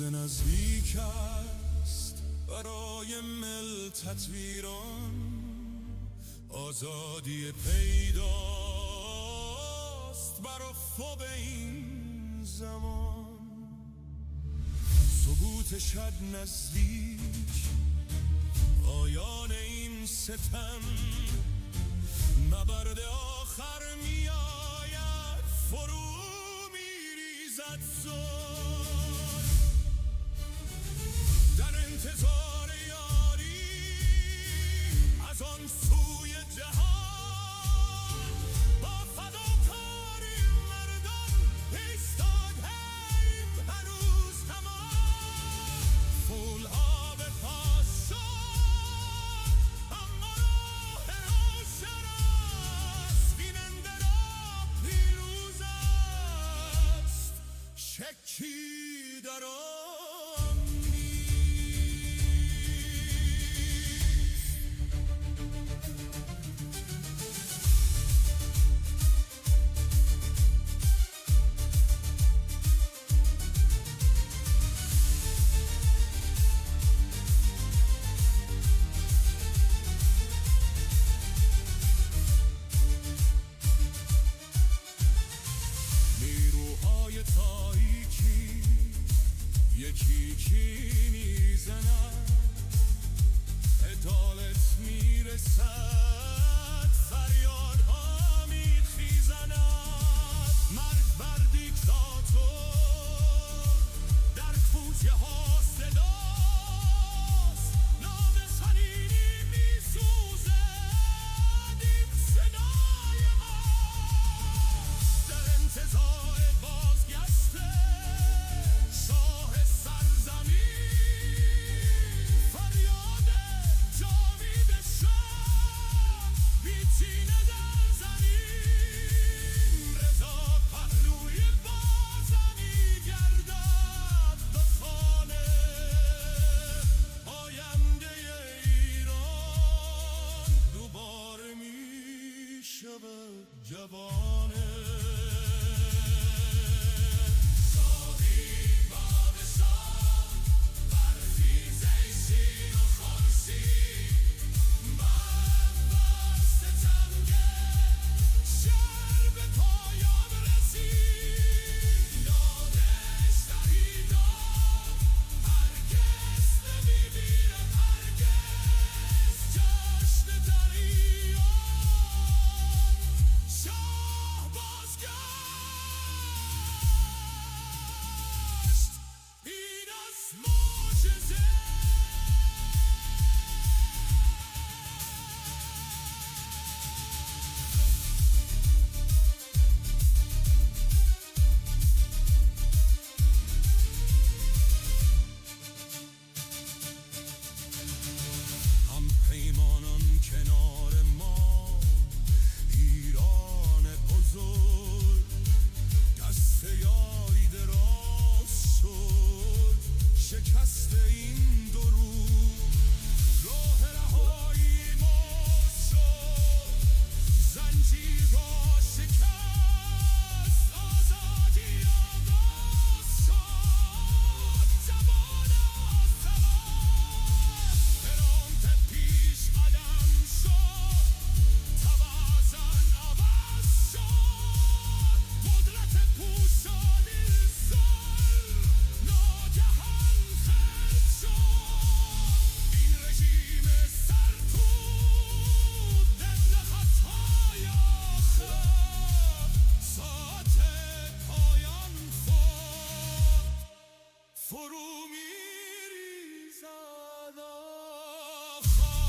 نزدیک است برای ملتت ویران، آزادی پیداست بر افق این زمان. ثبوت شد نزدیک پایان این ستم، نبرد آخر می آید فرو می ریزد زار. در انتظار یاری از آن سوی جهان، با فداکاری مردان ایستادیم هنوز تمام. پولها به پاس شد اما راه روشن است، بیننده را پیروز است، شکی در آن نیروهای تاریکی یکی کی میزند، عدالت میرسد، فریادها میخیزند. مرگ بر دیکتاتور در کوچه ها صداست، نام خلیلی میسوزد این صدای ما. در انتظار بازگشت شاه سرزمین، فریاد جاوید شاه بیچینه در زمین. رضا پهلوی بازمی گردد به خانه، آینده ایران دوباره می شود جوانه. هم پیمانان کنار ما، ایران بزرگ، دست یاری دراز شد، شکست این دو روز. راه رهایی باز شد، زنجیرها شکست، آزادی آغاز شد، زبان آسمان. ترامپ پیش قدم شد، توازن عوض شد، قدرت پوشانی ظلم ناگهان خرد شد. این رژیم سرکوب ضمن خطای آخر، ساعت پایان خورد، فرو می‌ریزد آخر.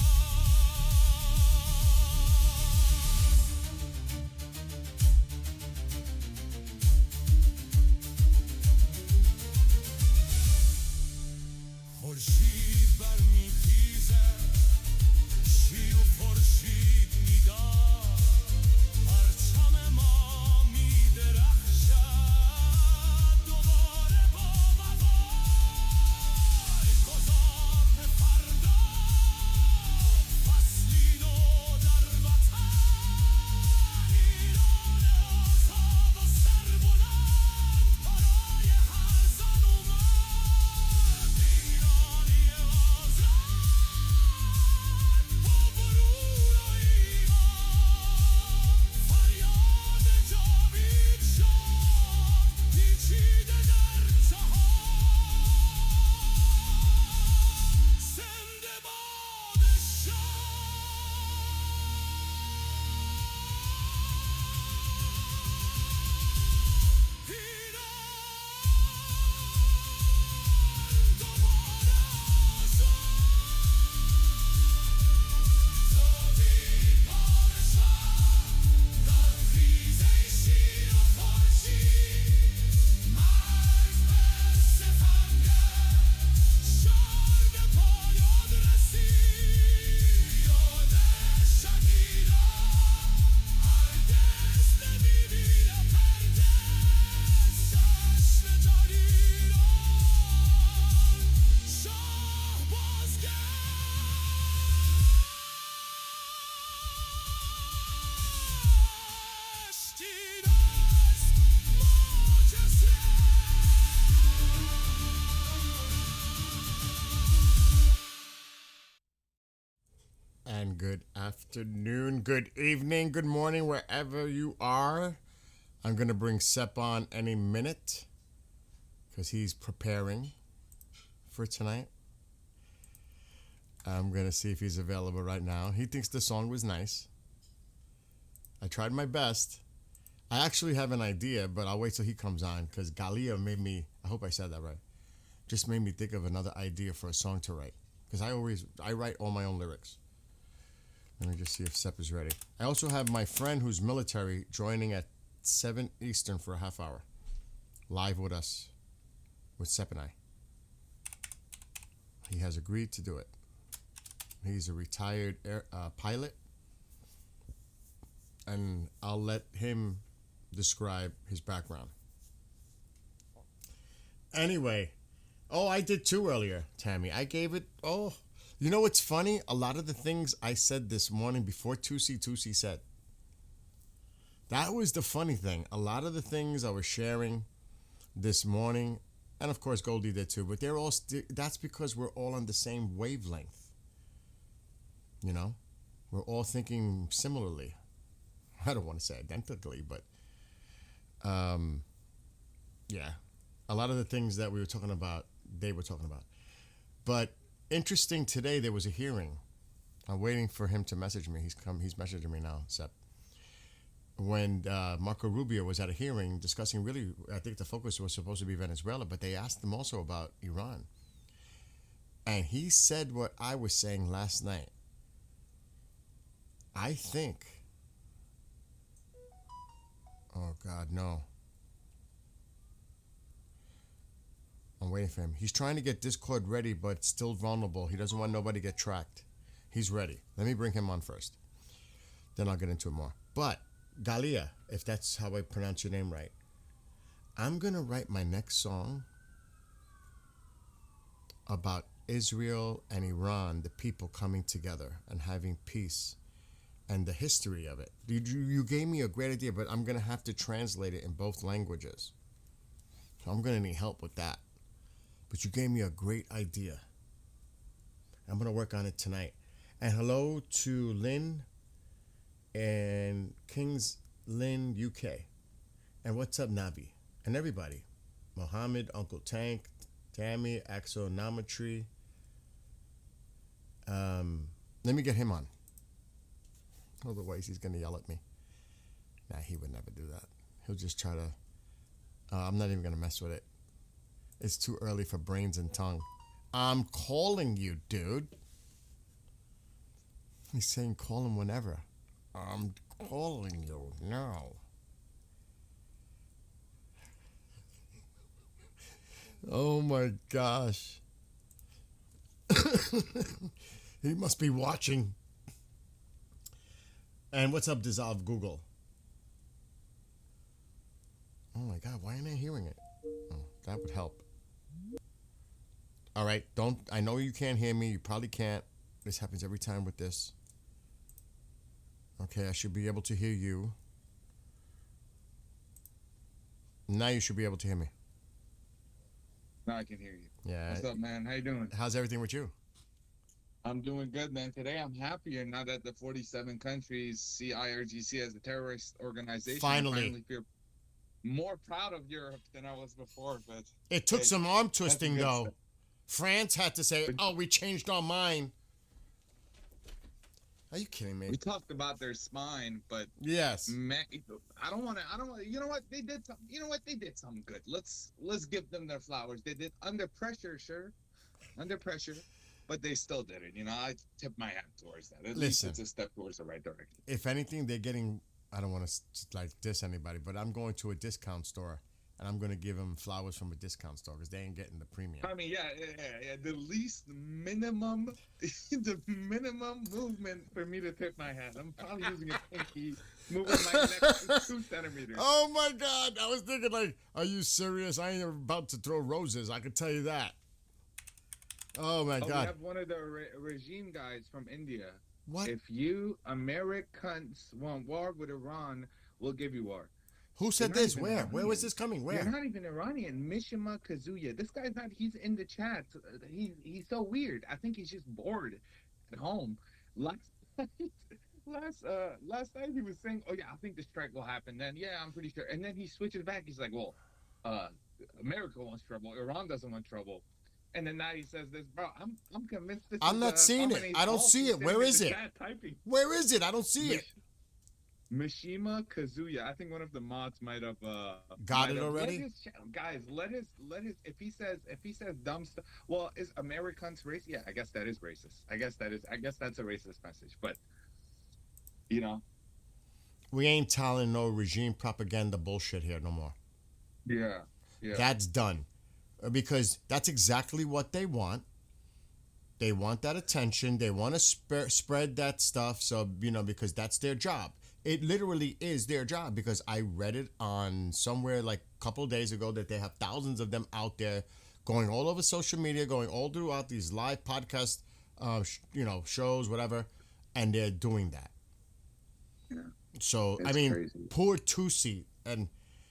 خورشید برمیخیزد، شیر و خورشید میداد، پرچم ما میدرخشد دوباره با وفای. گذار به فردا، فصلی نو در وطن، ایران آزاد و سربلند برای هر زن و مرد. and good afternoon, good evening, good morning, wherever you are. I'm going to bring Sep on any minute because he's preparing for tonight. I'm going to see if he's available right now. He thinks the song was nice. I tried my best. I actually have an idea, but I'll wait till he comes on because Galia made me, I hope I said that right, just made me think of another idea for a song to write. Because I write all my own lyrics. Let me just see if Sep is ready. I also have my friend who's military joining at 7 Eastern for a half hour. Live with us, with Sep and I. He has agreed to do it. He's a retired pilot. And I'll let him describe his background. Anyway, I did too earlier, Tammy. I gave it, you know what's funny? A lot of the things I said this morning before Tusi said. That was the funny thing. A lot of the things I was sharing this morning, and of course Goldie did too, but they're all, that's because we're all on the same wavelength. You know? We're all thinking similarly. I don't want to say identically, but yeah. A lot of the things that we were talking about, they were talking about. But interesting, today there was a hearing. I'm waiting for him to message me. He's messaging me now, Sep. When Marco Rubio was at a hearing discussing, really, I think the focus was supposed to be Venezuela, but they asked him also about Iran. And he said what I was saying last night. I think, oh God, no. I'm waiting for him. He's trying to get Discord ready, but still vulnerable. He doesn't want nobody to get tracked. He's ready. Let me bring him on first. Then I'll get into it more. But, Galia, if that's how I pronounce your name right, I'm going to write my next song about Israel and Iran, the people coming together and having peace and the history of it. You gave me a great idea, but I'm going to have to translate it in both languages. So I'm going to need help with that. But you gave me a great idea. I'm going to work on it tonight. And hello to Lynn and Kings Lynn, UK. And what's up, Nabi? And everybody. Mohammed, Uncle Tank, Tammy, Axonometry. Let me get him on. Otherwise, he's going to yell at me. Nah, he would never do that. He'll just try to... I'm not even going to mess with it. It's too early for brains and tongue. I'm calling you, dude. He's saying call him whenever. I'm calling you now. Oh my gosh. He must be watching. And what's up, Dissolve Google? Oh my God, why am I hearing it? Oh, that would help. All right, I know you can't hear me. You probably can't. This happens every time with this. Okay, I should be able to hear you. Now you should be able to hear me. Now I can hear you. Yeah. What's up, man? How you doing? How's everything with you? I'm doing good, man. Today I'm happier now that the 47 countries see IRGC as a terrorist organization. Finally. I finally feel more proud of Europe than I was before, but It took some arm twisting, good though. stuff. France had to say, oh, we changed our mind. Are you kidding me? We talked about their spine, but Yes. man, I don't want to. You know what? They did something. You know what? They did something good. Let's give them their flowers. They did under pressure, sure, under pressure, but they still did it. You know, I tip my hat towards that. At least Listen. it's a step towards the right direction. If anything, they're getting, I don't want to like diss anybody, but I'm going to a discount store and I'm going to give them flowers from a discount store because they ain't getting the premium. I mean, yeah. The least minimum, the minimum movement for me to tip my hat. I'm probably using a pinky, moving my neck 2 centimeters. Oh my God. I was thinking like, are you serious? I ain't about to throw roses. I can tell you that. Oh my We God. have one of the regime guys from India. What? If you Americans want war with Iran, we'll give you war. Who said You're not this? even Where? Iranian. Where was this coming? You're Where? not even Iranian. Mishima Kazuya. This guy's not. He's in the chat. He's so weird. I think he's just bored at home. Last night he was saying, "Oh yeah, I think the strike will happen." Then yeah, I'm pretty sure. And then he switches back. He's like, "Well, uh, America wants trouble. Iran doesn't want trouble." And then now he says this, bro. I'm convinced this I'm is not seeing it. Khamenei's I don't fault. see He's it. Where sitting in is the it? chat typing. Where is it? I don't see it. Mishima Kazuya. I think one of the mods might have Got might it have- already? Let his guys, let his if he says dumb stuff. Well, is Americans racist? Yeah, I guess that is racist. I guess that's a racist message. But you know, We ain't telling no regime propaganda bullshit here no more. yeah, yeah. That's done. Because that's exactly what they want. They want that attention. They want to spread that stuff. So, because that's their job. It literally is their job because I read it on somewhere like a couple of days ago that they have thousands of them out there going all over social media, going all throughout these live podcast, shows, whatever, and they're doing that. Yeah. So, I It's mean, crazy. poor Tusi, and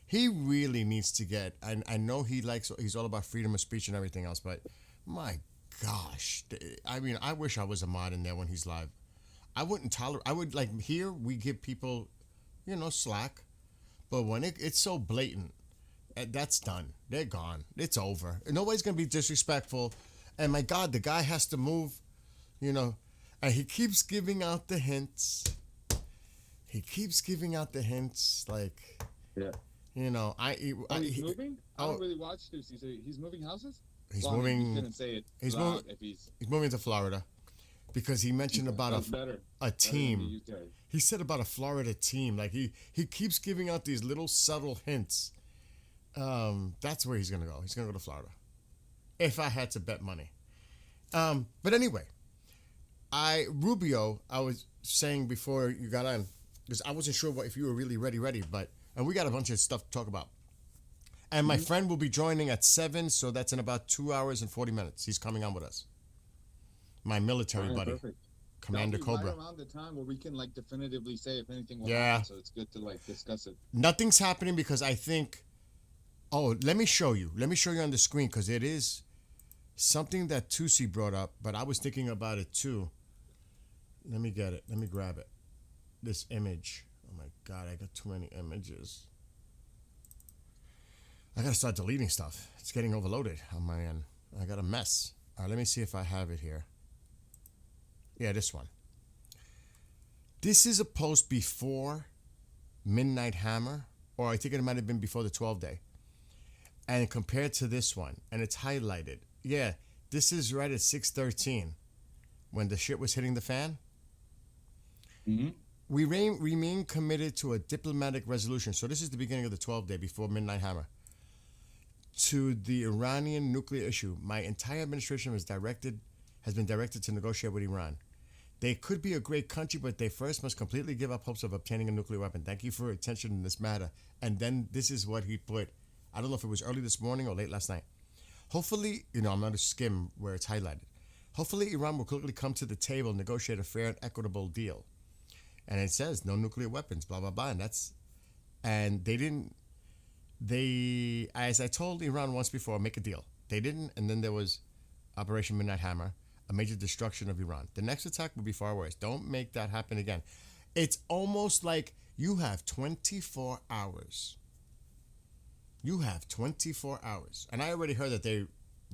he really needs to get, and I know he's all about freedom of speech and everything else, but my gosh, I mean, I wish I was a mod in there when he's live. I wouldn't tolerate. I would like here we give people, slack, but when it's so blatant, that's done. They're gone. It's over. Nobody's gonna be disrespectful, and my God, the guy has to move, and he keeps giving out the hints. He keeps giving out the hints, like, Yeah. I He's moving. I oh. don't really watch this. He's moving houses. he's Well, I mean, moving. You couldn't say it. he's loud moving- If he's He's moving to Florida, because he mentioned about that's better. a Better than team. the UK. He said about a Florida team. Like he keeps giving out these little subtle hints. That's where he's gonna go. He's gonna go to Florida. If I had to bet money. But anyway, Rubio, I was saying before you got on, because I wasn't sure if you were really ready, and we got a bunch of stuff to talk about. And my friend will be joining at 7, so that's in about 2 hours and 40 minutes. He's coming on with us. My military Alright, buddy, perfect. Commander That'll be Cobra. Right around the time where we can like definitively say if anything will Yeah. happen. So it's good to like discuss it. Nothing's happening because I think. Oh, let me show you. Let me show you on the screen because it is something that Tusi brought up, but I was thinking about it too. Let me get it. Let me grab it. This image. Oh my God, I got too many images. I gotta start deleting stuff. It's getting overloaded on my end. I got a mess. All right, let me see if I have it here. Yeah, this one. This is a post before Midnight Hammer, or I think it might have been before the 12 day. And compared to this one, and it's highlighted. Yeah, this is right at 6:13 when the shit was hitting the fan. Mm-hmm. We remain committed to a diplomatic resolution. So this is the beginning of the 12 day before Midnight Hammer. To the Iranian nuclear issue, my entire administration has been directed to negotiate with Iran. They could be a great country, but they first must completely give up hopes of obtaining a nuclear weapon. Thank you for your attention in this matter. And then this is what he put. I don't know if it was early this morning or late last night. Hopefully, I'm not a skim where it's highlighted. Hopefully, Iran will quickly come to the table and negotiate a fair and equitable deal. And it says no nuclear weapons, blah, blah, blah. And they didn't, as I told Iran once before, make a deal. They didn't, and then there was Operation Midnight Hammer, a major destruction of Iran. The next attack will be far worse. Don't make that happen again. It's almost like you have 24 hours. You have 24 hours. And I already heard that they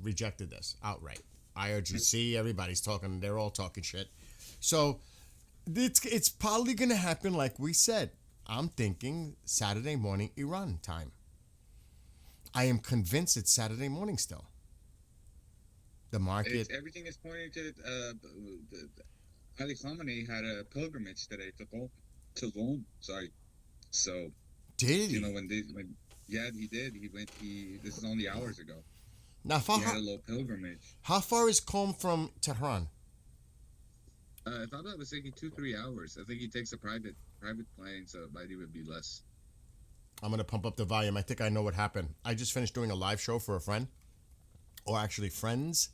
rejected this outright. IRGC, everybody's talking, they're all talking shit. So it's probably going to happen like we said. I'm thinking Saturday morning Iran time. I am convinced it's Saturday morning still. The market. Everything is pointing to Ali Khamenei had a pilgrimage today to Rome. Sorry. So Did he? Yeah, he did. This is only hours ago. Now, He had a little pilgrimage. how far is Qom from Tehran? I thought that was taking 2-3 hours. I think he takes a private plane, so it might even be less. I'm going to pump up the volume. I think I know what happened. I just finished doing a live show for a friend, or actually friends.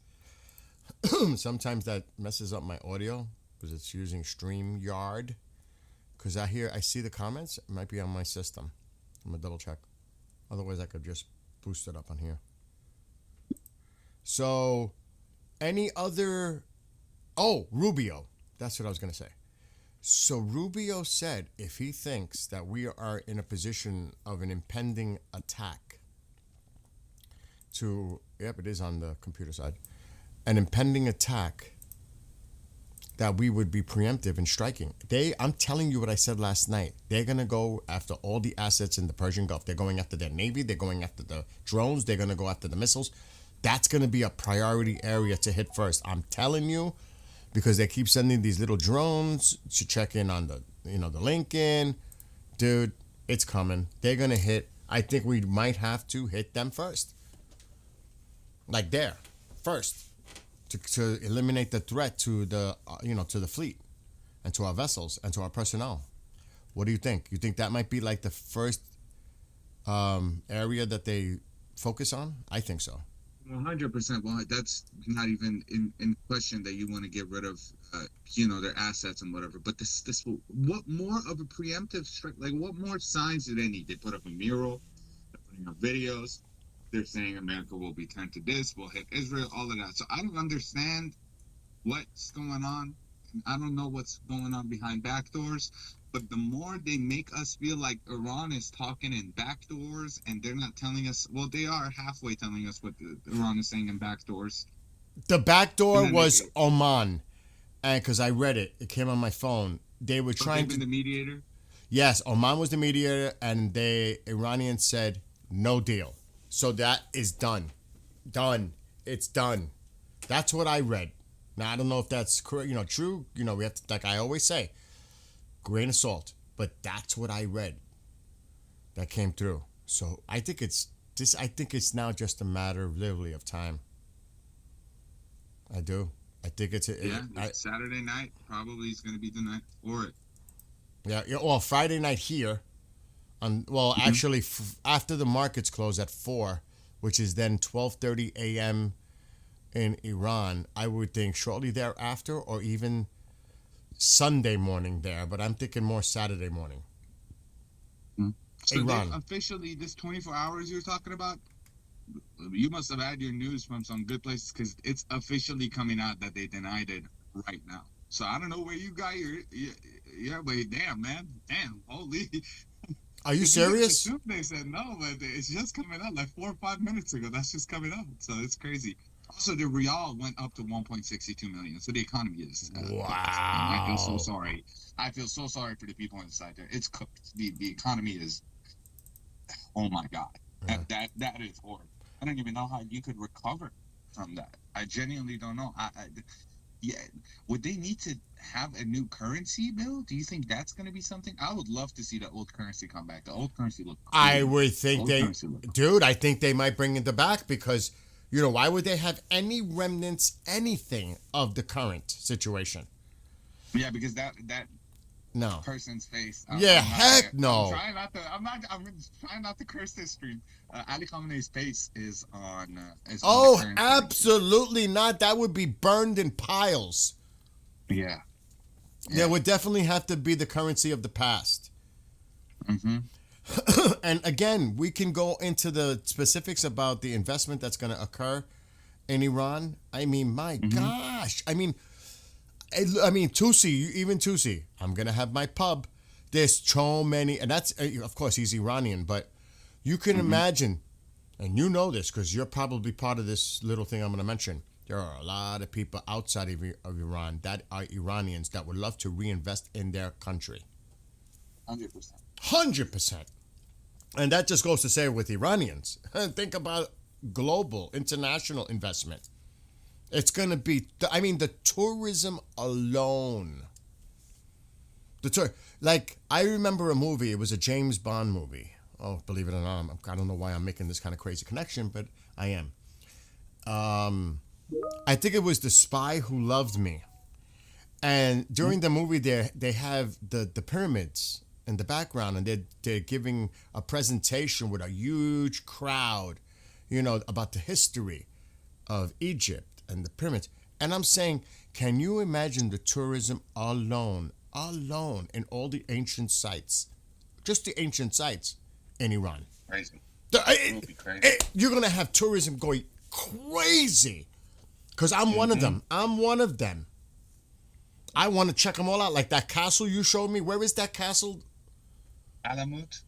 Sometimes that messes up my audio because it's using StreamYard. Because I see the comments. It might be on my system. I'm going to double check. Otherwise, I could just boost it up on here. So, any other... Oh, Rubio. That's what I was going to say. So Rubio said if he thinks that we are in a position of an impending attack to, yep, it is on the computer side, an impending attack, that we would be preemptive in striking. I'm telling you what I said last night. They're going to go after all the assets in the Persian Gulf. They're going after their Navy. They're going after the drones. They're going to go after the missiles. That's going to be a priority area to hit first. I'm telling you, because they keep sending these little drones to check in on the, the Lincoln. Dude, it's coming. They're going to hit. I think we might have to hit them first. Like there, first. To eliminate the threat to the to the fleet and to our vessels and to our personnel. What do you think? You think that might be like the first area that they focus on? I think so. 100%. Well, that's not even in question that you want to get rid of, their assets and whatever. But this, what more of a preemptive strike? Like, what more signs do they need? They put up a mural, they're putting up videos. They're saying America will be turned to this, we'll hit Israel, all of that. So I don't understand what's going on. I don't know what's going on behind back doors. But the more they make us feel like Iran is talking in back doors and they're not telling us, well, they are halfway telling us what Iran is saying in back doors. The back door was Oman. And because I read it, it came on my phone. They were trying to. The mediator? Yes, Oman was the mediator, and the Iranians said no deal. So that is done. Done. It's done. That's what I read. Now, I don't know if that's true. We have to, like I always say, grain of salt. But that's what I read that came through. So I think it's now just a matter of literally of time. I do. I think it's Saturday night probably is going to be the night for it. Yeah. Well, Friday night here. Actually, after the markets close at 4, which is then 12:30 a.m. in Iran, I would think shortly thereafter, or even Sunday morning there. But I'm thinking more Saturday morning. So Iran. Officially, this 24 hours you're talking about, you must have had your news from some good places because it's officially coming out that they denied it right now. So I don't know where you got your but damn, man. Damn, holy. Are you serious? They said no, but it's just coming out like 4 or 5 minutes ago. That's just coming out. So it's crazy. Also, the real went up to 1.62 million. So the economy is. Wow. I feel so sorry. I feel so sorry for the people inside there. It's cooked. The economy is. Oh my God. Yeah. That is horrible. I don't even know how you could recover from that. I genuinely don't know. Would they need to have a new currency, Bill? Do you think that's going to be something? I would love to see the old currency come back. The old currency look cool. I would think I think they might bring it back because, why would they have any remnants, anything of the current situation? Yeah, because that no person's face. Heck no. I'm trying not to curse history. Ali Khamenei's face is on. Absolutely not. That would be burned in piles. Yeah. There would definitely have to be the currency of the past. Mm-hmm. And again, we can go into the specifics about the investment that's going to occur in Iran. I mean, my gosh. I mean, Tusi, I'm going to have my pub. There's so many, and that's, of course, he's Iranian, but you can imagine, and you know this because you're probably part of this little thing I'm going to mention. There are a lot of people outside of Iran that are Iranians that would love to reinvest in their country. 100%. 100%. And that just goes to say with Iranians, think about global, international investment. It's going to be, the tourism alone. I remember a movie, it was a James Bond movie. Oh, believe it or not, I don't know why I'm making this kind of crazy connection, but I am. I think it was The Spy Who Loved Me. And during the movie, they have the pyramids in the background, and they're giving a presentation with a huge crowd, about the history of Egypt and the pyramids. And I'm saying, can you imagine the tourism alone in all the ancient sites, just the ancient sites in Iran? Crazy. You're going to have tourism going crazy because I'm one of them. I'm one of them. I want to check them all out. Like that castle you showed me. Where is that castle? Alamut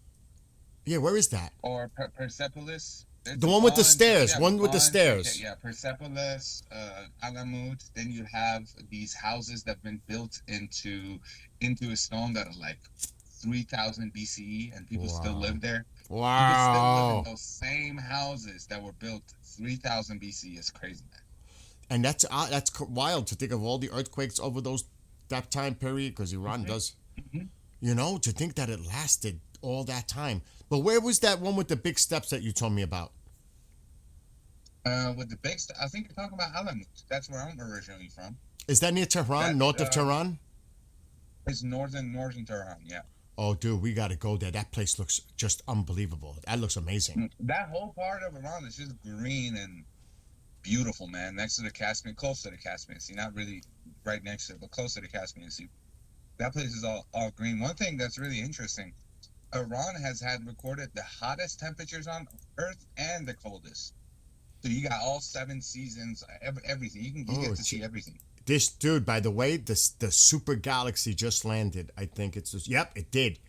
Yeah, where is that? or Persepolis. There's The a one with the bunch. stairs. Yeah, One with the bunch. stairs. Yeah, Persepolis, Alamut. Then you have these houses that have been built into a stone that are like 3,000 BCE, and people still Wow. live there. People still live Wow. in those same houses that were built 3,000 BCE. It's crazy, man. And that's wild to think of all the earthquakes over that time period, because Iran does. Mhm. You know, to think that it lasted all that time. But where was that one with the big steps that you told me about? With the big I think you're talking about Alamut. That's where I'm originally from. Is that near Tehran, That, north of uh, Tehran? It's northern Tehran. Yeah. Oh, dude, we got to go there. That place looks just unbelievable. That looks amazing. That whole part of Iran is just green and beautiful, man. Next to the Caspian, close to the Caspian Sea, not really right next to it, but close to the Caspian Sea. That place is all green. One thing that's really interesting, Iran has had recorded the hottest temperatures on Earth and the coldest. So you got all 7 seasons, everything. You Oh, get to see everything. This dude, by the way, the super galaxy just landed. I think it's just, yep, it did.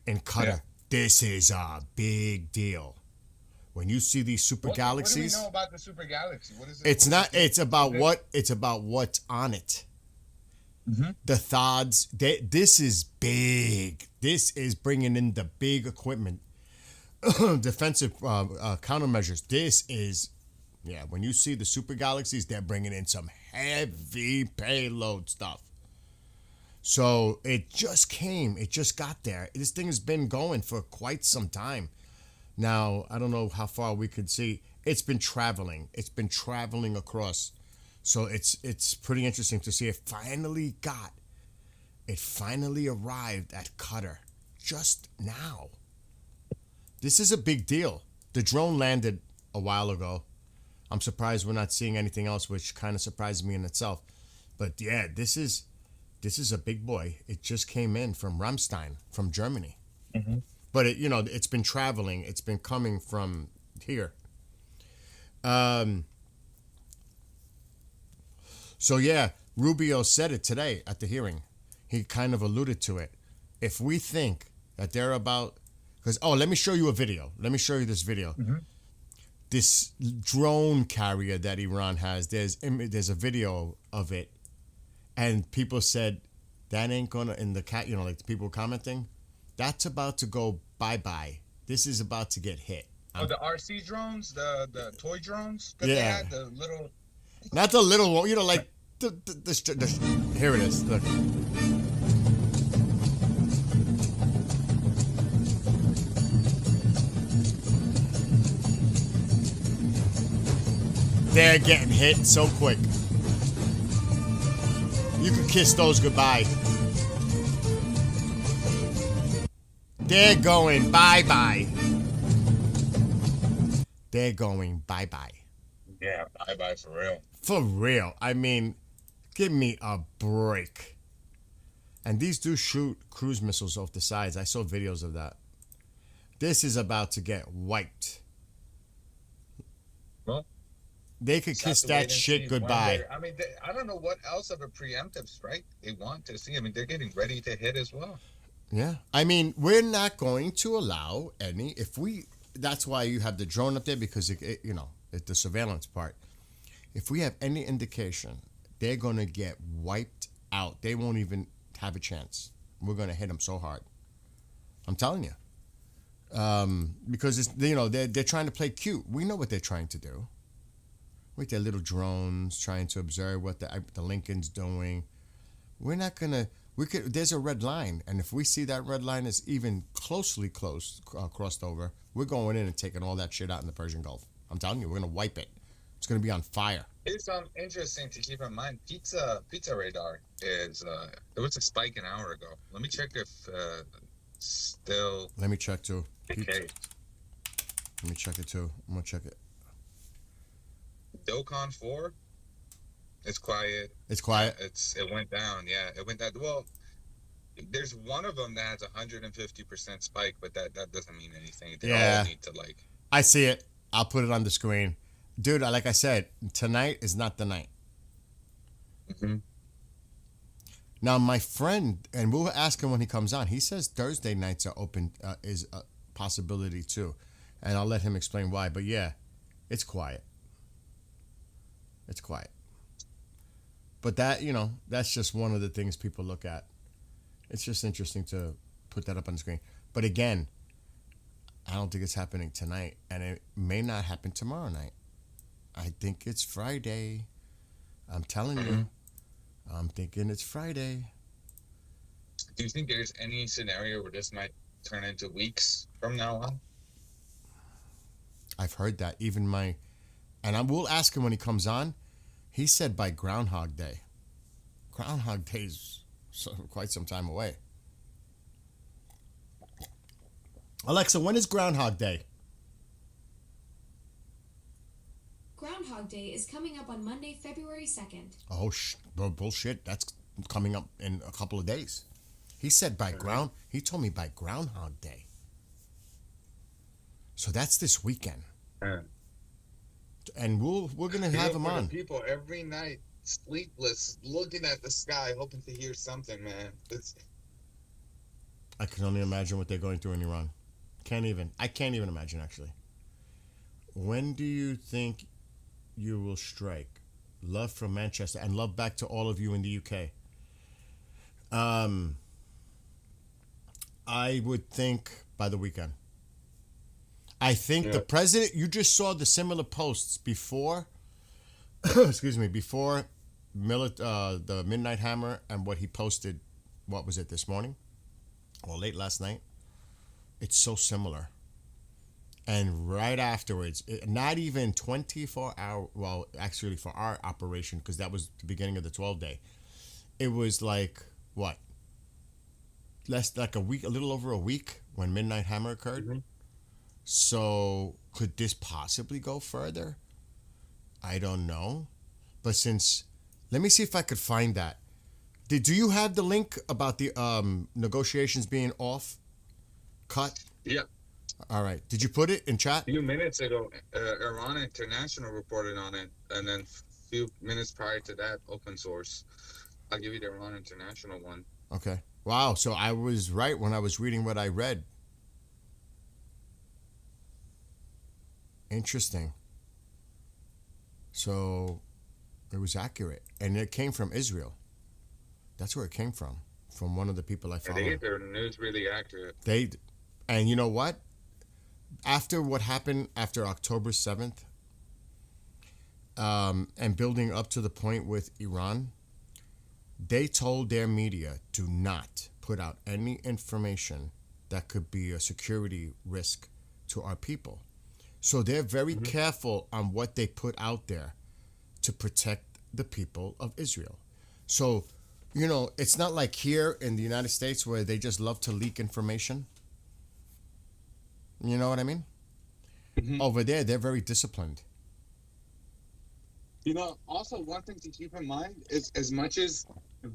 In Qatar. Yeah. This is a big deal. When you see these super galaxies, What do we know about the super galaxy? What is it? it's what not. is it? It's about what's on it. Mhm. The THAADs. This is big. This is bringing in the big equipment, defensive countermeasures. This is, yeah. When you see the super galaxies, they're bringing in some heavy payload stuff. So it just came. It just got there. This thing has been going for quite some time. Now, I don't know how far we could see. It's been traveling. It's been traveling across. So it's pretty interesting to see it finally arrived at Qatar just now. This is a big deal. The drone landed a while ago. I'm surprised we're not seeing anything else, which kind of surprises me in itself. But yeah, this is a big boy. It just came in from Ramstein, from Germany. But it's been traveling. It's been coming from here. So yeah, Rubio said it today at the hearing. He kind of alluded to it. If we think that they're about, let me show you a video. Let me show you this video. This drone carrier that Iran has. There's a video of it, and people said that ain't gonna in the cat. Like the people commenting, that's about to go bye-bye. This is about to get hit. Oh, the RC drones, the toy drones that Yeah. they had, the little. Not the little one, like the here it is. Look. They're getting hit so quick. You can kiss those goodbye. They're going bye-bye. They're going bye-bye. Yeah, bye for real. For real. I mean, give me a break. And these do shoot cruise missiles off the sides. I saw videos of that. This is about to get wiped. Well, They could just have kiss to wait and that shit see goodbye. I mean, I don't know what else of a preemptive strike they want to see. I mean, they're getting ready to hit as well. Yeah. I mean, we're not going to allow any, that's why you have the drone up there, because it's the surveillance part. If we have any indication, they're going to get wiped out. They won't even have a chance. We're going to hit them so hard. I'm telling you. Because they're trying to play cute. We know what they're trying to do. With their little drones, trying to observe what the Lincoln's doing. We're not going to, there's a red line. And if we see that red line is even crossed over, we're going in and taking all that shit out in the Persian Gulf. I'm telling you, we're going to wipe it. It's going to be on fire. It's interesting to keep in mind. Pizza radar is there was a spike an hour ago. Let me check if still Let me check too. okay. Let me check it too. I'm going to check it. Dokkan 4. It's quiet. It's quiet. It went down. Yeah, it went down. Well, there's one of them that has 150% spike, but that doesn't mean anything. They Yeah. all need to I see it. I'll put it on the screen. Dude, like I said, tonight is not the night. Mhm. Now, my friend, and we'll ask him when he comes on. He says Thursday nights are open, is a possibility too, and I'll let him explain why. But yeah, it's quiet. It's quiet. But that, that's just one of the things people look at. It's just interesting to put that up on the screen. But again, I don't think it's happening tonight, and it may not happen tomorrow night. I think it's Friday. I'm telling you. I'm thinking it's Friday. Do you think there's any scenario where this might turn into weeks from now on? I've heard that. And I will ask him when he comes on. He said by Groundhog Day. Groundhog Day's quite some time away. Alexa, when is Groundhog Day? Groundhog Day is coming up on Monday, February 2nd. Oh, bullshit. That's coming up in a couple of days. He said he told me by Groundhog Day. So that's this weekend. Yeah. And we're going to have him on. People every night sleepless, looking at the sky, hoping to hear something, man. I can only imagine what they're going through in Iran. I can't even imagine, actually. When do you think you will strike? Love from Manchester, and love back to all of you in the UK. I would think by the weekend. I think the president, you just saw the similar posts before, before the Midnight Hammer and what he posted, what was it, this morning? Or late last night? It's so similar. And right afterwards, not even 24 hour, well, actually for our operation, because that was the beginning of the 12-day, it was like, what? A week, a little over a week when Midnight Hammer occurred. Mm-hmm. So could this possibly go further? I don't know. But let me see if I could find that. Do you have the link about the negotiations being cut? Yeah. All right. Did you put it in chat? A few minutes ago, Iran International reported on it, and then a few minutes prior to that, open source. I'll give you the Iran International one. Okay. Wow. So I was right when I was reading what I read. Interesting. So it was accurate, and it came from Israel. That's where it came from one of the people I follow. They get their news really accurate. And you know what? After what happened after October 7th, and building up to the point with Iran, they told their media to not put out any information that could be a security risk to our people. So they're very careful on what they put out there to protect the people of Israel. So, it's not like here in the United States where they just love to leak information. You know what I mean? Mm-hmm. Over there, they're very disciplined. Also one thing to keep in mind is, as much as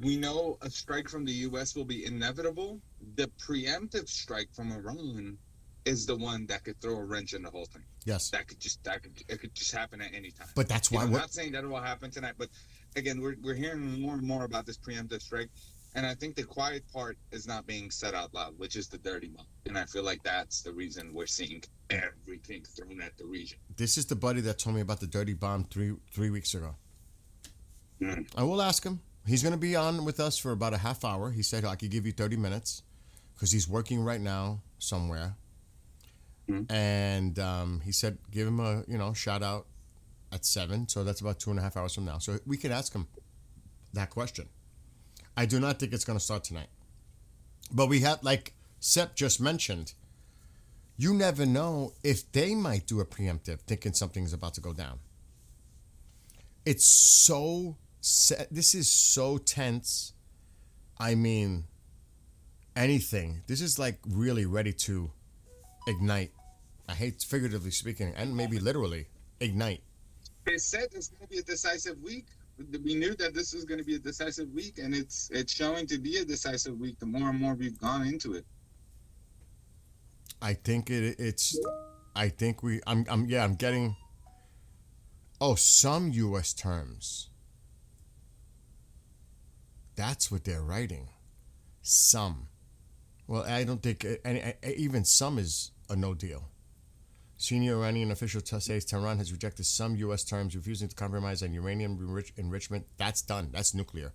we know a strike from the U.S. will be inevitable, the preemptive strike from Iran is the one that could throw a wrench in the whole thing. Yes. It could just happen at any time. But that's why I'm not saying that it will happen tonight, but again, we're hearing more and more about this preemptive strike, and I think the quiet part is not being said out loud, which is the dirty bomb. And I feel like that's the reason we're seeing everything thrown at the region. This is the buddy that told me about the dirty bomb three weeks ago. I will ask him. He's going to be on with us for about a half hour. He said I could give you 30 minutes because he's working right now somewhere. And he said give him a shout out at 7, so that's about 2.5 hours from now. So we could ask him that question. I do not think it's going to start tonight. But we have, like Sepp just mentioned, you never know if they might do a preemptive thinking something's about to go down. It's so, this is so tense. I mean, anything. This is like really ready to ignite. I hate figuratively speaking, and maybe literally ignite. They said it's going to be a decisive week. We knew that this was going to be a decisive week, and it's showing to be a decisive week the more and more we've gone into it. I think I'm getting some U.S. terms. That's what they're writing. Some. Well, I don't think even some is a no deal. Senior Iranian official says Tehran has rejected some U.S. terms, refusing to compromise on uranium enrichment. That's done. That's nuclear.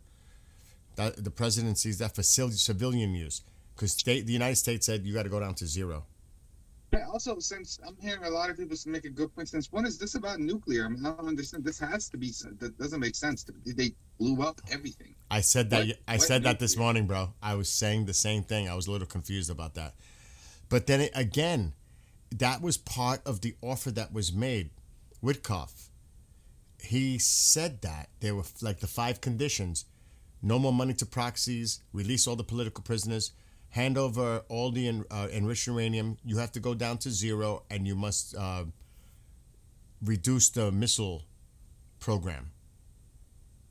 The president sees that for civilian use, because the United States said you got to go down to zero. Yeah, also, since I'm hearing a lot of people make a good point, since when is this about nuclear? I mean, I don't understand. This has to be. That doesn't make sense. They blew up everything. I said that. I said that this nuclear? morning, bro. I was saying the same thing. I was a little confused about that. But then again, that was part of the offer that was made. Witkoff, he said that there were like the 5 conditions: no more money to proxies, release all the political prisoners, hand over all the enriched uranium. You have to go down to zero, and you must reduce the missile program.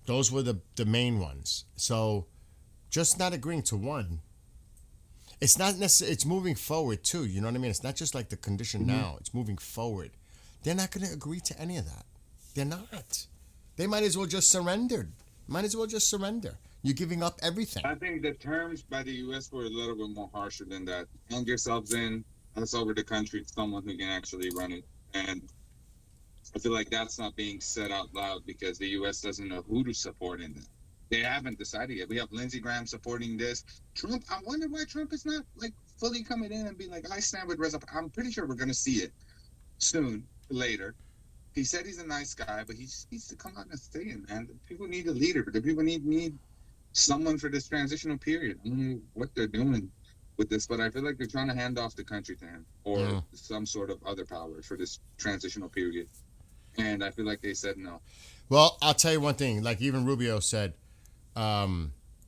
Those were the main ones. So just not agreeing to one. It's not necessarily, it's moving forward too. You know what I mean? It's not just like the condition now. It's moving forward. They're not going to agree to any of that. They're not. They might as well just surrender. Might as well just surrender. You're giving up everything. I think the terms by the U.S. were a little bit more harsher than that. Hand yourselves in, pass over the country to someone who can actually run it. And I feel like that's not being said out loud because the U.S. doesn't know who to support in that. They haven't decided yet. We have Lindsey Graham supporting this. Trump, I wonder why Trump is not like fully coming in and being like, I stand with Reza. I'm pretty sure we're going to see it soon, later. He said he's a nice guy, but he just needs to come out and say it, man. The people need a leader. The people need someone for this transitional period. I don't know what they're doing with this, but I feel like they're trying to hand off the country to him or some sort of other power for this transitional period. And I feel like they said no. Well, I'll tell you one thing. Like even Rubio said,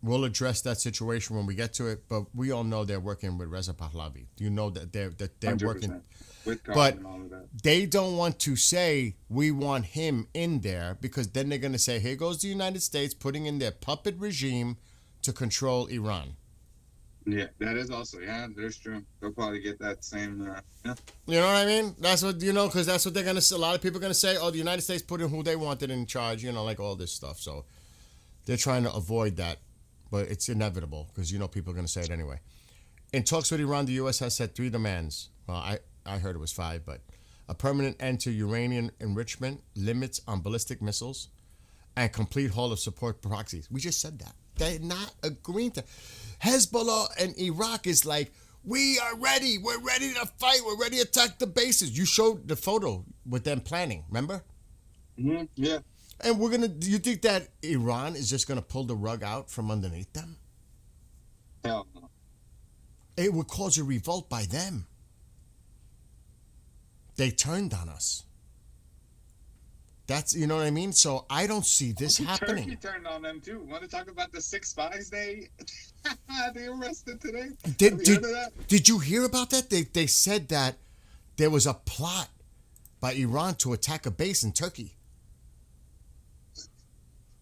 we'll address that situation when we get to it. But we all know they're working with Reza Pahlavi. You know that they're 100%. working. With God But and all of that. they don't want to say we want him in there because then they're going to say, here goes the United States putting in their puppet regime to control Iran. Yeah, that is also, that's true. They'll probably get that same, yeah. You know what I mean? That's what, because that's what they're going to say. A lot of people are going to say, oh, the United States put in who they wanted in charge, like all this stuff. So they're trying to avoid that, but it's inevitable because, people are going to say it anyway. In talks with Iran, the U.S. has set 3 demands. Well, I heard it was 5, but a permanent end to uranium enrichment, limits on ballistic missiles, and complete halt of support proxies. We just said that. They're not agreeing to. Hezbollah and Iraq is like, we are ready. We're ready to fight. We're ready to attack the bases. You showed the photo with them planning, remember? Mm-hmm. Yeah. And do you think that Iran is just going to pull the rug out from underneath them? Hell no. It would cause a revolt by them. They turned on us. That's, you know what I mean? So I don't see this happening. Turkey turned on them too. Want to talk about the 6 spies they arrested today? Did, Have you did, heard of that? did you hear about that? They said that there was a plot by Iran to attack a base in Turkey.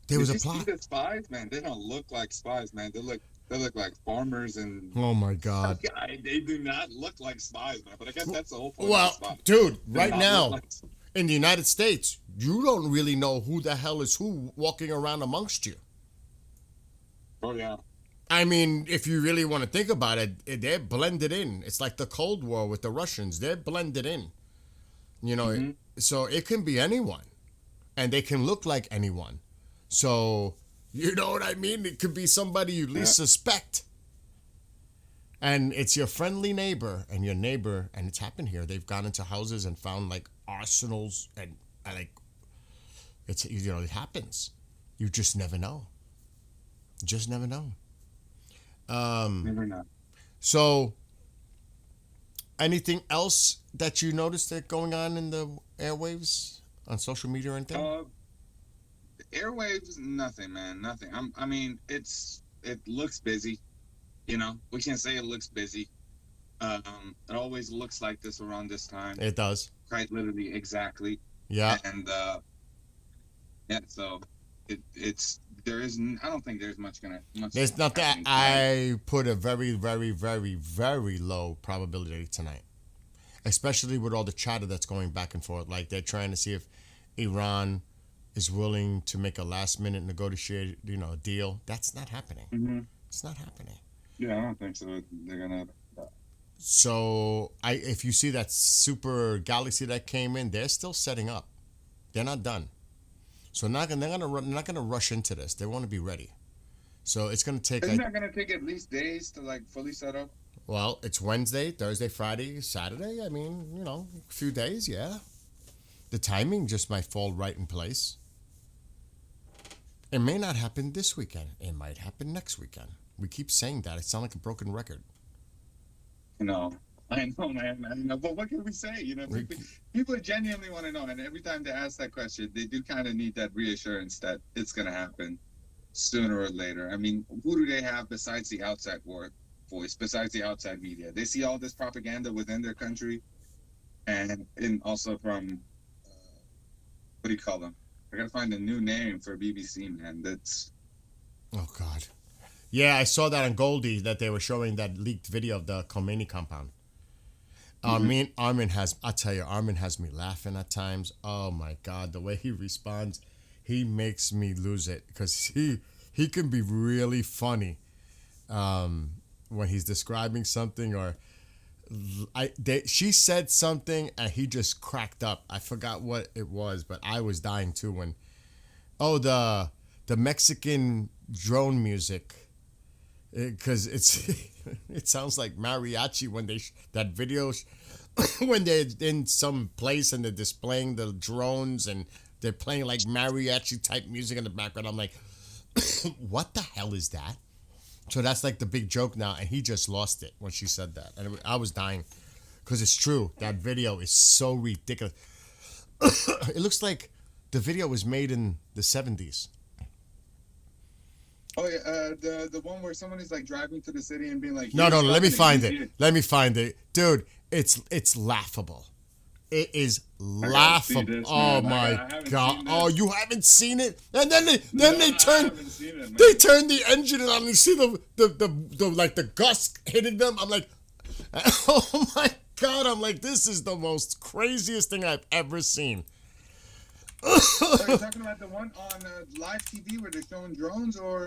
There was Did a you see plot. the spies, man? They don't look like spies, man. They look like farmers and. Oh my God. They do not look like spies, man. But I guess that's the whole point. Well, of the spy. dude, They right don't now look like- in the United States, you don't really know who the hell is who walking around amongst you. Oh yeah. I mean, if you really want to think about it, they're blended in. It's like the Cold War with the Russians. They're blended in. So it can be anyone. And they can look like anyone. So, you know what I mean? It could be somebody you least suspect. And it's your friendly neighbor and your neighbor, and it's happened here. They've gone into houses and found like arsenals and like, it happens. You just never know. Just never know. Never know. So, anything else that you noticed that going on in the airwaves on social media or anything? Airwaves, nothing, man, nothing. I mean, it looks busy. We can't say it looks busy. It always looks like this around this time. It does. Quite literally, exactly. Yeah. And so it's there is. I don't think there's much There's nothing. happening tonight. I put a very, very, very, very low probability tonight, especially with all the chatter that's going back and forth. Like they're trying to see if Iran is willing to make a last minute negotiate, deal. That's not happening. Mm-hmm. It's not happening. Yeah, I don't think so. They're gonna. So if you see that super galaxy that came in, they're still setting up. They're not done. So they're not gonna rush into this. They want to be ready. So it's gonna take. Isn't that gonna take at least days to like fully set up? Well, it's Wednesday, Thursday, Friday, Saturday. I mean, a few days, yeah. The timing just might fall right in place. It may not happen this weekend. It might happen next weekend. We keep saying that. It sounds like a broken record. No, I know, man. I know, but what can we say? People genuinely want to know, and every time they ask that question, they do kind of need that reassurance that it's gonna happen sooner or later. I mean, who do they have besides the outside voice, besides the outside media? They see all this propaganda within their country, and also from what do you call them? I gotta find a new name for BBC, man. That's Oh, God. Yeah, I saw that on Goldie that they were showing that leaked video of the Khomeini compound. Armin has me laughing at times. Oh, my God. The way he responds, he makes me lose it because he can be really funny when he's describing something or she said something and he just cracked up. I forgot what it was, but I was dying too when the Mexican drone music, because it sounds like mariachi when that video when they're in some place and they're displaying the drones and they're playing like mariachi type music in the background. I'm like, what the hell is that? So that's like the big joke now, and he just lost it when she said that, and I was dying, because it's true. That video is so ridiculous. It looks like the video was made in the 70s. oh yeah, the one where someone is like driving to the city and being like, No, "Here's let me something, find you it. Let me find it, dude. It's laughable. It is laughable. this, Oh man. I my haven't God! seen this. Oh, you haven't seen it? And then they I turn. haven't seen it, man. They turn the engine on and you see the like the gust hitting them. I'm like, oh my God. I'm like, this is the most craziest thing I've ever seen. Are you talking about the one on live TV where they're showing drones, or?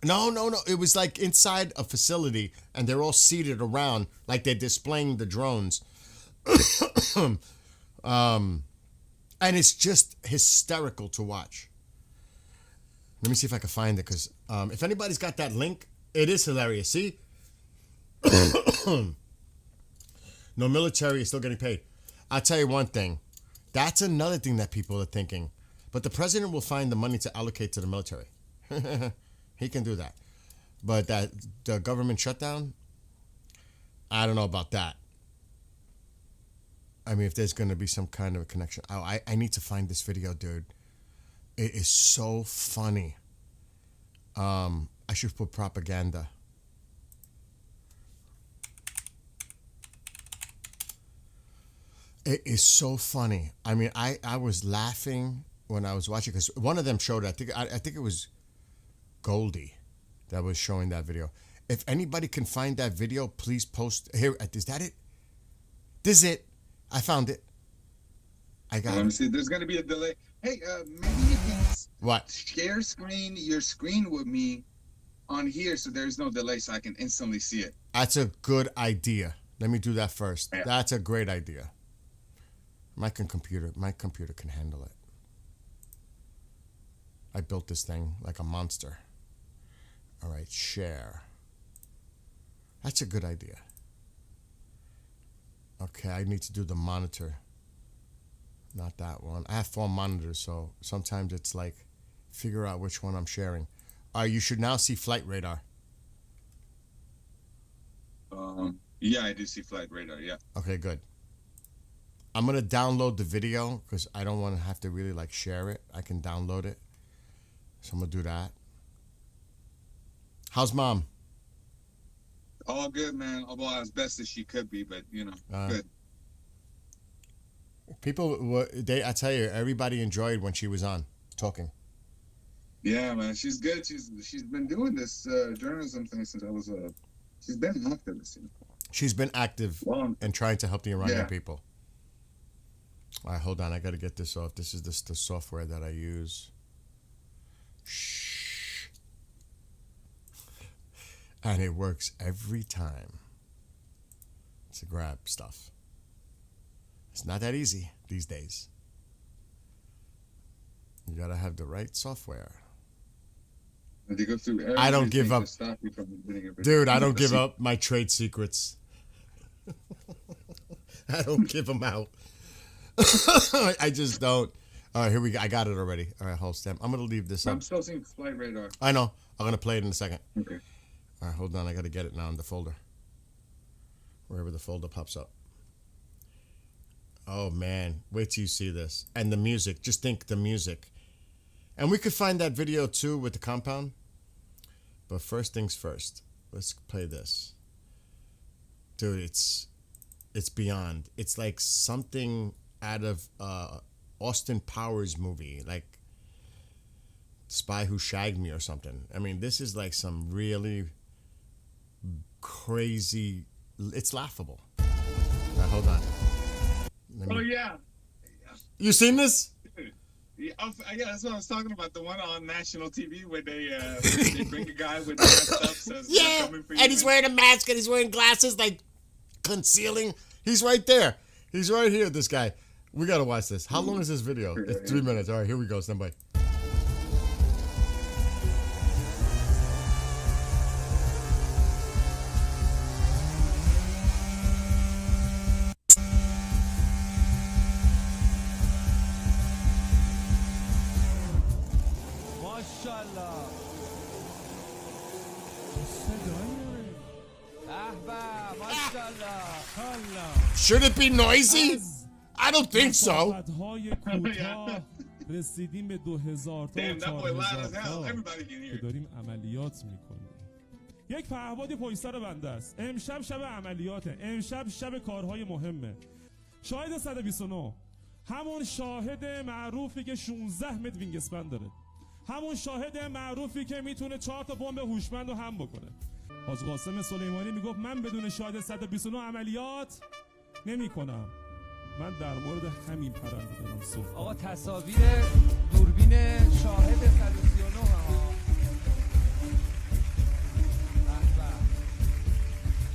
No. It was like inside a facility and they're all seated around like they're displaying the drones. And it's just hysterical to watch. Let me see if I can find it, because if anybody's got that link, it is hilarious. See? No military is still getting paid. I'll tell you one thing. That's another thing that people are thinking. But the president will find the money to allocate to the military. He can do that. But that the government shutdown, I don't know about that. I mean, if there's going to be some kind of a connection. I need to find this video, dude. It is so funny. I should put propaganda. It is so funny. I mean, I was laughing when I was watching, because one of them showed it. I think it was Goldie that was showing that video. If anybody can find that video, please post. Here, is that it? This is it. I found it. I got Let me it. see. There's gonna be a delay. Hey, maybe you can What? share your screen with me on here, so there's no delay, so I can instantly see it. That's a good idea. Let me do that first. Yeah. That's a great idea. My computer can handle it. I built this thing like a monster. All right, share. That's a good idea. Okay, I need to do the monitor. Not that one. I have 4 monitors, so sometimes it's like, figure out which one I'm sharing. You should now see Flight Radar. Yeah, I do see Flight Radar. Yeah. Okay, good. I'm going to download the video because I don't want to have to really like share it. I can download it. So I'm going to do that. How's mom? All good, man. Although as best as she could be, but good. People, I tell you, everybody enjoyed when she was on talking. Yeah, man, she's good. She's been doing this journalism thing since I was she's been an activist. She's been active Well, and trying to help the Iranian Yeah. people. All right, hold on. I got to get this off. This is the software that I use. Shh. And it works every time. To grab stuff. It's not that easy these days. You gotta have the right software. And you go through I don't everything give to up. stop you from getting everything. Dude, I don't give up my trade secrets. I don't give them out. I just don't. All right, here we go. I got it already. All right, hold stem. I'm gonna leave this up. I'm still seeing flight radar. I know. I'm gonna play it in a second. Okay. All right, hold on. I gotta get it now in the folder. Wherever the folder pops up. Oh man, wait till you see this. And the music. Just think the music. And we could find that video too with the compound. But first things first. Let's play this. Dude, it's beyond. It's like something out of Austin Powers movie, like Spy Who Shagged Me or something. I mean, this is like some really crazy. It's laughable. Now, hold on. Oh yeah. You seen this? Yeah, yeah, that's what I was talking about. The one on national TV where they bring a guy with dressed up says, "We're Yeah, coming for you, and he's man." wearing a mask and he's wearing glasses, like concealing. He's right there. He's right here. This guy. We gotta watch this. How long is this video? It's 3 minutes. All right, here we go. Stand by. ماشاءالله به ماشاءالله Should it be noisy? I don't think so. های کوتاه رسیدیم به 2000 تا و Damn, that boy loud as 4000 hell. تا Everybody can که hear. داریم عملیات میکنیم. یک پهپادی پشت سر بنده است. امشب شب عملیاته. امشب شب کارهای مهمه. شاهد 129 همون شاهد معروفی که 16 متر وینگسپن داره. همون شاهد معروفی که میتونه 4 تا بمب هوشمند رو هم بکنه. حاج قاسم سلیمانی میگفت من بدون شاهد 129 عملیات نمیکنم. من در مورد همین پرنده دارم صحبت. آقا تصاویر دوربین شاهد 139 ها. به به.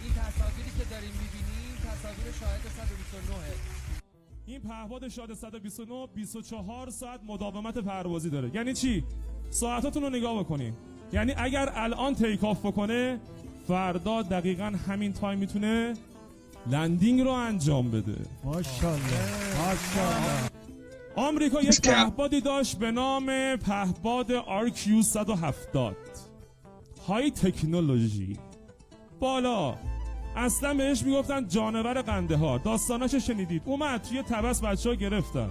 این تصاویری که داریم میبینیم تصاویر شاهد 129. این پهپاد شاهد 129 24 ساعت مداومت پروازی داره. یعنی چی؟ ساعتاتون رو نگاه بکنین. یعنی اگر الان تیک آف بکنه فردا دقیقاً همین تایم میتونه لندینگ رو انجام بده. ماشاءالله. آمریکا یک پهپادی داشت به نام پهپاد RQ 170 های تکنولوژی. بالا اصلا بهش میگفتن جانور قندهار. داستاناش شنیدید. اومد توی تبس بچه‌ها گرفتن.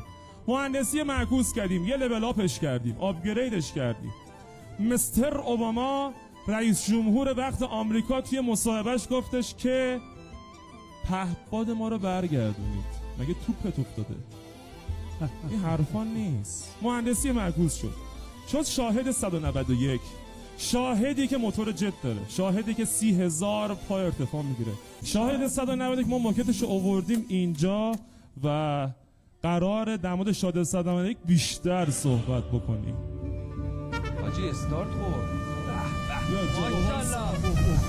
مهندسی معکوس کردیم، یه لول آپش کردیم، آپگریدش کردیم. مستر اوباما رئیس جمهور وقت آمریکا توی مصاحبهش گفتش که پهپاد ما رو برگردونید. مگه توپت افتاده؟ این حرفان نیست. مهندسی معکوس شد شاهد 191. شاهدی که موتور جت داره، شاهدی که 30,000 پا ارتفاع میگیره. شاهد 191 ما ماکتش رو آوردیم اینجا و قرار در مورد شاهد 191 بیشتر صحبت بکنیم. حاجی استارت خورد. یا ماشاءالله.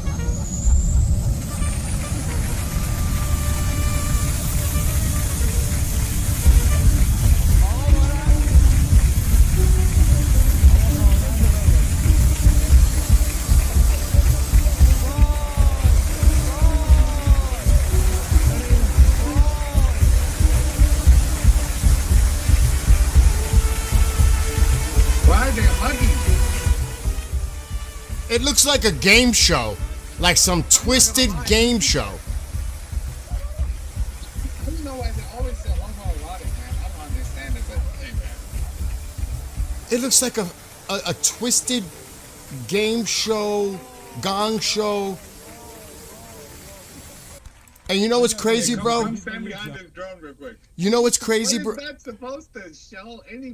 Why are they hugging? It looks like a game show, like some twisted game show. I don't know why they always say long haul erotic, man. I don't understand it, but hey, man. It looks like a twisted game show, gong show. And you know what's crazy, bro? Come stand behind this drone real quick. You know what's What crazy, is bro? that supposed to show any?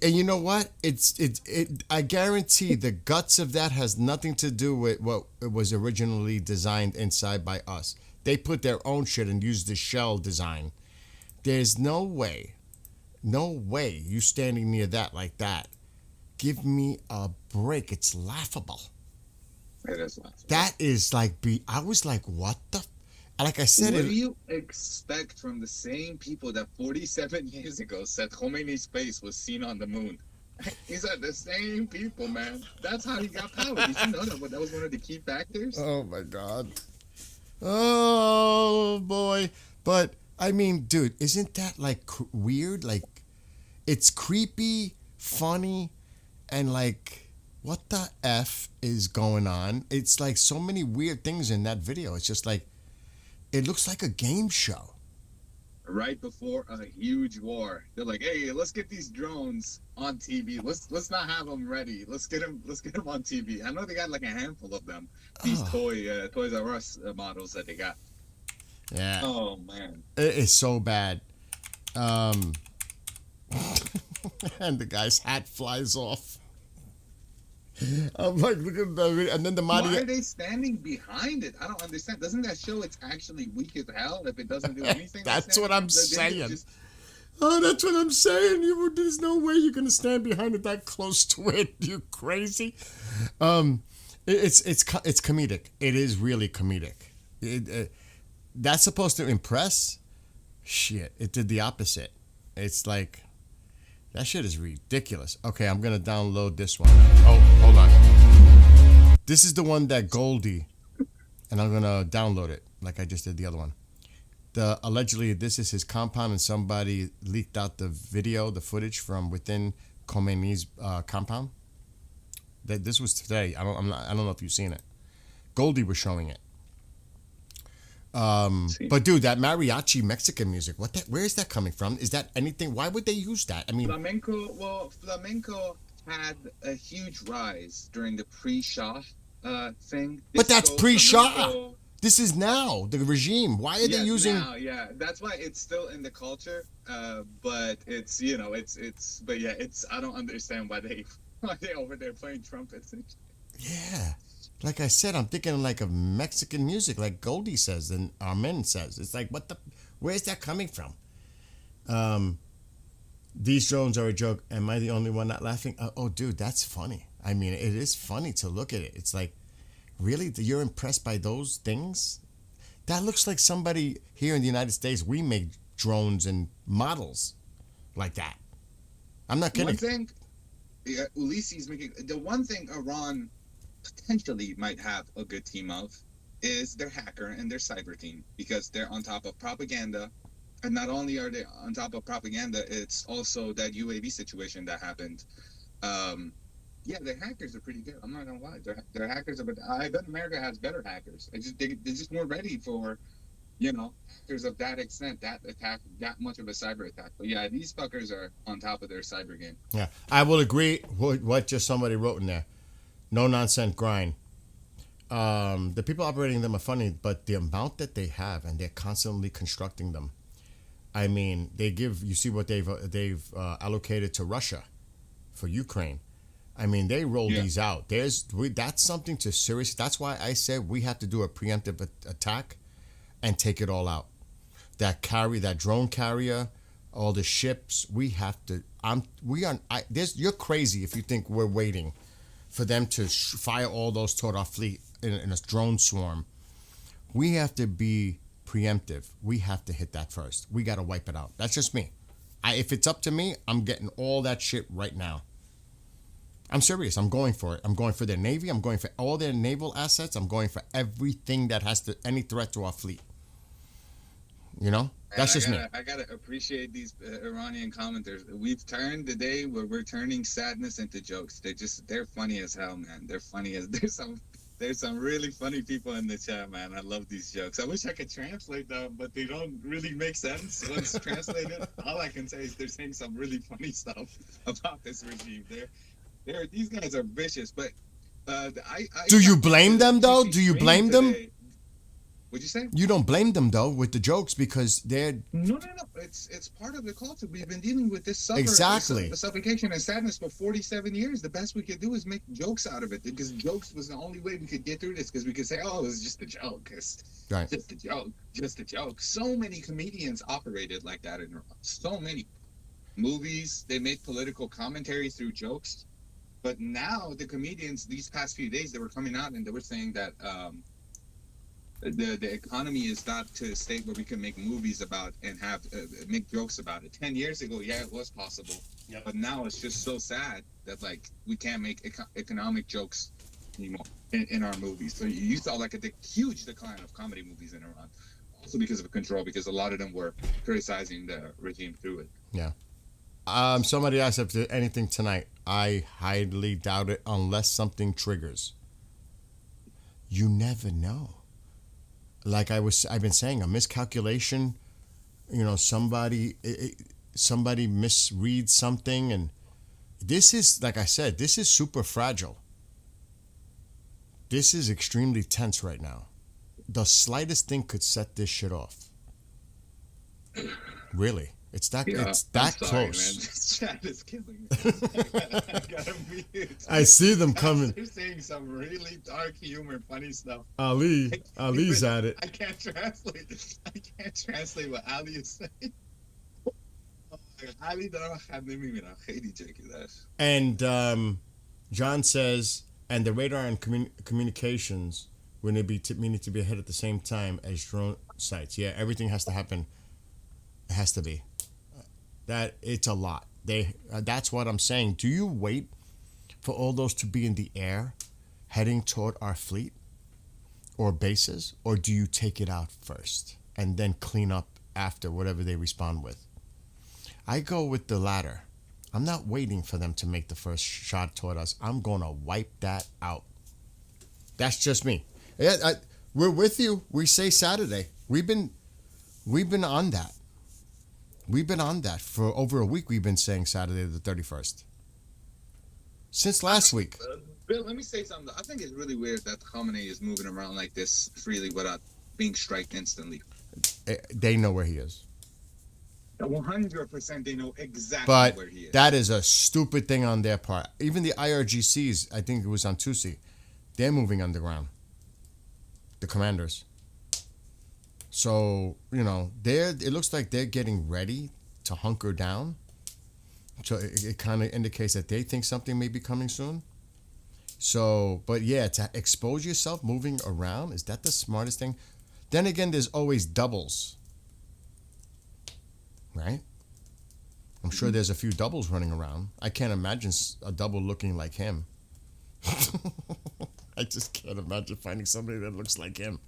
And you know what? I guarantee the guts of that has nothing to do with what it was originally designed inside by us. They put their own shit and used the shell design There's no way you standing near that like that. Give me a break. It's laughable. It is laughable. That is like I was like, what the? Like I said, What do you expect from the same people that 47 years ago said Khomeini's face was seen on the moon? These are the same people, man. That's how he got power. Did you know that was one of the key factors? Oh my God. Oh boy. But I mean, dude, isn't that like weird? Like, it's creepy, funny, and like, what the F is going on? It's like so many weird things in that video. It's just like, it looks like a game show. Right before a huge war, they're like, "Hey, let's get these drones on TV. Let's not have them ready. Let's get them on TV." I know they got like a handful of them. These Toys R Us models that they got. Yeah. Oh man, It is so bad. And the guy's hat flies off. I'm like, look at that. And then the why Maria. are they standing behind it? I don't understand. Doesn't that show it's actually weak as hell if it doesn't do anything? That's what I'm saying. Just, Oh, that's what I'm saying. There's no way you're gonna stand behind it that close to it. You crazy? It's comedic. It is really comedic. That's supposed to impress. Shit, it did the opposite. It's like, that shit is ridiculous. Okay, I'm gonna download this one. Oh, hold on. This is the one that Goldie, and I'm gonna download it like I just did the other one. Allegedly, this is his compound, and somebody leaked out the video, the footage from within Khomeini's compound. That this was today. I don't know if you've seen it. Goldie was showing it. But dude, that mariachi Mexican music, where is that coming from? Is that anything? Why would they use that? I mean, flamenco had a huge rise during the pre-Shah thing. But that's pre-Shah. Flamenco, this is now the regime. Why are they using? Now, yeah, that's why it's still in the culture. But it's but yeah, I don't understand why they over there playing trumpets. Yeah. Like I said, I'm thinking like of Mexican music, like Goldie says and Armin says. It's like, where's that coming from? These drones are a joke. Am I the only one not laughing? Oh, dude, that's funny. I mean, it is funny to look at it. It's like, really? You're impressed by those things? That looks like somebody here in the United States, we make drones and models like that. I'm not kidding. One thing, Ulysses making the one thing Iran potentially might have a good team of is their hacker and their cyber team, because they're on top of propaganda. And not only are they on top of propaganda, it's also that UAV situation that happened. Yeah, their hackers are pretty good. I'm not gonna lie, their hackers are. But I bet America has better hackers. They're just more ready for, hackers of that extent, that attack, that much of a cyber attack. But yeah, these fuckers are on top of their cyber game. Yeah, I will agree with what just somebody wrote in there. No nonsense grind. The people operating them are funny, but the amount that they have, and they're constantly constructing them. I mean, you see what they've allocated to Russia for Ukraine. I mean, they roll these out. That's something to seriously. That's why I said we have to do a preemptive attack and take it all out. That drone carrier, all the ships. We have to. You're crazy if you think we're waiting for them to fire all those toward our fleet in a drone swarm. We have to be preemptive. We have to hit that first. We got to wipe it out. That's just me. If it's up to me, I'm getting all that shit right now. I'm serious. I'm going for it. I'm going for their Navy. I'm going for all their naval assets. I'm going for everything that has any threat to our fleet. That's just me. I gotta appreciate these Iranian commenters. We've turned the day where we're turning sadness into jokes. They're funny as hell, man. They're funny as there's some really funny people in the chat, man. I love these jokes. I wish I could translate them, but they don't really make sense once translated. All I can say is they're saying some really funny stuff about this regime. These guys are vicious, but Do you blame them though? Do you blame them? What'd you say? You don't blame them though with the jokes because they're No. It's part of the culture. We've been dealing with this Exactly. suffocation and sadness for 47 years. The best we could do is make jokes out of it because jokes was the only way we could get through this. Because we could say, "Oh, it's just a joke." It's right. just a joke. Just a joke. So many comedians operated like that in Iran. So many movies. They made political commentary through jokes. But now the comedians, these past few days, they were coming out and they were saying that the economy is not to a state where we can make movies about and have make jokes about it. 10 years ago, yeah, it was possible. Yep. But now it's just so sad that like we can't make economic jokes anymore in our movies. So you saw like a huge decline of comedy movies in Iran, also because of control, because a lot of them were criticizing the regime through it. Yeah. Somebody asked if there's anything tonight. I highly doubt it unless something triggers. You never know. Like I've been saying, a miscalculation. You know, somebody misreads something, and this is, like I said, this is super fragile. This is extremely tense right now. The slightest thing could set this shit off. Really. It's that I'm sorry, close. Man. This chat is killing me. I gotta mute. I see them coming. They're saying some really dark humor, funny stuff. Ali's at it. I can't translate what Ali is saying. Ali دارم خنده می‌بینم. خیلی جدی داشت. And John says, and the radar and communications will need to be ahead at the same time as drone sites. Yeah, everything has to happen. It has to be. That it's a lot. That's what I'm saying. Do you wait for all those to be in the air, heading toward our fleet or bases, or do you take it out first and then clean up after whatever they respond with? I go with the latter. I'm not waiting for them to make the first shot toward us. I'm gonna wipe that out. That's just me. Yeah, we're with you. We say Saturday. We've been on that. We've been on that for over a week. We've been saying Saturday the 31st. Since last week. Bill, let me say something. I think it's really weird that Khamenei is moving around like this freely without being striked instantly. They know where he is. 100% they know exactly But where he is. that is a stupid thing on their part. Even the IRGCs, I think it was on Tusi, they're moving underground. The commanders. So, you know, it looks like they're getting ready to hunker down. So it kind of indicates that they think something may be coming soon. So, but yeah, to expose yourself moving around, is that the smartest thing? Then again, there's always doubles. Right? I'm sure there's a few doubles running around. I can't imagine a double looking like him. I just can't imagine finding somebody that looks like him.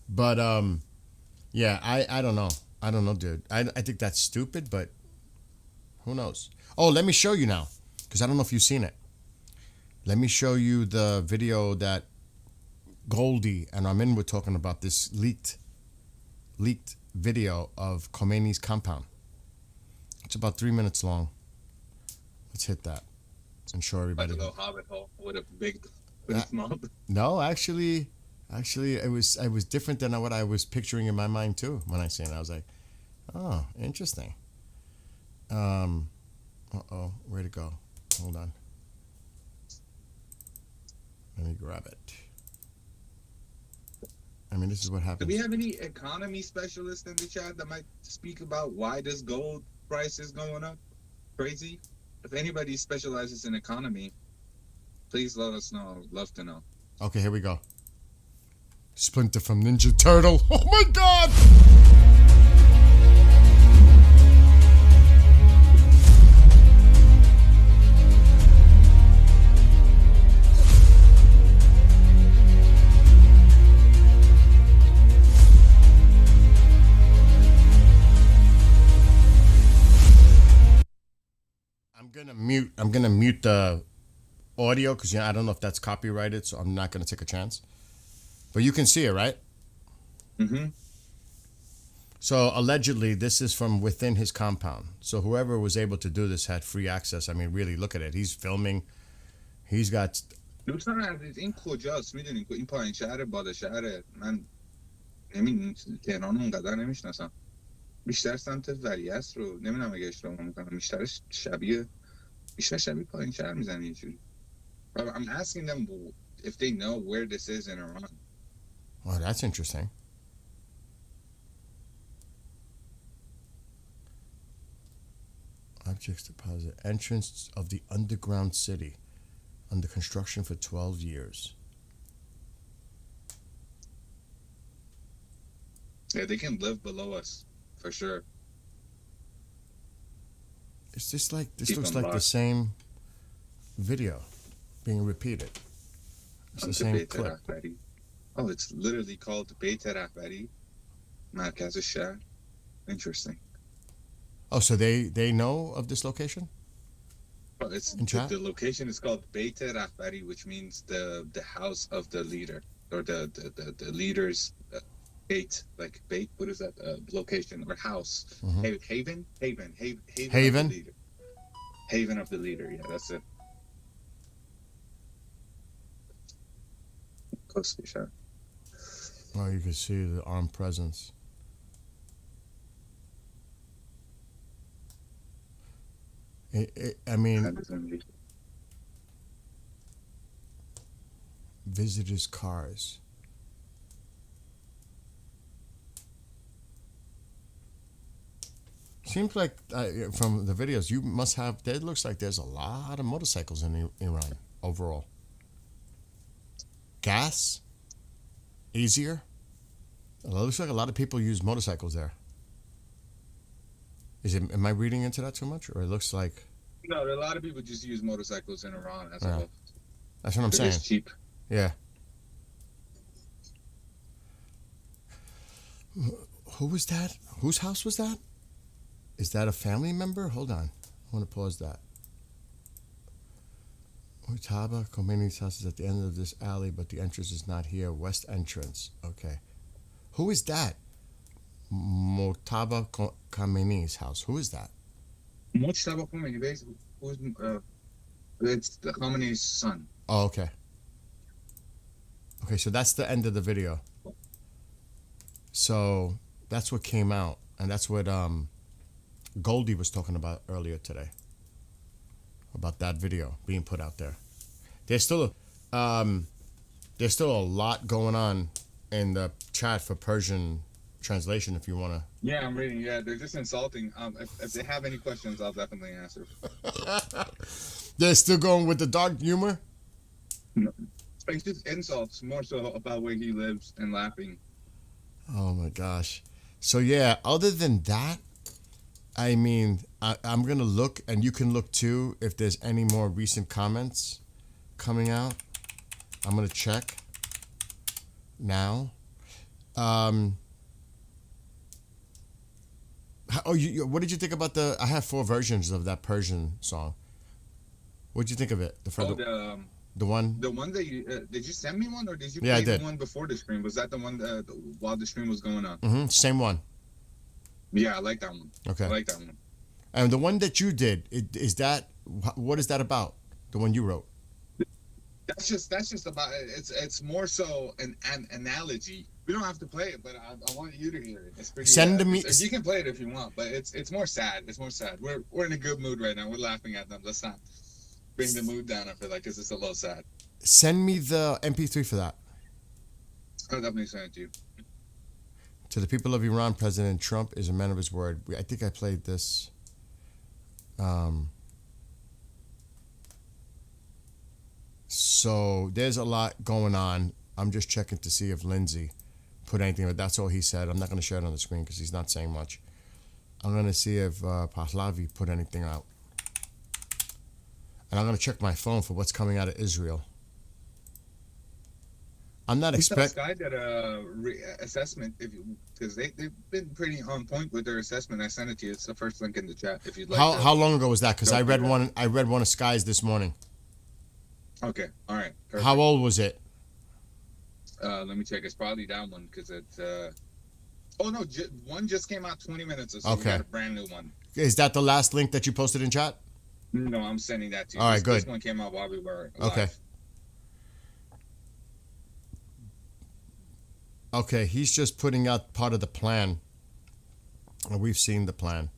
But, yeah, I don't know. I don't know, dude. I think that's stupid, but who knows? Oh, let me show you now, because I don't know if you've seen it. Let me show you the video that Goldie and Armin were talking about, this leaked video of Khomeini's compound. It's about 3 minutes long. Let's hit that and show everybody. Like a little hobbit hole with a big, with a small. No, actually, it was different than what I was picturing in my mind too. When I seen it, I was like, "Oh, interesting." Where'd it go? Hold on. Let me grab it. I mean, this is what happens. Do we have any economy specialists in the chat that might speak about why this gold price is going up crazy? If anybody specializes in economy, please let us know. I'd love to know. Okay, here we go. Splinter from Ninja Turtle. Oh my God! I'm gonna mute the audio because I don't know if that's copyrighted, so I'm not gonna take a chance. But you can see it, right? Mm-hmm. So allegedly, this is from within his compound. So whoever was able to do this had free access. I mean, really, look at it. He's filming. He's got. دوستان عزیز این کجاست میدونین این پایین شهر بالا شهر من تهران اونقدر نمیشناسم. بیشتر سمت ولیعصر رو نمیدونم اگه اشتباه میکنم، بیشتر شبیه پایین شهر میزنه اینجوری. I'm asking them if they know where this is in Iran. Oh, that's interesting. Objects deposit. Entrance of the underground city. Under construction for 12 years. Yeah, they can live below us for sure. Is this like this Keep looks them like the locked. same video being repeated? It's the same Beit clip. Rahbari. Oh, it's literally called Beit Rahbari, Markaz al-Shahr. Interesting. Oh, so they know of this location? Well, it's In chat? the location is called Beit Rahbari, which means the house of the leader, or the leader's gate. Like bait, what is that? Location or house? Mhm. Haven. Haven? Of the leader. Haven of the leader. Yeah, that's it. Close to Shahr. Oh, you can see the armed presence. I mean, visitors' cars. Seems like from the videos you must have. It looks like there's a lot of motorcycles in Iran overall. Gas, easier. It looks like a lot of people use motorcycles there. Am I reading into that too much, or it looks like? No, a lot of people just use motorcycles in Iran as a Yeah. whole. That's what I'm They're saying. just cheap. Yeah. Who was that? Whose house was that? Is that a family member? Hold on. I want to pause that. Murtaba Khomeini's house is at the end of this alley, but the entrance is not here. West entrance. Okay. Who is that? Murtaba Khomeini's house. Who is that? Mujtaba Khomeini, basically, it's the Khomeini's son. Oh, okay. Okay, so that's the end of the video. So that's what came out, and that's what Goldie was talking about earlier today. About that video being put out there. There's still a lot going on in the chat for Persian translation if you want to. Yeah, I'm reading. Yeah, they're just insulting. If they have any questions, I'll definitely answer. They're still going with the dark humor? It's just insults, more so about where he lives and laughing. Oh my gosh. So yeah, other than that, I mean, I'm going to look, and you can look too, if there's any more recent comments coming out. I'm going to check now. What did you think about I have 4 versions of that Persian song. What did you think of it? The one? The one that you did you send me one, or did you Yeah, play I did. the one before the stream? Was that the one while the stream was going on? Mm-hmm, same one. Yeah, I like that one. Okay. I like that one. And the one that you did, what is that about? The one you wrote? That's just about it's more so an analogy. We don't have to play it, but I want you to hear it. It's pretty. Send me. You can play it if you want, but it's more sad. It's more sad. We're in a good mood right now. We're laughing at them. Let's not bring the mood down. I feel like, because it's a little sad. Send me the MP3 for that. I'll definitely send it to you. To the people of Iran, President Trump is a man of his word. I think I played this. So there's a lot going on. I'm just checking to see if Lindsay put anything, but that's all he said. I'm not going to share it on the screen because he's not saying much. I'm going to see if Pahlavi put anything out. And I'm going to check my phone for what's coming out of Israel. I'm not expecting. Sky did a assessment, because they've been pretty on point with their assessment. I sent it to you. It's the first link in the chat. If you'd like. How long ago was that? Because I read through one. I read one of Sky's this morning. Okay. All right. Perfect. How old was it? Let me check. It's probably that one, because it's. Oh no, one just came out 20 minutes ago. So Okay. We got a brand new one. Is that the last link that you posted in chat? No, I'm sending that to you. All right, good. This one came out while we were live. Okay. Okay, he's just putting out part of the plan. And we've seen the plan.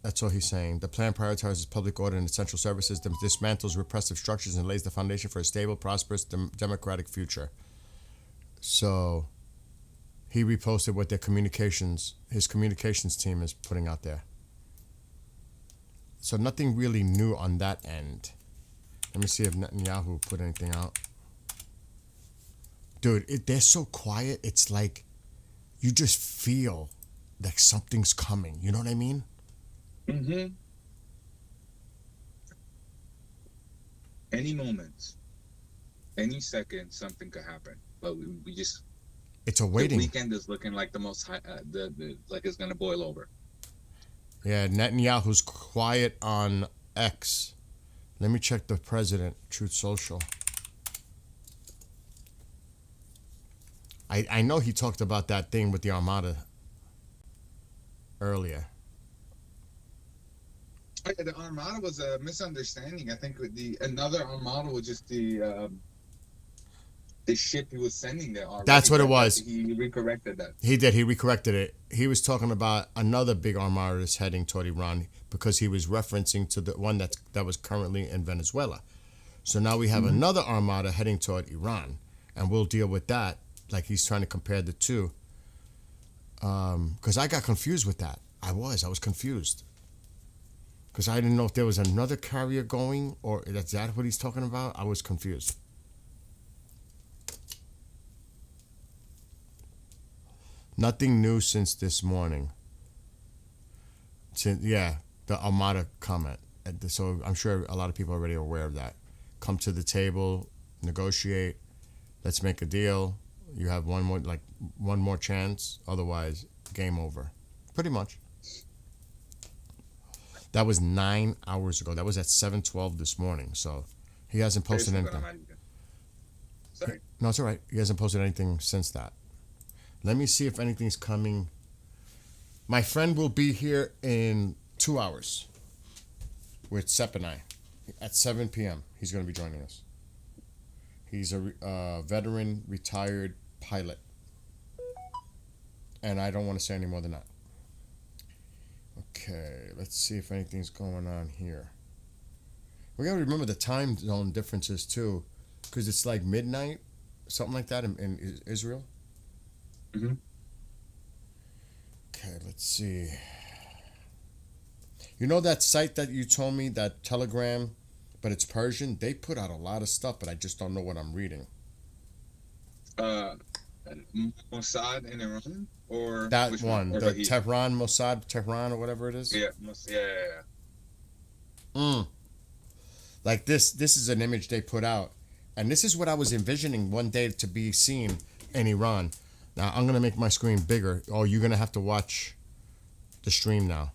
That's all he's saying. The plan prioritizes public order and essential services, dismantles repressive structures, and lays the foundation for a stable, prosperous, democratic future. So, he reposted what his communications team is putting out there. So nothing really new on that end. Let me see if Netanyahu put anything out. Dude, they're so quiet. It's like you just feel like something's coming. You know what I mean? Mm-hmm. Any moment, any second, something could happen. But we just. It's a waiting. The weekend is looking like the most high, like it's gonna boil over. Yeah, Netanyahu's quiet on X. Let me check the president, Truth Social. I know he talked about that thing with the Armada earlier. The Armada was a misunderstanding. I think another Armada was just the ship he was sending there already. That's what it was. He recorrected that. He did. He recorrected it. He was talking about another big Armada that's heading toward Iran because he was referencing to the one that was currently in Venezuela. So now we have another Armada heading toward Iran, and we'll deal with that. Like he's trying to compare the two. Because I got confused with that. I was confused. Because I didn't know if there was another carrier going or is that what he's talking about? I was confused. Nothing new since this morning. The Armada comment. So I'm sure a lot of people are already aware of that. Come to the table, negotiate, let's make a deal. You have one more chance, otherwise game over. Pretty much. That was 9 hours ago. That was at 7:12 this morning. So he hasn't posted anything. Sorry. No, it's all right. He hasn't posted anything since that. Let me see if anything's coming. My friend will be here in 2 hours with Sepp and I at 7 p.m. He's going to be joining us. He's a veteran, retired pilot. And I don't want to say any more than that. Okay, let's see if anything's going on here. We got to remember the time zone differences too, because it's like midnight, something like that in Israel. Mm-hmm. Okay, let's see. You know that site that you told me, that Telegram, but it's Persian? They put out a lot of stuff, but I just don't know what I'm reading. Mossad in Iran? Or That one, or the Vahid? Tehran, Mossad, Tehran, or whatever it is? Yeah, yeah. Like this is an image they put out. And this is what I was envisioning one day to be seen in Iran. Now, I'm going to make my screen bigger. Oh, you're going to have to watch the stream now.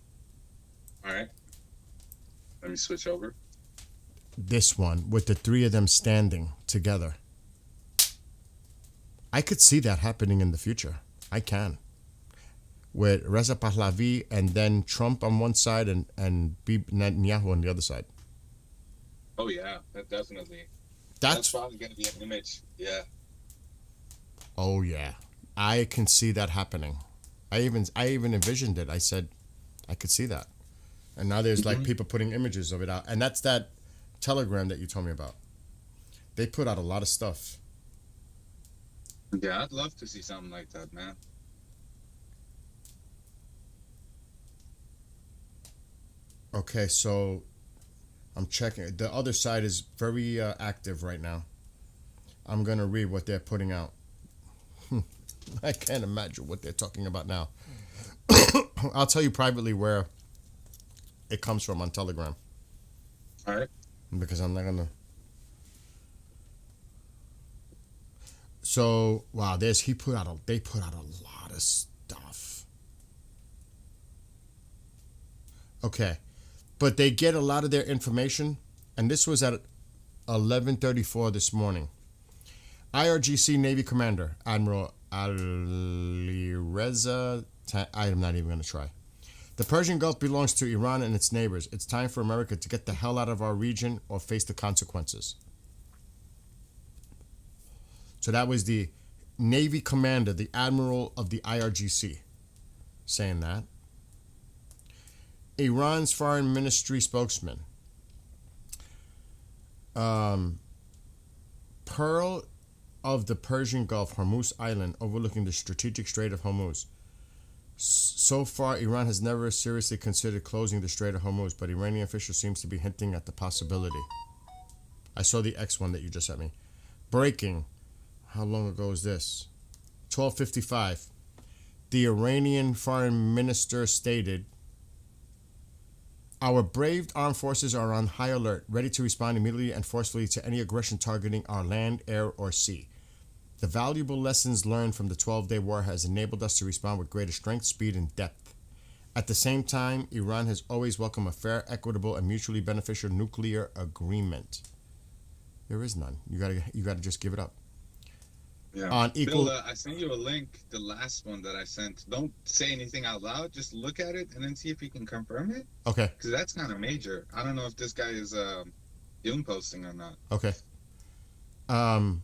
All right. Let me switch over. This one, with the three of them standing together. I could see that happening in the future. I can. With Reza Pahlavi and then Trump on one side and Netanyahu on the other side. Oh, yeah, that definitely. That's probably going to be an image. Yeah. Oh, yeah. I can see that happening. I even envisioned it. I said I could see that. And now there's like people putting images of it out. And that's that Telegram that you told me about. They put out a lot of stuff. Yeah, I'd love to see something like that, man. Okay, so I'm checking. The other side is very active right now. I'm going to read what they're putting out. I can't imagine what they're talking about now. I'll tell you privately where it comes from on Telegram. All right. Because I'm not going to. So, wow, they put out a lot of stuff. Okay. But they get a lot of their information, and this was at 11:34 this morning. IRGC Navy Commander, Admiral Alireza, I'm not even going to try. The Persian Gulf belongs to Iran and its neighbors. It's time for America to get the hell out of our region or face the consequences. So that was the Navy commander, the admiral of the IRGC, saying that. Iran's foreign ministry spokesman. Pearl of the Persian Gulf, Hormuz Island, overlooking the strategic Strait of Hormuz. So far, Iran has never seriously considered closing the Strait of Hormuz, but Iranian officials seems to be hinting at the possibility. I saw the X one that you just sent me. Breaking. How long ago is this? 12:55. The Iranian foreign minister stated, "Our brave armed forces are on high alert, ready to respond immediately and forcefully to any aggression targeting our land, air, or sea. The valuable lessons learned from the 12-day war has enabled us to respond with greater strength, speed, and depth. At the same time, Iran has always welcomed a fair, equitable, and mutually beneficial nuclear agreement." There is none. You gotta just give it up. Yeah. On equal. Bill, I sent you a link, the last one that I sent. Don't say anything out loud. Just look at it and then see if you can confirm it. Okay. Because that's kind of major. I don't know if this guy is doom posting or not. Okay. An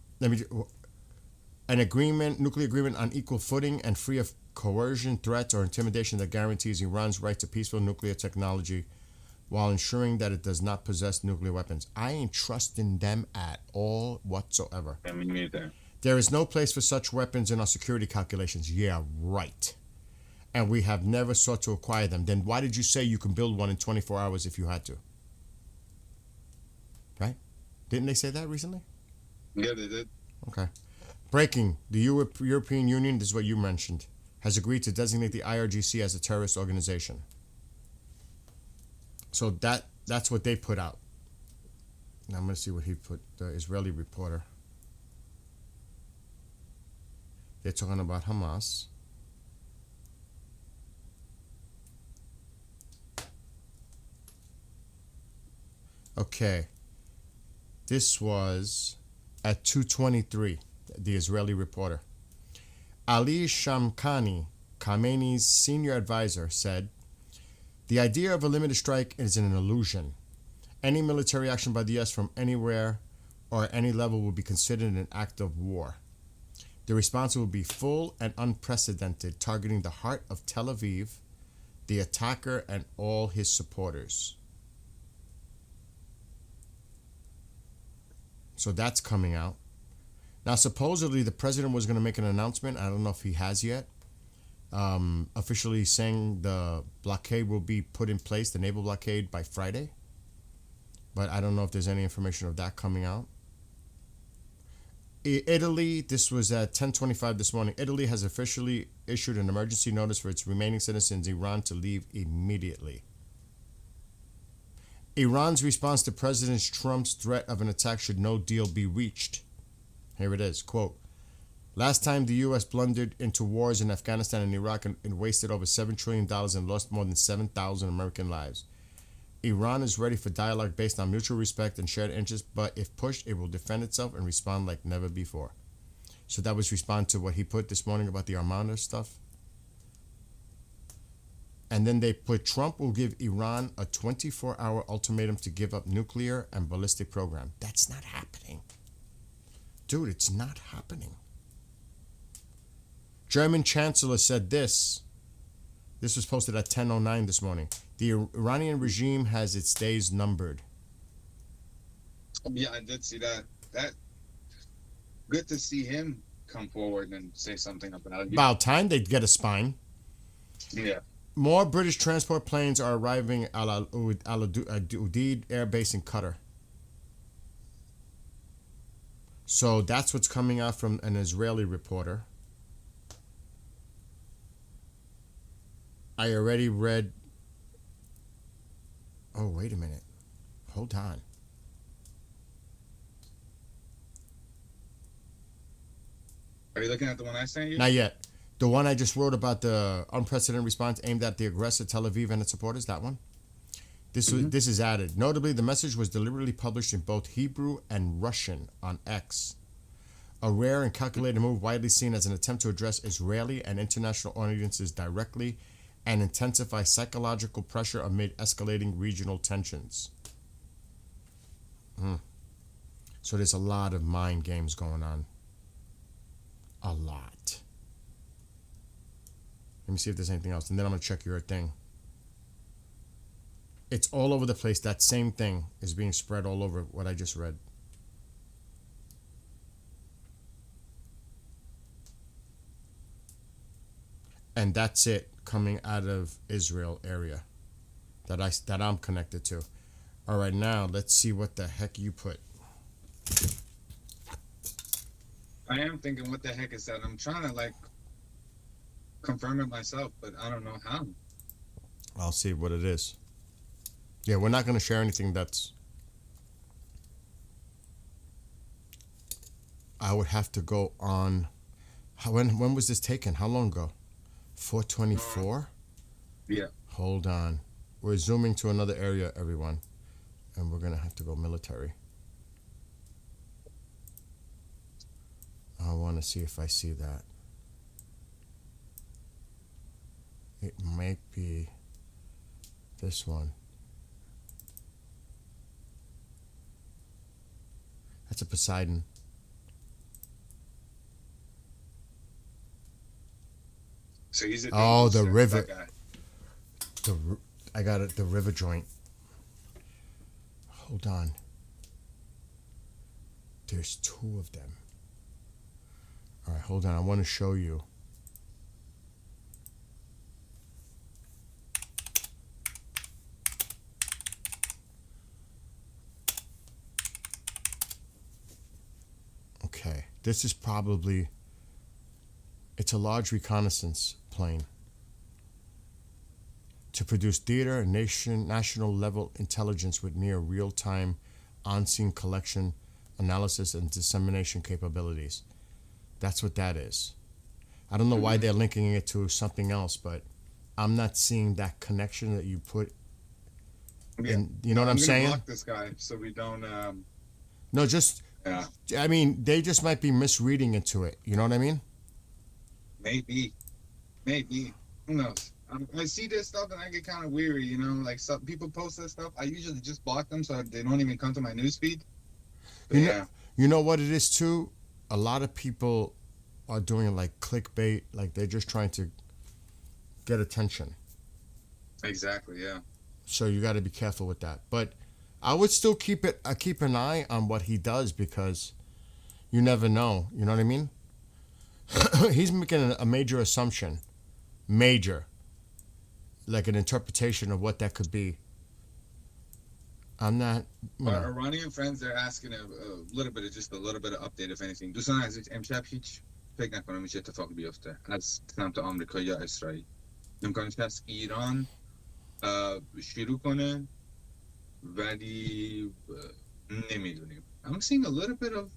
agreement, nuclear agreement on equal footing and free of coercion, threats, or intimidation that guarantees Iran's right to peaceful nuclear technology while ensuring that it does not possess nuclear weapons. I ain't trusting them at all whatsoever. I mean, neither. There is no place for such weapons in our security calculations. Yeah, right. And we have never sought to acquire them. Then why did you say you can build one in 24 hours if you had to? Right? Didn't they say that recently? Yeah, they did. Okay. Breaking. The European Union, this is what you mentioned, has agreed to designate the IRGC as a terrorist organization. So that's what they put out. Now I'm going to see what he put, the Israeli reporter. They're talking about Hamas. Okay. This was at 2:23, the Israeli reporter. Ali Shamkhani, Khamenei's senior advisor, said, "The idea of a limited strike is an illusion. Any military action by the U.S. from anywhere or any level will be considered an act of war. The response will be full and unprecedented, targeting the heart of Tel Aviv, the attacker, and all his supporters." So that's coming out. Now, supposedly, the president was going to make an announcement. I don't know if he has yet. Officially saying the blockade will be put in place, the naval blockade, by Friday. But I don't know if there's any information of that coming out. Italy, this was at 10:25 this morning. Italy has officially issued an emergency notice for its remaining citizens in Iran to leave immediately. Iran's response to President Trump's threat of an attack should no deal be reached. Here it is, quote, "Last time the U.S. blundered into wars in Afghanistan and Iraq and wasted over $7 trillion and lost more than 7,000 American lives. Iran is ready for dialogue based on mutual respect and shared interests, but if pushed, it will defend itself and respond like never before." So that was respond to what he put this morning about the Armada stuff. And then they put, Trump will give Iran a 24-hour ultimatum to give up nuclear and ballistic program. That's not happening. Dude, it's not happening. German Chancellor said this. This was posted at 10:09 this morning. The Iranian regime has its days numbered. Yeah, I did see that. That good to see him come forward and say something about it. About time they'd get a spine. Yeah. More British transport planes are arriving at Al Udeid Air Base in Qatar. So that's what's coming out from an Israeli reporter. I already read. Oh, wait a minute. Hold on. Are you looking at the one I sent you? Not yet. The one I just wrote about the unprecedented response aimed at the aggressor Tel Aviv and its supporters, that one? This is added. Notably, the message was deliberately published in both Hebrew and Russian on X. A rare and calculated move widely seen as an attempt to address Israeli and international audiences directly and intensify psychological pressure amid escalating regional tensions. So there's a lot of mind games going on. A lot. Let me see if there's anything else, and then I'm gonna check your thing. It's all over the place. That same thing is being spread all over what I just read. And that's it coming out of Israel area that I'm connected to. All right, now let's see what the heck you put. I am thinking, what the heck is that? I'm trying to like confirm it myself, but I don't know how. I'll see what it is. Yeah, we're not going to share anything that's... I would have to go on... When was this taken? How long ago? 424? Yeah. Hold on. We're zooming to another area, everyone. And we're going to have to go military. I want to see if I see that. It might be this one. That's a Poseidon. So he's a Oh, the dangerous, river. that guy. I got it. The river joint. Hold on. There's two of them. All right, hold on. I want to show you. Okay, this is probably... It's a large reconnaissance plane to produce theater and national level intelligence with near real-time on-scene collection, analysis, and dissemination capabilities. That's what that is. I don't know why they're linking it to something else, but I'm not seeing that connection that you put in. You know what I'm saying? Block this guy so we don't. No, just... Yeah. I mean, they just might be misreading into it. You know what I mean? Maybe. Who knows? I see this stuff and I get kind of weary, you know. Like, some people post this stuff. I usually just block them so they don't even come to my newsfeed. But You know what it is too? A lot of people are doing like clickbait, like they're just trying to get attention. Exactly. Yeah. So you got to be careful with that. But I would still keep an eye on what he does, because you never know. You know what I mean? He's making a major assumption, like an interpretation of what that could be. I'm not. Our Iranian friends, they're asking a little bit of update, if anything. دوستان عزیز امشب هیچ فکر نکنم هیچ اتفاقی بیفته از سمت آمریکا یا اسرائیل. امکانش هست ایران شروع کنه ولی نمیدونیم. I'm seeing a little bit of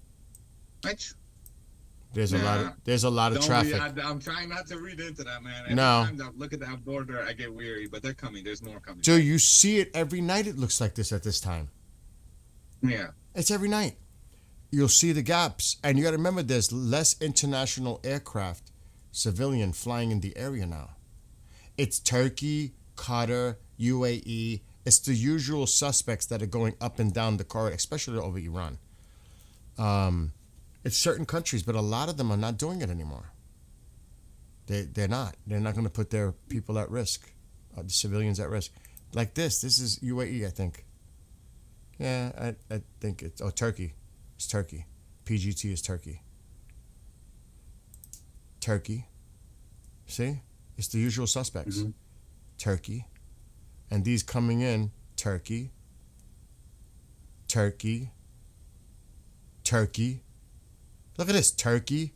There's a lot of traffic. I'm trying not to read into that, man. Every No. time I look at that border, I get weary, but they're coming. There's more coming. Dude, you see it every night. It looks like this at this time. Yeah. It's every night. You'll see the gaps. And you got to remember, there's less international aircraft, civilian, flying in the area now. It's Turkey, Qatar, UAE. It's the usual suspects that are going up and down the corridor, especially over Iran. It's certain countries, but a lot of them are not doing it anymore. They're not. They're not going to put their people at risk, the civilians at risk. Like this. This is UAE, I think. Yeah, I think it's... Oh, Turkey. It's Turkey. PGT is Turkey. Turkey. See? It's the usual suspects. Mm-hmm. Turkey. And these coming in, Turkey. Turkey. Turkey. Look at this. Turkey.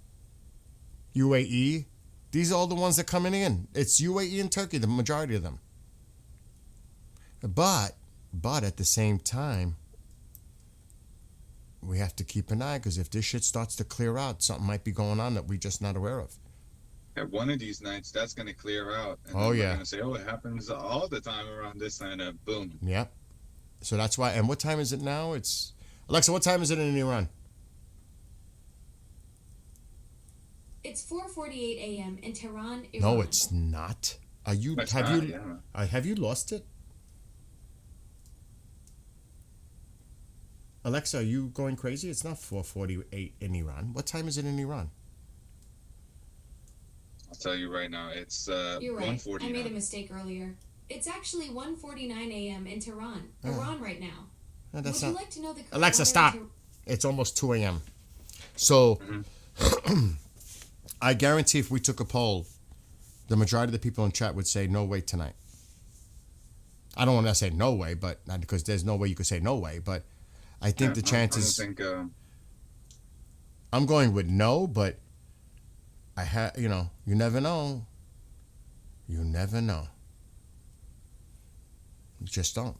UAE. These are all the ones that are coming in. It's UAE and Turkey, the majority of them. But at the same time, we have to keep an eye, because if this shit starts to clear out, something might be going on that we're just not aware of. At one of these nights, that's going to clear out. And Oh, then yeah. We're going to say, it happens all the time around this time, and boom. Yep. So that's why. And what time is it now? It's... Alexa, what time is it in Iran? It's 4:48 a.m. in Tehran, Iran. No, it's not. Are you... That's have not, you... yeah. Have you lost it? Alexa, are you going crazy? It's not 4:48 in Iran. What time is it in Iran? tell you right now. It's You're right. I 1:40 made a now. mistake earlier. It's actually 1:49 a.m. in Tehran, Iran right now. No, that's Would you not. like to know the current Alexa, weather stop. in It's almost 2 a.m. So, Mm-hmm. I guarantee if we took a poll, the majority of the people in chat would say no way tonight. I don't want to say no way, but not because there's no way you could say no way, but I think the chances. I don't think. I'm going with no, but you never know. You never know. You just don't.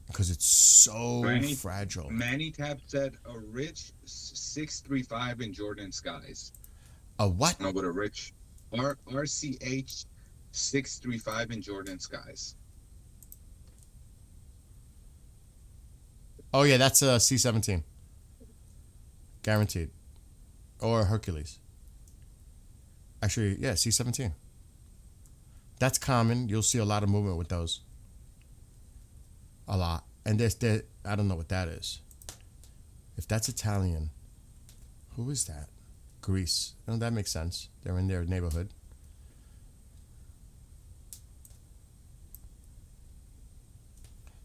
Because it's so fragile. Manny Tap said a rich 635 in Jordan skies. A what? No, but a rich RCH 635 in Jordan skies. Oh, yeah, that's a C-17. Guaranteed. Or Hercules. Actually, yeah, C-17. That's common. You'll see a lot of movement with those. A lot. And there, I don't know what that is. If that's Italian, who is that? Greece. Oh, that makes sense. They're in their neighborhood.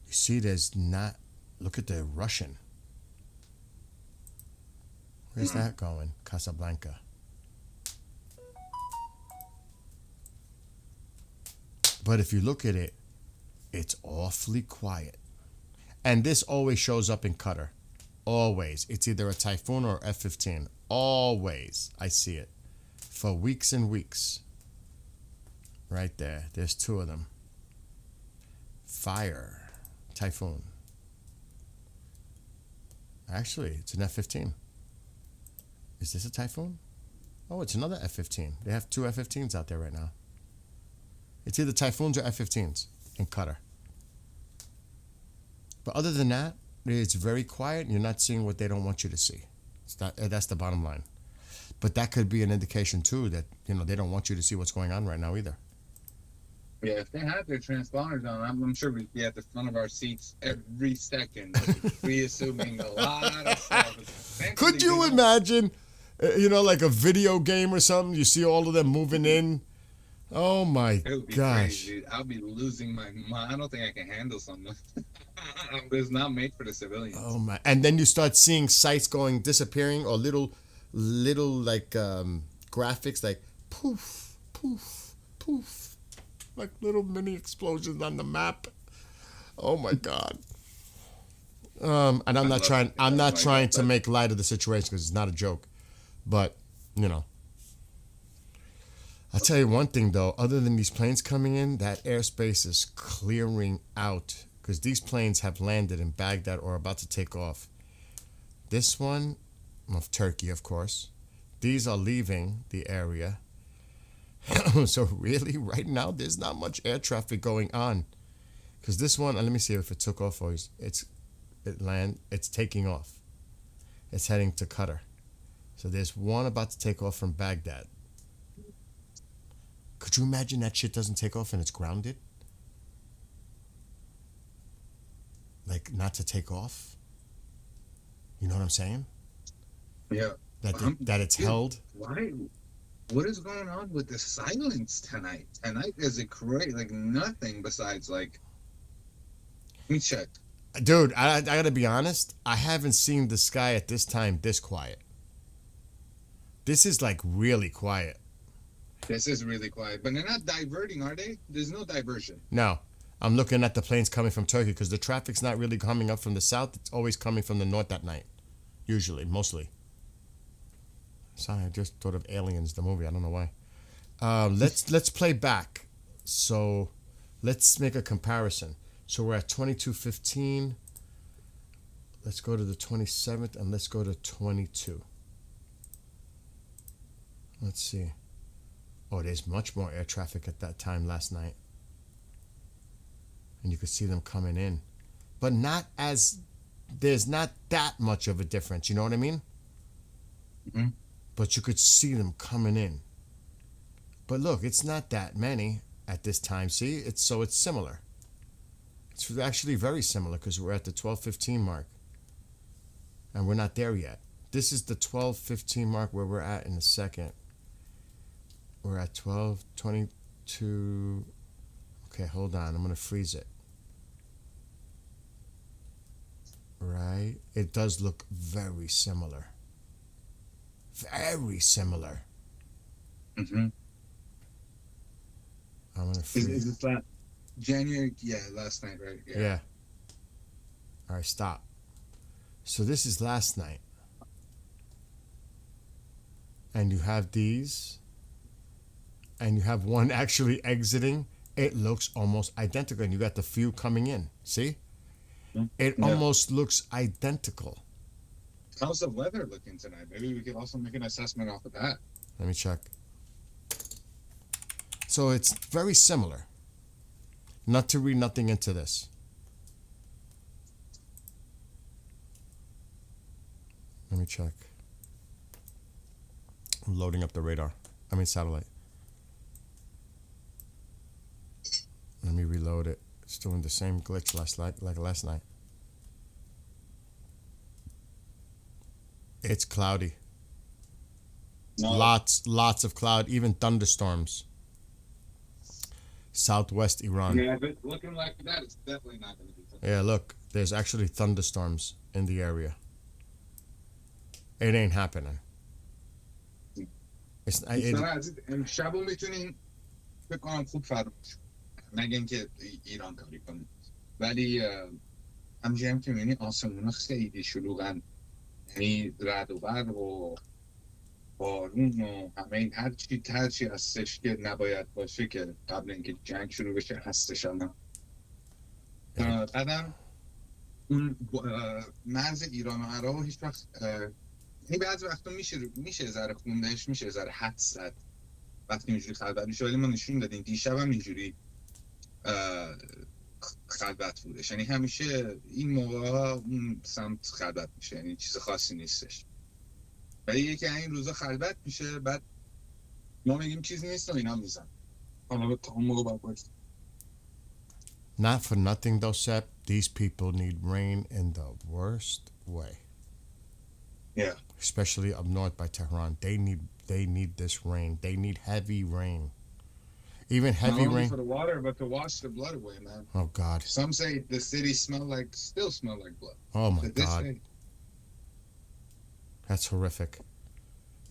You see, there's not. Look at the Russian. Where's that going? Casablanca. But if you look at it, it's awfully quiet. And this always shows up in Qatar. Always. It's either a Typhoon or F-15. Always. I see it. For weeks and weeks. Right there. There's two of them. Fire. Typhoon. Actually, it's an F-15. Is this a Typhoon? Oh, it's another F-15. They have two F-15s out there right now. It's either Typhoons or F-15s in Qatar. But other than that, it's very quiet and you're not seeing what they don't want you to see. That's the bottom line. But that could be an indication too that, they don't want you to see what's going on right now either. Yeah, if they had their transponders on, I'm sure we'd be at the front of our seats every second, re-assuming a lot of stuff. Thankfully, Could you imagine, like a video game or something? You see all of them moving in. Oh my It would be gosh. crazy, dude. I'll be losing my mind. I don't think I can handle something. It's not made for the civilians. Oh my! And then you start seeing sites disappearing, or little like graphics, like poof, poof, poof, like little mini explosions on the map. Oh my God! And I'm not trying to make light of the situation because it's not a joke, but I'll tell you one thing though. Other than these planes coming in, that airspace is clearing out. Because these planes have landed in Baghdad or are about to take off. This one, of Turkey, of course. These are leaving the area. So really, right now, there's not much air traffic going on. Because this one, let me see if it took off or it's taking off. It's heading to Qatar. So there's one about to take off from Baghdad. Could you imagine that shit doesn't take off and it's grounded? Like, not to take off? You know what I'm saying? Yeah. That it's held? Why? What is going on with the silence tonight? Tonight is a great, nothing besides, let me check. Dude, I gotta be honest. I haven't seen the sky at this time this quiet. This is, really quiet. This is really quiet. But they're not diverting, are they? There's no diversion. No. I'm looking at the planes coming from Turkey because the traffic's not really coming up from the south. It's always coming from the north at night. Usually, mostly. Sorry, I just thought of Aliens, the movie. I don't know why. Let's play back. So let's make a comparison. So we're at 22:15. Let's go to the 27th and let's go to 22. Let's see. Oh, there's much more air traffic at that time last night. And you could see them coming in. But there's not that much of a difference, you know what I mean? Mm-hmm. But you could see them coming in. But look, it's not that many at this time, see? It's similar. It's actually very similar because we're at the 12:15 mark. And we're not there yet. This is the 12:15 mark where we're at in a second. We're at 12:22. Okay, hold on. I'm gonna freeze it. Right? It does look very similar. Very similar. Mm-hmm. I'm gonna Is freeze. it that January? Yeah, last night, right? Yeah. All right, stop. So this is last night. And you have these. And you have one actually exiting. It looks almost identical. And you got the few coming in. See? It Yeah. almost looks identical. How's the weather looking tonight? Maybe we could also make an assessment off of that. Let me check. So it's very similar. Not to read nothing into this. Let me check. I'm loading up the radar. I mean satellite. Let me reload it. It's doing the same glitch like last night. It's cloudy. No. Lots of cloud, even thunderstorms. Southwest Iran. Yeah, if it's looking like that, it's definitely not going to be. Yeah, look, there's actually thunderstorms in the area. It ain't happening. شبو میتونین فکر کنم خوب فراموش مگه اینکه ایران کاری کنه ولی همجوری هم که میبینی آسمونا خیلی شلوغن یعنی رعد و برق و بارون و همه این هرچی هستش که نباید باشه که قبل اینکه جنگ شروع بشه هستش الان بعدم اون مرز ایران و عراق هیچ وقت یعنی بعضی وقتا میشه ذره خوندهش میشه ذره حدس زد وقتی اینجوری خلوت میشه ولی ما نشون دادیم دیشب هم اینجوری خلوت بودش یعنی همیشه این موقع ها اون سمت خلوت میشه یعنی چیز خاصی نیستش ولی یکی این روزا خلوت میشه بعد ما میگیم چیز نیست و اینا میزن حالا تا اون موقع باید Not for nothing though, Sep, these people need rain in the worst way. Yeah. Especially up north by Tehran. They need this rain. They need heavy rain. Even heavy not only rain. for the water but to wash the blood away, man. Oh God. Some say the city still smell like blood. Oh my To this God. day. That's horrific.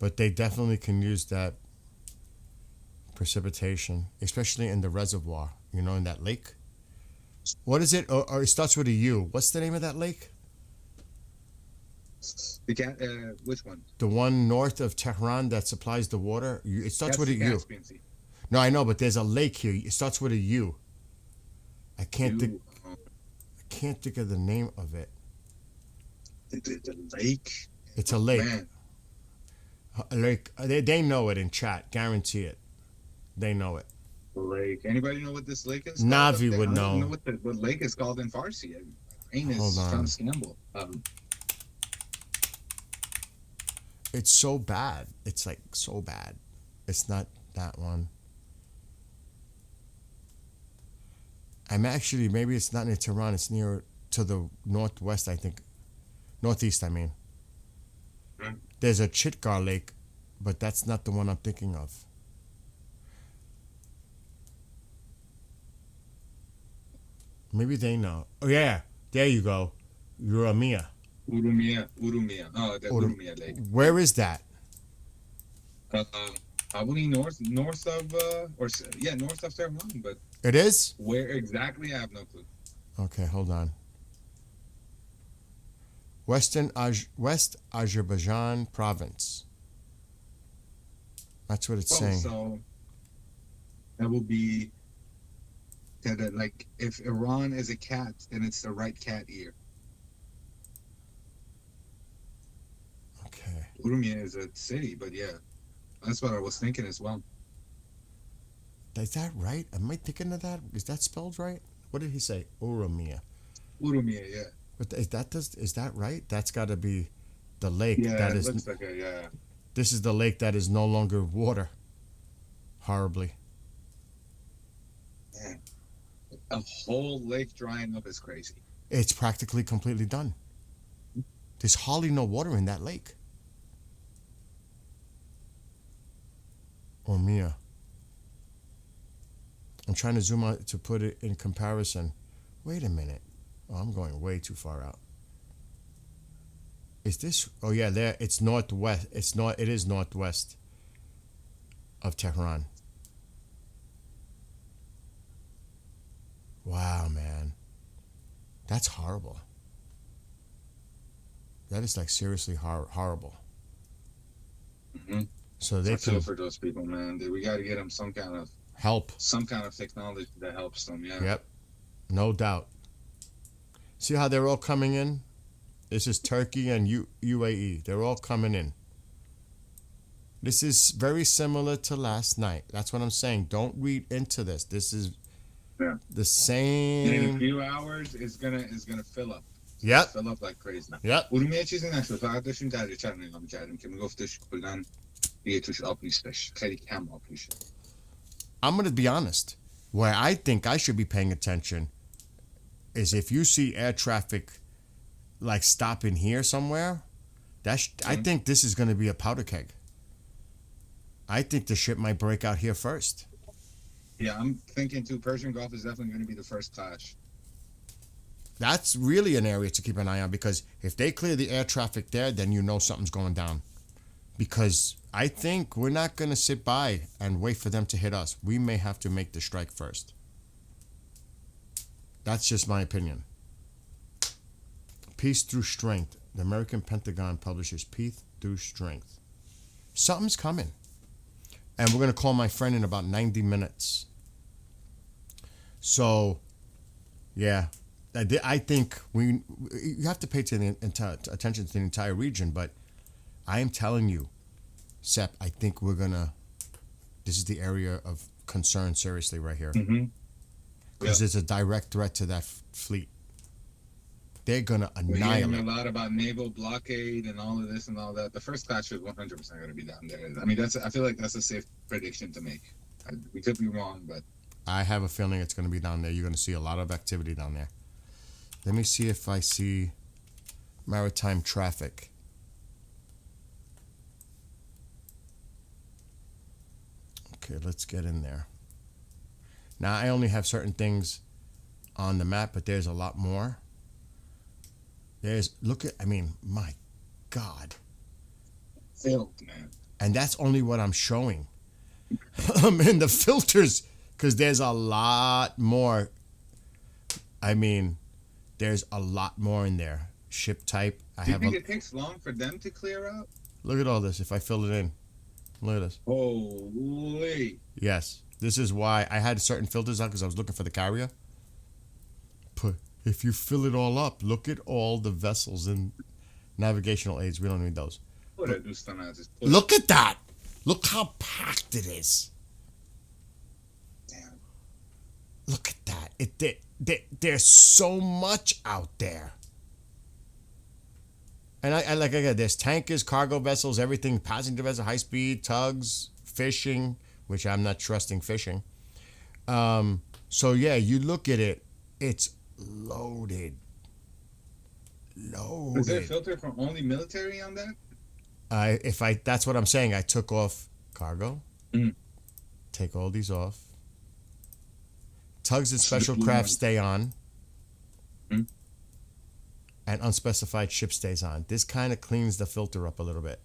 But they definitely can use that precipitation, especially in the reservoir, you know, in that lake. What is it? Or it starts with a U. What's the name of that lake? Which one? The one north of Tehran that supplies the water. It starts with a U. Caspian Sea. No, I know, but there's a lake here. It starts with a U. I can't think of the name of it. The lake. It's a lake. Man, A lake. They know it in chat. Guarantee it. They know it. the lake. Anybody know what this lake is? Navi called? would I don't know. what lake is called in Farsi. Ain is Hold on. from Istanbul. It's so bad. It's like so bad. It's not that one. I'm actually, maybe it's not near Tehran. It's near to the northwest, I think. Northeast, I mean. Hmm. There's a Chitgar Lake, but that's not the one I'm thinking of. Maybe they know. Oh, yeah. There you go. Urumia. Urumia. Oh, the Urumia lake. Where is that? Probably north of north of Tehran, but It is? where exactly I have no clue. Okay, hold on. West Azerbaijan province. That's what it's saying. So that will be that like if Iran is a cat, then it's the right cat ear. Okay. Urumia is a city, but yeah, that's what I was thinking as well. Is that right? Am I thinking of that? Is that spelled right? What did he say? Urumia. Urumia, yeah. But is that right? That's got to be the lake Yeah, that it is. looks like a yeah. This is the lake that is no longer water. Horribly. Man, a whole lake drying up is crazy. It's practically completely done. There's hardly no water in that lake. Urumia. I'm trying to zoom out to put it in comparison. Wait a minute. Oh, I'm going way too far out. Is this? Oh yeah, there. It's northwest. It's not. It is northwest of Tehran. Wow, man. That's horrible. That is like seriously horrible. Mhm. So they I feel can for those people, man. We got to get them some kind of technology that helps them. Yeah. Yep, no doubt. See how they're all coming in? This is Turkey and UAE. They're all coming in. This is very similar to last night. That's what I'm saying. Don't read into this. This is Yeah. the In a same. few hours, it's gonna fill up. Yep. Fill up like crazy. Yep. علوم یه چیزی نشد، فقط داشتیم دریاچه رو نگاه می‌کردیم که میگفتش کلاً دیگه توش آب نیستش، خیلی کم آب میشه. I'm going to be honest. Where I think I should be paying attention is if you see air traffic like stopping here somewhere, I think this is going to be a powder keg. I think the ship might break out here first. Yeah, I'm thinking too. Persian Gulf is definitely going to be the first clash. That's really an area to keep an eye on, because if they clear the air traffic there, then you know something's going down. Because I think we're not going to sit by and wait for them to hit us. We may have to make the strike first. That's just my opinion. Peace through strength. The American Pentagon publishes Peace through strength. Something's coming. And we're going to call my friend in about 90 minutes. So, yeah. I think you have to pay attention to the entire region, but I am telling you, Sep, I think this is the area of concern seriously right here. Mm-hmm. Because it's a direct threat to that fleet. They're going to We're hearing a annihilate. lot about naval blockade and all of this and all that. The first clash is 100% going to be down there. I mean, I feel like that's a safe prediction to make. We could be wrong, but I have a feeling it's going to be down there. You're going to see a lot of activity down there. Let me see if I see maritime traffic. Okay, let's get in there. Now, I only have certain things on the map, but there's a lot more. My God. filled, man. And that's only what I'm showing. In the filters, because there's a lot more. I mean, there's a lot more in there. Ship type. Do you think it takes long for them to clear out? Look at all this. If I fill it in, look at this. Holy. Yes, this is why I had certain filters on, because I was looking for the carrier. But if you fill it all up, look at all the vessels and navigational aids. We don't need those. Look at that. Look how packed it is. Damn. Look at that. There's so much out there. And I like again, there's tankers, cargo vessels, everything, passenger vessels, high speed, tugs, fishing, which I'm not trusting fishing. So yeah, you look at it, it's loaded. Is there a filter for only military on that? That's what I'm saying. I took off cargo. Take all these off. Tugs and special craft stay on. And unspecified ship stays on. This kind of cleans the filter up a little bit.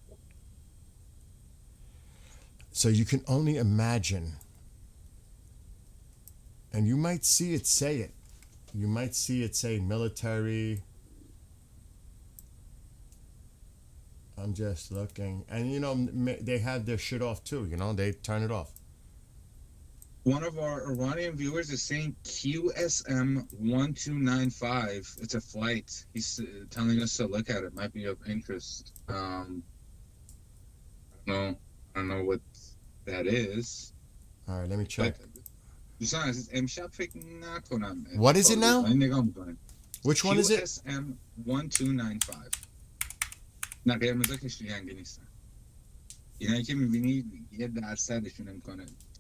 So you can only imagine. And you might see it say it. You might see it say military. I'm just looking. And, you know, they have their shit off too. You know, they turn it off. One of our Iranian viewers is saying QSM 1295. It's a flight. He's telling us to look at it. Might be of interest. I don't know what that is. All right, let me check. What is it now? Which one is it? QSM 1295. نه قرمزا کشتی جنگی نیستن. اینایی که میبینی یه درصدشون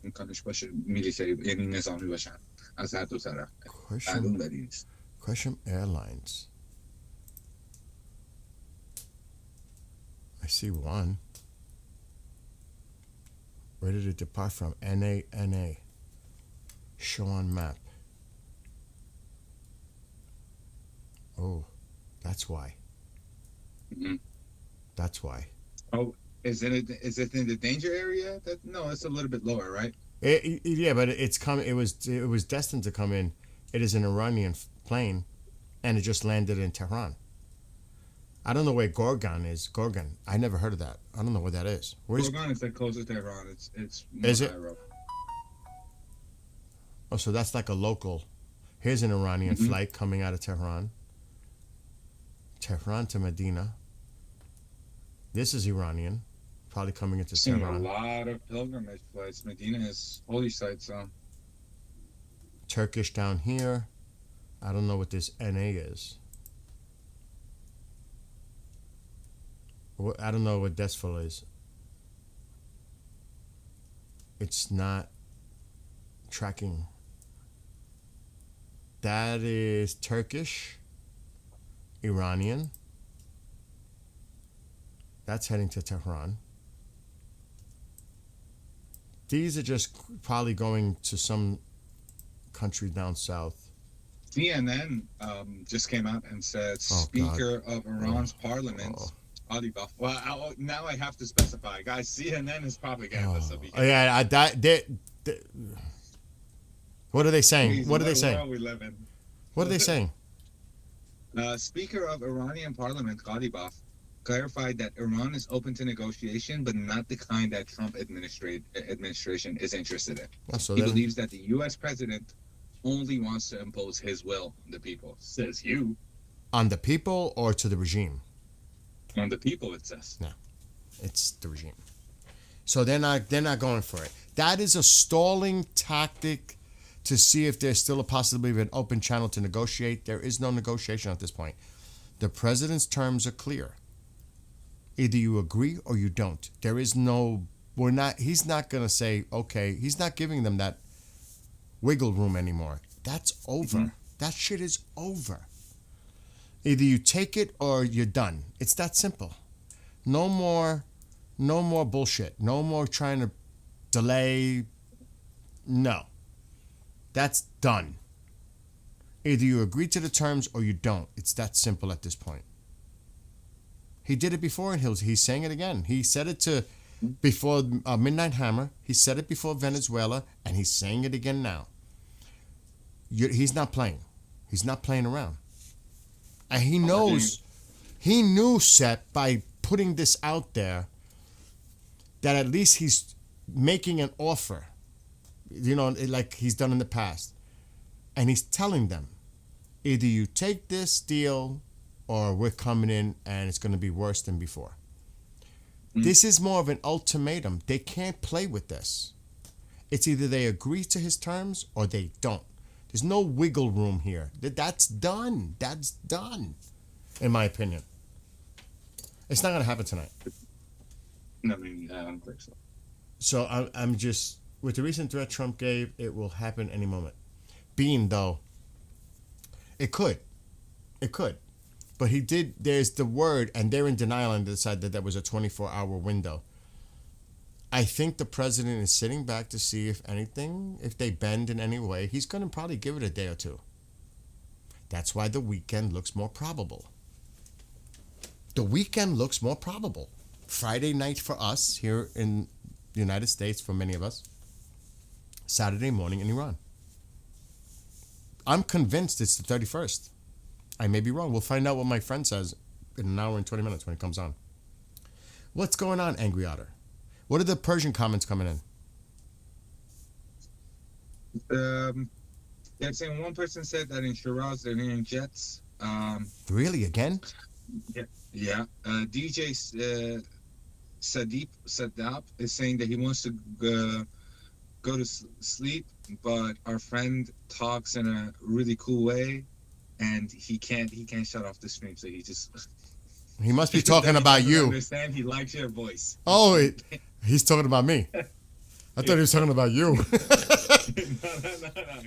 امکانش باشه میلیتری، یعنی نظامی باشن از هر دو طرف. Question Airlines. I see one. Where did it depart from? NA. Show on map. Oh, that's why. Mhm. That's why. Oh, is it in the danger area? No, it's a little bit lower, right? Yeah, but it's come. It was destined to come in. It is an Iranian plane, and it just landed in Tehran. I don't know where Gorgan is. Gorgan. I never heard of that. I don't know what that is. Where's? Gorgan is the closest to Iran. It's more Is it? higher up. Oh, so that's like a local. Here's an Iranian Mhm. flight coming out of Tehran. Tehran to Medina. This is Iranian, probably coming into Seeing a Tehran. lot of pilgrimage flights. Medina is holy site, so Turkish down here. I don't know what this NA is. I don't know what Desfil is. It's not tracking. That is Turkish, Iranian. That's heading to Tehran. These are just probably going to some country down south. CNN just came out and said Oh, Speaker of Iran's Parliament, Oh. Ali Baf. Well, now I have to specify, guys. CNN is propaganda. So be Oh, yeah, what are they saying? Please, What are they what saying? world we live in? What are they saying? Speaker of Iranian Parliament, Ghalibaf, clarified that Iran is open to negotiation, but not the kind that Trump administration is interested in. Oh, so He then, believes that the U.S. president only wants to impose his will on the people. Says you. on the people or to the regime? On the people, it says. It's the regime. So they're not going for it. That is a stalling tactic to see if there's still a possibility of an open channel to negotiate. There is no negotiation at this point. The president's terms are clear. Either you agree or you don't. There is no, he's not going to say, okay, he's not giving them that wiggle room anymore. That's over. Mhm. That shit is over. Either you take it or you're done. It's that simple. No more bullshit. No more trying to delay. No. That's done. Either you agree to the terms or you don't. It's that simple at this point. He did it before and he's saying it again. He said it before Midnight Hammer. He said it before Venezuela, and he's saying it again now. He's not playing. He's not playing around. And he knows, he knew, Seth, by putting this out there, that at least he's making an offer, like he's done in the past. And he's telling them, either you take this deal or we're coming in and it's going to be worse than before. This is more of an ultimatum. They can't play with this. It's either they agree to his terms or they don't. There's no wiggle room here. That's done. That's done, in my opinion. It's not going to happen tonight. I mean, I don't think so. So I'm just, with the recent threat Trump gave, it will happen any moment. Being, though, it could. It could. But he did, there's the word, and they're in denial and decided that was a 24-hour window. I think the president is sitting back to see if they bend in any way. He's going to probably give it a day or two. That's why the weekend looks more probable. The weekend looks more probable. Friday night for us here in the United States, for many of us. Saturday morning in Iran. I'm convinced it's the 31st. I may be wrong. We'll find out what my friend says in an hour and 20 minutes when it comes on. What's going on, Angry Otter? What are the Persian comments coming in? They're saying one person said that in Shiraz they're hearing jets. Really, again? Yeah. DJ Sadip is saying that he wants to go to sleep, but our friend talks in a really cool way, and he can't shut off the stream, so he just. He must be talking about I you. understand. He likes your voice. Oh, he's talking about me. I thought he was talking about you. no,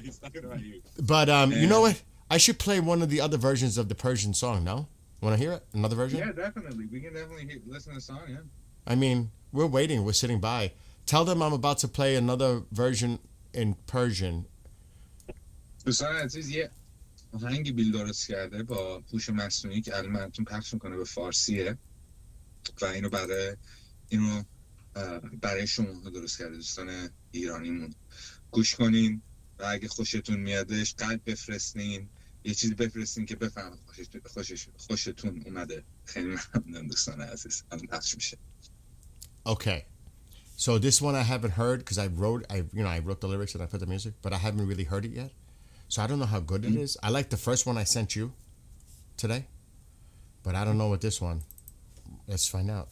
he's talking about you. But you know what? I should play one of the other versions of the Persian song, no? Want to hear it? Another version? Yeah, definitely. We can definitely listen to the song, yeah. I mean, we're waiting. We're sitting by. Tell them I'm about to play another version in Persian دوستان عزیز یه آهنگ بیل درست کرده با هوش مصنوعی که الان براتون پخش میکنه به فارسیه و اینو برای شما درست کرده دوستان ایرانیمون. گوش کنین و اگه خوشتون میادش قلب بفرستین، یه چیزی بفرستین که بفهمم خوشتون اومده. خیلی ممنون دوستان عزیز. الان پخش میشه. Okay. So this one I haven't heard because I wrote the lyrics and I put the music, but I haven't really heard it yet. So I don't know how good it is. I like the first one I sent you today, but I don't know what this one. Let's find out.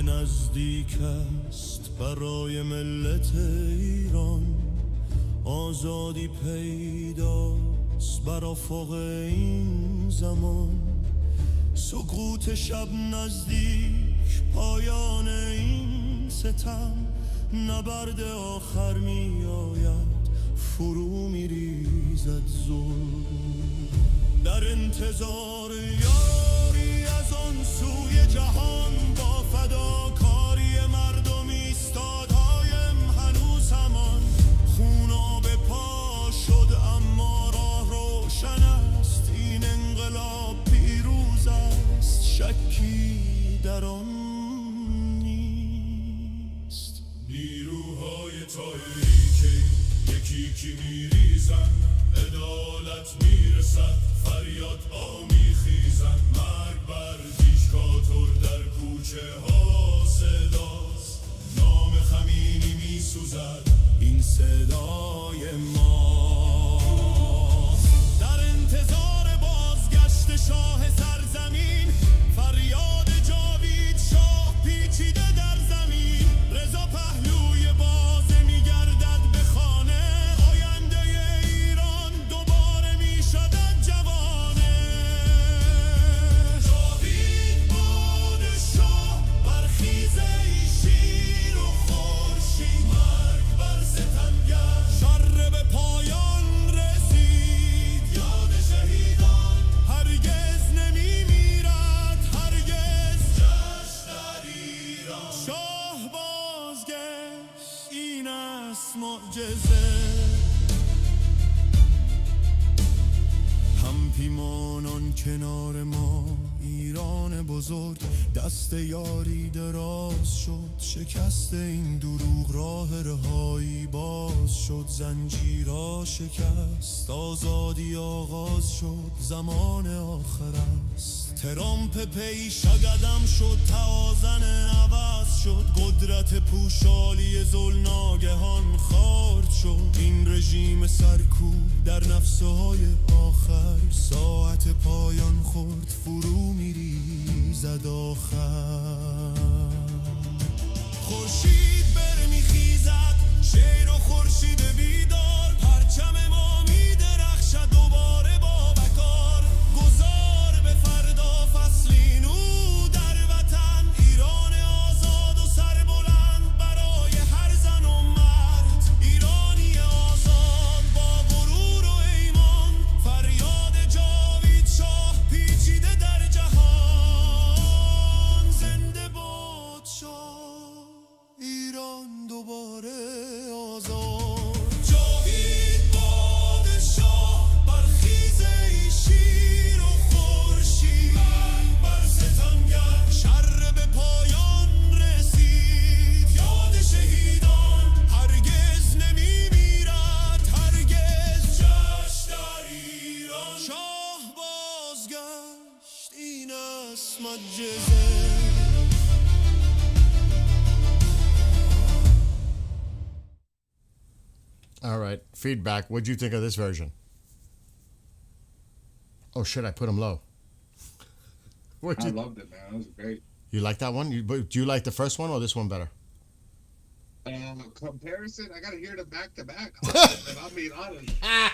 نزدیک است برای ملت ایران، آزادی پیداست بر افق این زمان. سقوط شب نزدیک پایان این ستم، نبرد آخر می آید فرو می ریزد ظلم. در انتظار یاری از آن سوی جهان، با فداکاری مردم ایستادایم هنوز همان. خونا به پا شد اما راه روشن است، این انقلاب پیروز است، شکی در آن نیست. نیروهای تاریکی یکی میریزن، عدالت میرسد، فریاد آمیخیزن. مرگ بر دیکتاتور در کوچه ها صداست، نام خمینی میسوزد، این صدای ماست. در انتظار بازگشت شاه سرزمین، فریاد جاوید شاه پیچیده در زمین. رضا پهلوی بازه میگردد به خانه، آینده ایران دوباره میشدد جوانه. جاوید پادشاه برخیزه ای شیر و خورشید، مرگ بر ستمگر شر به پایان رسید. یاد شهیدان هرگز نمیمیرد، هرگز. جشن در ایران شاه بازگشت، این است معجزه. هم پیمانان کنار ما، ایران بزرگ، دست یاری دراز شد. شکست این دروغ راه رهایی باز شد، زنجیرها شکست، آزادی آغاز شد، زمان آخر است. ترامپ پیش قدم شد، توازن عوض شد، قدرت پوشالی ظلم ناگهان خارج شد. این رژیم سرکوب در نفسهای آخر، ساعت پایان خورد، فرو میریزد آخر. خورشید برمیخیزد، شیر و خورشید بیدار، پرچم ما میدرخشد دوباره با وقار. گذار به فردا فصلی نو در وطن، ایران آزاد و سربلند برای هر زن و مرد. ایرانی آزاد با غرور و ایمان، فریاد جاوید شاه پیچیده در جهان. زنده باد شاه، ایران دوباره آزاد. جاوید پادشاه برخیزه ای شیر و خورشید، بر ستمگر شر به پایان رسید. یاد شهیدان هرگز نمیمیرد، هرگز. جشن در ایران شاه بازگشت، این است معجزه. All right. Feedback. What'd you think of this version? Oh shit! I put him low. What I you loved it, man. It was great. you like that one? But do you like the first one or this one better? Comparison, I gotta hear them back to back. If I'm being honest. I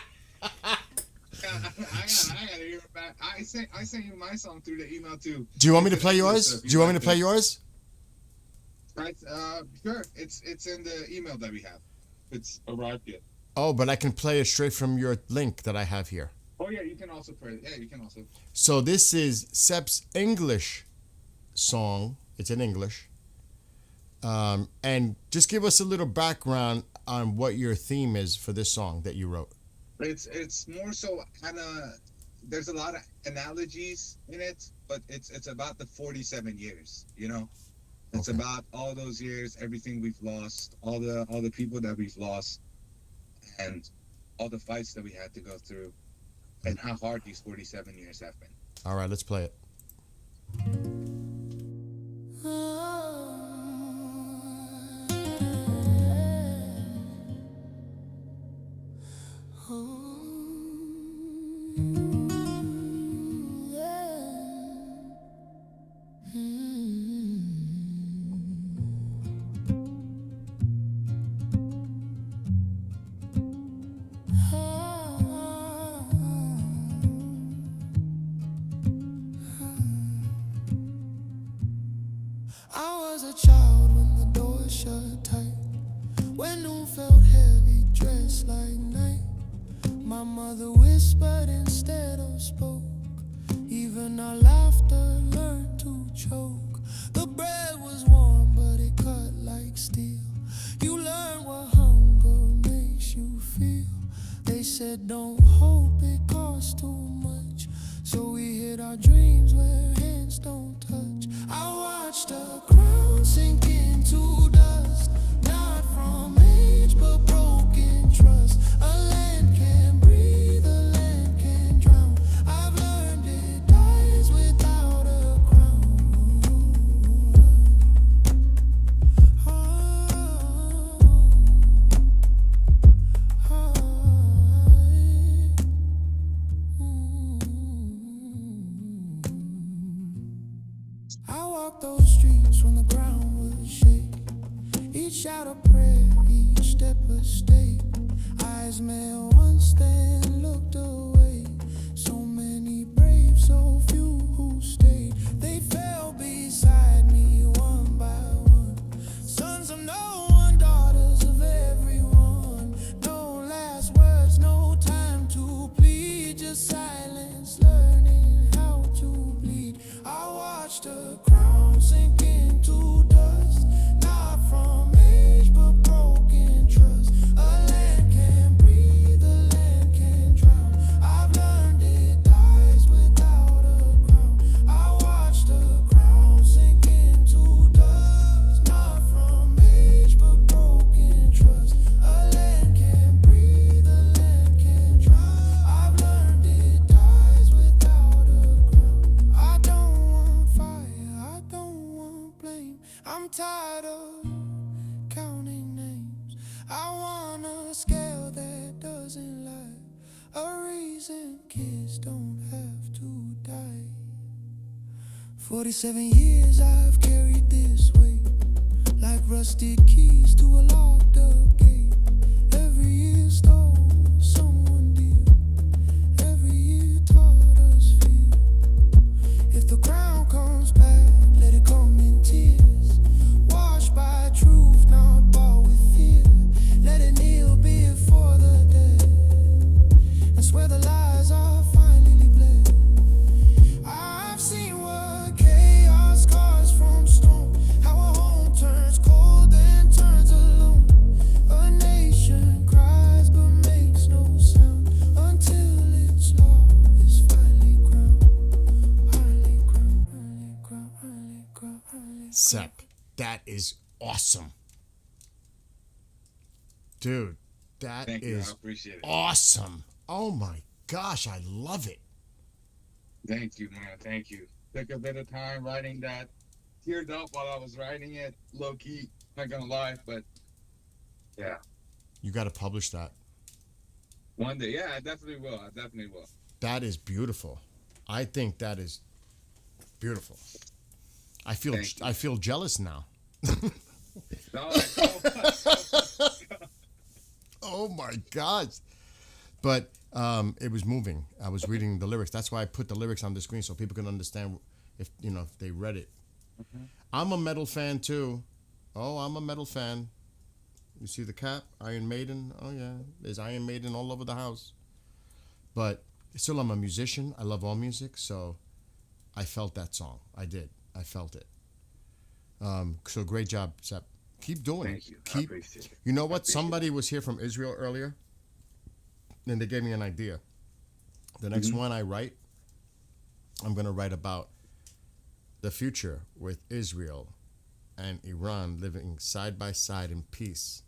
gotta hear it back. I sent you my song through the email too. Do you want me to play yours? Do you want me to play yours? Right, sure. It's in the email that we have. It's arrived yet. Oh, but I can play it straight from your link that I have here. Oh yeah, you can also play. Yeah, you can also. So this is Sep's English song. It's in English. And just give us a little background on what your theme is for this song that you wrote. It's more so kind of. There's a lot of analogies in it, but it's about the 47 years. You know, it's Okay. about all those years, everything we've lost, all the people that we've lost, and all the fights that we had to go through, and how hard these 47 years have been. All right, let's play it. I was a child when the door shut tight, when noon felt heavy, dressed like night. My mother whispered instead of spoke, even our laughter learned to choke. The bread was warm, but it cut like steel. You learn what hunger makes you feel. They said don't hope it costs too much, so we hid our dreams where hands don't touch. I watched the crown sink into dust, not from age but broken trust. A land can breathe, a land can drown. I've learned it dies without a crown. I walked those streets when the ground was shaking. Each shout a prayer, each step a stake. Eyes met once, then looked away. So many brave, so few who stayed. They fell beside me one by one. Sons of no one, daughters of everyone. No last words, no time to plead. Just silence, learning how to bleed. I watched the crown sink into dust, not from age but broken trust. A land can breathe, a land can drown. I've learned it dies without a crown. I watched the crown sink into dust, not from age but broken trust. A land can breathe, a land can drown. I've learned it dies without a crown. I don't want fire, I don't want blame. I'm tired of counting names. I want a scale that doesn't lie, a reason kids don't have to die. 47 years I've carried this weight, like rusted keys to a locked up gate. Every year stole someone dear, every year taught us fear. If the crown comes back, let it come in tears, washed by truth, not bought with fear. Let it kneel before the dead, that's where the lies are finally bled. I've seen what chaos caused from storm, how a home turns cold and turns alone. A nation cries but makes no sound until its law is finally crowned. Finally crowned, finally crowned, finally crowned, finally crowned. Sep, that is awesome. Dude, that Thank you. I is appreciate it. awesome. Oh my gosh, I love it. Thank you, man. Thank you. Took a bit of time writing that. Teared up while I was writing it. Low key. Not gonna lie, but yeah. You got to publish that. One day. Yeah, I definitely will. I definitely will. That is beautiful. I think that is beautiful. Thank you. I feel jealous now. No, so Oh my gosh. But it was moving. I was reading the lyrics. That's why I put the lyrics on the screen so people can understand if if they read it. I'm a metal fan too. Oh, I'm a metal fan. You see the cap? Iron Maiden. Oh yeah, there's Iron Maiden all over the house. But still, I'm a musician. I love all music, so I felt that song. I did. I felt it. So great job, Sep. Keep doing thank you. I Keep. appreciate it. You know what? appreciate Somebody was here from Israel earlier, and they gave me an idea. The next one I write, I'm gonna write about the future with Israel and Iran living side by side in peace,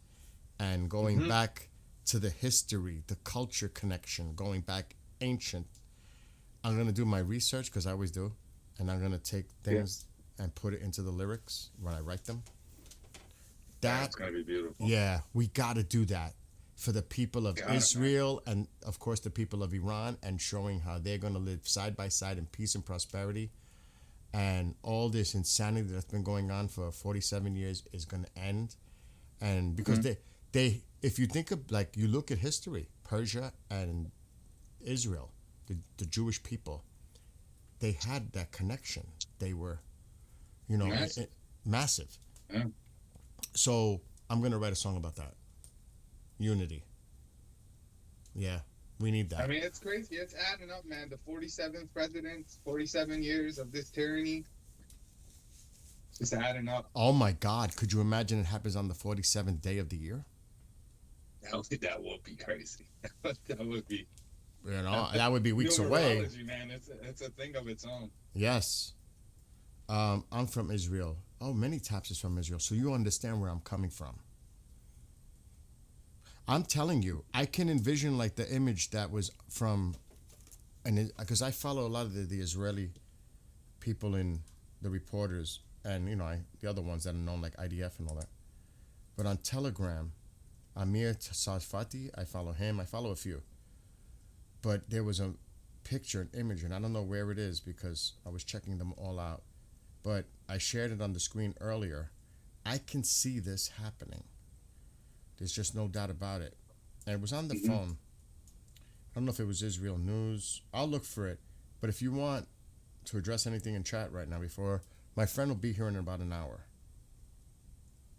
and going back to the history, the culture connection, going back ancient. I'm going to do my research because I always do, and I'm going to take things and put it into the lyrics when I write them. That's gonna be beautiful. Yeah, we got to do that for the people of Got it, man. Israel and, of course, the people of Iran, and showing how they're going to live side by side in peace and prosperity. And all this insanity that's been going on for 47 years is going to end. And because they, if you think of, like, you look at history, Persia and Israel, the Jewish people, they had that connection. They were, Massive. massive. Yeah. So I'm going to write a song about that. Unity. Yeah, we need that. I mean, it's crazy. It's adding up, man. The 47th president, 47 years of this tyranny. It's adding up. Oh my God, could you imagine it happens on the 47th day of the year? That would be crazy. That would be. That would be weeks away. Numerology, man. It's a thing of its own. Yes. I'm from Israel. Oh, many taps is from Israel. So you understand where I'm coming from. I'm telling you, I can envision like the image that was from, and because I follow a lot of the Israeli people in the reporters, and the other ones that are known like IDF and all that. But on Telegram, Amir Sarfati, I follow him. I follow a few. But there was a picture, an image, and I don't know where it is because I was checking them all out. But I shared it on the screen earlier. I can see this happening. There's just no doubt about it. And it was on the phone. I don't know if it was Israel News. I'll look for it. But if you want to address anything in chat right now before, my friend will be here in about an hour.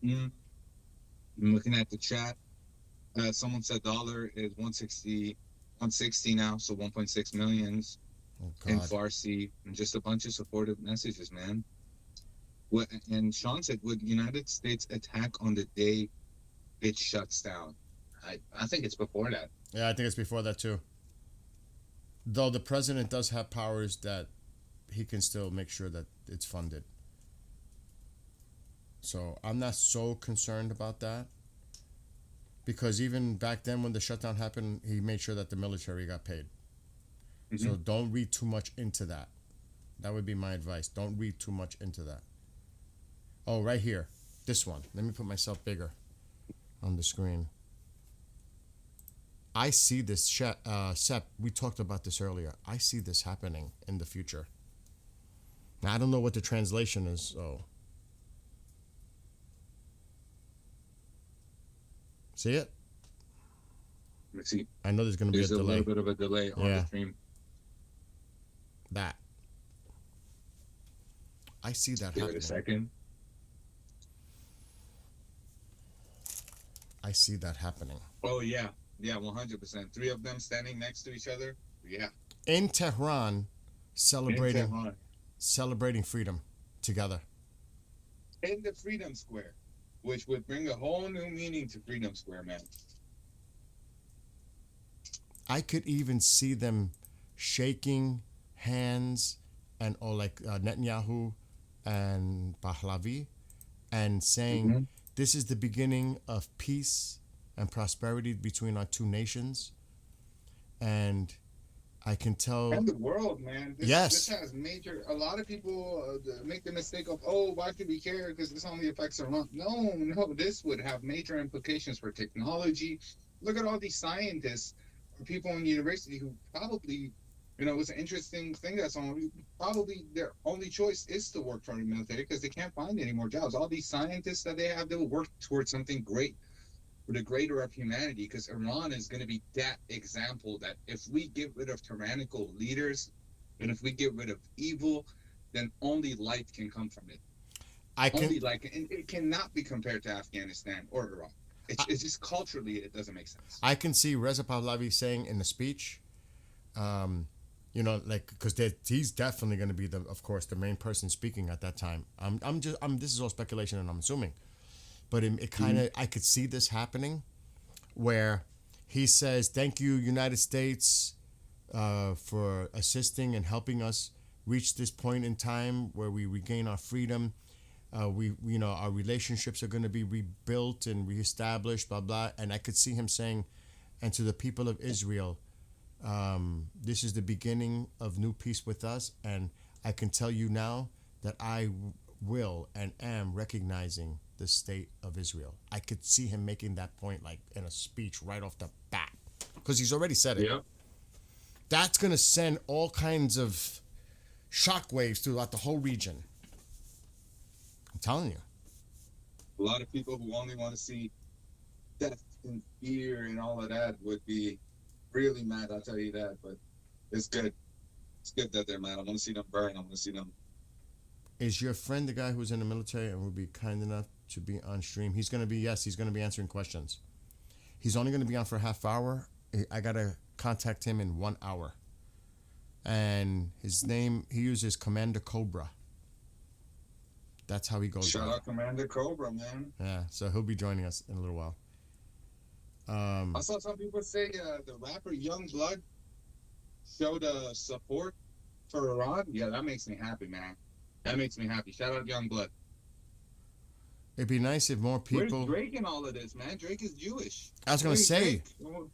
I'm looking at the chat. Someone said dollar is 160 now, so 1.6 millions Oh, in God. Farsi, and just a bunch of supportive messages, man. And Sean said, would United States attack on the day it shuts down? I think it's before that. Yeah, I think it's before that too. Though the president does have powers that he can still make sure that it's funded. So I'm not so concerned about that. Because even back then when the shutdown happened, he made sure that the military got paid. So don't read too much into that. That would be my advice. Don't read too much into that. Oh, right here. This one. Let me put myself bigger on the screen. I see this, Sep, we talked about this earlier. I see this happening in the future. Now, I don't know what the translation is, so. See it? Let's see. I know there's going to be a There's a delay. little bit of a delay on Yeah. the stream. That. I see that Give it happening. a second. I see that happening. Oh, yeah. Yeah, 100%. 3 of them standing next to each other. Yeah. In Tehran, celebrating In Tehran. celebrating freedom together. In the Freedom Square, which would bring a whole new meaning to Freedom Square, man. I could even see them shaking hands and or like Netanyahu and Pahlavi and saying this is the beginning of peace and prosperity between our two nations. And I can tell And the world, man. Yes. This has major. A lot of people make the mistake of, oh, why should we care? Because this only affects Iran. No. This would have major implications for technology. Look at all these scientists or people in university who probably You know, it was an interesting thing that someone probably their only choice is to work for the military because they can't find any more jobs. All these scientists that they have, they will work towards something great for the greater of humanity because Iran is going to be that example that if we get rid of tyrannical leaders and if we get rid of evil, then only light can come from it. I can Only light, and it cannot be compared to Afghanistan or Iraq. It's just culturally, it doesn't make sense. I can see Reza Pahlavi saying in the speech, you know, like because he's definitely going to be of course, the main person speaking at that time. This is all speculation, and I'm assuming, but it kind of I could see this happening, where he says, "Thank you, United States, for assisting and helping us reach this point in time where we regain our freedom. You know, our relationships are going to be rebuilt and reestablished, blah blah." And I could see him saying, "And to the people of Israel, this is the beginning of new peace with us, and I can tell you now that I will and am recognizing the state of Israel." I could see him making that point like in a speech right off the bat, because he's already said it. Yep. That's going to send all kinds of shockwaves throughout the whole region. I'm telling you. A lot of people who only want to see death and fear and all of that would be really mad, I'll tell you that. But it's good. It's good that they're mad. I want to see them burn. I want to see them. Is your friend the guy who's in the military and would be kind enough to be on stream? He's going to be answering questions. He's only going to be on for a half hour. I got to contact him in 1 hour. And his name, he uses Commander Cobra. That's how he goes. Shout out Commander Cobra, man. Yeah, so he'll be joining us in a little while. I saw some people say the rapper Young Blood showed support for Iran. Yeah, that makes me happy, man. That makes me happy. Shout out Young Blood. It'd be nice if more people... Where's Drake in all of this, man? Drake is Jewish. I was going to Where's say, Drake?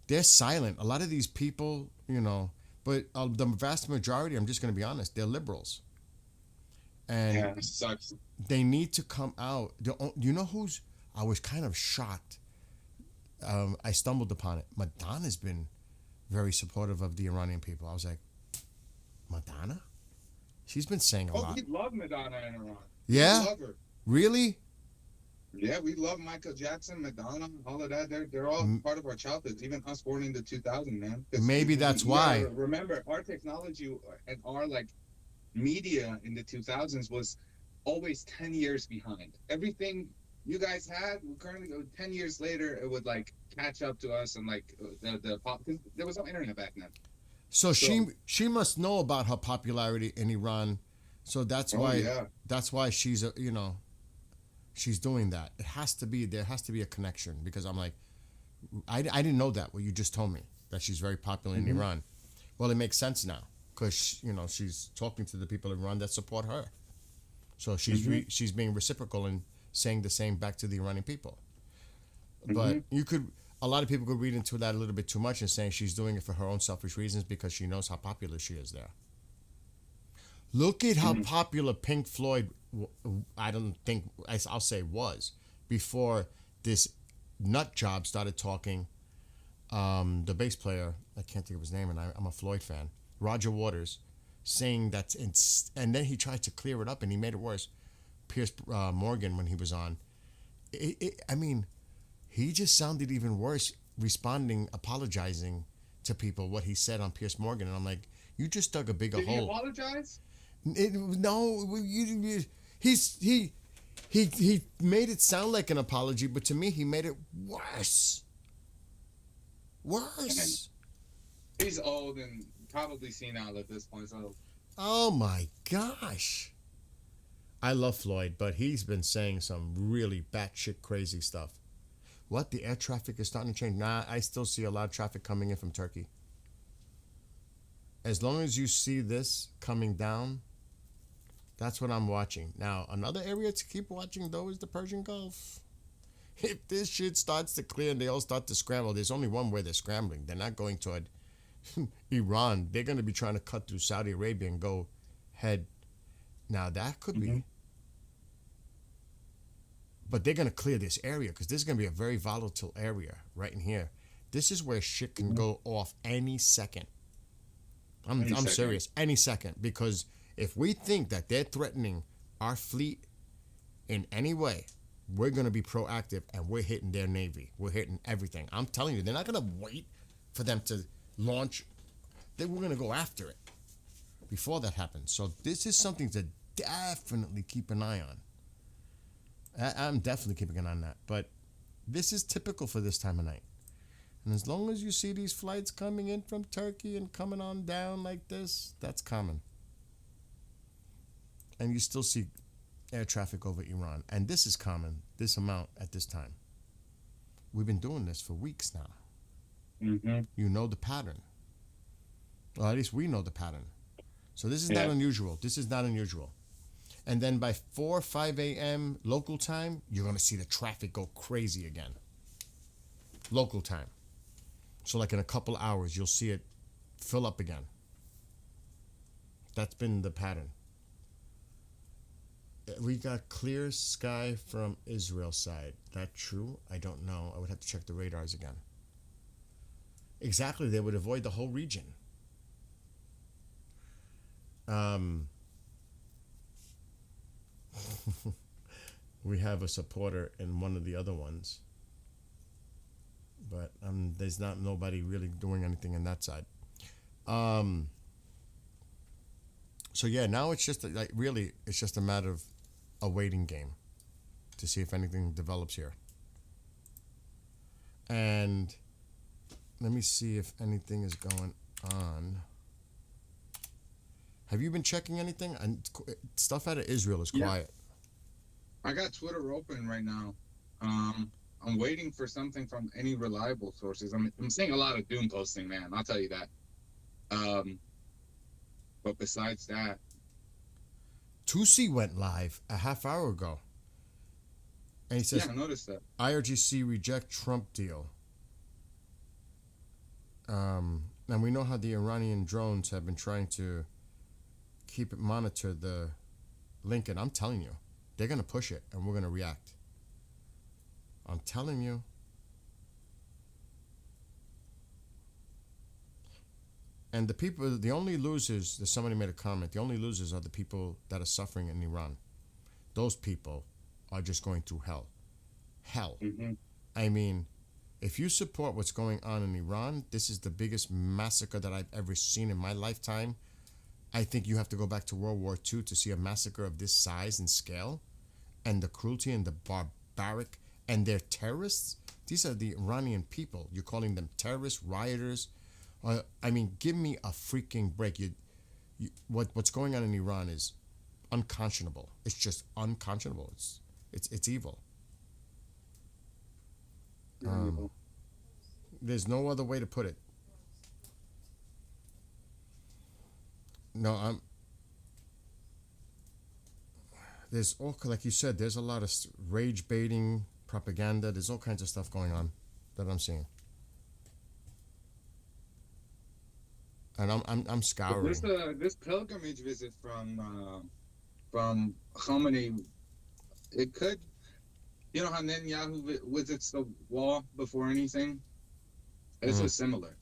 they're silent. A lot of these people, you know, but the vast majority, I'm just going to be honest, they're liberals. And Yeah, it sucks. they need to come out. You know who's... I was kind of shocked. I stumbled upon it. Madonna's been very supportive of the Iranian people. I was like, Madonna? She's been saying a Oh, lot. we love Madonna in Iran. Yeah? We love her. Really? Yeah, we love Michael Jackson, Madonna, all of that. They're all part of our childhoods, even us born in the 2000s, man. 'Cause Maybe that's why. Remember, our technology and our media in the 2000s was always 10 years behind. Everything you guys had, we currently 10 years later, it would catch up to us and the pop. Cause there was no internet back then. So she must know about her popularity in Iran. So that's why she's she's doing that. There has to be a connection, because I'm like, I didn't know that. What you just told me, that she's very popular in Iran. Well, it makes sense now, because she's talking to the people of Iran that support her. So she's being reciprocal and saying the same back to the Iranian people. But a lot of people could read into that a little bit too much and saying she's doing it for her own selfish reasons because she knows how popular she is there. Look at how popular Pink Floyd, I'll say was, before this nut job started talking. The bass player, I can't think of his name, and I'm a Floyd fan, Roger Waters, saying that, and then he tried to clear it up and he made it worse. Piers Morgan, when he was on, he just sounded even worse, apologizing to people what he said on Piers Morgan, and I'm like, you just dug a bigger hole. Did he apologize? He made it sound like an apology, but to me he made it worse. He's old and probably senile at this point, so. Oh my gosh. I love Floyd, but he's been saying some really batshit crazy stuff. What? The air traffic is starting to change? Nah, I still see a lot of traffic coming in from Turkey. As long as you see this coming down, that's what I'm watching. Now, another area to keep watching, though, is the Persian Gulf. If this shit starts to clear and they all start to scramble, there's only one way they're scrambling. They're not going toward Iran. They're going to be trying to cut through Saudi Arabia and go head. Now, that could be. But they're going to clear this area, because this is going to be a very volatile area right in here. This is where shit can go off any second. I'm Any second. serious. Any second, because if we think that they're threatening our fleet in any way, we're gonna be proactive and we're hitting their navy. We're hitting everything. I'm telling you, they're not gonna wait for them to launch. We're gonna go after it before that happens. So this is something to definitely keep an eye on. I'm definitely keeping an eye on that. But this is typical for this time of night. And as long as you see these flights coming in from Turkey and coming on down like this, that's common. And you still see air traffic over Iran. And this is common, this amount at this time. We've been doing this for weeks now. Mm-hmm. You know the pattern. Well, at least we know the pattern. So this is not Yeah. unusual. This is not unusual. And then by 4, 5 a.m. local time, you're going to see the traffic go crazy again. Local time. So like in a couple hours, you'll see it fill up again. That's been the pattern. We got clear sky from Israel side. That true? I don't know. I would have to check the radars again. Exactly. They would avoid the whole region. We have a supporter in one of the other ones, but there's not nobody really doing anything on that side. So yeah, now it's just like really, it's just a matter of a waiting game to see if anything develops here. And let me see if anything is going on. Have you been checking anything? And stuff out of Israel is Yeah. quiet. I got Twitter open right now. I'm waiting for something from any reliable sources. I'm seeing a lot of doom posting, man. I'll tell you that. But besides that, Tusi went live a half hour ago. And he says, yeah, I noticed that. IRGC reject Trump deal. And we know how the Iranian drones have been trying to monitor the Lincoln. I'm telling you, they're going to push it and we're going to react. I'm telling you. And the only losers, somebody made a comment, the only losers are the people that are suffering in Iran. Those people are just going through hell. Hell. Mm-hmm. I mean, if you support what's going on in Iran, this is the biggest massacre that I've ever seen in my lifetime. I think you have to go back to World War II to see a massacre of this size and scale. And the cruelty and the barbaric, and they're terrorists. These are the Iranian people. You're calling them terrorists, rioters. I mean, give me a freaking break. What's going on in Iran is unconscionable. It's just unconscionable. It's evil. There's no other way to put it. No, there's all, like you said, there's a lot of rage baiting, propaganda. There's all kinds of stuff going on that I'm seeing. And I'm scouring. This pilgrimage visit from Khomeini, it could, you know how Netanyahu visits the wall before anything? This is similar.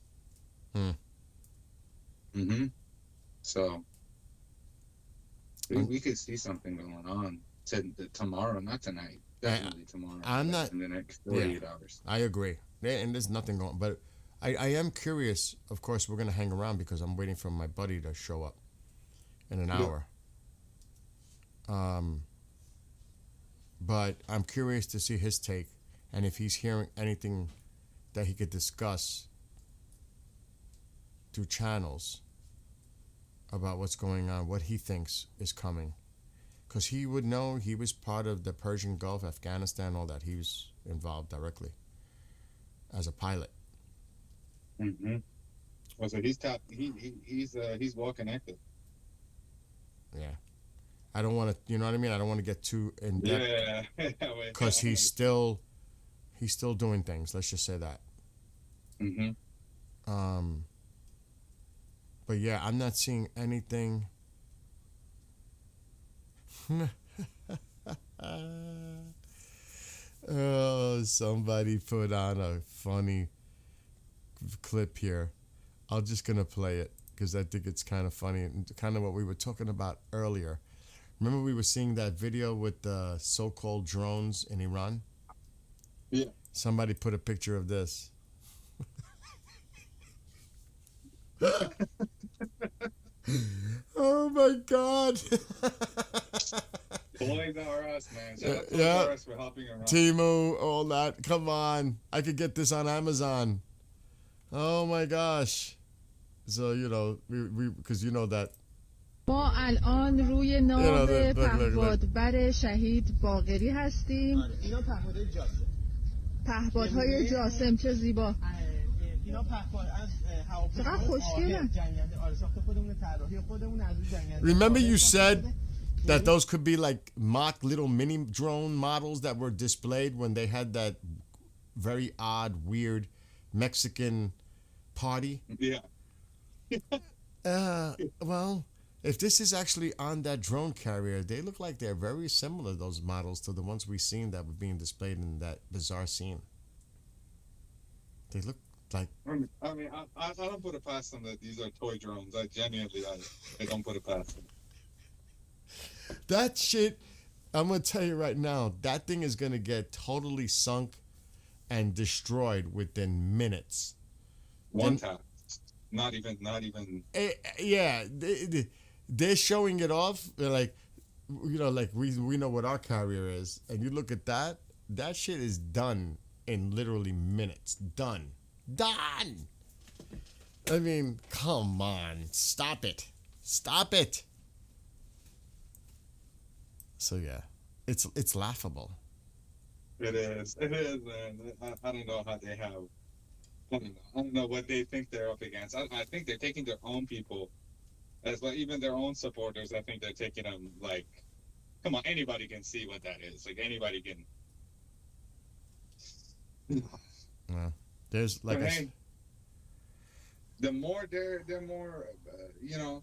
Mm-hmm. So we could see something going on tomorrow, not tonight. Definitely tomorrow. I'm not in the next 48 hours. I agree. And there's nothing going, but I am curious. Of course, we're going to hang around because I'm waiting for my buddy to show up in an hour. But I'm curious to see his take and if he's hearing anything that he could discuss through channels about what's going on, what he thinks is coming. Because he would know. He was part of the Persian Gulf, Afghanistan, all that. He was involved directly as a pilot. Mm-hmm. Well, so he's well connected. Yeah. I don't want to, you know what I mean? I don't want to get too in depth. Yeah. Because he's still doing things. Let's just say that. Mm-hmm. But yeah, I'm not seeing anything. Oh, somebody put on a funny clip here. I'm just gonna play it. because I think it's kind of funny and kind of what we were talking about earlier. Remember we were seeing that video with the so-called drones in Iran? Yeah. Somebody put a picture of this. Oh my God. Toys R Us, man. Shout out to Toys Yeah. R Us for helping around. Timu, all that. Come on. I could get this on Amazon. Oh my gosh. So, you know, we because you know that. ما الان روی نام look. پهپادبر شهید باقری هستیم. اینا پهپادهای جاسم. پهپادهای جاسم چه زیبا. اینا پهپاد از چقدر هواپیمای خوشگلن. جنگنده آره ساخت خودمون طراحی خودمون از جنگنده. Remember you said that those could be like mock little mini drone models that were displayed when they had that very odd, weird Mexican party? Yeah. Well, if this is actually on that drone carrier, they look like they're very similar, those models, to the ones we've seen that were being displayed in that bizarre scene. They look like... I mean, I don't put it past them that these are toy drones. I genuinely, I don't put it past them. That shit, I'm going to tell you right now, that thing is going to get totally sunk and destroyed within minutes. One tap. Not even. Yeah, they're showing it off. They're like, you know, like we know what our carrier is, and you look at that shit is done in literally minutes. Done. I mean, come on, stop it. So yeah, it's laughable. It is, man. I don't know how they have. I don't know what they think they're up against. I think they're taking their own people, as well, even their own supporters. I think they're taking them like, come on, anybody can see what that is. Like anybody can. Well, there's like hey, the more they're more, you know.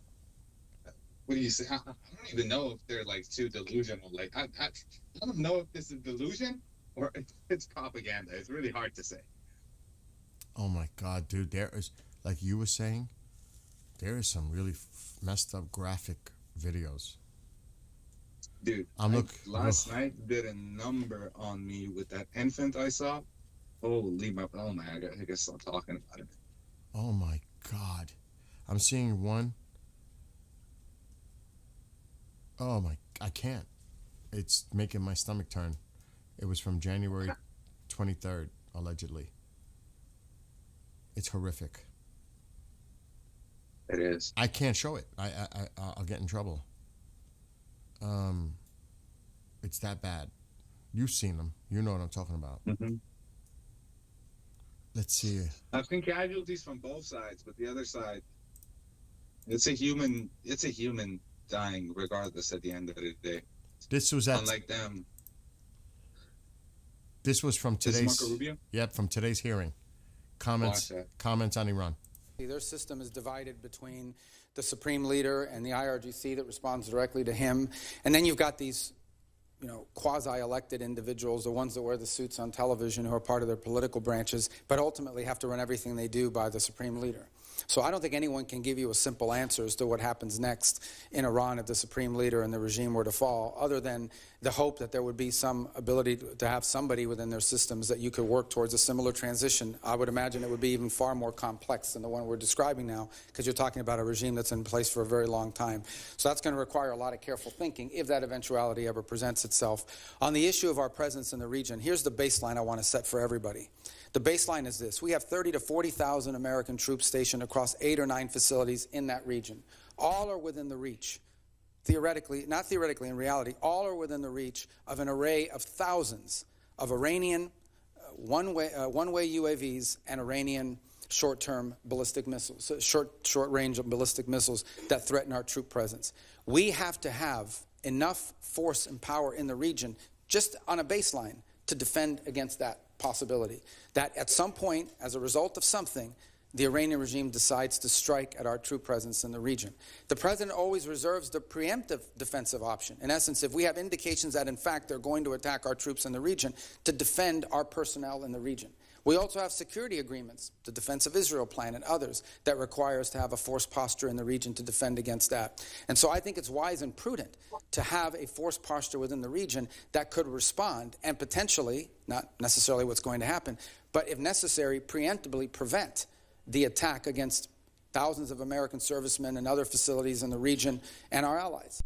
What do you say? I don't even know if they're like too delusional. Like I don't know if this is delusion or it's propaganda. It's really hard to say. oh my God, dude, there is, like you were saying, there is some really messed up graphic videos. Dude, last night did a number on me with that infant I saw. Holy my! Oh my! I gotta stop talking about it. Oh my God, I'm seeing one. Oh my! I can't. It's making my stomach turn. It was from January 23rd, allegedly. It's horrific. It is. I can't show it. I'll get in trouble. It's that bad. You've seen them. You know what I'm talking about. Mm-hmm. Let's see. I've seen casualties from both sides, but the other side, it's a human dying regardless at the end of the day. This was at. Unlike them. This was from This is today's. Marco Rubio? Yep, from today's hearing. Comments on Iran. Their system is divided between the supreme leader and the IRGC that responds directly to him. And then you've got these, quasi-elected individuals, the ones that wear the suits on television who are part of their political branches, but ultimately have to run everything they do by the supreme leader. So I don't think anyone can give you a simple answer as to what happens next in Iran if the supreme leader and the regime were to fall, other than the hope that there would be some ability to have somebody within their systems that you could work towards a similar transition. I would imagine it would be even far more complex than the one we're describing now, because you're talking about a regime that's in place for a very long time. So that's going to require a lot of careful thinking if that eventuality ever presents itself. On the issue of our presence in the region, here's the baseline I want to set for everybody. The baseline is this. We have 30 to 40,000 American troops stationed across 8 or 9 facilities in that region. All are within the reach. Theoretically, not theoretically, in reality, all are within the reach of an array of thousands of Iranian one-way UAVs and Iranian short-term ballistic missiles, short-range ballistic missiles that threaten our troop presence. We have to have enough force and power in the region, just on a baseline, to defend against that possibility. That at some point, as a result of something, the Iranian regime decides to strike at our troop presence in the region. The president always reserves the preemptive defensive option. In essence, if we have indications that, in fact, they're going to attack our troops in the region, to defend our personnel in the region. We also have security agreements, the Defense of Israel Plan and others, that require us to have a force posture in the region to defend against that. And so I think it's wise and prudent to have a force posture within the region that could respond and potentially, not necessarily what's going to happen, but if necessary, preemptively prevent the attack against thousands of American servicemen and other facilities in the region and our allies.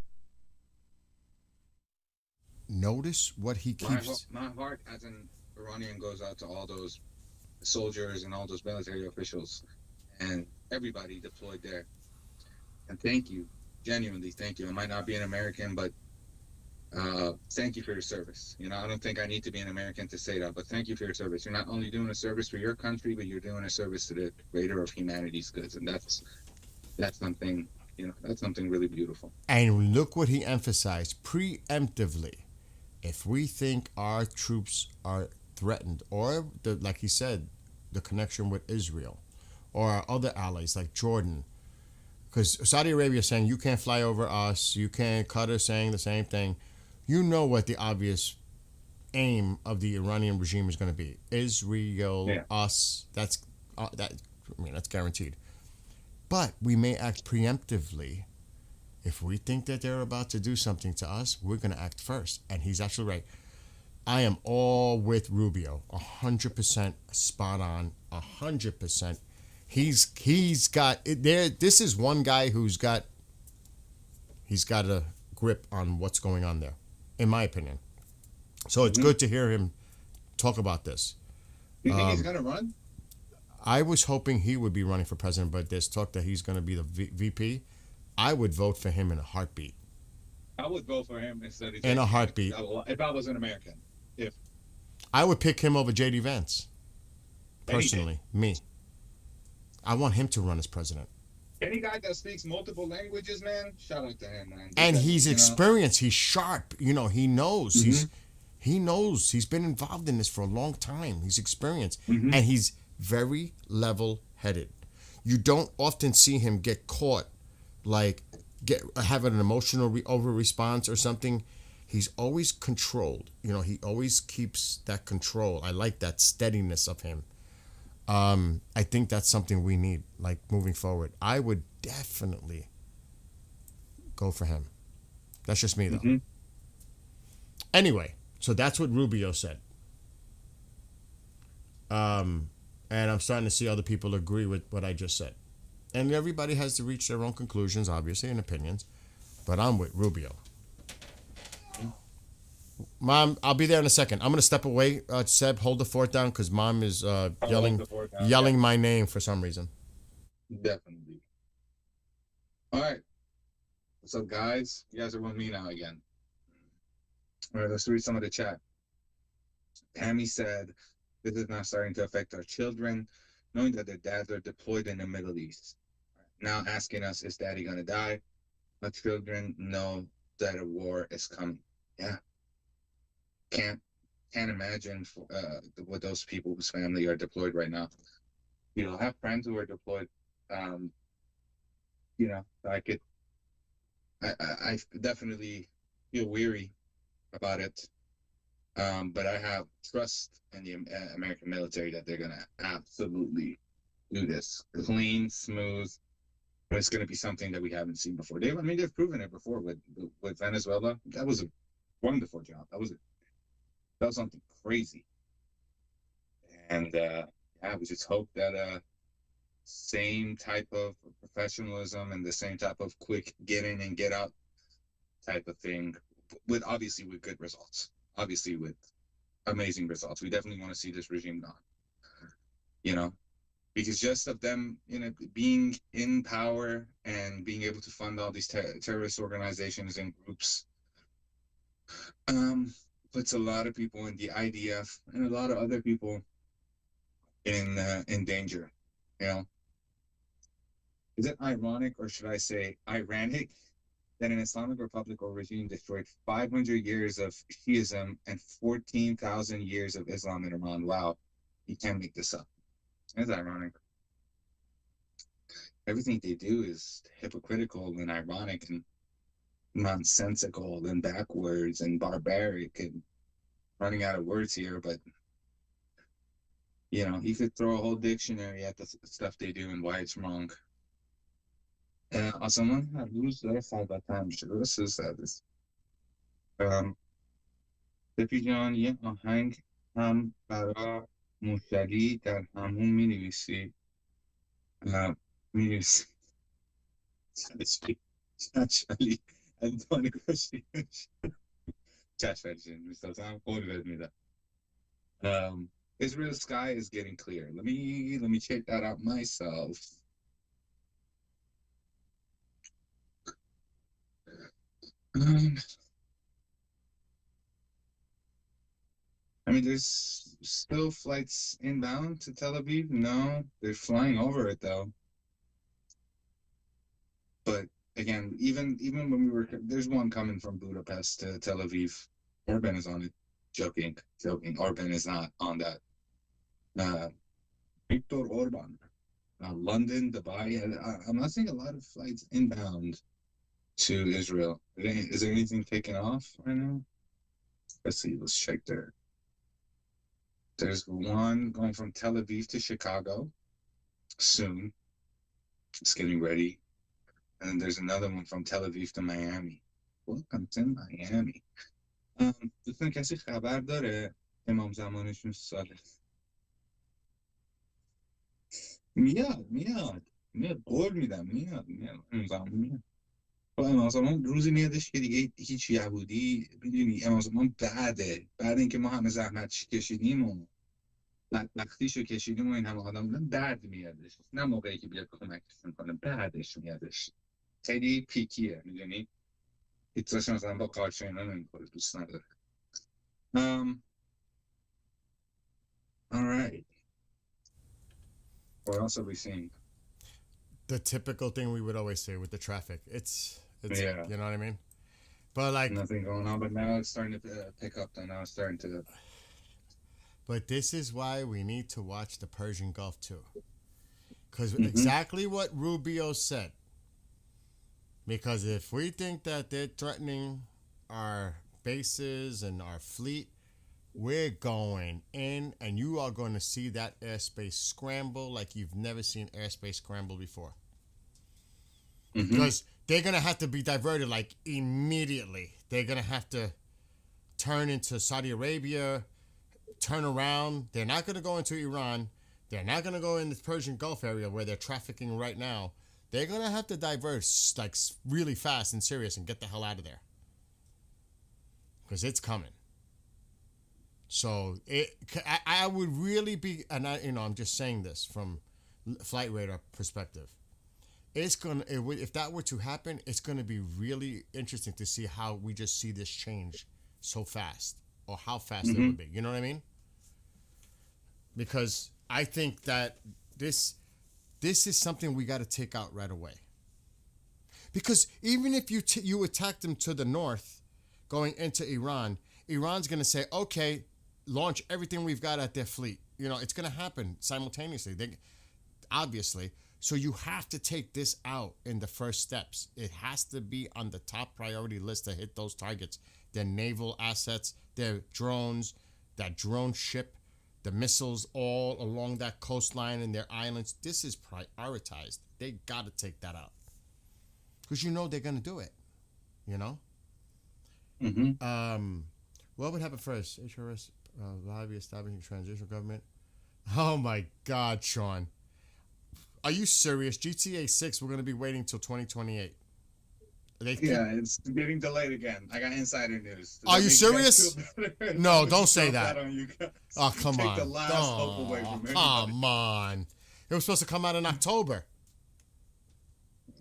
Notice what he keeps. My heart as an Iranian goes out to all those soldiers and all those military officials and everybody deployed there. And thank you, genuinely thank you. I might not be an American, but thank you for your service. You know, I don't think I need to be an American to say that, but thank you for your service. You're not only doing a service for your country, but you're doing a service to the greater of humanity's goods. And that's something, you know, that's something really beautiful. And look what he emphasized preemptively. If we think our troops are threatened, or like he said, the connection with Israel, or our other allies like Jordan, because Saudi Arabia is saying you can't fly over us, you can't. Qatar saying the same thing. You know what the obvious aim of the Iranian regime is going to be: Israel, us. That's that. I mean, that's guaranteed. But we may act preemptively. If we think that they're about to do something to us, we're going to act first. And he's actually right. I am all with Rubio, 100% spot on, 100%. He's got it there. This is one guy he's got a grip on what's going on there, in my opinion. So it's good to hear him talk about this. You think he's gonna run? I was hoping he would be running for president, but there's talk that he's going to be the VP. I would vote for him in a heartbeat. I would vote for him instead of in a heartbeat. If I was an American. I would pick him over JD Vance. Personally, me. I want him to run as president. Any guy that speaks multiple languages, man, shout out to him, man. And he's experienced. He's sharp. You know, he knows. Mm-hmm. He knows. He's been involved in this for a long time. He's experienced. Mm-hmm. And he's very level-headed. You don't often see him get caught, like having an emotional over-response or something. He's always controlled. You know, he always keeps that control. I like that steadiness of him. I think that's something we need, like, moving forward. I would definitely go for him. That's just me, though. Mm-hmm. Anyway, so that's what Rubio said. And I'm starting to see other people agree with what I just said. And everybody has to reach their own conclusions, obviously, and opinions. But I'm with Rubio. Mom, I'll be there in a second. I'm going to step away. Seb, hold the fort down because Mom is yelling my name for some reason. Definitely. All right. What's up, guys? You guys are with me now again. All right, let's read some of the chat. Tammy said, this is now starting to affect our children, knowing that their dads are deployed in the Middle East. Now asking us, is daddy going to die? Our children know that a war is coming. Yeah. Can't imagine what those people whose family are deployed right now. You know, I have friends who are deployed. You know, I definitely feel weary about it. But I have trust in the American military that they're gonna absolutely do this clean, smooth. But it's gonna be something that we haven't seen before. They've proven it before with Venezuela. That was a wonderful job. That was something crazy. And we just hope that same type of professionalism and the same type of quick get in and get out type of thing, with good results. Obviously with amazing results. We definitely want to see this regime gone. You know, because just of them, you know, being in power and being able to fund all these terrorist organizations and groups, puts a lot of people in the IDF and a lot of other people in danger. You know, is it ironic, or should I say ironic, that an Islamic Republic or regime destroyed 500 years of Shiism and 14,000 years of Islam in Iran? Wow, you can't make this up. It's ironic. Everything they do is hypocritical and ironic and nonsensical and backwards and barbaric, and running out of words here, but You know, you could throw a whole dictionary at the stuff they do and why it's wrong. آسمان هر روز داره خلوت‌تر میشه. درسته سردست. سپی جان یه آهنگ هم برای مشتری در همون می‌نویسی. می‌نویسی. چشمالی ادوانی کشی. چشمالی می‌سازم قول بهت میدم. Israel's sky is getting clear. Let me check that out myself. I mean, there's still flights inbound to Tel Aviv. No, they're flying over it though. But again, even when we were, there's one coming from Budapest to Tel Aviv. Orban is on it. Joking. Orban is not on that. Viktor Orban, London, Dubai. I'm not seeing a lot of flights inbound to Israel. Is there anything taking off right now? Let's see. Let's check there. There's one going from Tel Aviv to Chicago soon. It's getting ready. And there's another one from Tel Aviv to Miami. Welcome to Miami. دوستان کسی خبر داره امام زمانشون ساله؟ میاد قول میدم میاد امام زمان میاد. امام زمان روزی میادش که دیگه هیچ یهودی میدونی امام زمان بعد اینکه ما همه زحمت کشیدیم و بدبختیشو کشیدیم و این همه آدم بودن بعد میادش، نه موقعی که بیاد کمکشون کنه، بعدش میادش. خیلی پیکیه میدونی، پیتزاش مثلا با قارچ اینا نمیخوره، دوست نداره. All right. What else are we seeing? The typical thing we would always say with the traffic. It's Yeah. You know what I mean? But like Nothing going on, but now it's starting to pick up. And now it's starting to. But this is why we need to watch the Persian Gulf too. Because exactly what Rubio said. Because if we think that they're threatening our bases and our fleet, we're going in and you are going to see that airspace scramble like you've never seen airspace scramble before. Because they're going to have to be diverted like immediately. They're going to have to turn into Saudi Arabia, turn around. They're not going to go into Iran. They're not going to go in the Persian Gulf area where they're trafficking right now. They're going to have to divert like really fast and serious and get the hell out of there. Because it's coming. So I would really be, and I'm just saying this from Flight Radar perspective. If that were to happen, it's going to be really interesting to see how we just see this change so fast, or how fast it would be. You know what I mean? Because I think that this is something we got to take out right away. Because even if you attack them to the north, going into Iran, Iran's going to say, okay, launch everything we've got at their fleet. You know, it's going to happen simultaneously. Obviously. So you have to take this out in the first steps. It has to be on the top priority list to hit those targets. Their naval assets, their drones, that drone ship, the missiles all along that coastline and their islands. This is prioritized. They got to take that out. Because you know they're going to do it. You know? What would happen first? HRS lobby establishing transitional government. Oh my God, Sean. Are you serious? GTA 6, we're going to be waiting till 2028. Yeah, it's getting delayed again. I got insider news. Are you serious? No, don't say that. Oh, come Take on. the last hope away from everybody. Come on. It was supposed to come out in October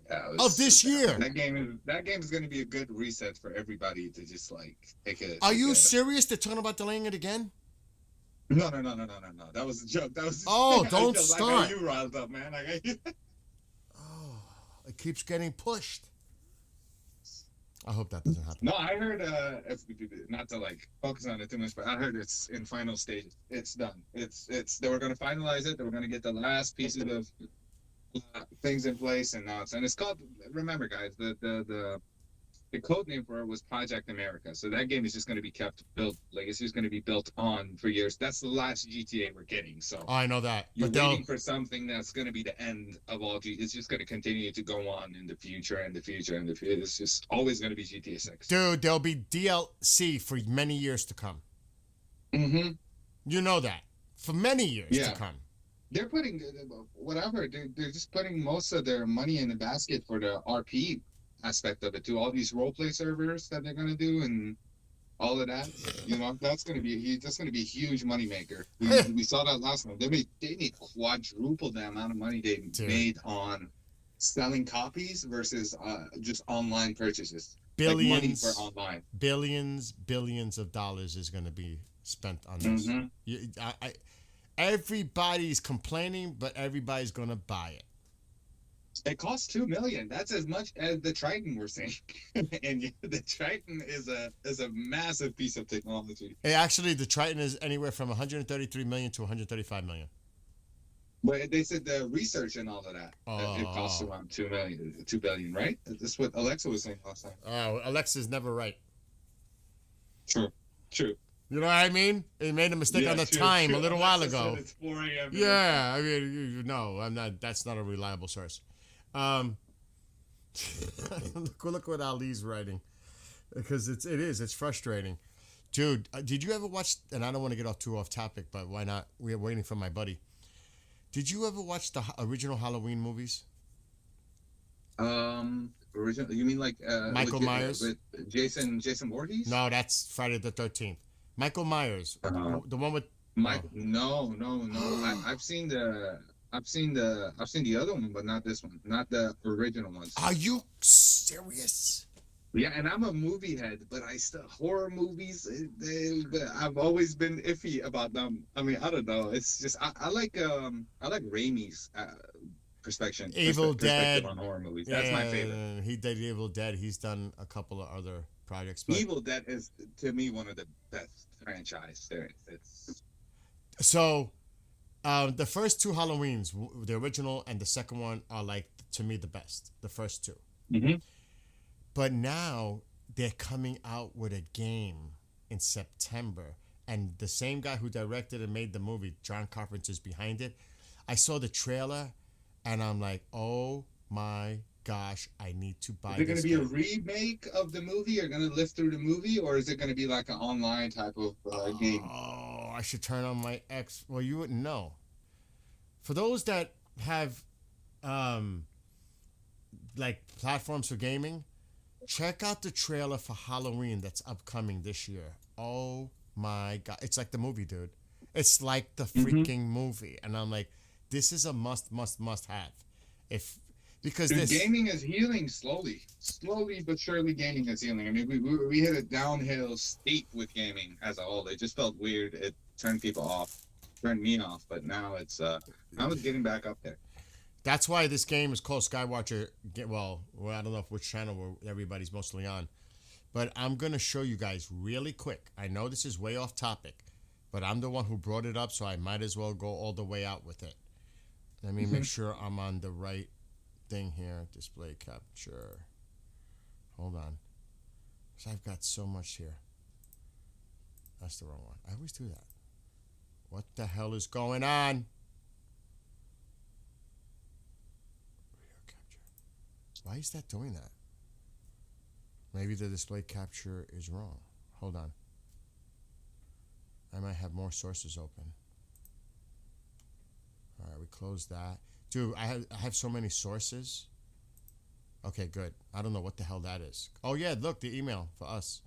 Yeah, of this year. That game is going to be a good reset for everybody to just like take a. Are you serious? They're talking about delaying it again? No. That was a joke. That was. Oh, don't I start. got you riled up, man. I got you. Oh, it keeps getting pushed. I hope that doesn't happen. No, I heard. Not to like focus on it too much, but I heard it's in final stages. It's done. It's. They were going to finalize it. They were going to get the last pieces of things in place, and now it's called. Remember, guys, the the code name for it was Project America. So that game is just going to be kept built, like it's just going to be built on for years. That's the last GTA we're getting. So Oh, I know that. you're But they'll waiting for something that's going to be the end of all It's just going to continue to go on in the future and the future and the future. It's just always going to be GTA 6. dude, there'll be DLC for many years to come. Mm-hmm. You know that. For many years Yeah. to come. They're putting whatever. They're just putting most of their money in the basket for the RP aspect of it too. All these role play servers that they're gonna do and all of that. You know, that's gonna be a huge money maker. We saw that last one. They made quadruple the amount of money they made on selling copies versus just online purchases. Billions, like money for online. billions of dollars is going to be spent on this. Mm-hmm. Everybody's complaining, but everybody's going to buy it. It costs $2 million. That's as much as the Triton we're seeing, and the Triton is a massive piece of technology. Actually, the Triton is anywhere from 133 million to 135 million. But they said the research and all of that, it costs around $2 billion, right? That's what Alexa was saying last time. Oh, Alexa's never right. True. You know what I mean? They made a mistake on the time a little while Alexa ago. said it's 4 a.m. Yeah, I mean, no, I'm not. That's not a reliable source. Look what Ali's writing, because it's frustrating, dude. Did you ever watch? And I don't want to get too off topic, but why not? We're waiting for my buddy. Did you ever watch the original Halloween movies? Original? You mean like Michael Myers with Jason Voorhees? No, that's Friday the 13th. Michael Myers, the one with Mike. No. I've seen the other one, but not this one. Not the original ones. Are you serious? Yeah, and I'm a movie head, but horror movies, I've always been iffy about them. I mean, I don't know. It's just I like Raimi's perspective on horror movies. That's my favorite. He did Evil Dead. He's done a couple of other projects. But Evil Dead is, to me, one of the best franchise there. So, the first two Halloweens, the original and the second one, are like, to me, the best. The first two. Mm-hmm. But now they're coming out with a game in September, and the same guy who directed and made the movie, John Carpenter's behind it. I saw the trailer, and I'm like, oh my gosh, I need to buy. Is it going to be a remake of the movie, or going to live through the movie, or is it going to be like an online type of game? Oh, I should turn on my X. Well, you wouldn't know. For those that have like platforms for gaming, check out the trailer for Halloween that's upcoming this year. Oh my god, it's like the movie, dude. It's like the freaking movie, and I'm like, this is a must have. Because Dude, gaming is healing slowly but surely. Gaming is healing. I mean, we hit a downhill state with gaming as a whole. It just felt weird. It turned people off, turned me off. But now it's getting back up there. That's why this game is called Skywatcher. Well, I don't know which channel everybody's mostly on, but I'm gonna show you guys really quick. I know this is way off topic, but I'm the one who brought it up, so I might as well go all the way out with it. Let me make sure I'm on the right thing here. Display capture. Hold on. So I've got so much here. That's the wrong one. I always do that. What the hell is going on? Video capture. Why is that doing that? Maybe the display capture is wrong. Hold on. I might have more sources open. All right, we close that. Dude, I have so many sources. Okay, good. I don't know what the hell that is. Oh, yeah, look, the email for us.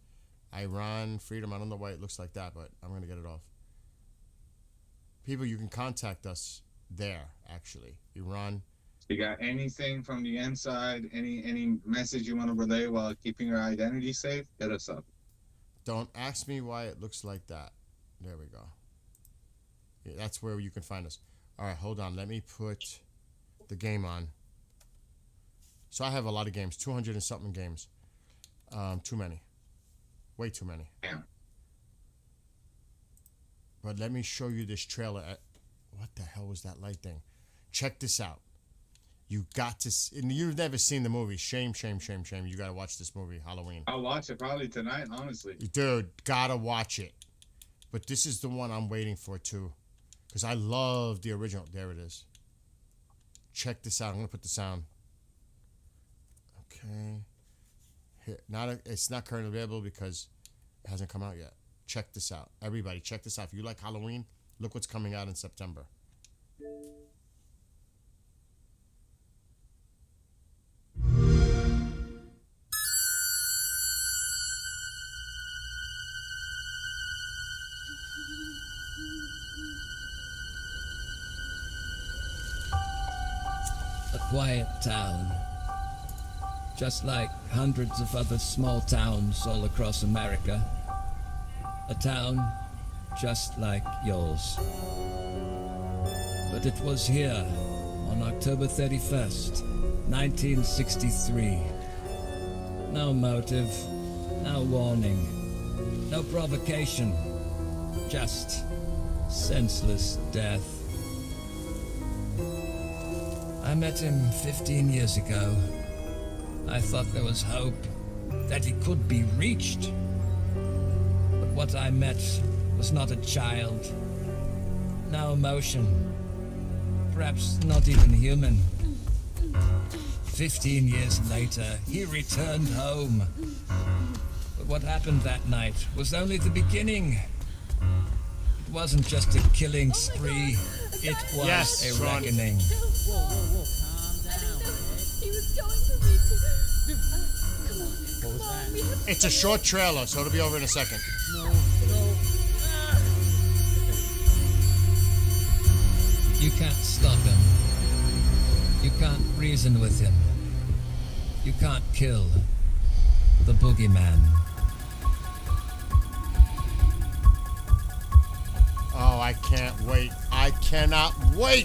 Iran Freedom. I don't know why it looks like that, but I'm going to get it off. People, you can contact us there, actually. Iran. You got anything from the inside, any message you want to relay while keeping your identity safe, hit us up. Don't ask me why it looks like that. There we go. Yeah, that's where you can find us. All right, hold on. Let me put the game on. So I have a lot of games, 200 and something games. Too many. Way too many. Yeah. But let me show you this trailer. What the hell was that light thing? Check this out. You got to. And you've never seen the movie. Shame, shame, shame, shame. You got to watch this movie, Halloween. I'll watch it probably tonight, honestly. Dude, gotta watch it. But this is the one I'm waiting for too, because I love the original. There it is. Check this out. I'm gonna put the sound. Okay. Here, it's not currently available because it hasn't come out yet. Check this out, everybody. Check this out. If you like Halloween, look what's coming out in September. A quiet town, just like hundreds of other small towns all across America. A town just like yours. But it was here on October 31st, 1963. No motive, no warning, no provocation, just senseless death. I met him 15 years ago. I thought there was hope, that he could be reached. But what I met was not a child. No emotion. Perhaps not even human. 15 years later, he returned home. But what happened that night was only the beginning. It wasn't just a killing spree. It was Yes, a Ron. reckoning. Whoa, whoa, whoa, calm down. He was going to reach it. Come on, What was come on. that? We have It's a short trailer, so it'll be over in a second. No, no. You can't stop him. You can't reason with him. You can't kill the boogeyman. Oh, I can't wait. I cannot wait.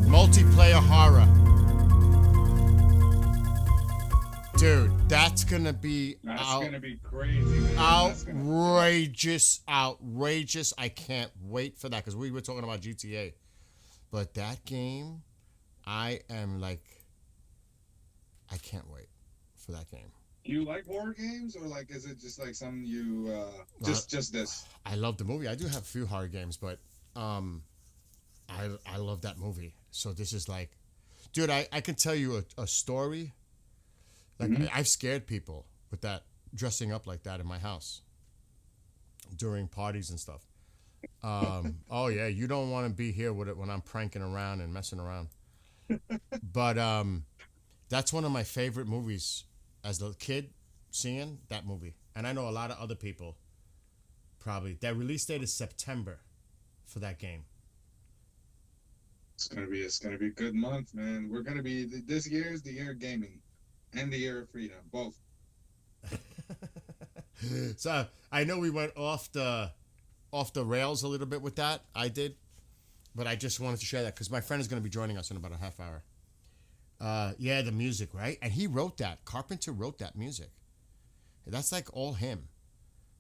Multiplayer horror. Dude, that's gonna be That's out. gonna be crazy, man. That's gonna- Outrageous. I can't wait for that because we were talking about GTA. But that game, I am like, I can't wait for that game. Do you like horror games, or like is it just like something you just this? I love the movie. I do have a few horror games, but I love that movie. So this is like, dude, I can tell you a story. Like I've scared people with that, dressing up like that in my house during parties and stuff. Oh yeah, you don't want to be here with it when I'm pranking around and messing around. But that's one of my favorite movies as a kid, seeing that movie. And I know a lot of other people probably. That release date is September for that game. It's gonna be a good month, man. We're gonna be this year is the year of gaming, and the year of freedom, both. So I know we went off the rails a little bit with that. I did, but I just wanted to share that because my friend is going to be joining us in about a half hour. Yeah, the music, right? And he wrote that. Carpenter wrote that music. That's like all him.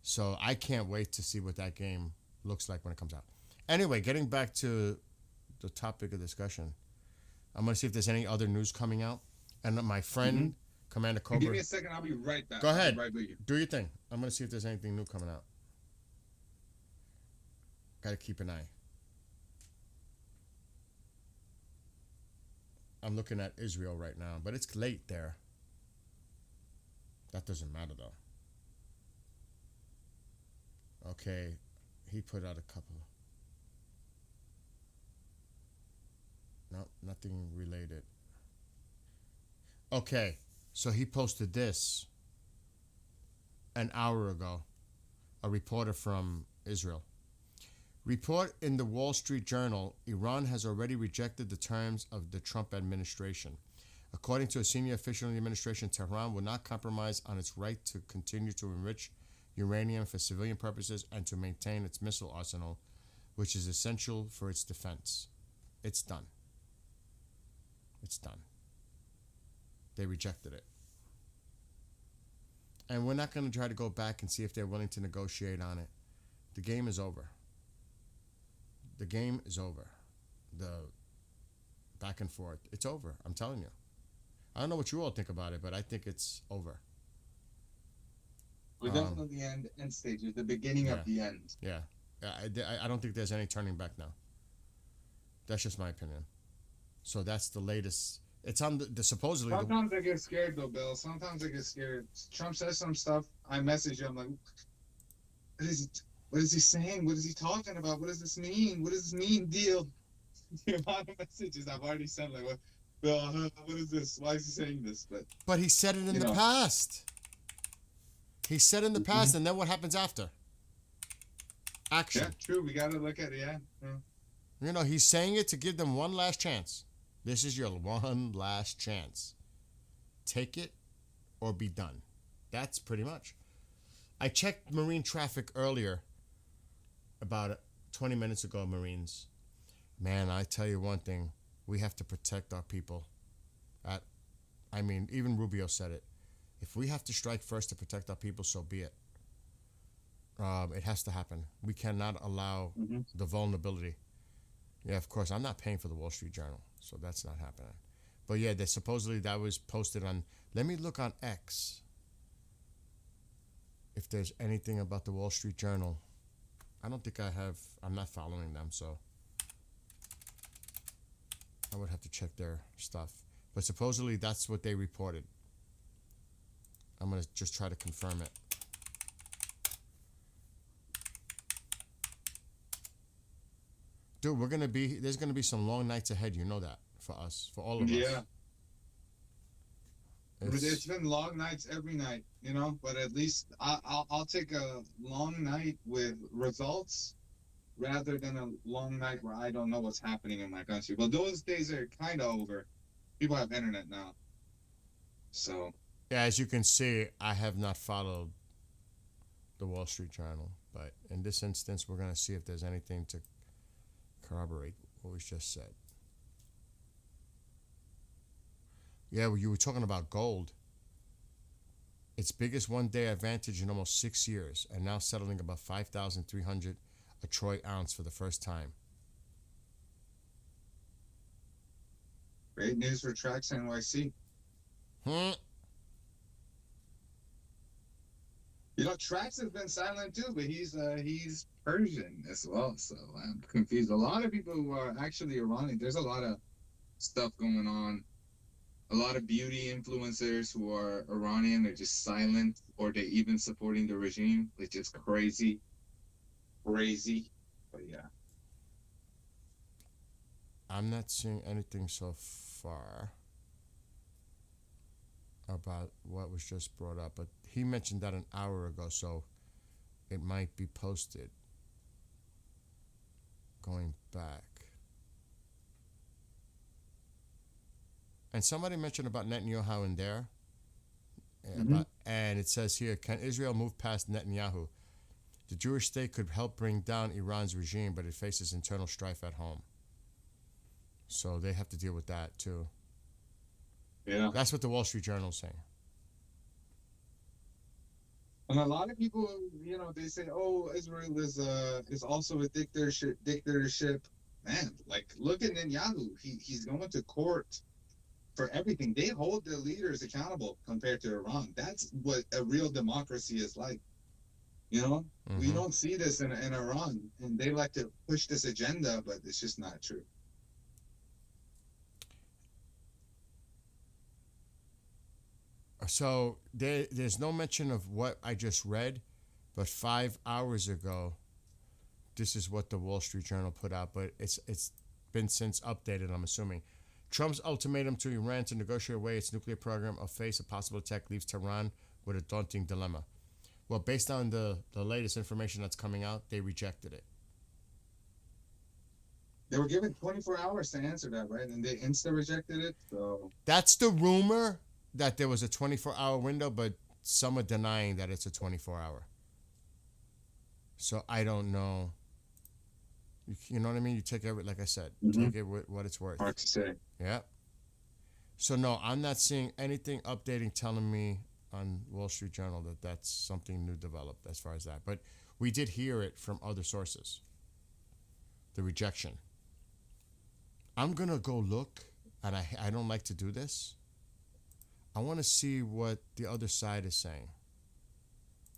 So I can't wait to see what that game looks like when it comes out. Anyway, getting back to the topic of discussion, I'm going to see if there's any other news coming out. And my friend, Commander Cobra. Give me a second. I'll be right back. Go I'll be ahead. right with you. Do your thing. I'm going to see if there's anything new coming out. Got to keep an eye. I'm looking at Israel right now, but it's late there. That doesn't matter, though. Okay. He put out a couple. No, nothing related. Okay. So he posted this an hour ago. A reporter from Israel. Report in the Wall Street Journal, Iran has already rejected the terms of the Trump administration. According to a senior official in the administration, Tehran will not compromise on its right to continue to enrich uranium for civilian purposes and to maintain its missile arsenal, which is essential for its defense. It's done. It's done. They rejected it. And we're not going to try to go back and see if they're willing to negotiate on it. The game is over. The game is over. The back and forth, it's over. I'm telling you. I don't know what you all think about it, but I think it's over. We're definitely the end stages, the beginning of the end. Yeah. I don't think there's any turning back now. That's just my opinion. So that's the latest. It's on the supposedly. Sometimes I get scared though, Bill. Sometimes I get scared. Trump says some stuff. I message him like, what is he saying? What is he talking about? What does this mean? What does this mean? Deal. The amount of messages I've already sent, like, what, Bill, what is this? Why is he saying this? But he said it in the past. He said in the past, and then what happens after? Action. Yeah, true. We got to look at it, yeah. You know, he's saying it to give them one last chance. This is your one last chance. Take it or be done. That's pretty much. I checked marine traffic earlier, about 20 minutes ago, Marines. Man, I tell you one thing. We have to protect our people. I mean, even Rubio said it. If we have to strike first to protect our people, so be it. It has to happen. We cannot allow the vulnerability. Yeah, of course, I'm not paying for the Wall Street Journal, so that's not happening. But yeah, supposedly that was posted on, let me look on X if there's anything about the Wall Street Journal. I don't think I have, I'm not following them, so I would have to check their stuff. But supposedly that's what they reported. I'm going to just try to confirm it. Dude, there's going to be some long nights ahead, you know that, for us, for all of us. Yeah. It's been long nights every night, you know, but at least I'll take a long night with results rather than a long night where I don't know what's happening in my country. But those days are kind of over. People have internet now. So. Yeah, as you can see, I have not followed the Wall Street Journal. But in this instance, we're going to see if there's anything to corroborate what was just said. Yeah, well, you were talking about gold. Its biggest one-day advantage in almost 6 years, and now settling about 5,300 a troy ounce for the first time. Great news for Trax NYC. You know, Trax has been silent too, but he's Persian as well, so I'm confused. A lot of people who are actually Iranian, there's a lot of stuff going on. A lot of beauty influencers who are Iranian, they're just silent, or they're even supporting the regime, which is crazy. Crazy. But yeah. I'm not seeing anything so far about what was just brought up, but he mentioned that an hour ago, so it might be posted. Going back. And somebody mentioned about Netanyahu in there. And it says here, can Israel move past Netanyahu? The Jewish state could help bring down Iran's regime, but it faces internal strife at home. So they have to deal with that too. Yeah. That's what the Wall Street Journal is saying. And a lot of people, you know, they say, "Oh, Israel is also a dictatorship." Man, like look at Netanyahu. He's going to court for everything. They hold their leaders accountable compared to Iran. That's what a real democracy is like. You know, we don't see this in Iran, and they like to push this agenda, but it's just not true. So there's no mention of what I just read, but 5 hours ago, this is what the Wall Street Journal put out, but it's been since updated, I'm assuming. Trump's ultimatum to Iran to negotiate away its nuclear program or face a possible attack leaves Tehran with a daunting dilemma. Well, based on the latest information that's coming out, they rejected it. They were given 24 hours to answer that, right? And they insta-rejected it, so... That's the rumor, that there was a 24-hour window, but some are denying that it's a 24-hour. So I don't know. You know what I mean? You take it, like I said, take it with what it's worth. Hard to say. Yeah. So no, I'm not seeing anything updating telling me on Wall Street Journal that that's something new developed as far as that. But we did hear it from other sources. the rejection. I'm gonna go look, and I don't like to do this. I want to see what the other side is saying.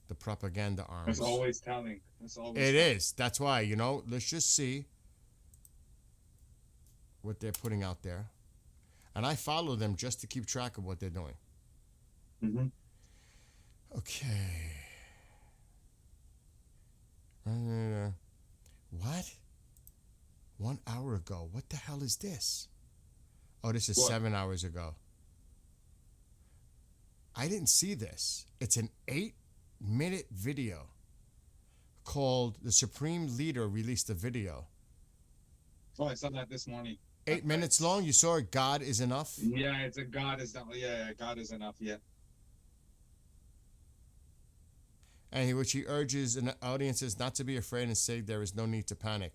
The propaganda arms. It's always telling. It's always It telling. is. That's why, let's just see what they're putting out there. And I follow them just to keep track of what they're doing. Mm-hmm. Okay. What? 1 hour ago. What the hell is this? Oh, this is What? 7 hours ago. I didn't see this. It's an 8-minute video called The Supreme Leader Released a Video. Oh, I saw that this morning. 8 minutes long? You saw it? God is enough? Yeah, it's a God is not. Yeah, God is enough. Yeah. And which he urges audiences not to be afraid and say there is no need to panic.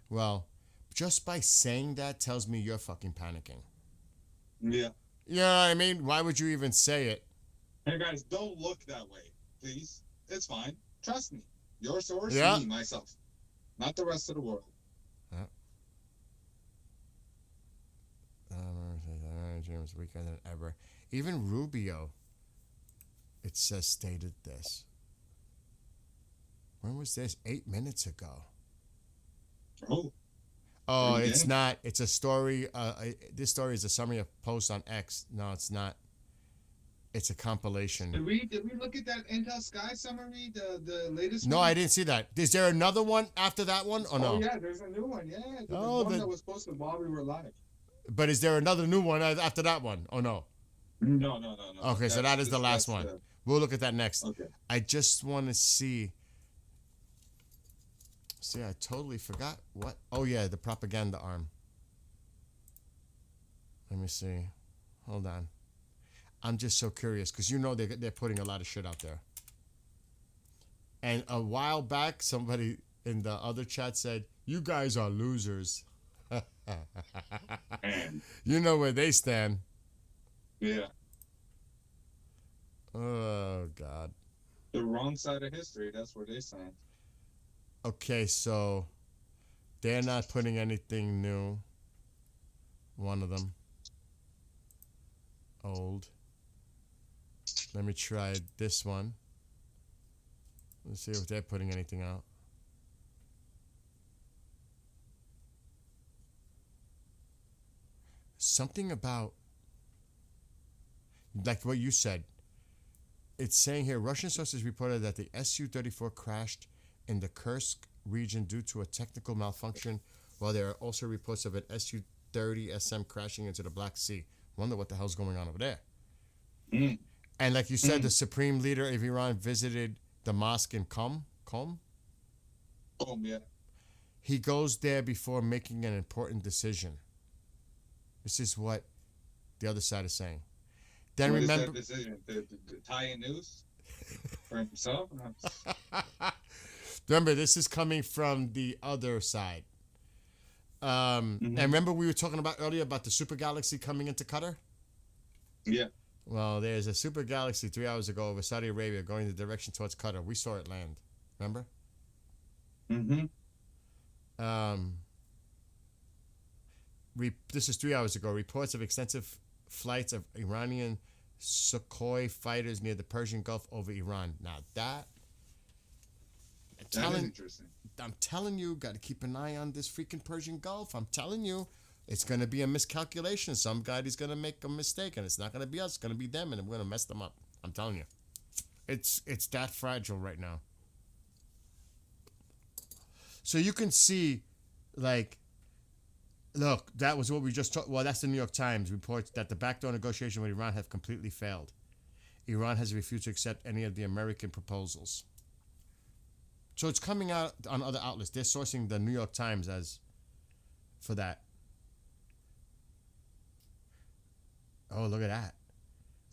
Well, just by saying that tells me you're fucking panicking. Yeah. You know what I mean? Why would you even say it? Hey guys, don't look that way, please. It's fine. Trust me. Your source, Yeah. me, myself, not the rest of the world. James weaker than ever. Even Rubio, it says, stated this. When was this? 8 minutes ago. Oh. Oh, Okay. it's not. It's a story. This story is a summary of posts on X. No, it's not. It's a compilation. Did we look at that Intel Sky summary, the latest No, one? I didn't see that. Is there another one after that one or no? Oh yeah, there's a new one. Yeah, there's Oh, one the- that was posted while we were live. But is there another new one after that one? Oh no. No. Okay, so that is the last that's one. We'll look at that next. Okay. I just want to see. See, I totally forgot what. Oh yeah, the propaganda arm. Let me see. Hold on. I'm just so curious because they're putting a lot of shit out there. And a while back, somebody in the other chat said, "You guys are losers." You know where they stand. Yeah. Oh God. The wrong side of history. That's where they stand. Okay, so they're not putting anything new. One of them. Old. Let me try this one. Let's see if they're putting anything out. Something about, like what you said. It's saying here, Russian sources reported that the Su-34 crashed in the Kursk region due to a technical malfunction, while there are also reports of an Su-30 SM crashing into the Black Sea. Wonder what the hell's going on over there. Mm. And like you said, the supreme leader of Iran visited the mosque in Qom. Oh yeah. He goes there before making an important decision. This is what the other side is saying. Then What is remember, that decision? The tie in news for himself? remember, this is coming from the other side. And remember we were talking about earlier about the super galaxy coming into Qatar? Yeah. Well, there's a super galaxy 3 hours ago over Saudi Arabia going the direction towards Qatar. We saw it land. Remember? Mm-hmm. This is 3 hours ago. Reports of extensive flights of Iranian Sukhoi fighters near the Persian Gulf over Iran. Now that That is interesting. I'm telling you, got to keep an eye on this freaking Persian Gulf. I'm telling you, it's going to be a miscalculation. Some guy is going to make a mistake, and it's not going to be us. It's going to be them, and we're going to mess them up. I'm telling you. It's that fragile right now. So you can see, like, look, that was what we just talked. Well, that's the New York Times reports that the backdoor negotiations with Iran have completely failed. Iran has refused to accept any of the American proposals. So it's coming out on other outlets. They're sourcing the New York Times as for that. Oh, look at that.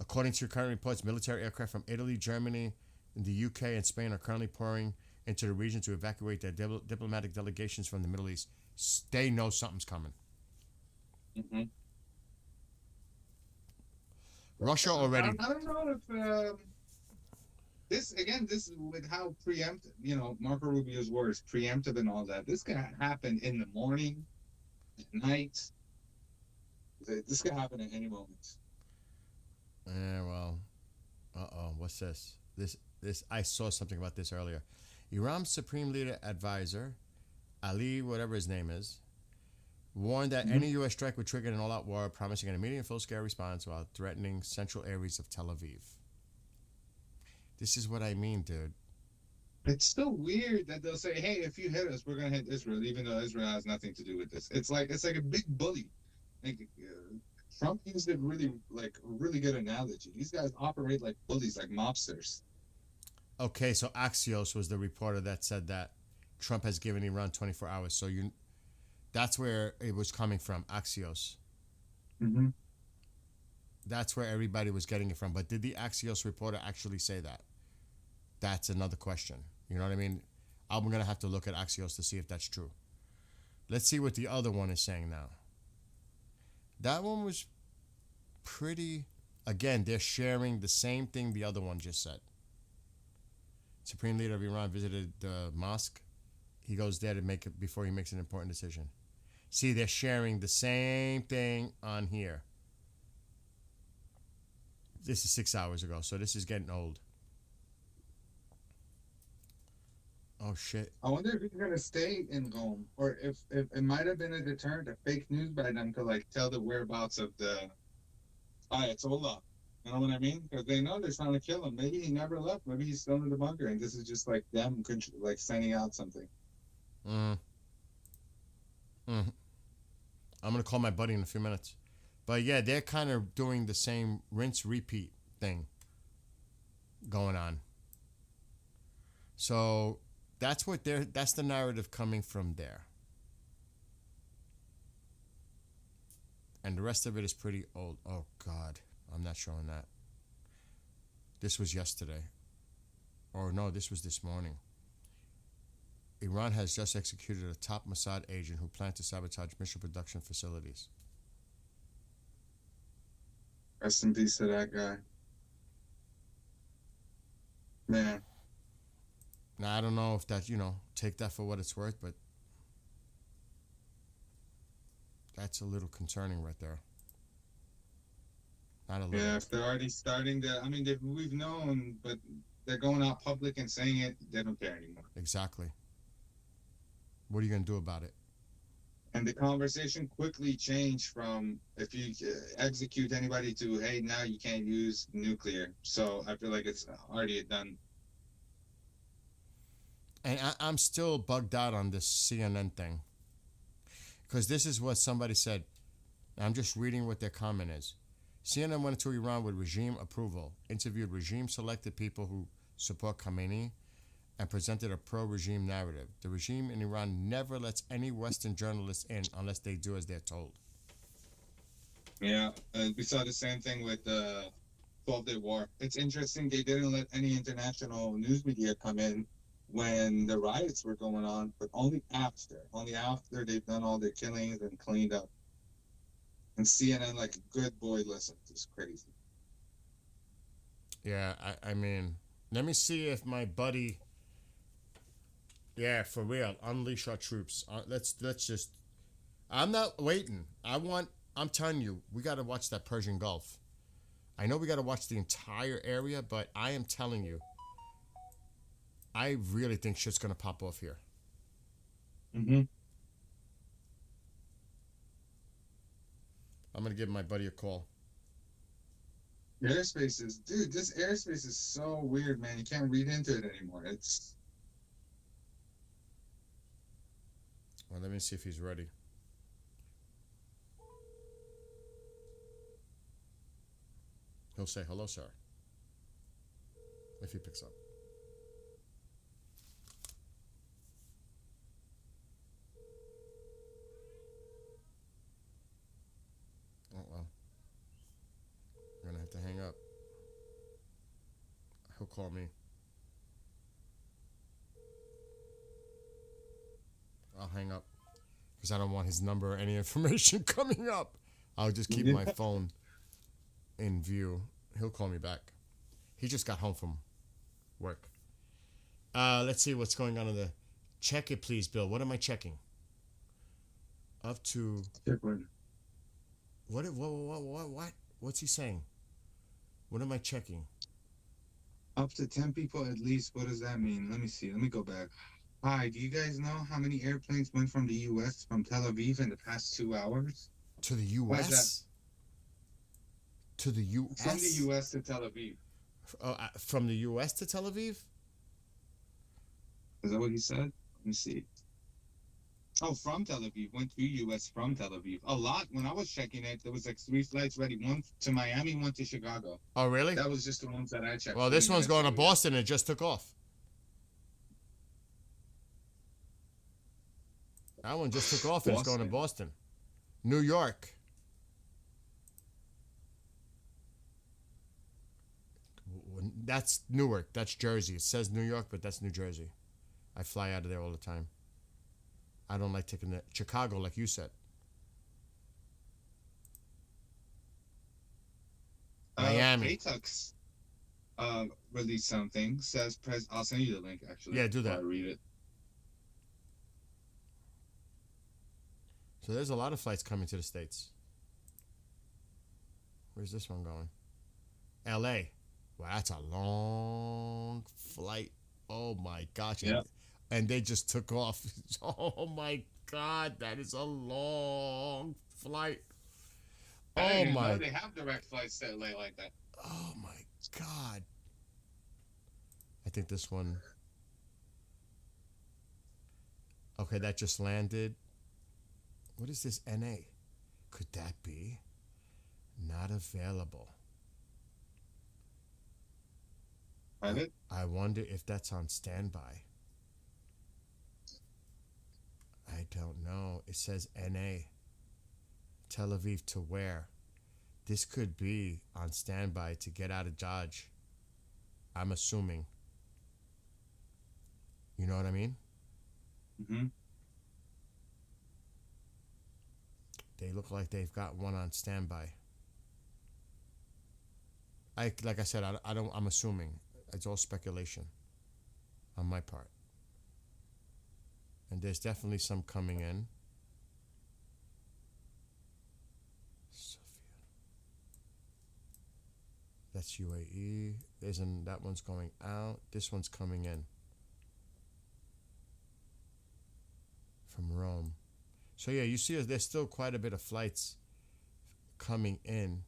According to current reports, military aircraft from Italy, Germany, and the UK and Spain are currently pouring into the region to evacuate their diplomatic delegations from the Middle East. They know something's coming. Mm-hmm. Russia already. I don't know if this again, this is with how preemptive, Marco Rubio's words, preemptive and all that. This can happen in the morning, at night. This can happen at any moment. Yeah, well, what's this? This I saw something about this earlier. Iran's Supreme Leader Advisor, Ali, whatever his name is, warned that any U.S. strike would trigger an all-out war, promising an immediate full-scale response while threatening central areas of Tel Aviv. This is what I mean, dude. It's so weird that they'll say, "Hey, if you hit us, we're gonna hit Israel," even though Israel has nothing to do with this. It's like a big bully. Like, Trump used a really good analogy. These guys operate like bullies, like mobsters. Okay, so Axios was the reporter that said that Trump has given Iran 24 hours. So that's where it was coming from, Axios. Mm-hmm. That's where everybody was getting it from. But did the Axios reporter actually say that? That's another question. You know what I mean? I'm going to have to look at Axios to see if that's true. Let's see what the other one is saying now. That one was pretty... Again, they're sharing the same thing the other one just said. Supreme Leader of Iran visited the mosque. He goes there to make it before he makes an important decision. See, they're sharing the same thing on here. This is 6 hours ago, so this is getting old. Oh, shit. I wonder if he's gonna stay in Rome, or if it might have been a deterrent of fake news by them to tell the whereabouts of the Ayatollah. You know what I mean? Because they know they're trying to kill him. Maybe he never left. Maybe he's still in the bunker, and this is just them sending out something. I'm gonna call my buddy in a few minutes. But yeah, they're kind of doing the same rinse repeat thing going on. So that's the narrative coming from there. And the rest of it is pretty old. Oh God, I'm not showing that. This was yesterday. Or no, this was this morning. Iran has just executed a top Mossad agent who planned to sabotage missile production facilities. Rest in peace to that guy. Man. Now, I don't know if that, take that for what it's worth, but that's a little concerning right there. Not a little. Yeah, if they're already starting to, we've known, but they're going out public and saying it, they don't care anymore. Exactly. What are you going to do about it? And the conversation quickly changed from if you execute anybody to, hey, now you can't use nuclear. So I feel like it's already done. And I'm still bugged out on this CNN thing. Because this is what somebody said. I'm just reading what their comment is. CNN went to Iran with regime approval, interviewed regime-selected people who support Khamenei, and presented a pro-regime narrative. The regime in Iran never lets any Western journalists in unless they do as they're told. Yeah, we saw the same thing with the 12-Day War. It's interesting they didn't let any international news media come in when the riots were going on, but only after. Only after they've done all their killings and cleaned up. And CNN, like a good boy, listened. It's crazy. Yeah, I mean, let me see if my buddy... Yeah, for real. Unleash our troops. Let's just... I'm not waiting. I'm telling you, we got to watch that Persian Gulf. I know we got to watch the entire area, but I am telling you, I really think shit's going to pop off here. Mm-hmm. I'm going to give my buddy a call. Airspace is... Dude, this airspace is so weird, man. You can't read into it anymore. It's... Well, let me see if he's ready. He'll say, hello, sir. If he picks up. Oh, well. I'm going to have to hang up. He'll call me. I'll hang up because I don't want his number or any information coming up. I'll just keep my phone in view. He'll call me back. He just got home from work. Let's see what's going on in the. Check it, please, Bill. What am I checking? Up to. What? What's he saying? What am I checking? Up to 10 people at least. What does that mean? Let me see. Let me go back. Hi, do you guys know how many airplanes went from the U.S. from Tel Aviv in the past 2 hours? To the Why is U.S. To the U.S. From the U.S. to Tel Aviv. From the U.S. to Tel Aviv. Is that what he said? Let me see. Oh, from Tel Aviv. Went to U.S. from Tel Aviv. A lot. When I was checking it, there was like 3 flights ready. One to Miami, one to Chicago. Oh, really? That was just the ones that I checked. Well, this one's going to Boston. It just took off. That one just took off and it's going to Boston. New York. That's Newark. That's Jersey. It says New York, but that's New Jersey. I fly out of there all the time. I don't like taking the Chicago, like you said. Miami. Paytux released something. Says I'll send you the link actually. Yeah, do that. I'll read it. So there's a lot of flights coming to the States. Where's this one going? L.A. Wow, that's a long flight. Oh my gosh. Yeah. And they just took off. Oh my God, that is a long flight. Oh my. They have direct flights to LA like that. Oh my God. I think this one. Okay, that just landed. What is this NA? Could that be? Not available. Private? I wonder if that's on standby. I don't know. It says NA. Tel Aviv to where? This could be on standby to get out of Dodge. I'm assuming. You know what I mean? Mm-hmm. They look like they've got one on standby. Like I said, I'm assuming. It's all speculation on my part. And there's definitely some coming in. Sophia. That's UAE. That one's going out. This one's coming in. From Rome. So yeah, you see there's still quite a bit of flights coming in.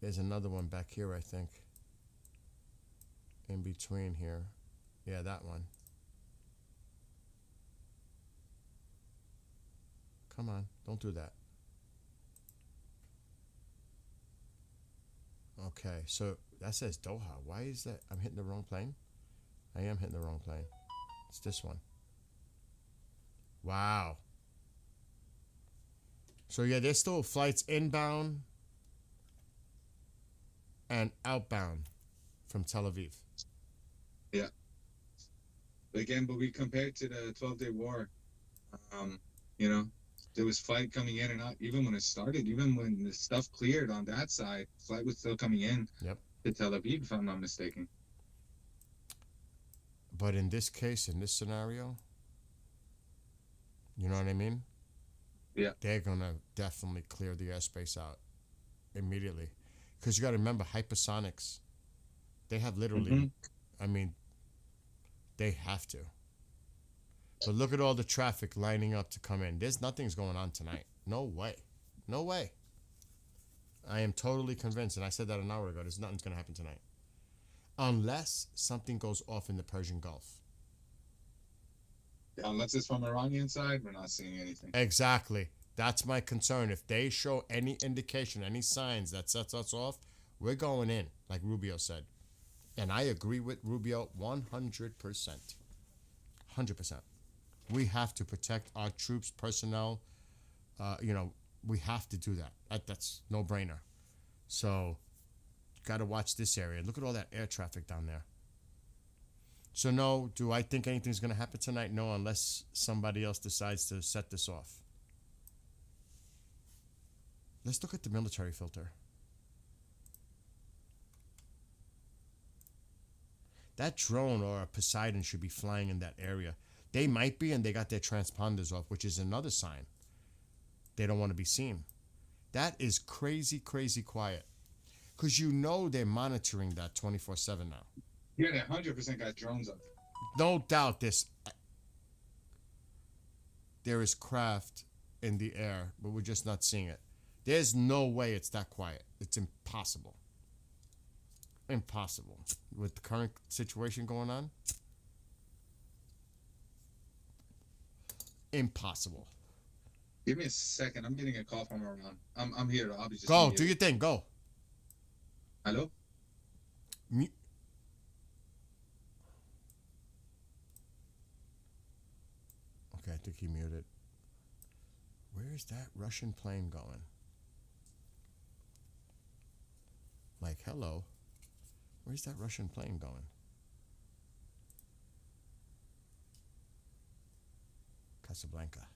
There's another one back here, I think. In between here. Yeah, that one. Come on, don't do that. Okay, so that says Doha. Why is that? I'm hitting the wrong plane? I am hitting the wrong plane. It's this one. Wow. So yeah, there's still flights inbound and outbound from Tel Aviv. Yeah. But again, we compared to the 12-day war, you know, there was flight coming in and out. Even when it started, even when the stuff cleared on that side, flight was still coming in to Tel Aviv, if I'm not mistaken. But in this case, in this scenario, you know what I mean? Yeah. They're going to definitely clear the airspace out immediately. Because you got to remember, hypersonics, they have literally, I mean, they have to. But look at all the traffic lining up to come in. Nothing's going on tonight. No way. No way. I am totally convinced, and I said that an hour ago, nothing's going to happen tonight. Unless something goes off in the Persian Gulf. Yeah, unless it's from Iranian side, we're not seeing anything. Exactly. That's my concern. If they show any indication, any signs that sets us off, we're going in, like Rubio said. And I agree with Rubio 100%. 100%. We have to protect our troops, personnel. We have to do that. That's no-brainer. So, got to watch this area. Look at all that air traffic down there. So, no, do I think anything's going to happen tonight? No, unless somebody else decides to set this off. Let's look at the military filter. That drone or a Poseidon should be flying in that area. They might be, and they got their transponders off, which is another sign. They don't want to be seen. That is crazy, crazy quiet. Because you know they're monitoring that 24/7 now. Yeah, they 100% got drones up. No doubt there is craft in the air, but we're just not seeing it. There's no way it's that quiet. It's impossible. Impossible. With the current situation going on, impossible. Give me a second. I'm getting a call from Iran. I'm here. I'll be just. Go, do your thing. Go. Hello? Okay, I think he muted. Where is that Russian plane going? Like, hello. Where's that Russian plane going? Casablanca.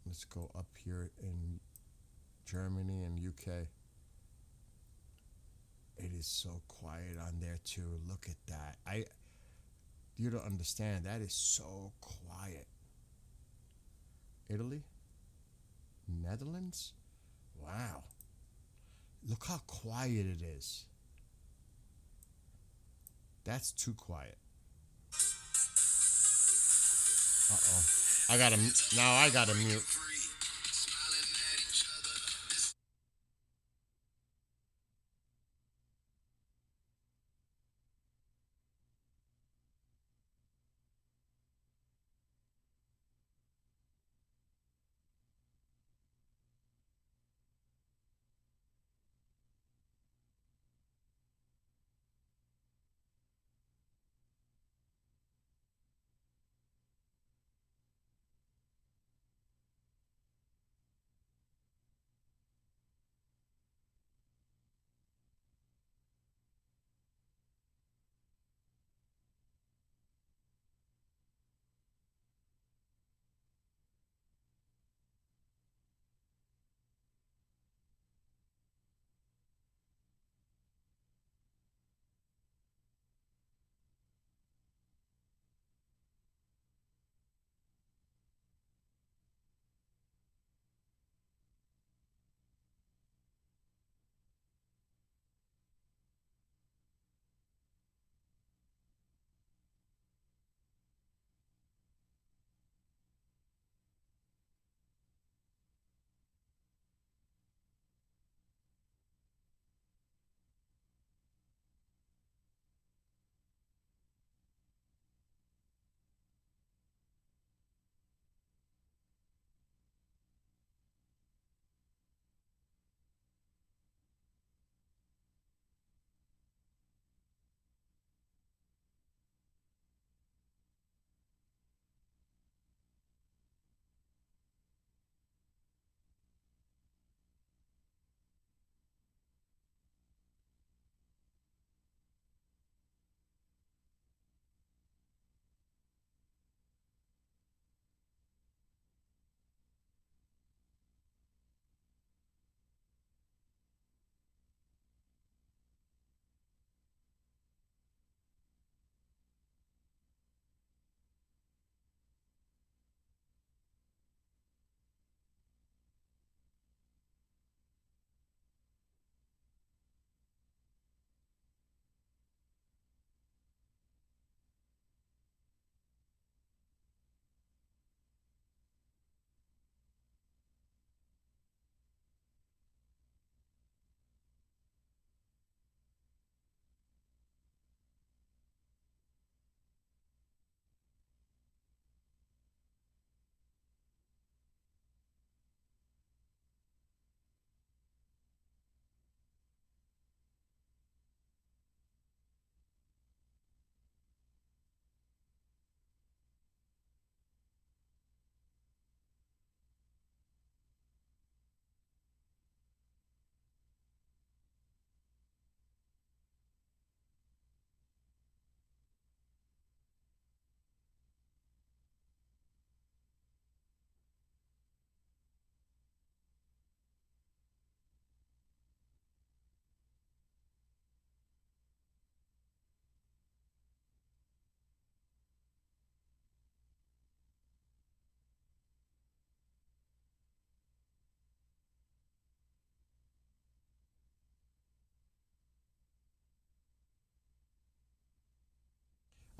Let's go up here in Germany and UK. It is so quiet on there too. Look at that. You don't understand. That is so quiet. Italy? Netherlands? Wow. Look how quiet it is. That's too quiet. Uh-oh. I gotta mute.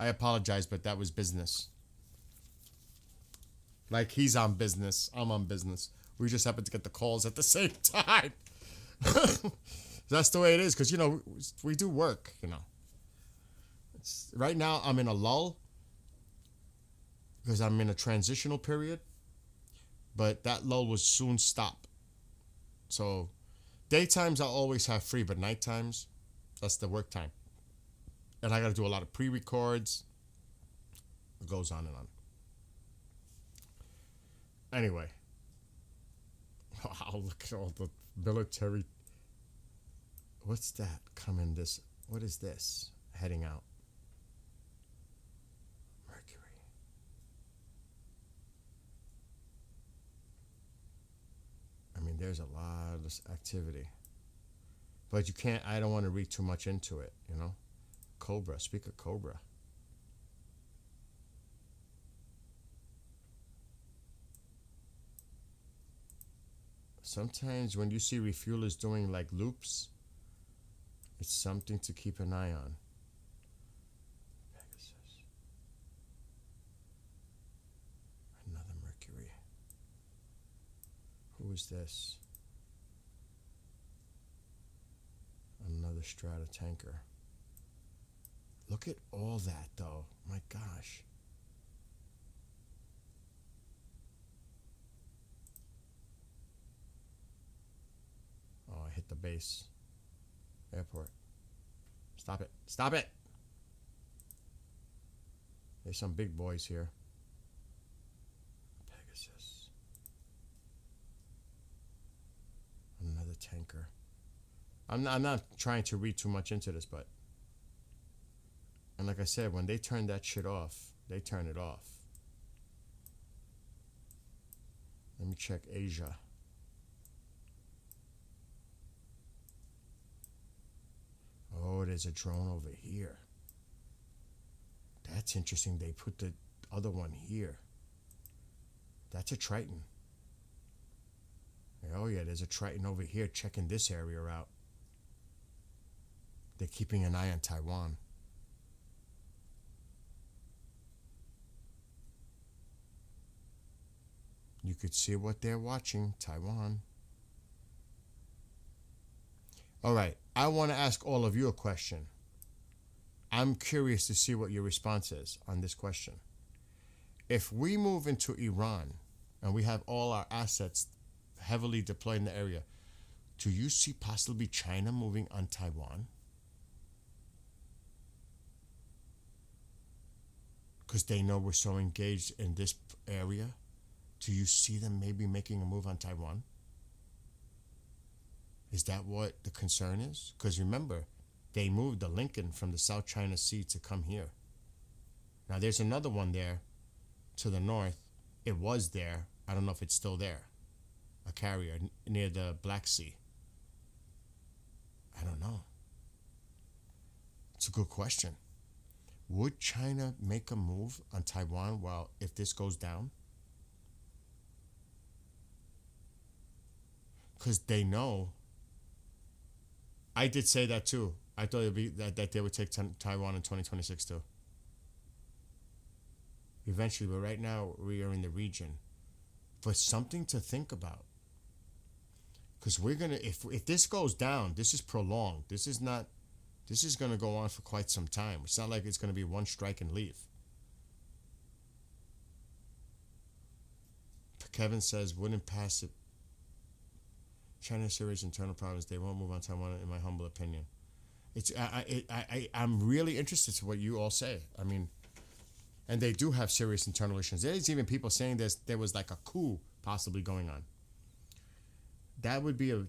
I apologize, but that was business. Like he's on business, I'm on business. We just happen to get the calls at the same time. That's the way it is, because, you know, we do work, you know. Right now, I'm in a lull because I'm in a transitional period, but that lull will soon stop. So daytimes I'll always have free, but night times, that's the work time. And I got to do a lot of pre-records. It goes on and on. Anyway. Wow, look at all the military. What's that coming this? What is this? Heading out. Mercury. I mean, there's a lot of activity. But you can't, I don't want to read too much into it, you know? Cobra, speak of Cobra. Sometimes when you see refuelers doing like loops, it's something to keep an eye on. Pegasus. Another Mercury. Who is this? Another Strata tanker. Look at all that though. My gosh. Oh, I hit the base. Airport. Stop it. Stop it! There's some big boys here. Pegasus. Another tanker. I'm not trying to read too much into this, but... And like I said, when they turn that shit off, they turn it off. Let me check Asia. Oh, there's a drone over here. That's interesting. They put the other one here. That's a Triton. Oh yeah, there's a Triton over here checking this area out. They're keeping an eye on Taiwan. You could see what they're watching, Taiwan. All right, I want to ask all of you a question. I'm curious to see what your response is on this question. If we move into Iran and we have all our assets heavily deployed in the area, do you see possibly China moving on Taiwan? Because they know we're so engaged in this area. Do you see them maybe making a move on Taiwan? Is that what the concern is? Because remember, they moved the Lincoln from the South China Sea to come here. Now there's another one there to the north. It was there. I don't know if it's still there. A carrier near the Black Sea. I don't know. It's a good question. Would China make a move on Taiwan if this goes down? Because they know. I did say that too. I thought it'd be that they would take Taiwan in 2026 too. Eventually, but right now we are in the region. But something to think about. Because we're gonna, if this goes down, this is prolonged. This is gonna go on for quite some time. It's not like it's gonna be one strike and leave. Kevin says, wouldn't pass it. China's serious internal problems. They won't move on Taiwan, in my humble opinion. I'm really interested to what you all say. I mean, and they do have serious internal issues. There's even people saying there was like a coup possibly going on. That would be a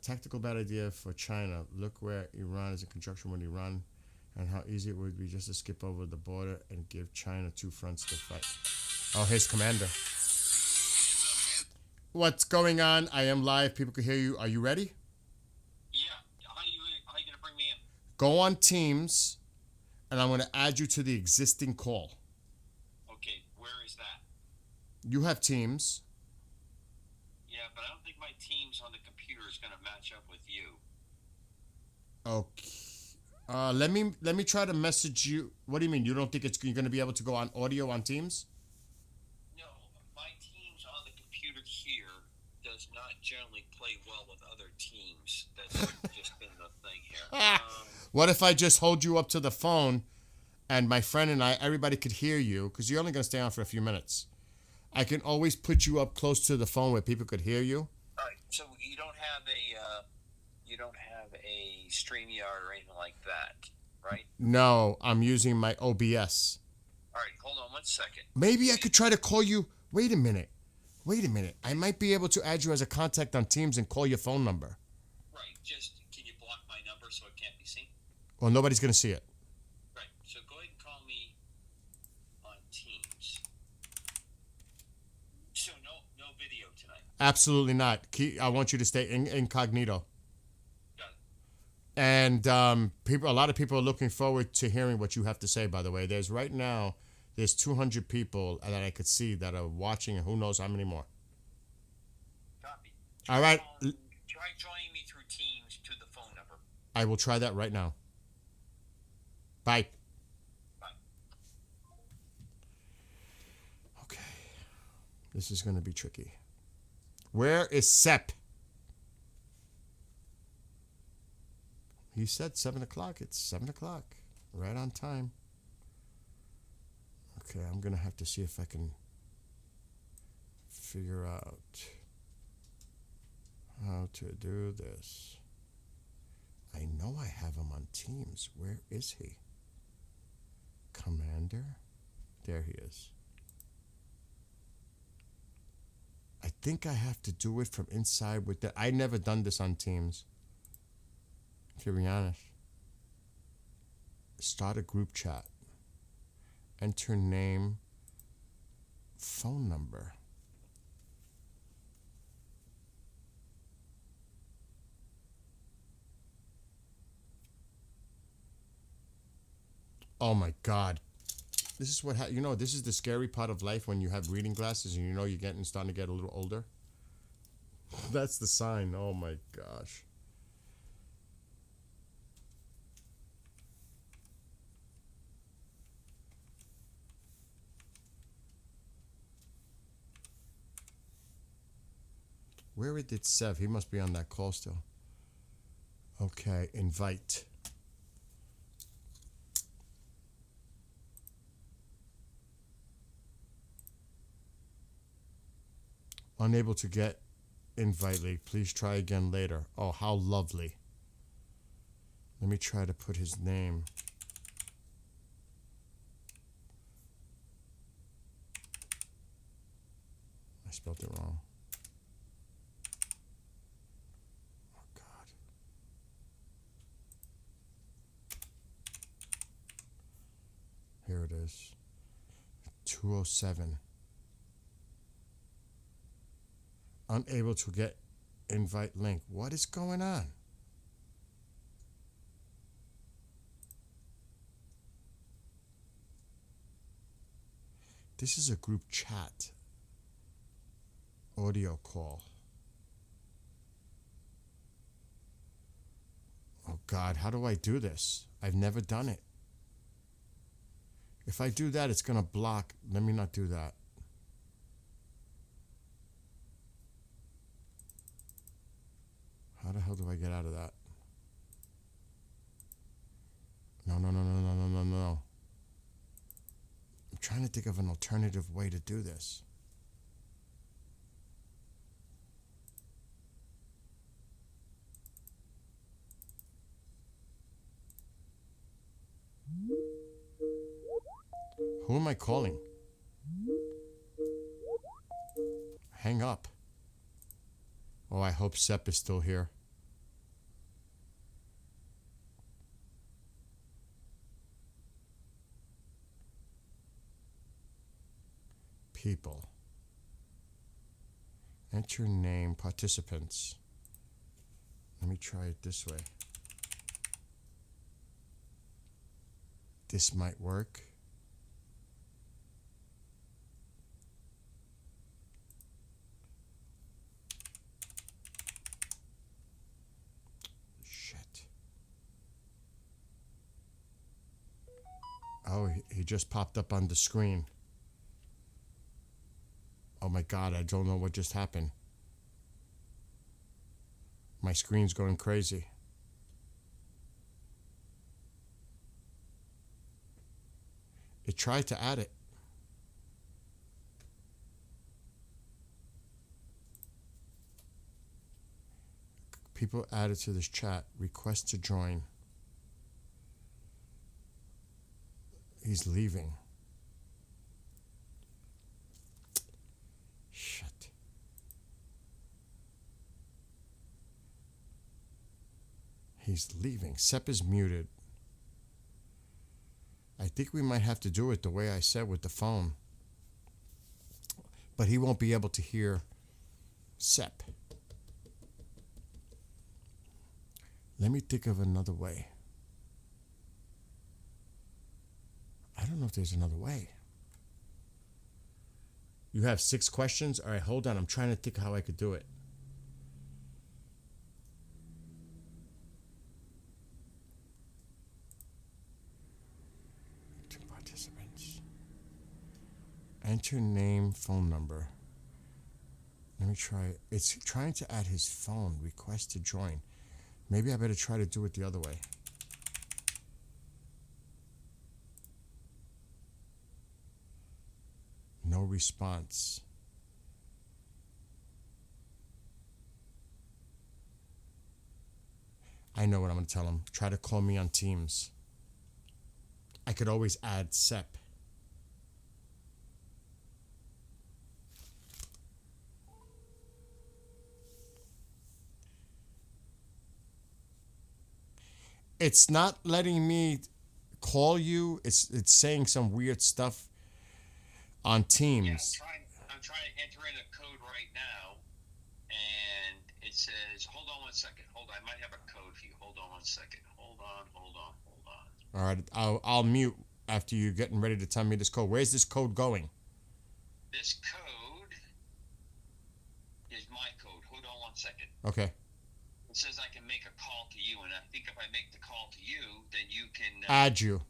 tactical bad idea for China. Look where Iran is in conjunction with Iran, and how easy it would be just to skip over the border and give China two fronts to fight. Oh, here's Commander. What's going on? I am live. People can hear you. Are you ready? Yeah. How you going to bring me in? Go on Teams, and I'm going to add you to the existing call. Okay. Where is that? You have Teams. Yeah, but I don't think my Teams on the computer is going to match up with you. Okay. Let me try to message you. What do you mean? You don't think you're going to be able to go on audio on Teams? No, my Teams on the computer here does not generally play well with other teams. That's just been the thing here. What if I just hold you up to the phone, and my friend and I, everybody could hear you, because you're only going to stay on for a few minutes. I can always put you up close to the phone where people could hear you. All right, so you don't have a StreamYard or anything like that, right? No, I'm using my OBS. All right, hold on 1 second. Maybe I could try to call you. Wait a minute. I might be able to add you as a contact on Teams and call your phone number. Right, just can you block my number so it can't be seen? Well, nobody's going to see it. Right, so go ahead and call me on Teams. So no video tonight. Absolutely not. I want you to stay incognito. Got it. And a lot of people are looking forward to hearing what you have to say, by the way. There's 200 people that I could see that are watching, and who knows how many more. Copy. All right. Try joining me through Teams to the phone number. I will try that right now. Bye. Bye. Okay. This is going to be tricky. Where is Sepp? He said 7 o'clock. It's 7 o'clock. Right on time. Okay, I'm going to have to see if I can figure out how to do this. I know I have him on Teams. Where is he? Commander? There he is. I think I have to do it from inside with the... I never done this on Teams. To be honest. Start a group chat. Enter name, phone number. Oh my God. This is what, this is the scary part of life when you have reading glasses and you're starting to get a little older. That's the sign. Oh my gosh. Where did Sev? He must be on that call still. Okay, invite. Unable to get invite link. Please try again later. Oh, how lovely. Let me try to put his name. I spelled it wrong. Here it is. 207. Unable to get invite link. What is going on? This is a group chat. Audio call. Oh God, how do I do this? I've never done it. If I do that, it's going to block. Let me not do that. How the hell do I get out of that? No. I'm trying to think of an alternative way to do this. Who am I calling? Hang up. Oh, I hope Sepp is still here. People. Enter name, participants. Let me try it this way. This might work. Shit. Oh, he just popped up on the screen. Oh my God, I don't know what just happened. My screen's going crazy. It tried to add it. People added to this chat. Request to join. He's leaving. Shit. He's leaving. Sep is muted. I think we might have to do it the way I said with the phone. But he won't be able to hear Sep. Let me think of another way. I don't know if there's another way. You have 6 questions? All right, hold on. I'm trying to think how I could do it. Two participants. Enter name, phone number. Let me try. It's trying to add his phone. Request to join. Maybe I better try to do it the other way. No response. I know what I'm going to tell him. Try to call me on Teams. I could always add Sep. It's not letting me call you. It's saying some weird stuff on Teams. Yeah, I'm trying to enter in a code right now, and it says, hold on one second. Hold on, I might have a code for you. Hold on one second. Hold on. All right, I'll mute after you're getting ready to tell me this code. Where's this code going? This code is my code. Hold on one second. Okay. It says I can make a call to you, and I think if I make the call to you, then you can... Add you.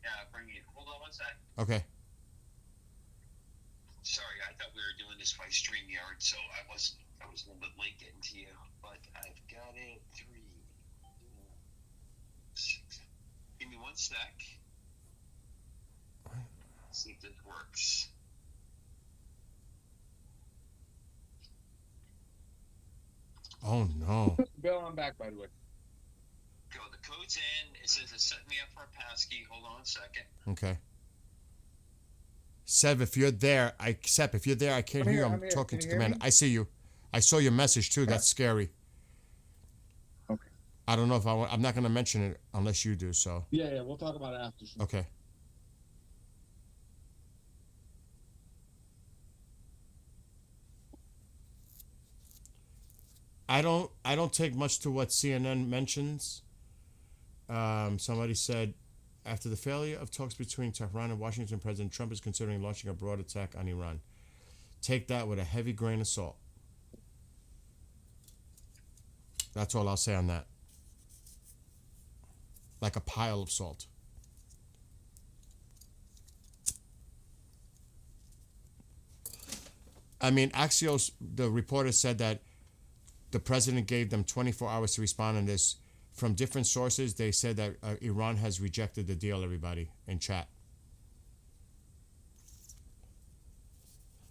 Yeah, bring you. Hold on one sec. Okay. Sorry, I thought we were doing this by StreamYard, so I was a little bit late getting to you, but I've got it. 3, 6. Give me one sec. See if this works. Oh no. Bill, I'm back, by the way. Go, the code's in. It says it's setting me up for a passkey. Hold on a second. Okay. Seb, if you're there, I can't hear you. I'm talking to Commander. I see you. I saw your message too. That's scary. Okay. I don't know if I'm not going to mention it unless you do. So. Yeah, we'll talk about it after. Okay. I don't take much to what CNN mentions. Somebody said, after the failure of talks between Tehran and Washington, President Trump is considering launching a broad attack on Iran. Take that with a heavy grain of salt. That's all I'll say on that. Like a pile of salt. I mean, Axios, the reporter said that the president gave them 24 hours to respond on this. From different sources, they said that Iran has rejected the deal, everybody, in chat.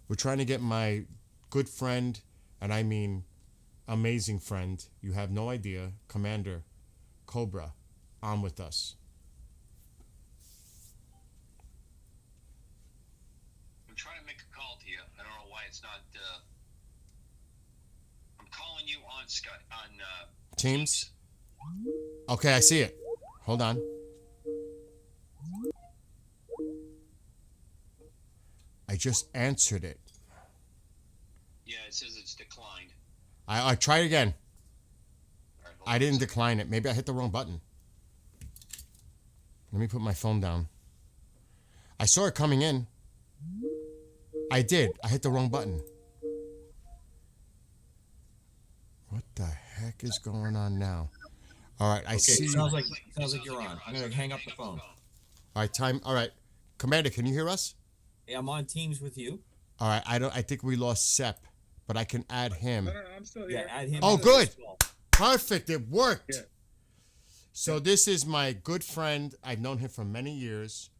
We're trying to get my good friend, and I mean amazing friend, you have no idea, Commander Cobra, on with us. I'm trying to make a call to you. I don't know why it's not... I'm calling you on Skype, on... Teams? Okay, I see it. Hold on. I just answered it. Yeah, it says it's declined. I tried again. All right, I didn't decline it. Maybe I hit the wrong button. Let me put my phone down. I saw it coming in. I did. I hit the wrong button. What the heck is going on now? All right, I see. Sounds like you're on. I'm gonna hang up the phone. All right, time. All right, Commander, can you hear us? I'm on Teams with you. All right, I think we lost Sep, but I can add him. No, I'm still here. Yeah, add him. Oh, to good. this call. Perfect. It worked. Yeah. So this is my good friend. I've known him for many years.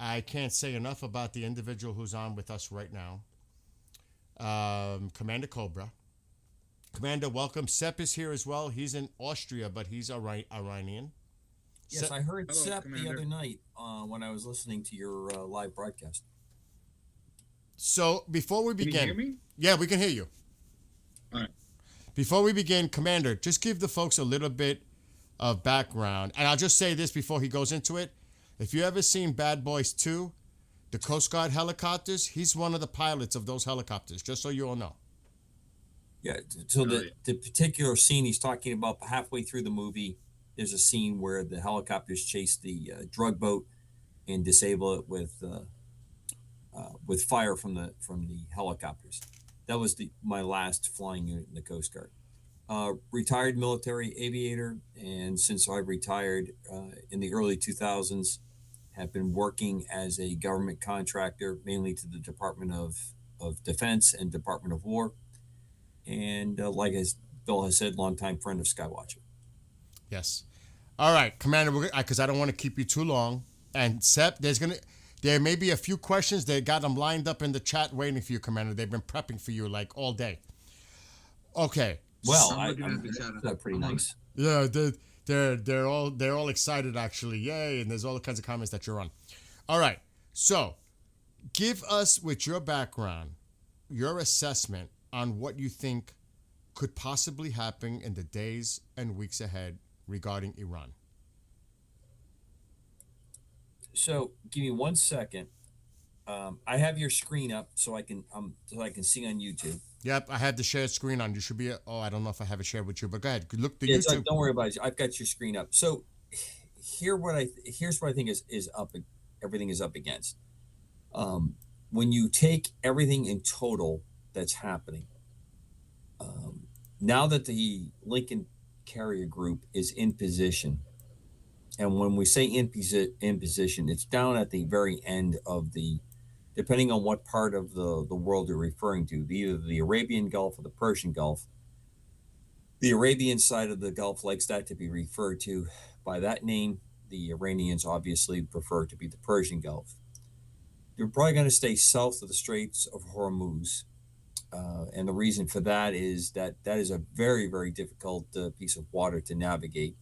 I can't say enough about the individual who's on with us right now. Commander Cobra. Commander, welcome. Sep is here as well. He's in Austria, but he's Iranian. Yes, Sep- I heard Hello, Sep Commander. the other night when I was listening to your live broadcast. So before we Can you begin, hear me? yeah, we can hear you. All right. Before we begin, Commander, just give the folks a little bit of background. And I'll just say this before he goes into it. If you ever seen Bad Boys 2, the Coast Guard helicopters, he's one of the pilots of those helicopters, just so you all know. Yeah, so Oh, the particular scene he's talking about halfway through the movie, there's a scene where the helicopters chase the drug boat and disable it with fire from the helicopters. That was my last flying unit in the Coast Guard. Retired military aviator, and since I retired in the early 2000s, have been working as a government contractor, mainly to the Department of Defense and Department of War. And like as Bill has said, longtime friend of Skywatcher. Yes. All right, Commander, because I don't want to keep you too long. And Sep, there may be a few questions. They got them lined up in the chat waiting for you, Commander. They've been prepping for you like all day. Okay. Well, I'm looking at the chat. that's pretty nice. Yeah, they're all excited actually. Yay! And there's all kinds of comments that you're on. All right. So, give us with your background, your assessment on what you think could possibly happen in the days and weeks ahead regarding Iran. So, give me 1 second. I have your screen up so I can see on YouTube. Yep, I have the shared screen on. You should be. I don't know if I have it shared with you, but go ahead. Look the Yes, YouTube. don't worry about it. I've got your screen up. So, here's what I think is up. Everything is up against. When you take everything in total that's happening, now that the Lincoln Carrier Group is in position, and when we say in position, it's down at the very end of depending on what part of the world you're referring to, either the Arabian Gulf or the Persian Gulf. The Arabian side of the Gulf likes that to be referred to by that name. The Iranians obviously prefer to be the Persian Gulf. They're probably going to stay south of the Straits of Hormuz. And the reason for that is that is a very, very difficult piece of water to navigate.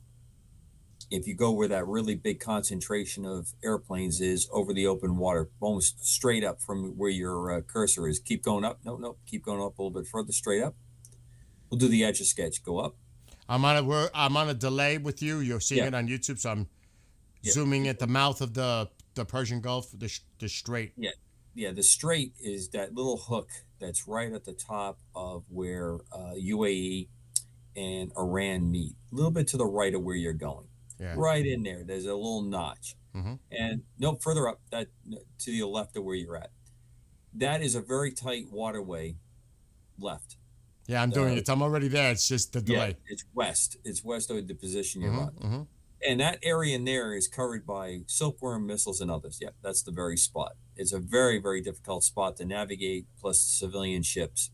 If you go where that really big concentration of airplanes is over the open water, almost straight up from where your cursor is, keep going up. No, keep going up a little bit further, straight up. We'll do the Etch-a-Sketch. Go up. I'm on a delay with you. You're seeing it on YouTube, so I'm zooming at the mouth of the Persian Gulf, the strait. Yeah. The strait is that little hook that's right at the top of where UAE and Iran meet, a little bit to the right of where you're going. Yeah. Right in there. There's a little notch. Mm-hmm. And no further up, that to the left of where you're at. That is a very tight waterway left. Yeah, I'm doing it. I'm already there. It's just the delay. Yeah, it's west. It's west of the position you're on. Mm-hmm. And that area in there is covered by silkworm missiles and others. Yeah, that's the very spot. It's a very, very difficult spot to navigate, plus civilian ships.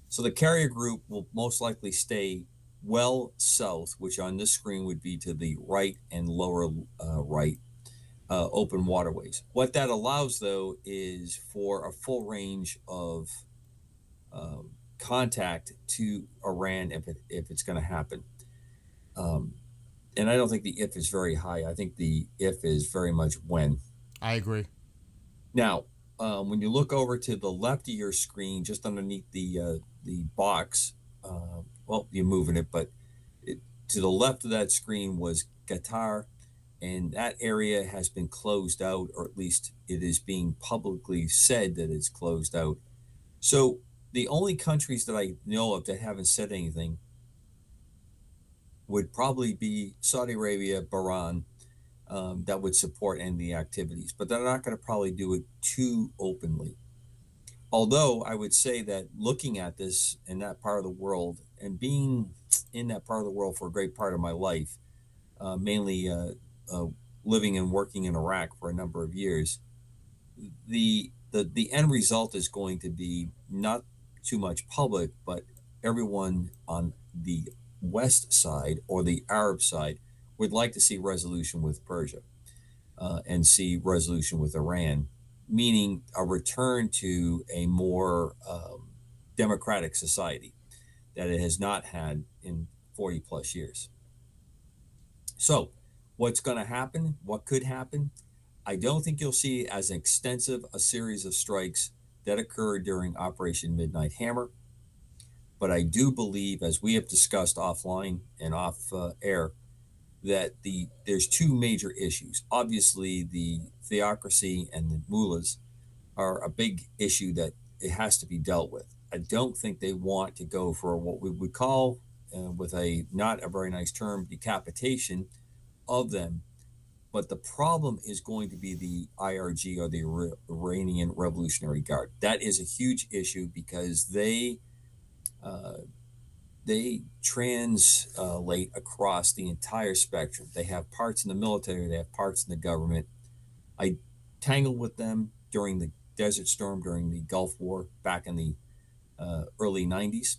So the carrier group will most likely stay well south, which on this screen would be to the right and lower right, open waterways. What that allows, though, is for a full range of contact to Iran if it's going to happen. And I don't think the if is very high. I think the if is very much when. I agree. Now, when you look over to the left of your screen, just underneath the box, well, you're moving it, but to the left of that screen was Qatar, and that area has been closed out, or at least it is being publicly said that it's closed out. So the only countries that I know of that haven't said anything would probably be Saudi Arabia, Bahrain, that would support any of the activities, but they're not going to probably do it too openly. Although I would say that looking at this in that part of the world and being in that part of the world for a great part of my life, mainly living and working in Iraq for a number of years, the end result is going to be not too much public, but everyone on the West side or the Arab side would like to see resolution with Persia and see resolution with Iran, meaning a return to a more democratic society that it has not had in 40 plus years. So what's going to happen? What could happen? I don't think you'll see as extensive a series of strikes that occurred during Operation Midnight Hammer. But I do believe, as we have discussed offline and off air, that there's two major issues. Obviously, the theocracy and the mullahs are a big issue that it has to be dealt with. I don't think they want to go for what we would call, with a not a very nice term, decapitation of them. But the problem is going to be the IRG, or the Iranian Revolutionary Guard. That is a huge issue because they translate across the entire spectrum. They have parts in the military, they have parts in the government. I tangled with them during the Desert Storm, during the Gulf War back in the early 90s.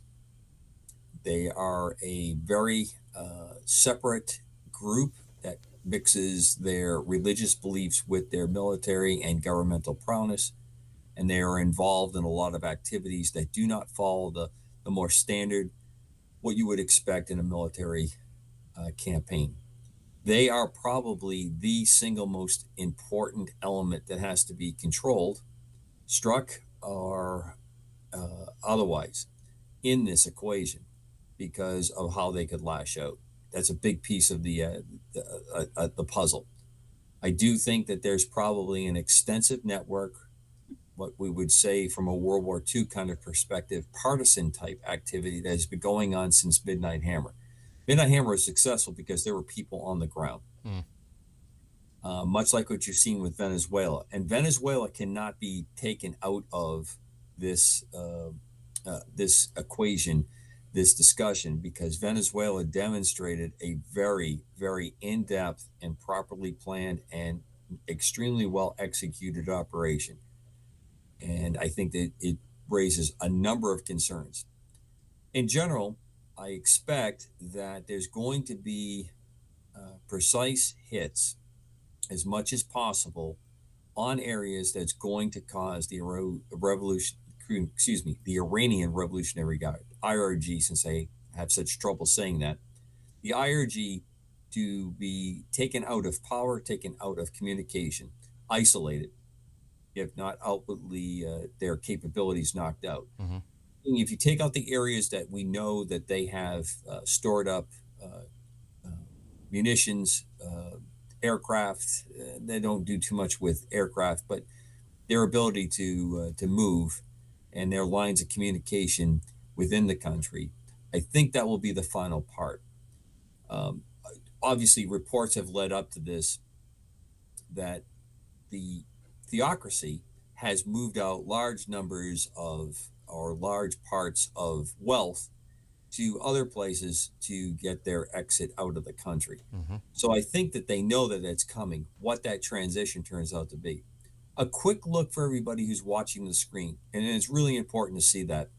They are a very separate group that mixes their religious beliefs with their military and governmental prowess, and they are involved in a lot of activities that do not follow the more standard, what you would expect in a military campaign. They are probably the single most important element that has to be controlled, struck, or otherwise in this equation because of how they could lash out. That's a big piece of the puzzle. I do think that there's probably an extensive network, what we would say from a World War II kind of perspective, partisan type activity that has been going on since Midnight Hammer. Midnight Hammer was successful because there were people on the ground, much like what you've seen with Venezuela. And Venezuela cannot be taken out of this this equation, this discussion, because Venezuela demonstrated a very, very in-depth and properly planned and extremely well executed operation. And I think that it raises a number of concerns. In general, I expect that there's going to be precise hits as much as possible on areas that's going to cause the Iranian Revolutionary Guard, IRG, since I have such trouble saying that, the IRG to be taken out of power, taken out of communication, isolated, if not outwardly their capabilities knocked out. Mm-hmm. If you take out the areas that we know that they have stored up munitions, aircraft, they don't do too much with aircraft, but their ability to move and their lines of communication within the country, I think that will be the final part. Obviously, reports have led up to this, that the theocracy has moved out large numbers of, or large parts of wealth to other places to get their exit out of the country. Mm-hmm. So I think that they know that it's coming, what that transition turns out to be. A quick look for everybody who's watching the screen, and it's really important to see that.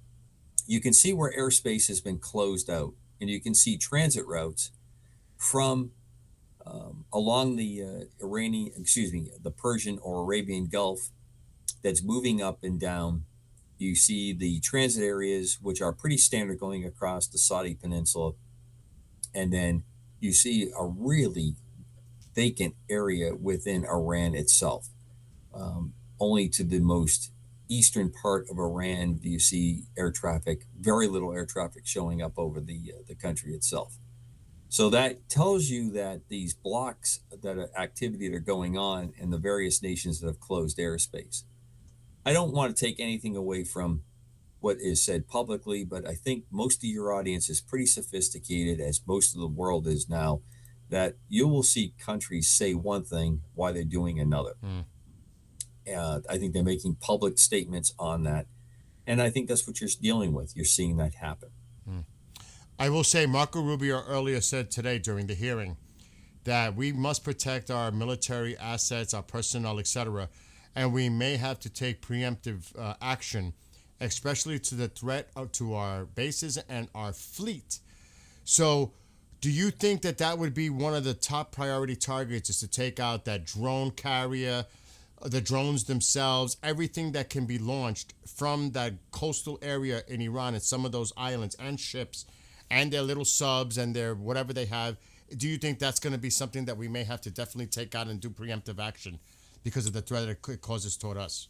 You can see where airspace has been closed out, and you can see transit routes from along the the Persian or Arabian Gulf that's moving up and down. You see the transit areas, which are pretty standard going across the Saudi Peninsula. And then you see a really vacant area within Iran itself. Only to the most eastern part of Iran do you see air traffic, very little air traffic showing up over the country itself. So that tells you that these blocks that are activity that are going on in the various nations that have closed airspace. I don't want to take anything away from what is said publicly, but I think most of your audience is pretty sophisticated, as most of the world is now, that you will see countries say one thing while they're doing another. I think they're making public statements on that. And I think that's what you're dealing with. You're seeing that happen. I will say Marco Rubio earlier said today during the hearing that we must protect our military assets, our personnel, etc., and we may have to take preemptive action, especially to the threat to our bases and our fleet. So, do you think that that would be one of the top priority targets, is to take out that drone carrier, the drones themselves, everything that can be launched from that coastal area in Iran and some of those islands and ships and their little subs and their whatever they have? Do you think that's going to be something that we may have to definitely take out and do preemptive action because of the threat that it causes toward us?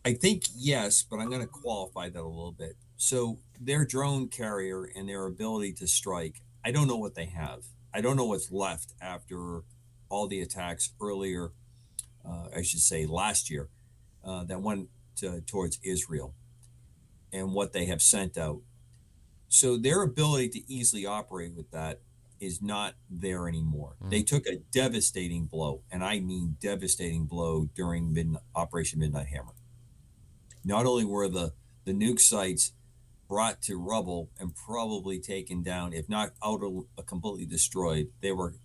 I think yes, but I'm going to qualify that a little bit. So their drone carrier and their ability to strike, I don't know what they have. I don't know what's left after all the attacks earlier, I should say last year, that went towards Israel and what they have sent out. So their ability to easily operate with that is not there anymore. They took a devastating blow, and I mean devastating blow, during Operation Midnight Hammer. Not only were the nuke sites brought to rubble and probably taken down, if not completely destroyed, they were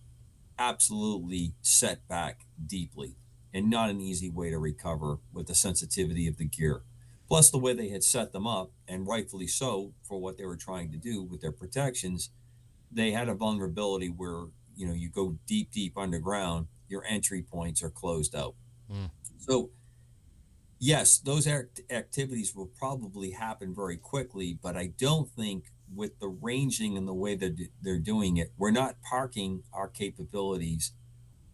absolutely set back deeply, and not an easy way to recover with the sensitivity of the gear. Plus the way they had set them up, and rightfully so for what they were trying to do with their protections, they had a vulnerability where, you go deep underground, your entry points are closed out. So yes, those activities will probably happen very quickly, but I don't think with the ranging and the way that they're doing it, we're not parking our capabilities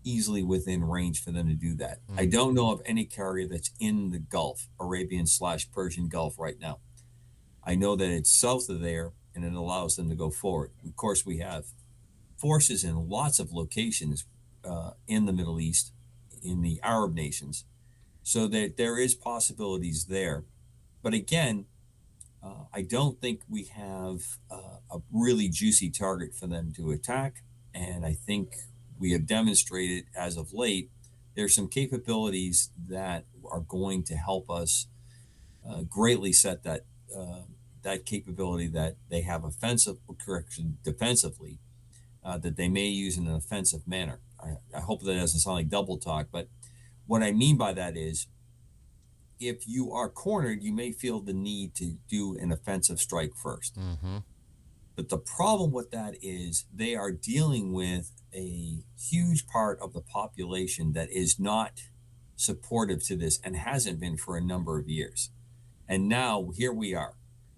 easily within range for them to do that. I don't know of any carrier that's in the Gulf, Arabian/Persian Gulf right now. I know that it's south of there, and it allows them to go forward. Of course, we have forces in lots of locations in the Middle East, in the Arab nations, so that there is possibilities there. But again, I don't think we have a really juicy target for them to attack. And I think we have demonstrated as of late, there's some capabilities that are going to help us greatly set that capability that they have defensively, that they may use in an offensive manner. I hope that doesn't sound like double talk, but what I mean by that is, if you are cornered, you may feel the need to do an offensive strike first. But the problem with that is they are dealing with a huge part of the population that is not supportive to this and hasn't been for a number of years. And now here we are.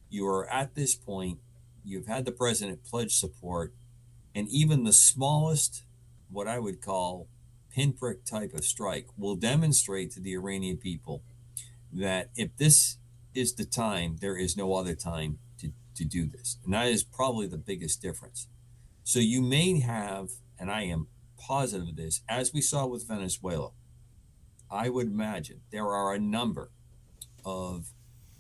You are at this point, you've had the president pledge support, and even the smallest, what I would call pinprick type of strike, will demonstrate to the Iranian people that if this is the time, there is no other time to do this. And that is probably the biggest difference. So you may have, and I am positive of this, as we saw with Venezuela, I would imagine there are a number of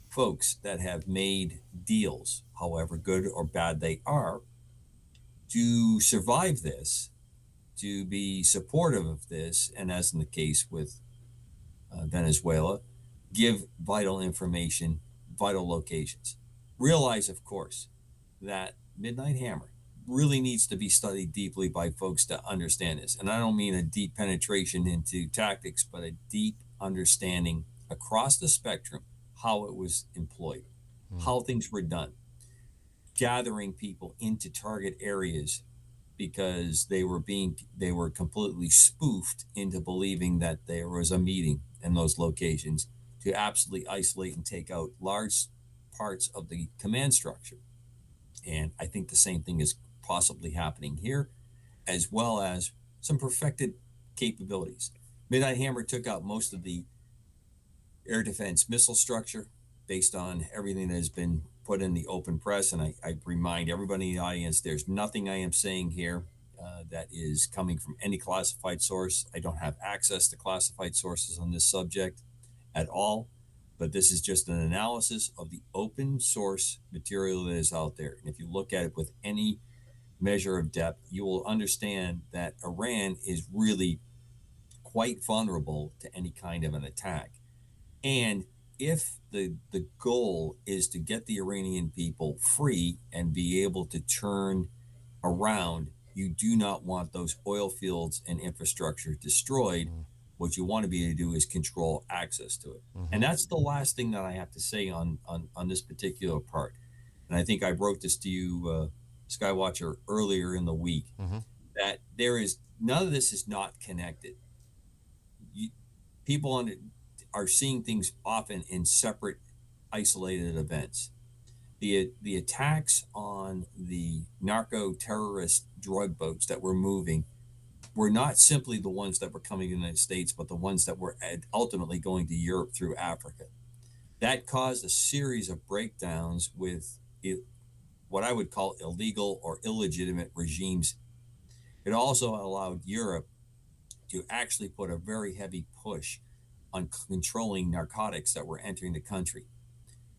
folks that have made deals, however good or bad they are, to survive this, to be supportive of this, and as in the case with Venezuela, give vital information, vital locations. Realize, of course, that Midnight Hammer really needs to be studied deeply by folks to understand this. And I don't mean a deep penetration into tactics, but a deep understanding across the spectrum how it was employed, how things were done, gathering people into target areas because they were completely spoofed into believing that there was a meeting in those locations to absolutely isolate and take out large parts of the command structure. And I think the same thing is possibly happening here, as well as some perfected capabilities. Midnight Hammer took out most of the air defense missile structure based on everything that has been put in the open press. And I remind everybody in the audience, there's nothing I am saying here that is coming from any classified source. I don't have access to classified sources on this subject at all, but this is just an analysis of the open source material that is out there. And if you look at it with any measure of depth, you will understand that Iran is really quite vulnerable to any kind of an attack. And if the goal is to get the Iranian people free and be able to turn around You do not want those oil fields and infrastructure destroyed. What you want to be able to do is control access to it. And that's the last thing that I have to say on this particular part. And I think I wrote this to you, Skywatcher, earlier in the week, that there is none of this is not connected. People are seeing things often in separate, isolated events. The attacks on the narco-terrorist drug boats that were moving were not simply the ones that were coming to the United States, but the ones that were ultimately going to Europe through Africa. That caused a series of breakdowns with what I would call illegal or illegitimate regimes. It also allowed Europe to actually put a very heavy push on controlling narcotics that were entering the country.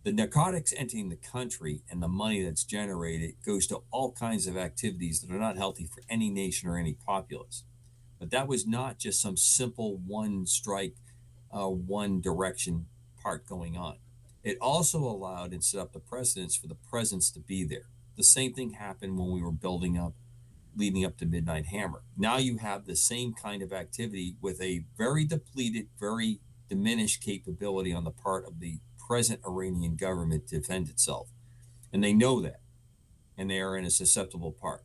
The narcotics entering the country and the money that's generated goes to all kinds of activities that are not healthy for any nation or any populace. But that was not just some simple one strike, one direction part going on. It also allowed and set up the precedents for the presence to be there. The same thing happened when we were leading up to Midnight Hammer. Now you have the same kind of activity with a very depleted, very diminished capability on the part of the present Iranian government to defend itself. And they know that. And they are in a susceptible part.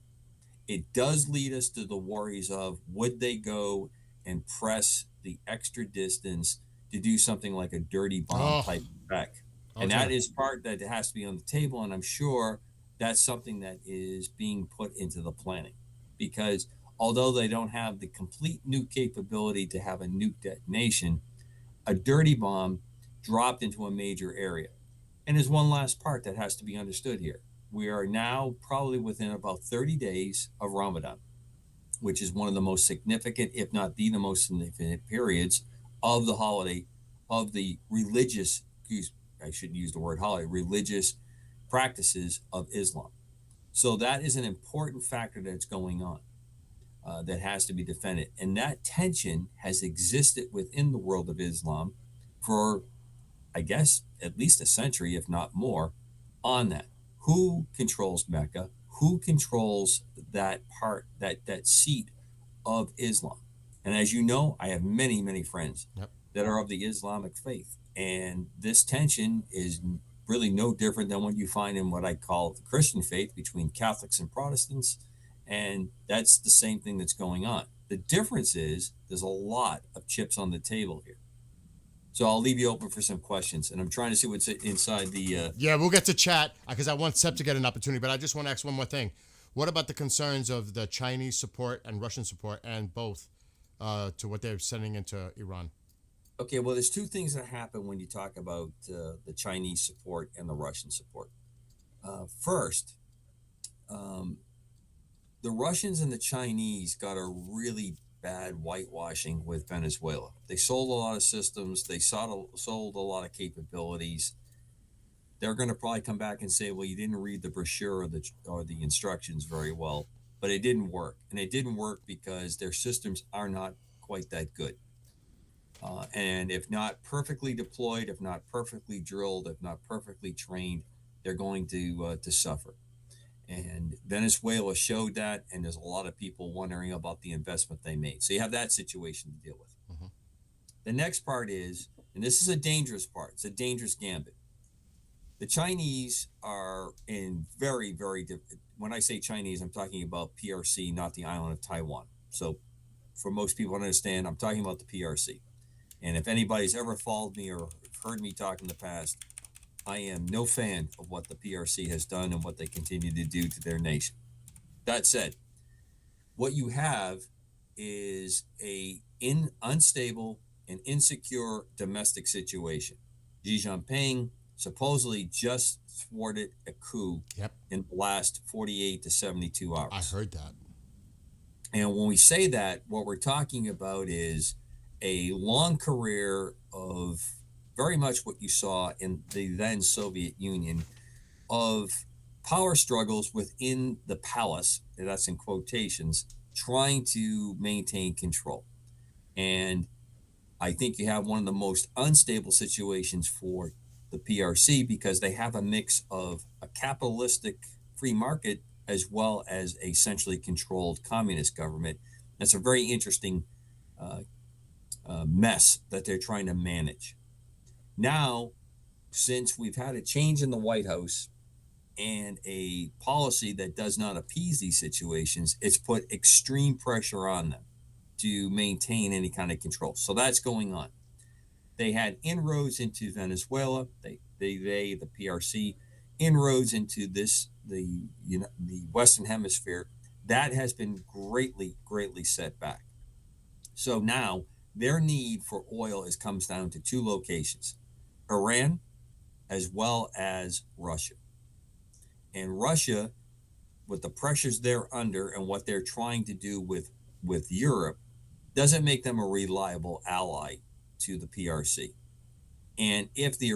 It does lead us to the worries of, would they go and press the extra distance to do something like a dirty bomb type effect? And that is part that has to be on the table. And I'm sure that's something that is being put into the planning, because although they don't have the complete nuke capability to have a nuke detonation, a dirty bomb dropped into a major area. And there's one last part that has to be understood here. We are now probably within about 30 days of Ramadan, which is one of the most significant, if not the most significant periods of the holiday, of the religious, I shouldn't use the word holiday, religious practices of Islam. So that is an important factor that's going on that has to be defended. And that tension has existed within the world of Islam for, I guess, at least a century, if not more, on that. Who controls Mecca? Who controls that part, that seat of Islam? And as you know, I have many, many friends that are of the Islamic faith. And this tension is really no different than what you find in what I call the Christian faith between Catholics and Protestants. And that's the same thing that's going on. The difference is there's a lot of chips on the table here. So I'll leave you open for some questions. And I'm trying to see what's inside the... Yeah, we'll get to chat because I want Seb to get an opportunity. But I just want to ask one more thing. What about the concerns of the Chinese support and Russian support, and both to what they're sending into Iran? Okay, well, there's two things that happen when you talk about the Chinese support and the Russian support. First, the Russians and the Chinese got a really bad whitewashing with Venezuela. They sold a lot of systems. They sold a lot of capabilities. They're going to probably come back and say, well, you didn't read the brochure or the instructions very well, but it didn't work. And it didn't work because their systems are not quite that good. And if not perfectly deployed, if not perfectly drilled, if not perfectly trained, they're going to suffer. And Venezuela showed that, and there's a lot of people wondering about the investment they made. So you have that situation to deal with. The next part is, and this is a dangerous part, it's a dangerous gambit. The Chinese are in very, very, when I say Chinese, I'm talking about PRC, not the island of Taiwan. So for most people to understand, I'm talking about the PRC. And if anybody's ever followed me or heard me talk in the past, I am no fan of what the PRC has done and what they continue to do to their nation. That said, what you have is a unstable and insecure domestic situation. Xi Jinping supposedly just thwarted a coup in the last 48 to 72 hours. I heard that. And when we say that, what we're talking about is a long career of very much what you saw in the then Soviet Union of power struggles within the palace, and that's in quotations, trying to maintain control. And I think you have one of the most unstable situations for the PRC because they have a mix of a capitalistic free market as well as a centrally controlled communist government. That's a very interesting mess that they're trying to manage. Now, since we've had a change in the White House and a policy that does not appease these situations, it's put extreme pressure on them to maintain any kind of control. So that's going on. They had inroads into Venezuela. The PRC, inroads into the Western Hemisphere. That has been greatly set back. So now their need for oil comes down to two locations: Iran as well as Russia. And Russia, with the pressures they're under and what they're trying to do with Europe, doesn't make them a reliable ally to the PRC. And if the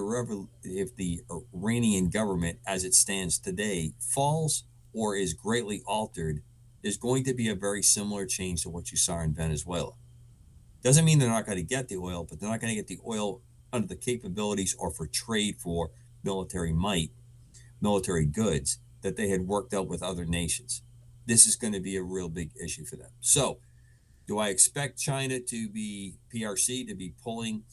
Iranian government, as it stands today, falls or is greatly altered, there's going to be a very similar change to what you saw in Venezuela. Doesn't mean they're not going to get the oil, but they're not going to get the oil under the capabilities or for trade for military might, military goods that they had worked out with other nations. This is going to be a real big issue for them. So, do I expect China to be, PRC, to be pulling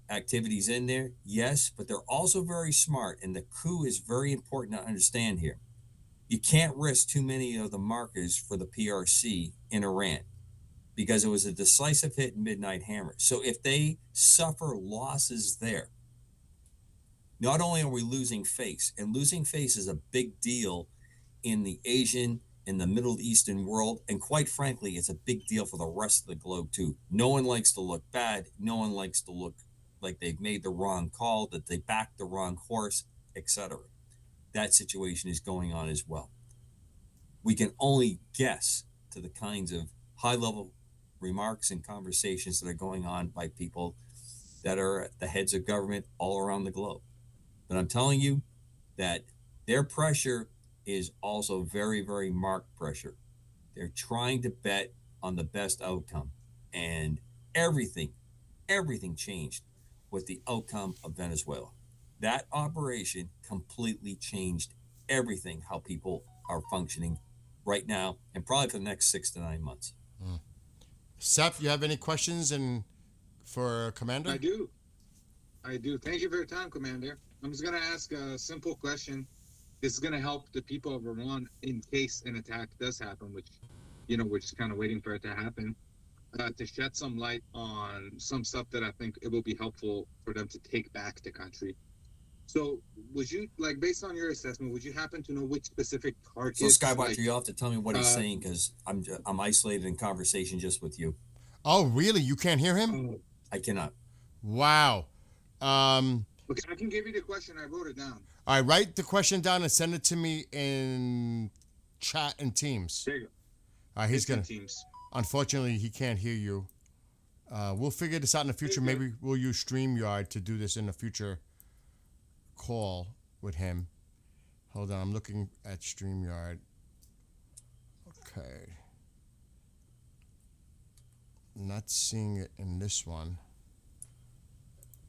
activities in there? Yes, but they're also very smart, and the coup is very important to understand here. You can't risk too many of the markers for the PRC in Iran because it was a decisive hit in Midnight Hammer. So if they suffer losses there, not only are we losing face, and losing face is a big deal in the Asian, in the Middle Eastern world, and quite frankly, it's a big deal for the rest of the globe too. No one likes to look bad. No one likes to look like they've made the wrong call, that they backed the wrong horse, etc. That situation is going on as well. We can only guess to the kinds of high-level remarks and conversations that are going on by people that are the heads of government all around the globe. But I'm telling you that their pressure is also very, very marked pressure. They're trying to bet on the best outcome. And everything changed with the outcome of Venezuela. That operation completely changed everything, how people are functioning right now and probably for the next 6 to 9 months. Seth, you have any questions for Commander? I do. Thank you for your time, Commander. I'm just going to ask a simple question. This is going to help the people of Iran in case an attack does happen, which, we're just kind of waiting for it to happen, to shed some light on some stuff that I think it will be helpful for them to take back the country. So would you, based on your assessment, would you happen to know which specific targets? So Skywatcher, you'll have to tell me what he's saying because I'm isolated in conversation just with you. Oh, really? You can't hear him? I cannot. Wow. Okay, I can give you the question. I wrote it down. All right, write the question down and send it to me in chat and Teams. There you go. All right, he's going to. Teams. Unfortunately, he can't hear you. We'll figure this out in the future. Maybe we'll use StreamYard to do this in a future call with him. Hold on, I'm looking at StreamYard. Okay. Not seeing it in this one.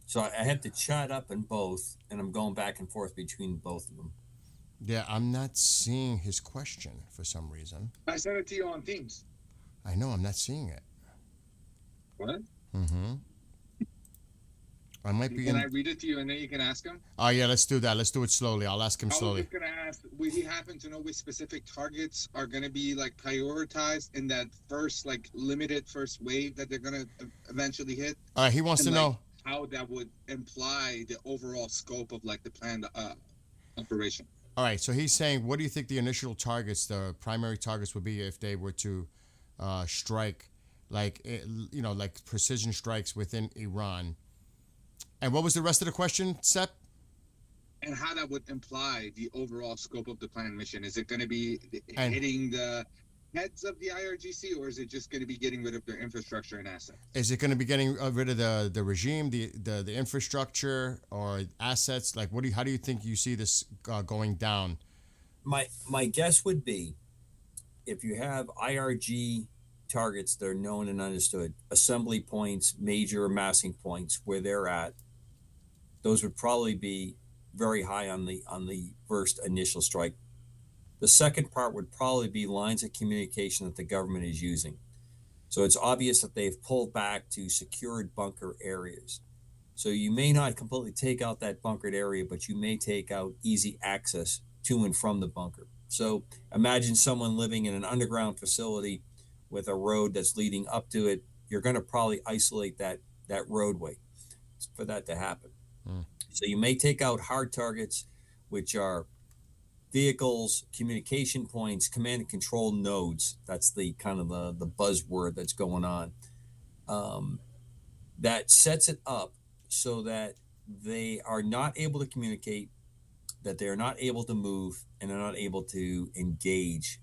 So I had to chat up in both, and I'm going back and forth between both of them. Yeah, I'm not seeing his question for some reason. I sent it to you on Teams. I know, I'm not seeing it. What? Mm-hmm. I might be Can I read it to you and then you can ask him? Oh, yeah, let's do that. Let's do it slowly. I'll ask him slowly. I was just going to ask, would he happen to know which specific targets are going to be, prioritized in that first, limited first wave that they're going to eventually hit? He wants to know how that would imply the overall scope of, the planned operation. All right, so he's saying, what do you think the initial targets, the primary targets would be if they were to strike, like precision strikes within Iran? And what was the rest of the question, Sep? And how that would imply the overall scope of the planned mission. Is it going to be hitting the heads of the IRGC, or is it just going to be getting rid of their infrastructure and assets? Is it going to be getting rid of the regime, the infrastructure, or assets? How do you think you see this going down? My guess would be, if you have IRG targets that are known and understood, assembly points, major amassing points where they're at, those would probably be very high on the first initial strike The second part would probably be lines of communication that the government is using. So it's obvious that they've pulled back to secured bunker areas. So you may not completely take out that bunkered area, but you may take out easy access to and from the bunker. So imagine someone living in an underground facility with a road that's leading up to it. You're going to probably isolate that roadway for that to happen. So you may take out hard targets, which are vehicles, communication points, command and control nodes. That's the kind of the buzzword that's going on. That sets it up so that they are not able to communicate, that they're not able to move, and they're not able to engage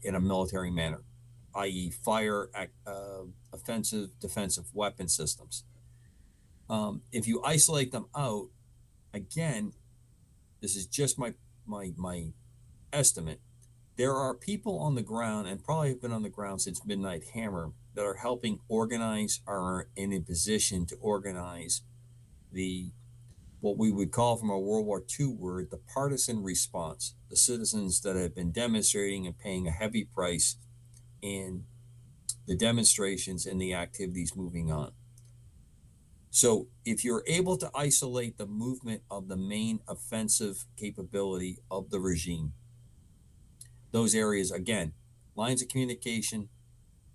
in a military manner, i.e. fire offensive, defensive weapon systems. If you isolate them out, again, this is just my estimate, there are people on the ground, and probably have been on the ground since Midnight Hammer, that are helping organize, are in a position to organize what we would call, from a World War II word, the partisan response, the citizens that have been demonstrating and paying a heavy price in the demonstrations and the activities moving on. So if you're able to isolate the movement of the main offensive capability of the regime, those areas, again, lines of communication,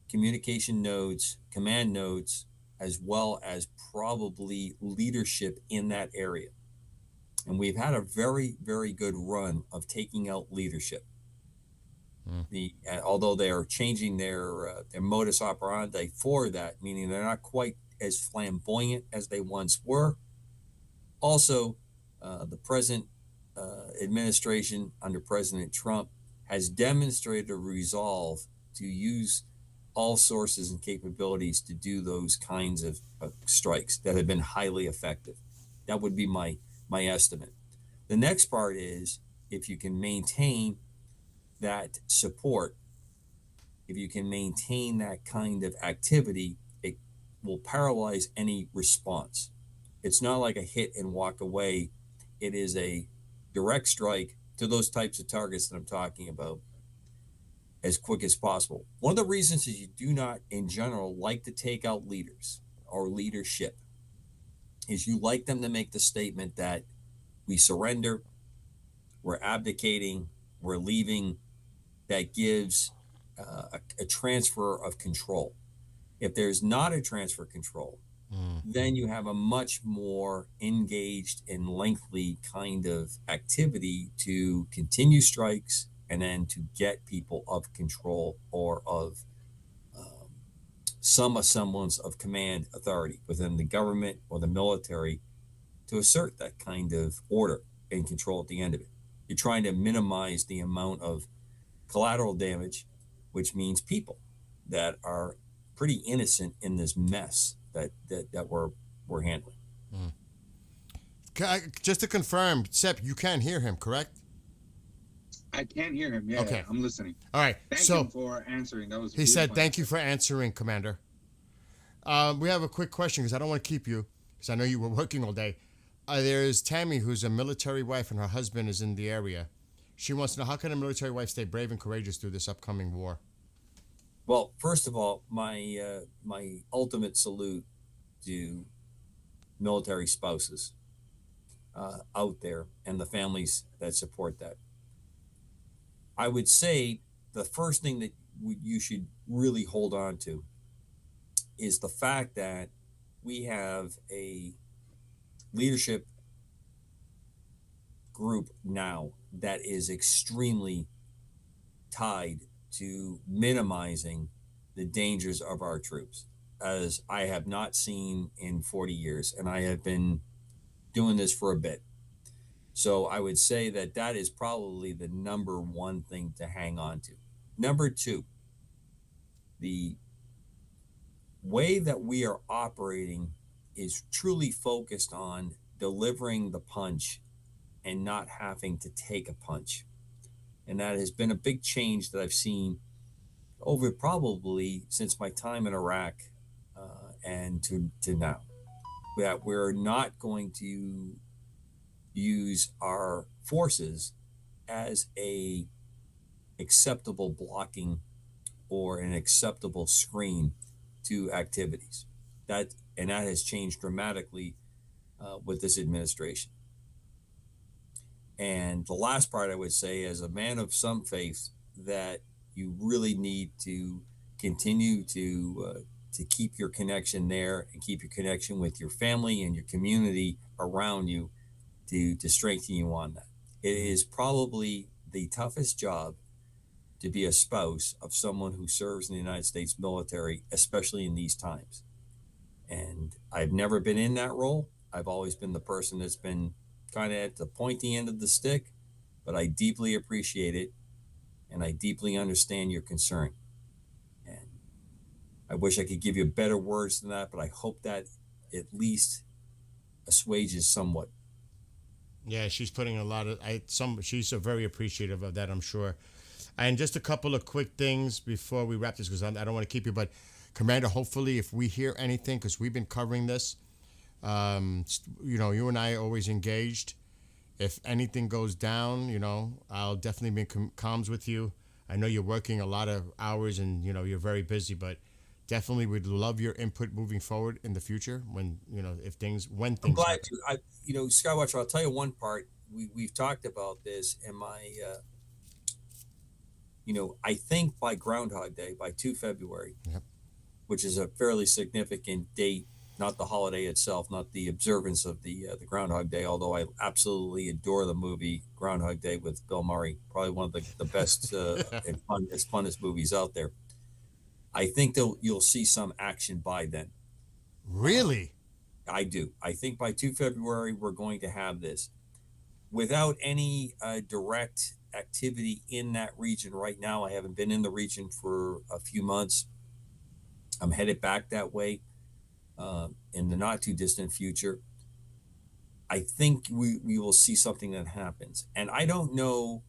communication nodes, command nodes, as well as probably leadership in that area. And we've had a very, very good run of taking out leadership. Although they are changing their modus operandi for that, meaning they're not quite as flamboyant as they once were. Also, the present administration under President Trump has demonstrated a resolve to use all sources and capabilities to do those kinds of strikes that have been highly effective. That would be my estimate. The next part is, if you can maintain that support, if you can maintain that kind of activity, it will paralyze any response. It's not like a hit and walk away. It is a direct strike to those types of targets that I'm talking about as quick as possible. One of the reasons is you do not, in general, like to take out leaders or leadership is you like them to make the statement that we surrender, we're abdicating, we're leaving. That gives a transfer of control. If there's not a transfer of control, then you have a much more engaged and lengthy kind of activity to continue strikes and then to get people of control or of some semblance of command authority within the government or the military to assert that kind of order and control at the end of it. You're trying to minimize the amount of collateral damage, which means people that are pretty innocent in this mess that we're handling. Just to confirm, Sepp, you can't hear him, correct? I can't hear him. Yeah, Okay. I'm listening. All right. Thank you for answering. That was. He said, "Thank you for answering, Commander." We have a quick question because I don't want to keep you because I know you were working all day. There's Tammy, who's a military wife, and her husband is in the area. She wants to know, how can a military wife stay brave and courageous through this upcoming war? Well, first of all, my ultimate salute to military spouses out there and the families that support that. I would say the first thing that you should really hold on to is the fact that we have a leadership group now that is extremely tied to minimizing the dangers of our troops, as I have not seen in 40 years, and I have been doing this for a bit. So I would say that is probably the number one thing to hang on to. Number two, the way that we are operating is truly focused on delivering the punch and not having to take a punch. And that has been a big change that I've seen over probably since my time in Iraq and to now. That we're not going to use our forces as a acceptable blocking or an acceptable screen to activities. That has changed dramatically with this administration. And the last part I would say, as a man of some faith, that you really need to continue to keep your connection there and keep your connection with your family and your community around you to strengthen you on that. It is probably the toughest job to be a spouse of someone who serves in the United States military, especially in these times. And I've never been in that role. I've always been the person that's been kind of at the pointy end of the stick, but I deeply appreciate it, and I deeply understand your concern. And I wish I could give you better words than that, but I hope that at least assuages somewhat. Yeah, she's putting a lot of she's very appreciative of that, I'm sure. And just a couple of quick things before we wrap this, because I don't want to keep you, but Commander, hopefully if we hear anything, because we've been covering this, you and I are always engaged. If anything goes down, I'll definitely be in comms with you. I know you're working a lot of hours and, you're very busy, but definitely would love your input moving forward in the future when things I'm glad happen. to. Skywatcher, I'll tell you one part. We've talked about this, and I think by Groundhog Day, by 2 February, yep, which is a fairly significant date, not the holiday itself, not the observance of the Groundhog Day, although I absolutely adore the movie Groundhog Day with Bill Murray, probably one of the best and funnest movies out there. I think you'll see some action by then. Really? I do. I think by 2 February, we're going to have this. Without any direct activity in that region right now, I haven't been in the region for a few months. I'm headed back that way in the not too distant future. I think we will see something that happens. And I don't know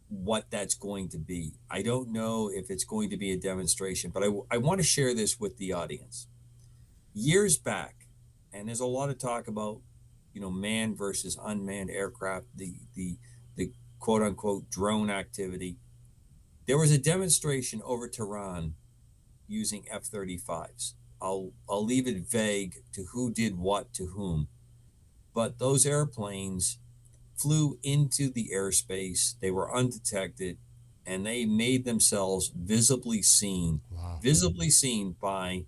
what that's going to be. I don't know if it's going to be a demonstration, but I want to share this with the audience. Years back, and there's a lot of talk about, manned versus unmanned aircraft, the quote unquote drone activity. There was a demonstration over Tehran using F-35s. I'll leave it vague to who did what to whom, but those airplanes flew into the airspace. They were undetected, and they made themselves visibly seen by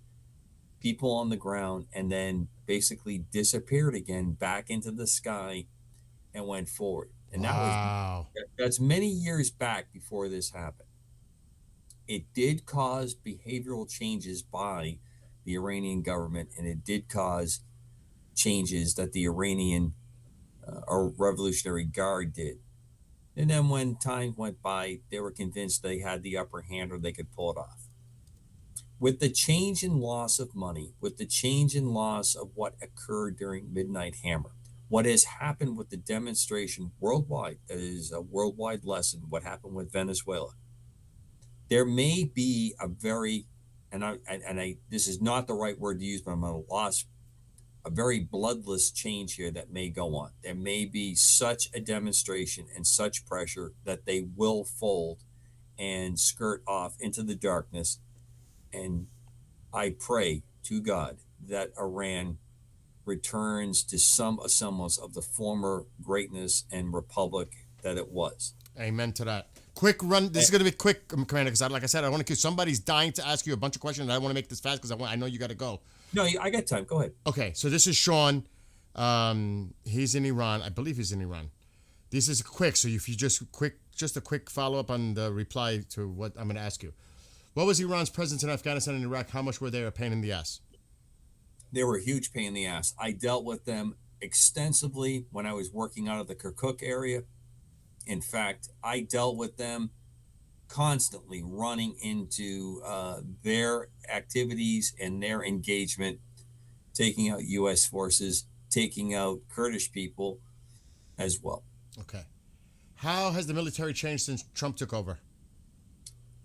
people on the ground, and then basically disappeared again back into the sky and went forward. And that's many years back before this happened. It did cause behavioral changes by the Iranian government, and it did cause changes that the Iranian Revolutionary Guard did. And then when time went by, they were convinced they had the upper hand or they could pull it off. With the change in loss of money, with the change in loss of what occurred during Midnight Hammer, what has happened with the demonstration worldwide, that is a worldwide lesson, what happened with Venezuela. There may be a very, this is not the right word to use, but I'm at a loss, a very bloodless change here that may go on. There may be such a demonstration and such pressure that they will fold and skirt off into the darkness. And I pray to God that Iran returns to some semblance of the former greatness and republic that it was. Amen to that. Quick run. This is going to be quick, Commander, because like I said, I want to. Somebody's dying to ask you a bunch of questions, and I want to make this fast because I know you got to go. No, I got time. Go ahead. Okay, so this is Sean. He's in Iran. I believe he's in Iran. This is quick, so if you just a quick follow-up on the reply to what I'm going to ask you. What was Iran's presence in Afghanistan and Iraq? How much were they a pain in the ass? They were a huge pain in the ass. I dealt with them extensively when I was working out of the Kirkuk area. In fact, I dealt with them constantly, running into their activities and their engagement, taking out U.S. forces, taking out Kurdish people as well. Okay. How has the military changed since Trump took over?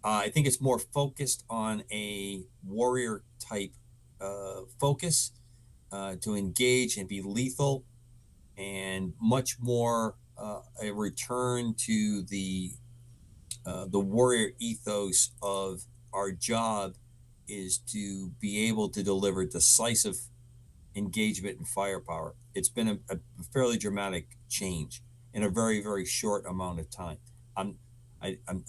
I think it's more focused on a warrior type focus to engage and be lethal, and much more a return to the the warrior ethos of our job is to be able to deliver decisive engagement and firepower. It's been a fairly dramatic change in a very, very short amount of time. I'm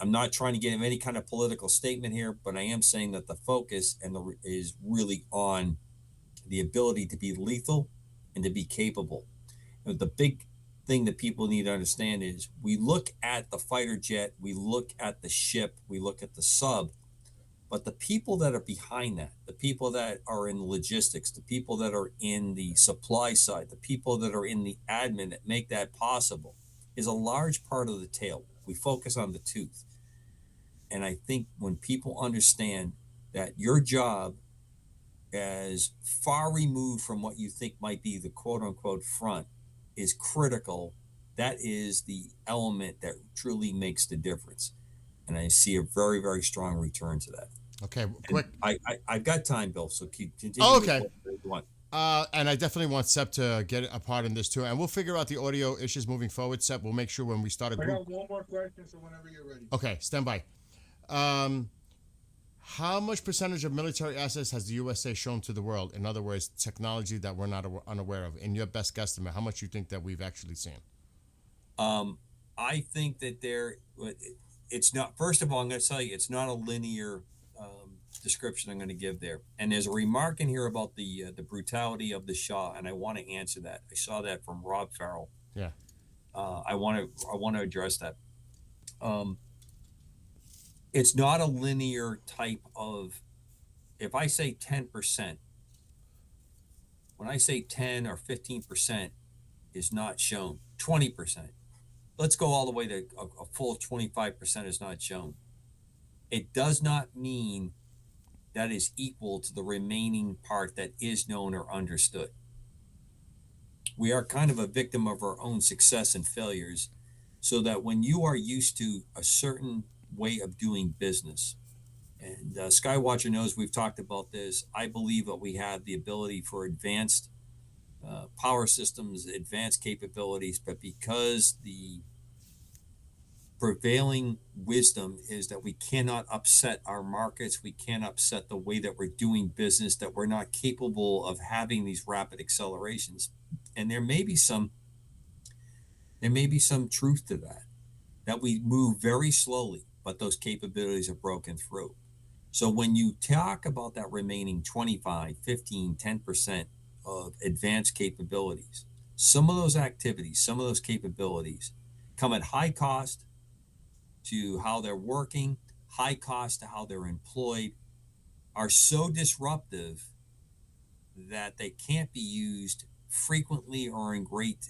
not trying to get in any kind of political statement here, but I am saying that the focus is really on the ability to be lethal and to be capable. And the big thing that people need to understand is we look at the fighter jet, we look at the ship, we look at the sub, but the people that are behind that, the people that are in logistics, the people that are in the supply side, the people that are in the admin that make that possible is a large part of the tail. We focus on the tooth. And I think when people understand that your job, as far removed from what you think might be the quote unquote front, is critical, that is the element that truly makes the difference. And I see a very, very strong return to that. Okay, quick. I've got time, Bill, so continue. Oh, okay. With what you want. And I definitely want Sep to get a part in this too. And we'll figure out the audio issues moving forward, Sep. We'll make sure when we start a I group. got one more question, so whenever you're ready. Okay, stand by. How much percentage of military assets has the USA shown to the world? In other words, technology that we're not unaware of. In your best guesstimate, how much you think that we've actually seen? I think that it's not, first of all, I'm going to tell you, it's not a linear description I'm going to give there. And there's a remark in here about the brutality of the Shah, and I want to answer that. I saw that from Rob Farrell. Yeah. I want to address that. It's not a linear type of, if I say 10%, when I say 10 or 15% is not shown, 20%, let's go all the way to a full 25% is not shown. It does not mean that is equal to the remaining part that is known or understood. We are kind of a victim of our own success and failures, so that when you are used to a certain way of doing business, and Skywatcher knows we've talked about this, I believe that we have the ability for advanced power systems, advanced capabilities, but because the prevailing wisdom is that we cannot upset our markets, we can't upset the way that we're doing business, that we're not capable of having these rapid accelerations. And there may be some truth to that we move very slowly, but those capabilities are broken through. So when you talk about that remaining 25, 15, 10% of advanced capabilities, some of those activities, some of those capabilities come at high cost to how they're working, high cost to how they're employed, are so disruptive that they can't be used frequently or in great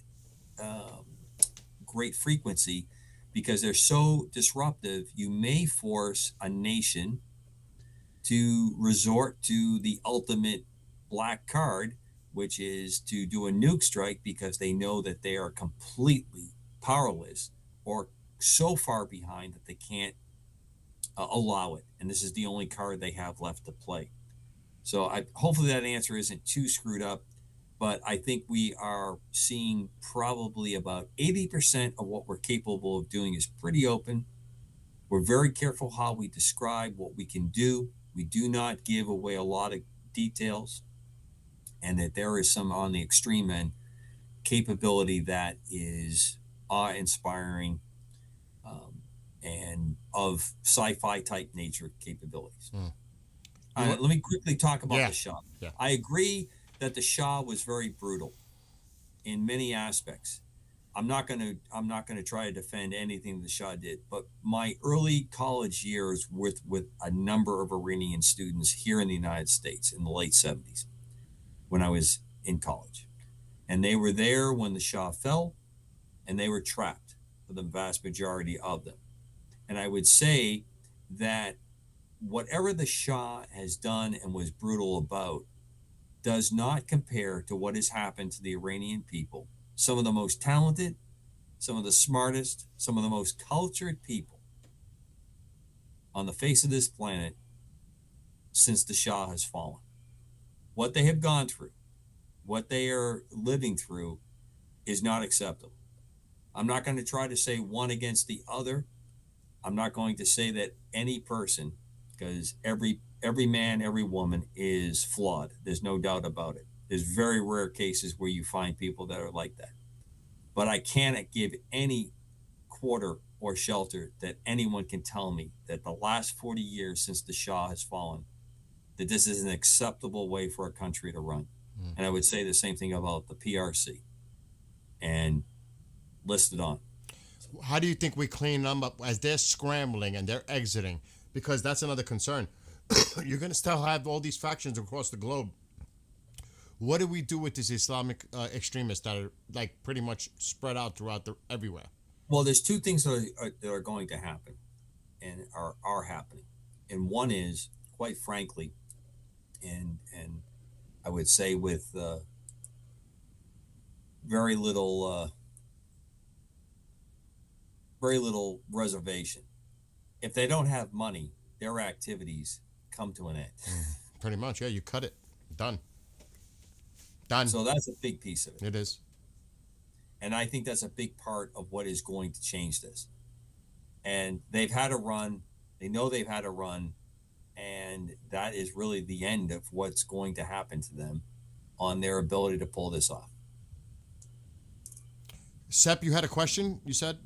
frequency, because they're so disruptive. You may force a nation to resort to the ultimate black card, which is to do a nuke strike because they know that they are completely powerless or so far behind that they can't allow it. And this is the only card they have left to play. So hopefully that answer isn't too screwed up, but I think we are seeing probably about 80% of what we're capable of doing is pretty open. We're very careful how we describe what we can do. We do not give away a lot of details, and that there is some on the extreme end capability that is awe-inspiring and of sci-fi type nature capabilities. Let me quickly talk about the Shah. Yeah. I agree that the Shah was very brutal in many aspects. I'm not going to try to defend anything the Shah did, but my early college years with a number of Iranian students here in the United States in the late 70s, when I was in college, and they were there when the Shah fell, and they were trapped for the vast majority of them. And I would say that whatever the Shah has done and was brutal about does not compare to what has happened to the Iranian people. Some of the most talented, some of the smartest, some of the most cultured people on the face of this planet since the Shah has fallen. What they have gone through, what they are living through is not acceptable. I'm not going to try to say one against the other. I'm not going to say that any person, because every man, every woman is flawed. There's no doubt about it. There's very rare cases where you find people that are like that. But I cannot give any quarter or shelter that anyone can tell me that the last 40 years since the Shah has fallen, that this is an acceptable way for a country to run. And I would say the same thing about the PRC and list it on. How do you think we clean them up as they're scrambling and they're exiting? Because that's another concern. You're going to still have all these factions across the globe. What do we do with these Islamic extremists that are like pretty much spread out throughout everywhere? Well, there's two things that are going to happen and are happening. And one is, quite frankly, and I would say with very little reservation. If they don't have money, their activities come to an end. Pretty much, yeah. You cut it. Done. So that's a big piece of it. It is. And I think that's a big part of what is going to change this. And they've had a run. They know they've had a run. And that is really the end of what's going to happen to them on their ability to pull this off. Sepp, you had a question, you said?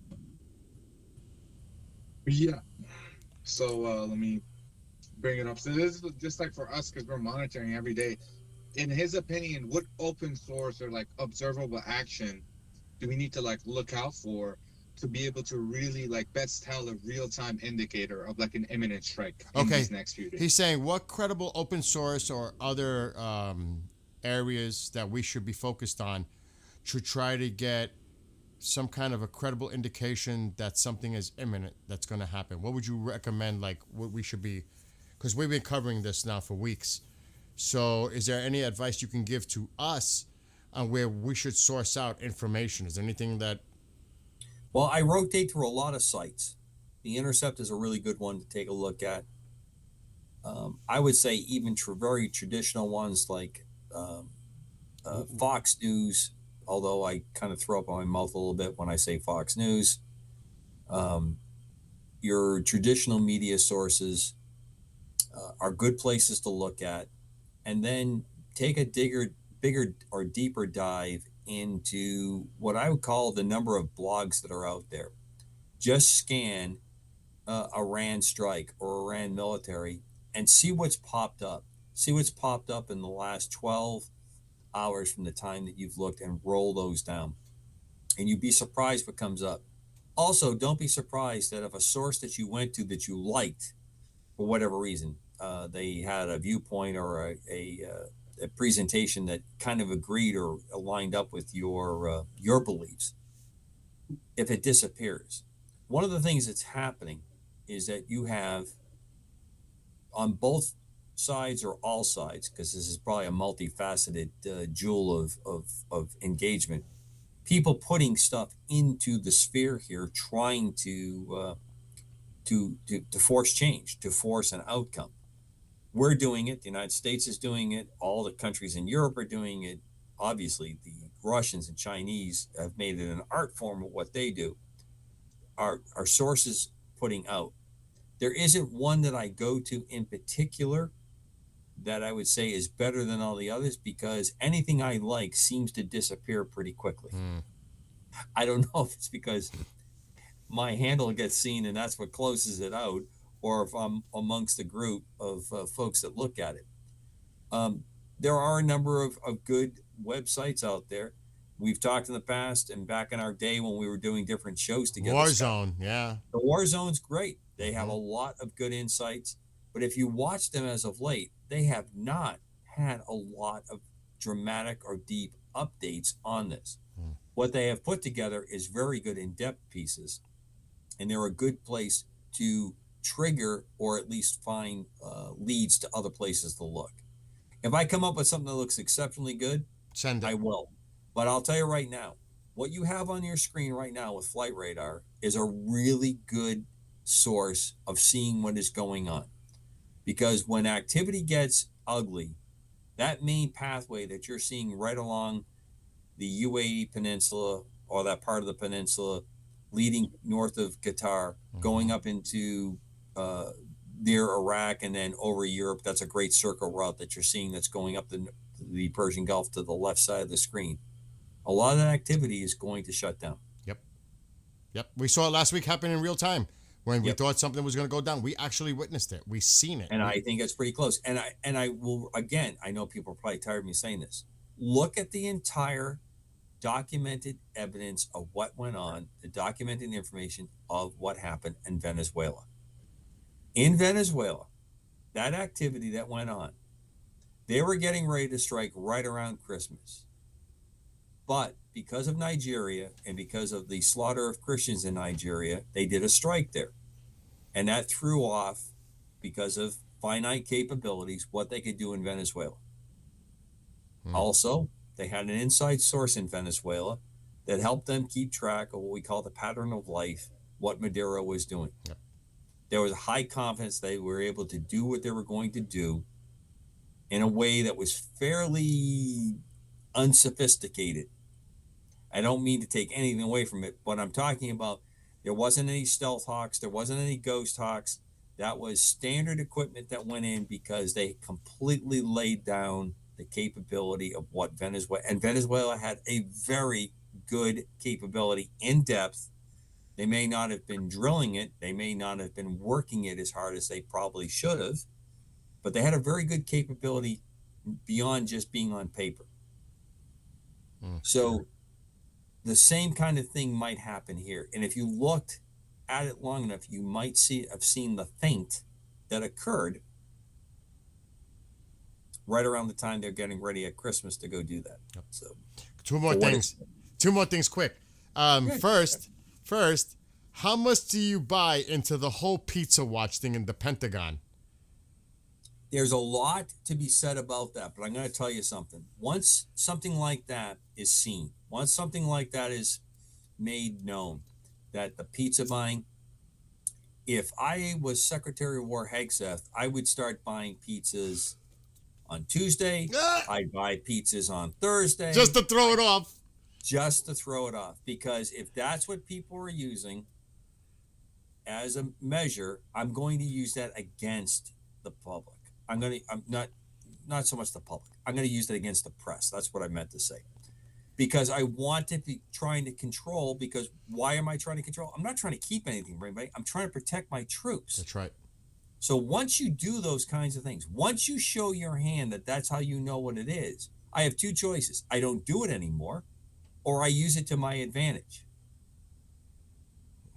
Yeah. So let me bring it up. So this is just like for us, because we're monitoring every day. In his opinion, what open source or like observable action do we need to like look out for to be able to really like best tell a real-time indicator of like an imminent strike in these next few days? He's saying what credible open source or other areas that we should be focused on to try to get some kind of a credible indication that something is imminent that's going to happen. What would you recommend, like what we should be, because we've been covering this now for weeks. So is there any advice you can give to us on where we should source out information? Is there anything that... Well, I rotate through a lot of sites. The Intercept is a really good one to take a look at. I would say even very traditional ones like Fox News, although I kind of throw up my mouth a little bit when I say Fox News. Your traditional media sources are good places to look at. And then take a bigger or deeper dive into what I would call the number of blogs that are out there. Just scan Iran strike or Iran military and see what's popped up. See what's popped up in the last 12 hours from the time that you've looked, and roll those down. And you'd be surprised what comes up. Also, don't be surprised that if a source that you went to that you liked, for whatever reason, they had a viewpoint or a presentation that kind of agreed or aligned up with your beliefs, if it disappears. One of the things that's happening is that you have on both sides or all sides, because this is probably a multifaceted jewel of engagement, people putting stuff into the sphere here, trying to force change, to force an outcome. We're doing it. The United States is doing it. All the countries in Europe are doing it. Obviously, the Russians and Chinese have made it an art form of what they do. Our sources putting out. There isn't one that I go to in particular that I would say is better than all the others, because anything I like seems to disappear pretty quickly. I don't know if it's because my handle gets seen and that's what closes it out, or if I'm amongst a group of folks that look at it. There are a number of good websites out there. We've talked in the past and back in our day when we were doing different shows together. Warzone, yeah. The Warzone's great. They have a lot of good insights. But if you watch them as of late, they have not had a lot of dramatic or deep updates on this. What they have put together is very good in-depth pieces, and they're a good place to trigger or at least find leads to other places to look. If I come up with something that looks exceptionally good, send it. I will. But I'll tell you right now, what you have on your screen right now with Flight Radar is a really good source of seeing what is going on. Because when activity gets ugly, that main pathway that you're seeing right along the UAE Peninsula or that part of the peninsula, leading north of Qatar, going up into near Iraq, and then over Europe. That's a great circle route that you're seeing that's going up the Persian Gulf to the left side of the screen. A lot of that activity is going to shut down. Yep. We saw it last week happen in real time. When we thought something was going to go down, we actually witnessed it. We seen it. And I think it's pretty close. And I will, again, I know people are probably tired of me saying this. Look at the entire documented evidence of what went on, the documented information of what happened in Venezuela. In Venezuela, that activity that went on, they were getting ready to strike right around Christmas. But because of Nigeria and because of the slaughter of Christians in Nigeria, they did a strike there. And that threw off, because of finite capabilities, what they could do in Venezuela. Also, they had an inside source in Venezuela that helped them keep track of what we call the pattern of life, what Maduro was doing. Yep. There was high confidence they were able to do what they were going to do in a way that was fairly unsophisticated. I don't mean to take anything away from it, but I'm talking about, there wasn't any stealth hawks, there wasn't any ghost hawks. That was standard equipment that went in because they completely laid down the capability of what Venezuela had a very good capability in depth. They may not have been drilling it, they may not have been working it as hard as they probably should have, but they had a very good capability beyond just being on paper. So the same kind of thing might happen here. And if you looked at it long enough, you might have seen the feint that occurred right around the time they're getting ready at Christmas to go do that. Yep. So Two more things quick. First, how much do you buy into the whole pizza watch thing in the Pentagon? There's a lot to be said about that, but I'm going to tell you something. Once something like that is seen, once something like that is made known, that the pizza buying, if I was Secretary of War Hegseth, I would start buying pizzas on Tuesday. I'd buy pizzas on Thursday. Just to throw it off. Just to throw it off. Because if that's what people are using as a measure, I'm going to use that against the public. I'm not so much the public. I'm going to use it against the press. That's what I meant to say. Because I want to be trying to control, because why am I trying to control? I'm not trying to keep anything from anybody. I'm trying to protect my troops. That's right. So once you do those kinds of things, once you show your hand that that's how you know what it is, I have two choices. I don't do it anymore, or I use it to my advantage.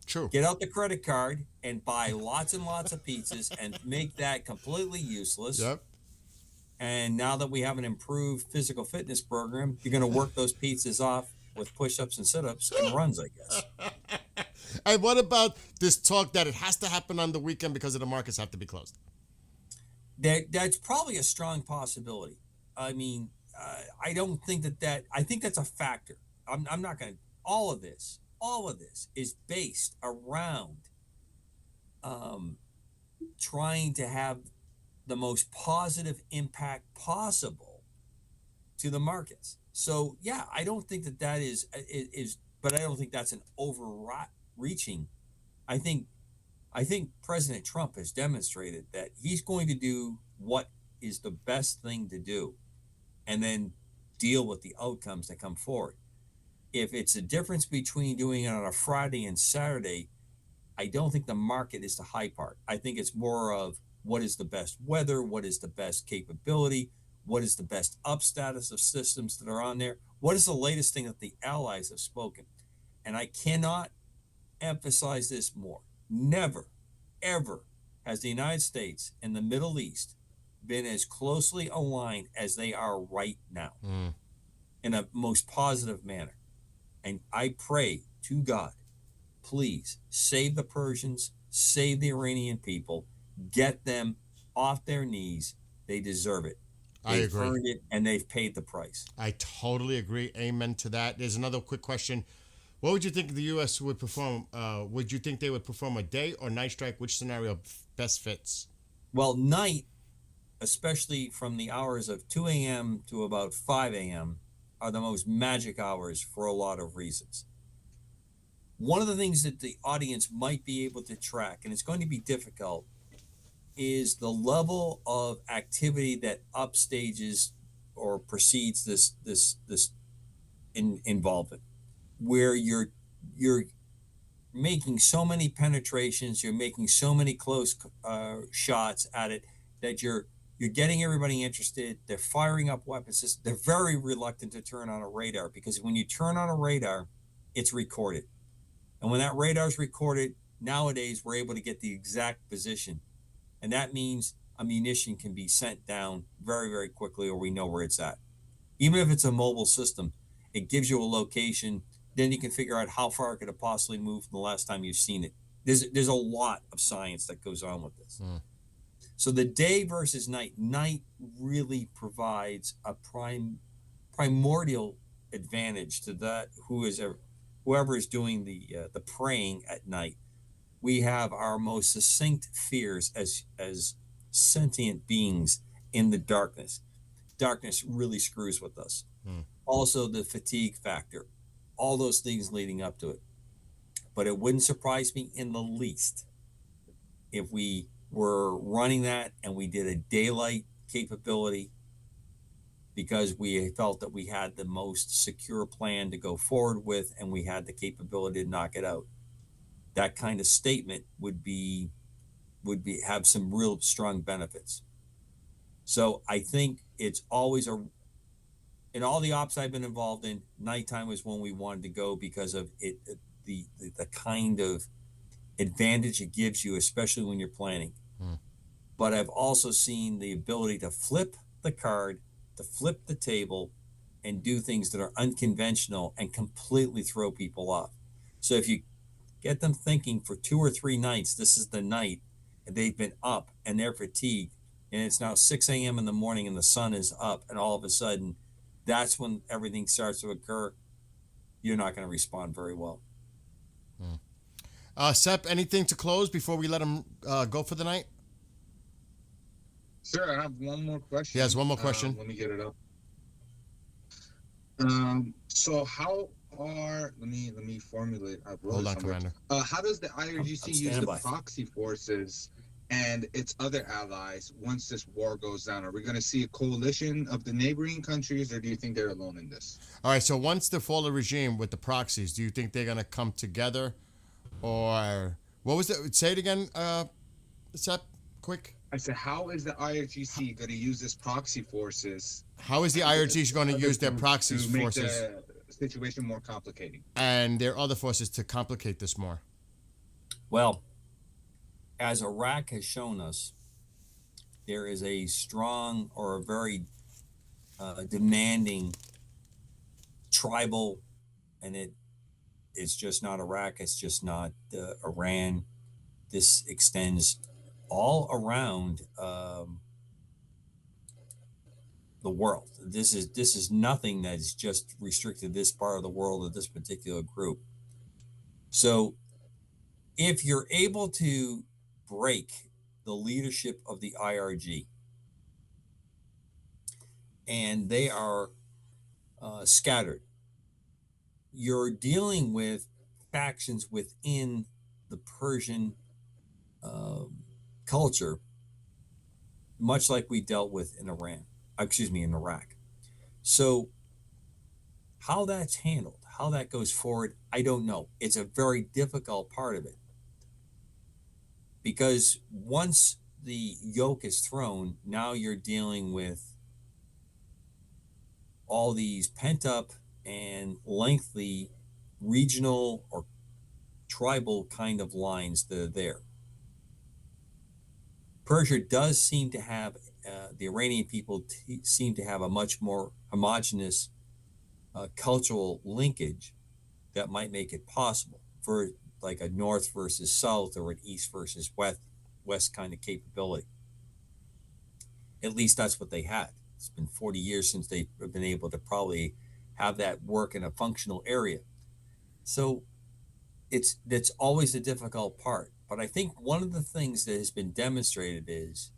True. Get out the credit card and buy lots and lots of pizzas and make that completely useless. Yep. And now that we have an improved physical fitness program, you're going to work those pizzas off with push-ups and sit-ups and runs, I guess. And what about this talk that it has to happen on the weekend because of the markets have to be closed? That's probably a strong possibility. I mean, I don't think that I think that's a factor. I'm not going to, all of this is based around trying to have the most positive impact possible to the markets. So yeah, I don't think that is, but I don't think that's an overreaching. I think President Trump has demonstrated that he's going to do what is the best thing to do, and then deal with the outcomes that come forward. If it's a difference between doing it on a Friday and Saturday, I don't think the market is the high part. I think it's more of what is the best weather, what is the best capability, what is the best up status of systems that are on there, what is the latest thing that the allies have spoken. And I cannot emphasize this more. Never, ever has the United States and the Middle East been as closely aligned as they are right now in a most positive manner. And I pray to God, please save the Persians, save the Iranian people, get them off their knees. They deserve it. They've earned it, and they've paid the price. I totally agree. Amen to that. There's another quick question. What would you think the U.S. would perform? Would you think they would perform a day or night strike? Which scenario best fits? Well, night, especially from the hours of 2 a.m. to about 5 a.m., are the most magic hours for a lot of reasons. One of the things that the audience might be able to track, and it's going to be difficult, is the level of activity that upstages or precedes this involvement, where you're making so many penetrations, you're making so many close shots at it that you're getting everybody interested. They're firing up weapons. They're very reluctant to turn on a radar, because when you turn on a radar, it's recorded. And when that radar is recorded, nowadays we're able to get the exact position. And that means a munition can be sent down very, very quickly, or we know where it's at. Even if it's a mobile system, it gives you a location. Then you can figure out how far it could have possibly moved from the last time you've seen it. There's a lot of science that goes on with this. So the day versus night really provides a primordial advantage to that whoever is doing the praying at night. We have our most succinct fears as sentient beings in the darkness. Darkness really screws with us. Also the fatigue factor, all those things leading up to it. But it wouldn't surprise me in the least if we were running that and we did a daylight capability, because we felt that we had the most secure plan to go forward with and we had the capability to knock it out. That kind of statement would have some real strong benefits. So I think it's always in all the ops I've been involved in, nighttime was when we wanted to go because of it, the kind of advantage it gives you, especially when you're planning. But I've also seen the ability to flip the card, to flip the table, and do things that are unconventional and completely throw people off. So if you get them thinking for 2 or 3 nights, this is the night, and they've been up and they're fatigued, and it's now 6 a.m. in the morning and the sun is up, and all of a sudden, that's when everything starts to occur, you're not going to respond very well. Sepp, anything to close before we let him go for the night? Sure, I have one more question. He has one more question. Let me get it up. So how are let me formulate. Hold on, Commander. How does the IRGC use the by. proxy forces and its other allies once this war goes down? Are we going to see a coalition of the neighboring countries, or do you think they're alone in this? All right, so once the fall of regime with the proxies, do you think they're going to come together? Or what was it? Say it again, Sepp, quick. I said, how is the IRGC going to use this proxy forces? How is the IRGC going to use their proxy to make forces the situation more complicating and their other forces to complicate this more? Well, as Iraq has shown us, there is a strong or a very demanding tribal, and it's just not Iraq, it's just not Iran. This extends all around the world. This is nothing that is just restricted to this part of the world or this particular group. So if you're able to break the leadership of the IRG and they are scattered, you're dealing with factions within the Persian culture, much like we dealt with in in Iraq. So how that's handled, how that goes forward, I don't know. It's a very difficult part of it, because once the yoke is thrown, now you're dealing with all these pent up and lengthy regional or tribal kind of lines that are there. Persia does seem to have, the Iranian people seem to have a much more homogenous cultural linkage that might make it possible for like a north versus south or an east versus west kind of capability. At least that's what they had. It's been 40 years since they've been able to probably have that work in a functional area. So that's always the difficult part. But I think one of the things that has been demonstrated is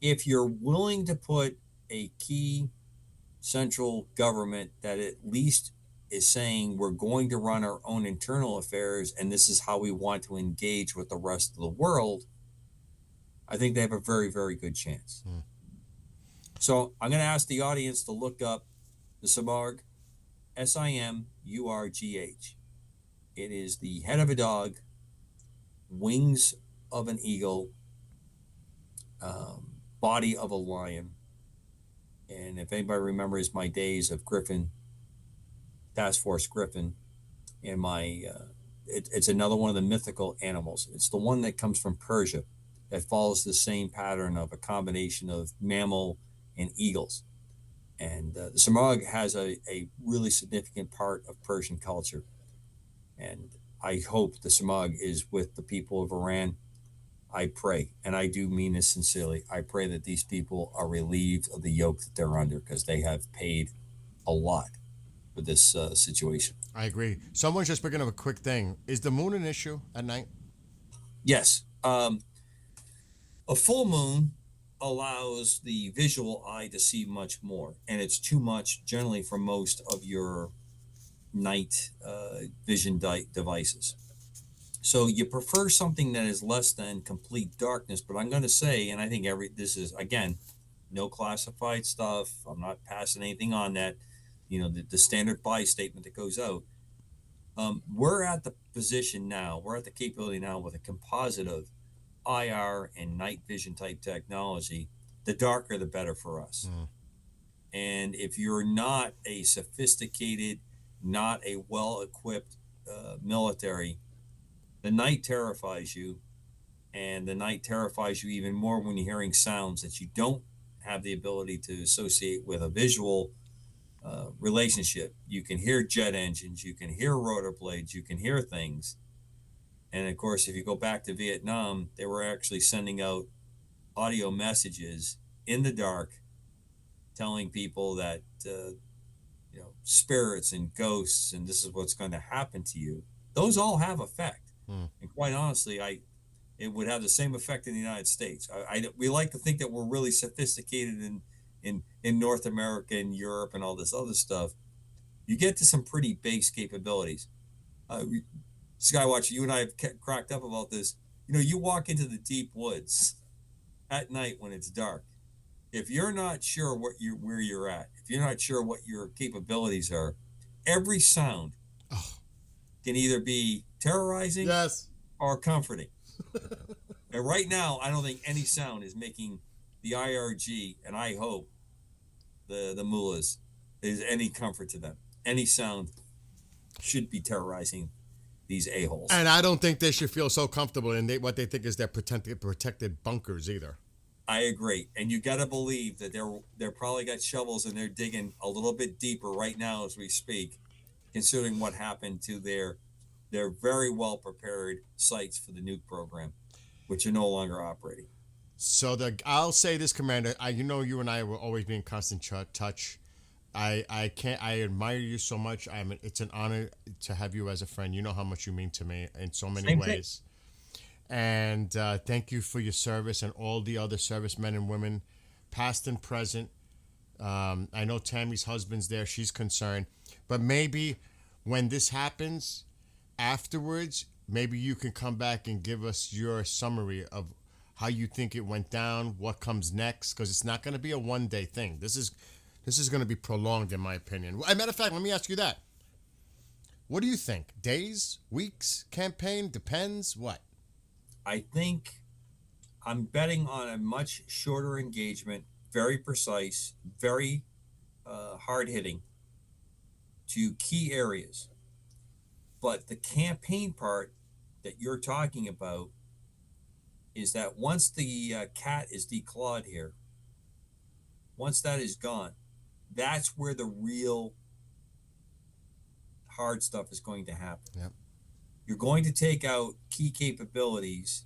if you're willing to put a key central government that at least is saying we're going to run our own internal affairs and this is how we want to engage with the rest of the world, I think they have a very, very good chance. So I'm going to ask the audience to look up the Simurgh, Simurgh. It is the head of a dog, wings of an eagle, body of a lion. And if anybody remembers my days of Griffin, Task Force Griffin, and it's another one of the mythical animals. It's the one that comes from Persia that follows the same pattern of a combination of mammal and eagles. And the Simurgh has a really significant part of Persian culture. And I hope the Simurgh is with the people of Iran. I pray, and I do mean this sincerely, I pray that these people are relieved of the yoke that they're under, because they have paid a lot for this situation. I agree. Someone's just bringing up a quick thing. Is the moon an issue at night? Yes. A full moon allows the visual eye to see much more, and it's too much generally for most of your night vision devices. So you prefer something that is less than complete darkness. But I'm going to say, and I think this is, again, no classified stuff. I'm not passing anything on that. You know, the standard buy statement that goes out. We're at the position now, we're at the capability now with a composite of IR and night vision type technology. The darker, the better for us. And if you're not a sophisticated, not a well-equipped military, the night terrifies you, and the night terrifies you even more when you're hearing sounds that you don't have the ability to associate with a visual relationship. You can hear jet engines, you can hear rotor blades, you can hear things. And of course, if you go back to Vietnam, they were actually sending out audio messages in the dark telling people that, spirits and ghosts, and this is what's going to happen to you. Those all have effect. And quite honestly, it would have the same effect in the United States. We like to think that we're really sophisticated in North America and Europe and all this other stuff. You get to some pretty base capabilities. Skywatcher, you and I have cracked up about this. You walk into the deep woods at night when it's dark. If you're not sure where you're at, if you're not sure what your capabilities are, every sound can either be terrorizing or comforting. And right now, I don't think any sound is making the IRG, and I hope the mullahs, is any comfort to them. Any sound should be terrorizing these a-holes. And I don't think they should feel so comfortable in what they think is their protected bunkers either. I agree. And you got to believe that they're probably got shovels and they're digging a little bit deeper right now as we speak, considering what happened to their very well prepared sites for the nuke program, which are no longer operating. So I'll say this, Commander. You and I will always be in constant touch. I admire you so much. It's an honor to have you as a friend. You know how much you mean to me in so many ways. And thank you for your service and all the other servicemen and women, past and present. I know Tammy's husband's there. She's concerned. But maybe when this happens, afterwards, maybe you can come back and give us your summary of how you think it went down, what comes next, because it's not going to be a one-day thing. This is going to be prolonged, in my opinion. As a matter of fact, let me ask you that. What do you think? Days, weeks, campaign? Depends? What? I think I'm betting on a much shorter engagement, very precise, very hard-hitting to key areas. But the campaign part that you're talking about is that once the cat is declawed here, once that is gone, that's where the real hard stuff is going to happen. Yep. You're going to take out key capabilities.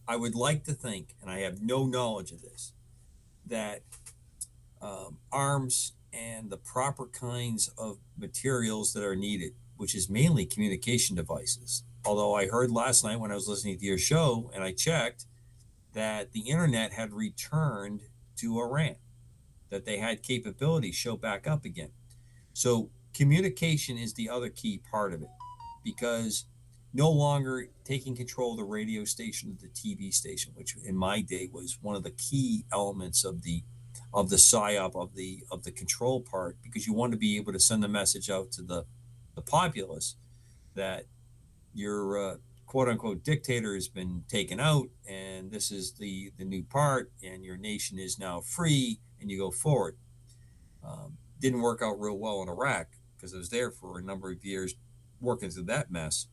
I would like to think, and I have no knowledge of this, that arms and the proper kinds of materials that are needed, which is mainly communication devices. Although I heard last night when I was listening to your show, and I checked, that the internet had returned to Iran, that they had capabilities show back up again. So communication is the other key part of it, because no longer taking control of the radio station or the TV station, which in my day was one of the key elements of the psyop of the control part, because you want to be able to send a message out to the populace that your quote unquote dictator has been taken out, and this is the new part, and your nation is now free, and you go forward. Didn't work out real well in Iraq, because I was there for a number of years working through that mess.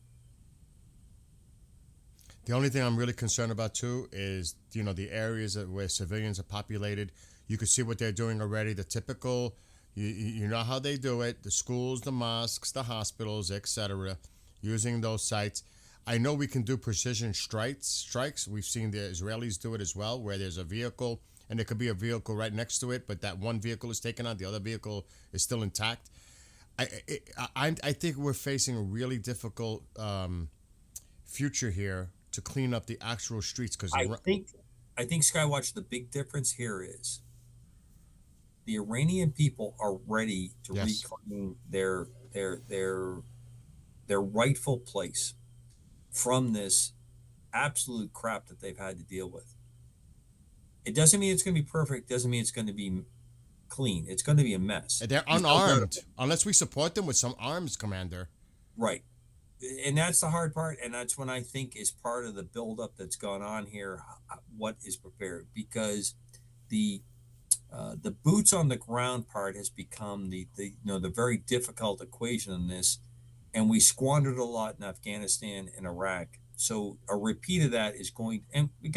The only thing I'm really concerned about too is, the areas where civilians are populated. You can see what they're doing already. The typical, you know how they do it: the schools, the mosques, the hospitals, etc. Using those sites. I know we can do precision strikes. We've seen the Israelis do it as well, where there's a vehicle and there could be a vehicle right next to it, but that one vehicle is taken out, the other vehicle is still intact. I think we're facing a really difficult future here to clean up the actual streets, because I think Skywatch, the big difference here is the Iranian people are ready to reclaim their rightful place from this absolute crap that they've had to deal with. It doesn't mean it's going to be perfect. Doesn't mean it's going to be clean. It's going to be a mess. They're unarmed, unless we support them with some arms, Commander. Right. And that's the hard part, and that's when I think is part of the buildup that's gone on here, what is prepared, because the boots on the ground part has become the very difficult equation in this, and we squandered a lot in Afghanistan and Iraq. So a repeat of that is going, and we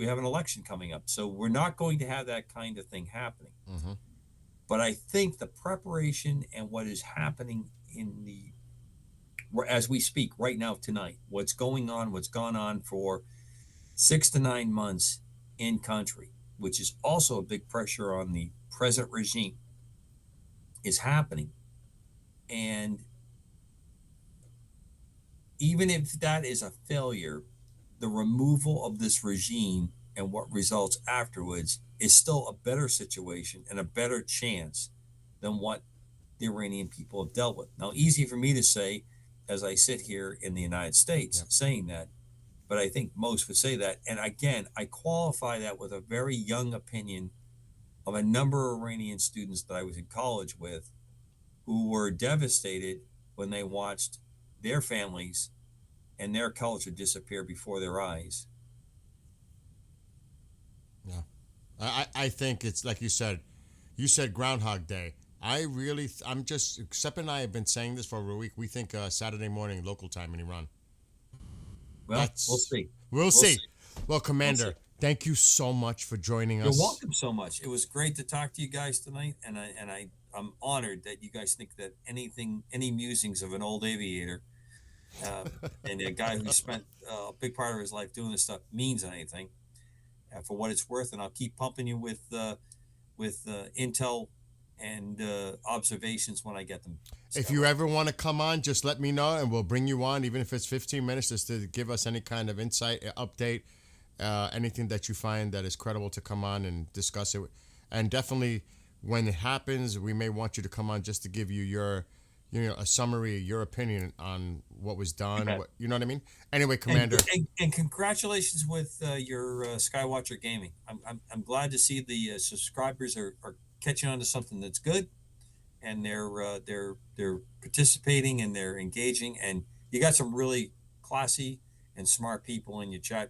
have an election coming up, so we're not going to have that kind of thing happening. Mm-hmm. But I think the preparation and what is happening as we speak right now tonight, what's gone on for 6 to 9 months in country, which is also a big pressure on the present regime, is happening. And even if that is a failure, the removal of this regime and what results afterwards is still a better situation and a better chance than what the Iranian people have dealt with. Now, easy for me to say as I sit here in the United States saying that, but I think most would say that. And again, I qualify that with a very young opinion of a number of Iranian students that I was in college with, who were devastated when they watched their families and their culture disappear before their eyes. Yeah. I think it's like you said Groundhog Day. Sepp and I have been saying this for a week. We think Saturday morning local time in Iran. Well, we'll see. We'll see. Well, Commander, thank you so much for joining us. You're welcome so much. It was great to talk to you guys tonight, and I'm honored that you guys think that any musings of an old aviator and a guy who spent a big part of his life doing this stuff means anything. For what it's worth, and I'll keep pumping you with intel and observations when I get them. If you ever want to come on, just let me know, and we'll bring you on, even if it's 15 minutes, just to give us any kind of insight, update, anything that you find that is credible to come on and discuss it. And definitely, when it happens, we may want you to come on just to give you your, a summary, your opinion on what was done. Okay. You know what I mean? Anyway, Commander. And congratulations with your Skywatcher Gaming. I'm glad to see the subscribers are catching on to something that's good, and they're participating and they're engaging, and you got some really classy and smart people in your chat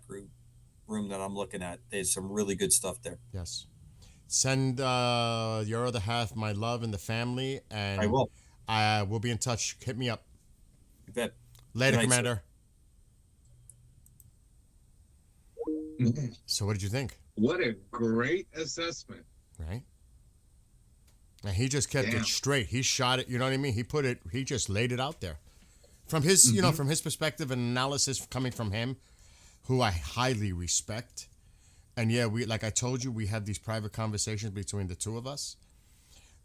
room that I'm looking at. There's some really good stuff there. Yes. Send your other half my love and the family, and I will. We'll be in touch. Hit me up. You bet. Later, Good night, Commander. So what did you think? What a great assessment. Right? And he just kept it straight. He shot it, you know what I mean? He just laid it out there. From his, from his perspective and analysis coming from him, who I highly respect. And yeah, like I told you, we have these private conversations between the two of us.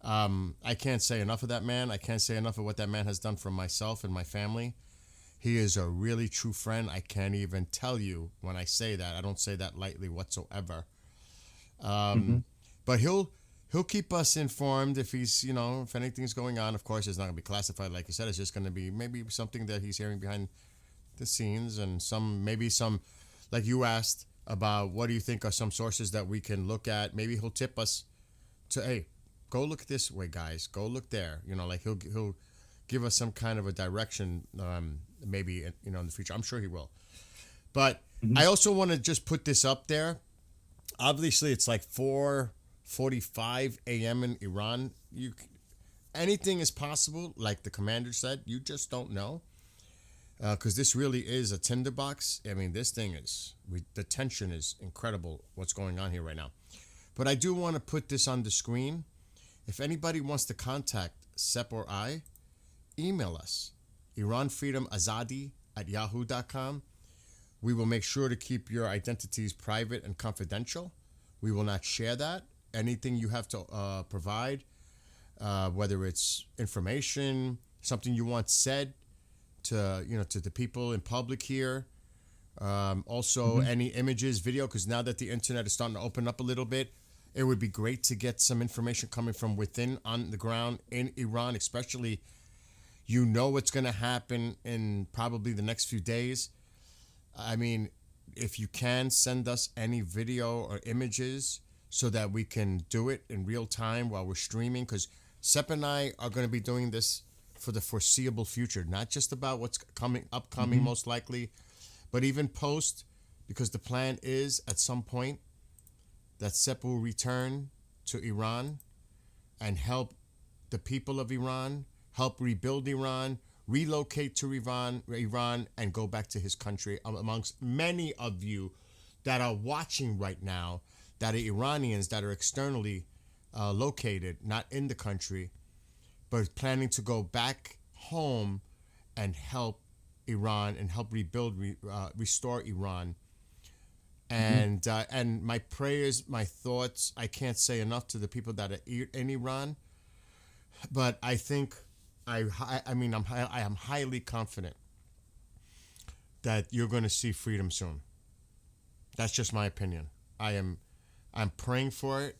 I can't say enough of that man. I can't say enough of what that man has done for myself and my family. He is a really true friend. I can't even tell you when I say that. I don't say that lightly whatsoever. But he'll he'll keep us informed if he's, if anything's going on. Of course, it's not going to be classified, like you said. It's just going to be maybe something that he's hearing behind the scenes, and maybe some, like you asked about, what do you think are some sources that we can look at? Maybe he'll tip us to, hey, go look this way, guys. Go look there. Like he'll give us some kind of a direction, maybe in the future. I'm sure he will. But I also want to just put this up there. Obviously, it's like 4:45 a.m. in Iran. Anything is possible, like the commander said. You just don't know, because this really is a tinderbox. I mean, this thing is, the tension is incredible. What's going on here right now? But I do want to put this on the screen. If anybody wants to contact Sep or I, email us, iranfreedomazadi@yahoo.com. We will make sure to keep your identities private and confidential. We will not share that. Anything you have to provide, whether it's information, something you want said to the people in public here. Also, any images, video, because now that the internet is starting to open up a little bit, it would be great to get some information coming from within on the ground in Iran, especially what's going to happen in probably the next few days. I mean, if you can send us any video or images so that we can do it in real time while we're streaming, because Sep and I are going to be doing this for the foreseeable future, not just about what's upcoming most likely, but even post, because the plan is at some point that Sep will return to Iran and help the people of Iran, help rebuild Iran, relocate to Iran, and go back to his country. Amongst many of you that are watching right now, that are Iranians that are externally located, not in the country, but planning to go back home and help Iran and help rebuild, restore Iran. And my prayers, my thoughts, I can't say enough to the people that are in Iran, but I think I am highly confident that you're going to see freedom soon. That's just my opinion. I'm praying for it,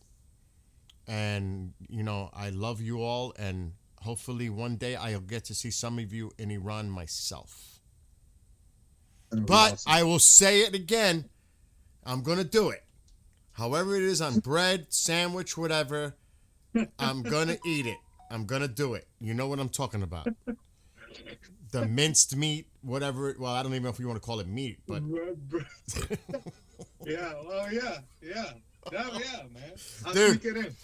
and I love you all, and hopefully one day I'll get to see some of you in Iran myself. But awesome. I will say it again. I'm going to do it. However it is, on bread, sandwich, whatever, I'm going to eat it. I'm going to do it. You know what I'm talking about. The minced meat, whatever. Well, I don't even know if you want to call it meat, but. Yeah. Oh, yeah. Yeah. Yeah, man. I'll Dude, sneak it in.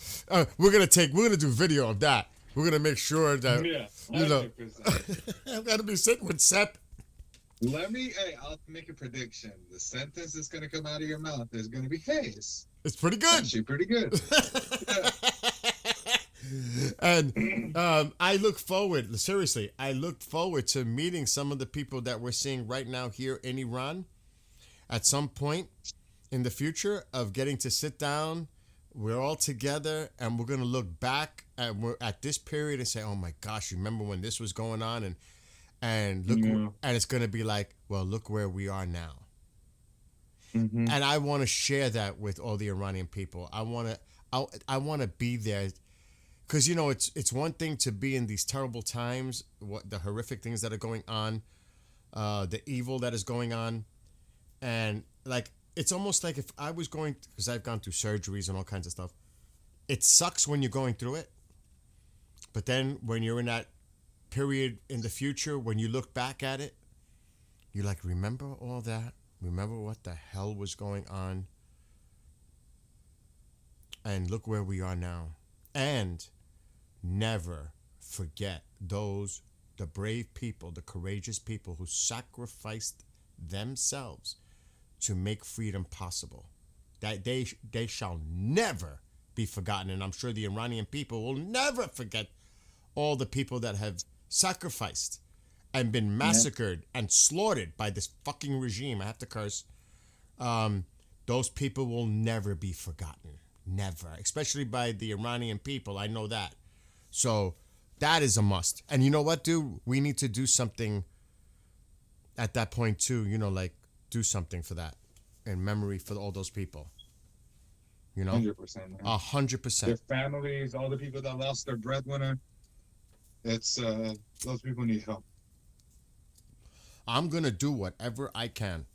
we're going to do video of that. We're going to make sure that, I'm going to be sitting with Sep. I'll make a prediction. The sentence that's going to come out of your mouth is going to be haze. It's pretty good. Actually, pretty good. Yeah. And I look forward to meeting some of the people that we're seeing right now here in Iran at some point in the future, of getting to sit down. We're all together, and we're going to look back at this period and say, oh my gosh, remember when this was going on? And look, and it's going to be like, well, look where we are now. And I want to share that with all the Iranian people. I want to be there, because it's one thing to be in these terrible times, the horrific things that are going on, the evil that is going on, and like, it's almost like if I was going, because I've gone through surgeries and all kinds of stuff. It sucks when you're going through it, but then when you're in that period in the future, when you look back at it, you're like, remember all that? Remember what the hell was going on? And look where we are now. And never forget the brave people, the courageous people who sacrificed themselves to make freedom possible. That they shall never be forgotten. And I'm sure the Iranian people will never forget all the people that have sacrificed and been massacred and slaughtered by this fucking regime. I have to curse. Those people will never be forgotten. Never. Especially by the Iranian people. I know that. So that is a must. And you know what, dude? We need to do something at that point too. Like, do something for that in memory for all those people. You know, 100%. 100%. Their families, all the people that lost their breadwinner. It's those people need help. I'm gonna do whatever I can.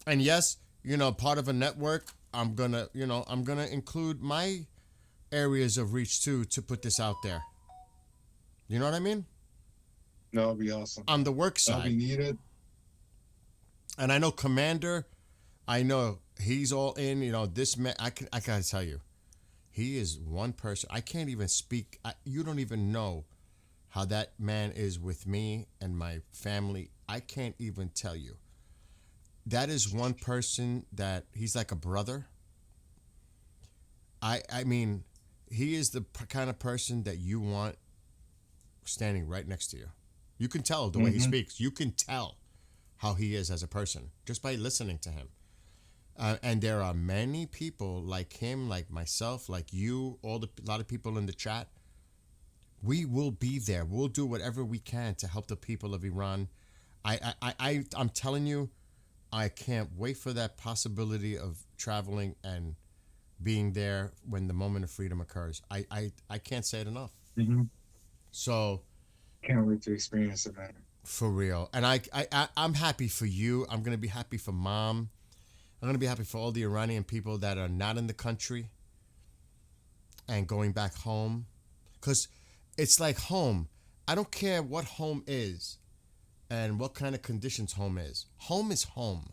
And yes, you know, part of a network, I'm gonna include my areas of reach too to put this out there. You know what I mean? That'll be awesome. On the work That'll side. be needed. And I know Commander, I know he's all in. You know, this man, I gotta tell you, he is one person. I can't even speak. You don't even know how that man is with me and my family. I can't even tell you. That is one person that he's like a brother. I mean, he is the kind of person that you want standing right next to you. You can tell the way he speaks. You can tell how he is as a person just by listening to him. And there are many people like him, like myself, like you, a lot of people in the chat. We will be there. We'll do whatever we can to help the people of Iran. I'm telling you, I can't wait for that possibility of traveling and being there when the moment of freedom occurs. I can't say it enough. So can't wait to experience it, man. For real. And I'm happy for you. I'm going to be happy for Mom. I'm going to be happy for all the Iranian people that are not in the country and going back home. Because it's like home. I don't care what home is and what kind of conditions home is. Home is home.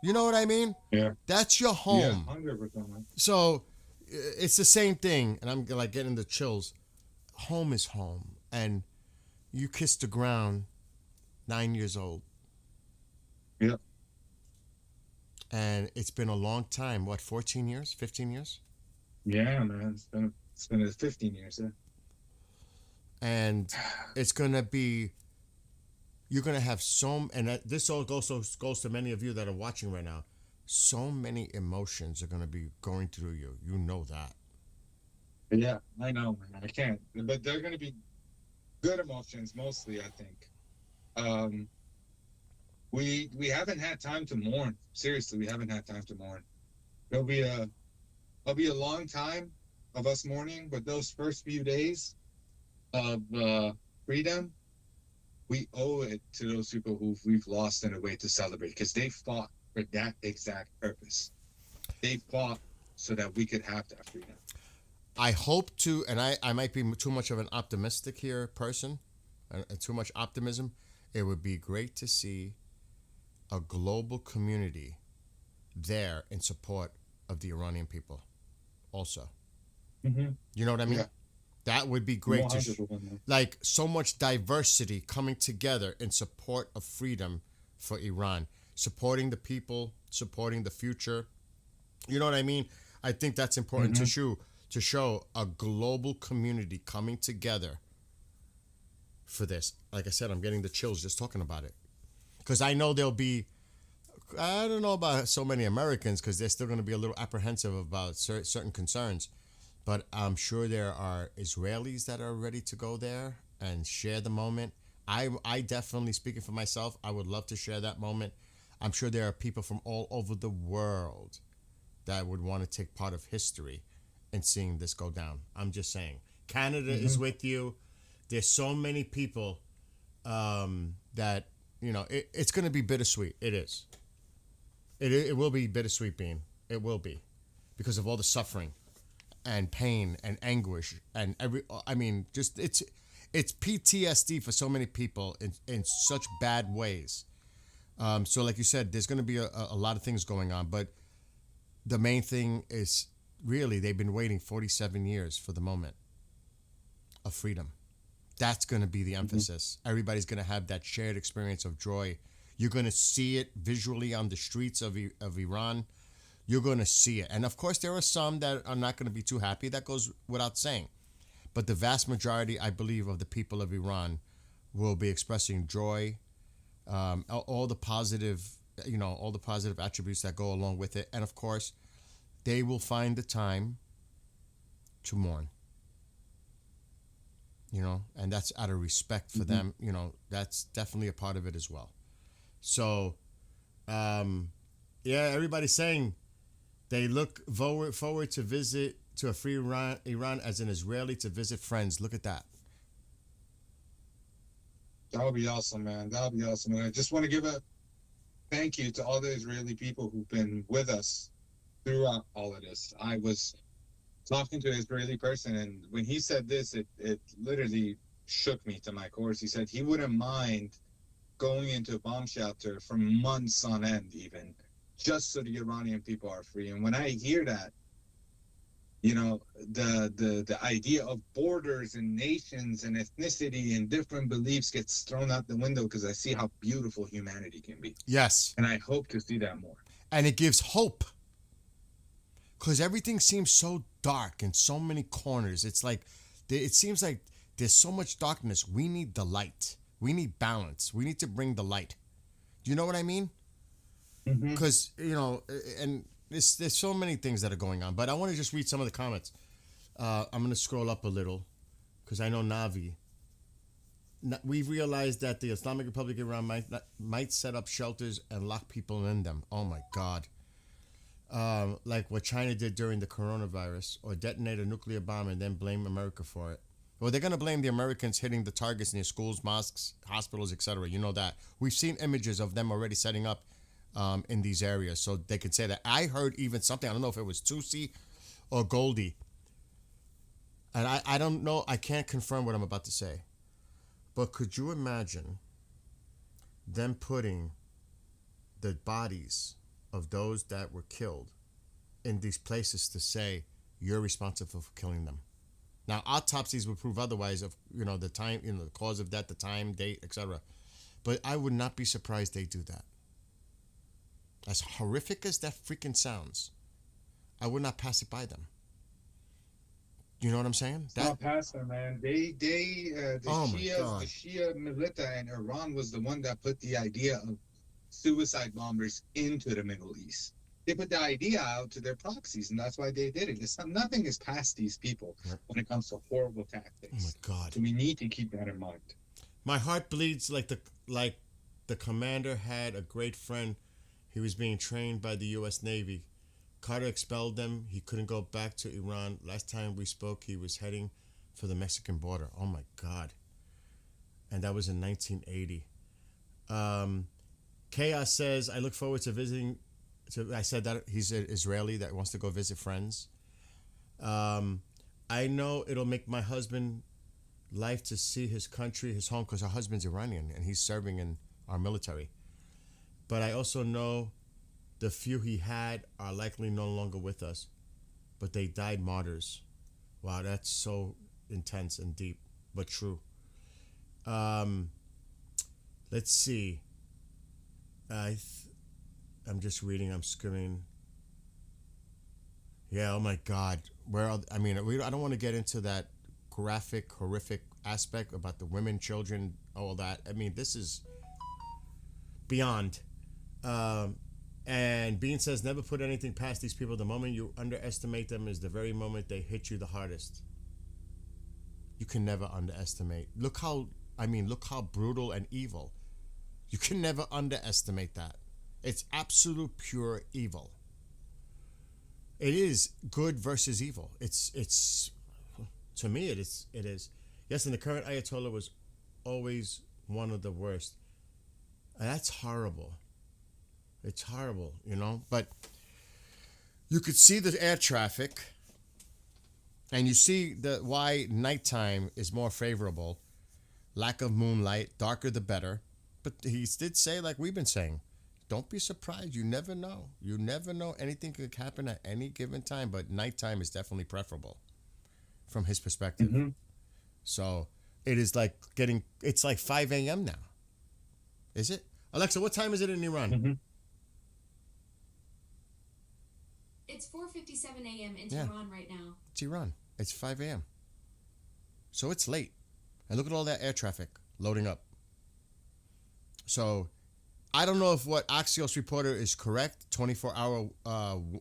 You know what I mean? Yeah. That's your home. Yeah, 100%. So it's the same thing. And I'm like getting the chills. Home is home. And you kissed the ground 9 years old. Yep. And it's been a long time. What, 14 years? 15 years? Yeah, man. It's been 15 years, yeah. And it's going to be, you're going to have and this all goes to many of you that are watching right now. So many emotions are going to be going through you. You know that. Yeah, I know, man. I can't. But they're going to be good emotions, mostly, I think. We haven't had time to mourn. Seriously, we haven't had time to mourn. It'll be a long time of us mourning, but those first few days of freedom, we owe it to those people who we've lost in a way to celebrate, because they fought for that exact purpose. They fought so that we could have that freedom. I hope to, and I might be too much of an optimistic here person, too much optimism. It would be great to see a global community there in support of the Iranian people also. You know what I mean? Yeah. That would be great 100%. like so much diversity coming together in support of freedom for Iran, supporting the people, supporting the future. You know what I mean? I think that's important to show a global community coming together for this. Like I said, I'm getting the chills just talking about it. Because I know there'll be, I don't know about so many Americans, because they're still going to be a little apprehensive about certain concerns. But I'm sure there are Israelis that are ready to go there and share the moment. I definitely, speaking for myself, I would love to share that moment. I'm sure there are people from all over the world that would want to take part of history in seeing this go down. I'm just saying. Canada is with you. There's so many people that, you know, it's going to be bittersweet. It is. It will be bittersweet, Bean. It will be. Because of all the suffering and pain and anguish and just it's PTSD for so many people in such bad ways. So like you said, there's going to be a lot of things going on, but the main thing is really they've been waiting 47 years for the moment of freedom. That's going to be the emphasis. Everybody's going to have that shared experience of joy. You're going to see it visually on the streets of Iran. You're going to see it. And of course, there are some that are not going to be too happy. That goes without saying. But the vast majority, I believe, of the people of Iran will be expressing joy, all the positive, all the positive attributes that go along with it. And of course, they will find the time to mourn. And that's out of respect for them. That's definitely a part of it as well. So, everybody's saying, They look forward to visit to a free Iran as an Israeli to visit friends. Look at that. That would be awesome, man. That would be awesome. And I just want to give a thank you to all the Israeli people who've been with us throughout all of this. I was talking to an Israeli person, and when he said this, it literally shook me to my core. He said he wouldn't mind going into a bomb shelter for months on end, even just so the Iranian people are free. And when I hear that, you know, the idea of borders and nations and ethnicity and different beliefs gets thrown out the window, because I see how beautiful humanity can be. Yes. And I hope to see that more. And it gives hope. Because everything seems so dark in so many corners. It's like, it seems like there's so much darkness. We need the light. We need balance. We need to bring the light. Do you know what I mean? Because, you know, and there's so many things that are going on. But I want to just read some of the comments. I'm going to scroll up a little, because I know Navi. We've realized that the Islamic Republic of Iran might set up shelters and lock people in them. Oh, my God. Like what China did during the coronavirus, or detonate a nuclear bomb and then blame America for it. Well, they're going to blame the Americans hitting the targets near schools, mosques, hospitals, etc. You know that. We've seen images of them already setting up in these areas, so they can say that. I heard even something, I don't know if it was Tusi or Goldie, and I don't know, I can't confirm what I'm about to say, but could you imagine them putting the bodies of those that were killed in these places to say, you're responsible for killing them? Now, autopsies would prove otherwise of, you know, the time, you know, the cause of death, the time, date, etc. But I would not be surprised they do that. As horrific as that freaking sounds, I would not pass it by them. You know what I'm saying? Not past them, man. The Shia militia in Iran was the one that put the idea of suicide bombers into the Middle East. They put the idea out to their proxies, and that's why they did it. Nothing is past these people when it comes to horrible tactics. Oh my God! So we need to keep that in mind. My heart bleeds like the commander had a great friend. He was being trained by the U.S. Navy. Carter expelled them. He couldn't go back to Iran. Last time we spoke, he was heading for the Mexican border. Oh my God! And that was in 1980. Chaos says, I look forward to visiting. I said that he's an Israeli that wants to go visit friends. I know it'll make my husband life to see his country, his home, because our husband's Iranian and he's serving in our military. But I also know the few he had are likely no longer with us, but they died martyrs. Wow, that's so intense and deep, but true. Let's see. I'm just reading. I'm skimming. Yeah. Oh my God. I don't want to get into that graphic, horrific aspect about the women, children, all that. I mean, this is beyond. And Bean says, never put anything past these people. The moment you underestimate them is the very moment they hit you the hardest. You can never underestimate. Look how brutal and evil. You can never underestimate that. It's absolute pure evil. It is good versus evil. It's to me it is. Yes, and the current Ayatollah was always one of the worst. And that's horrible. It's horrible, you know. But you could see the air traffic, and you see why nighttime is more favorable. Lack of moonlight, darker the better. But he did say, like we've been saying, don't be surprised. You never know. You never know. Anything could happen at any given time, but nighttime is definitely preferable from his perspective. Mm-hmm. So it is like it's like 5 a.m. now. Is it? Alexa, what time is it in Iran? Mm-hmm. It's 4:57 a.m. in Tehran right now. It's Iran. It's 5 a.m. So it's late. And look at all that air traffic loading up. So I don't know if what Axios reporter is correct, 24-hour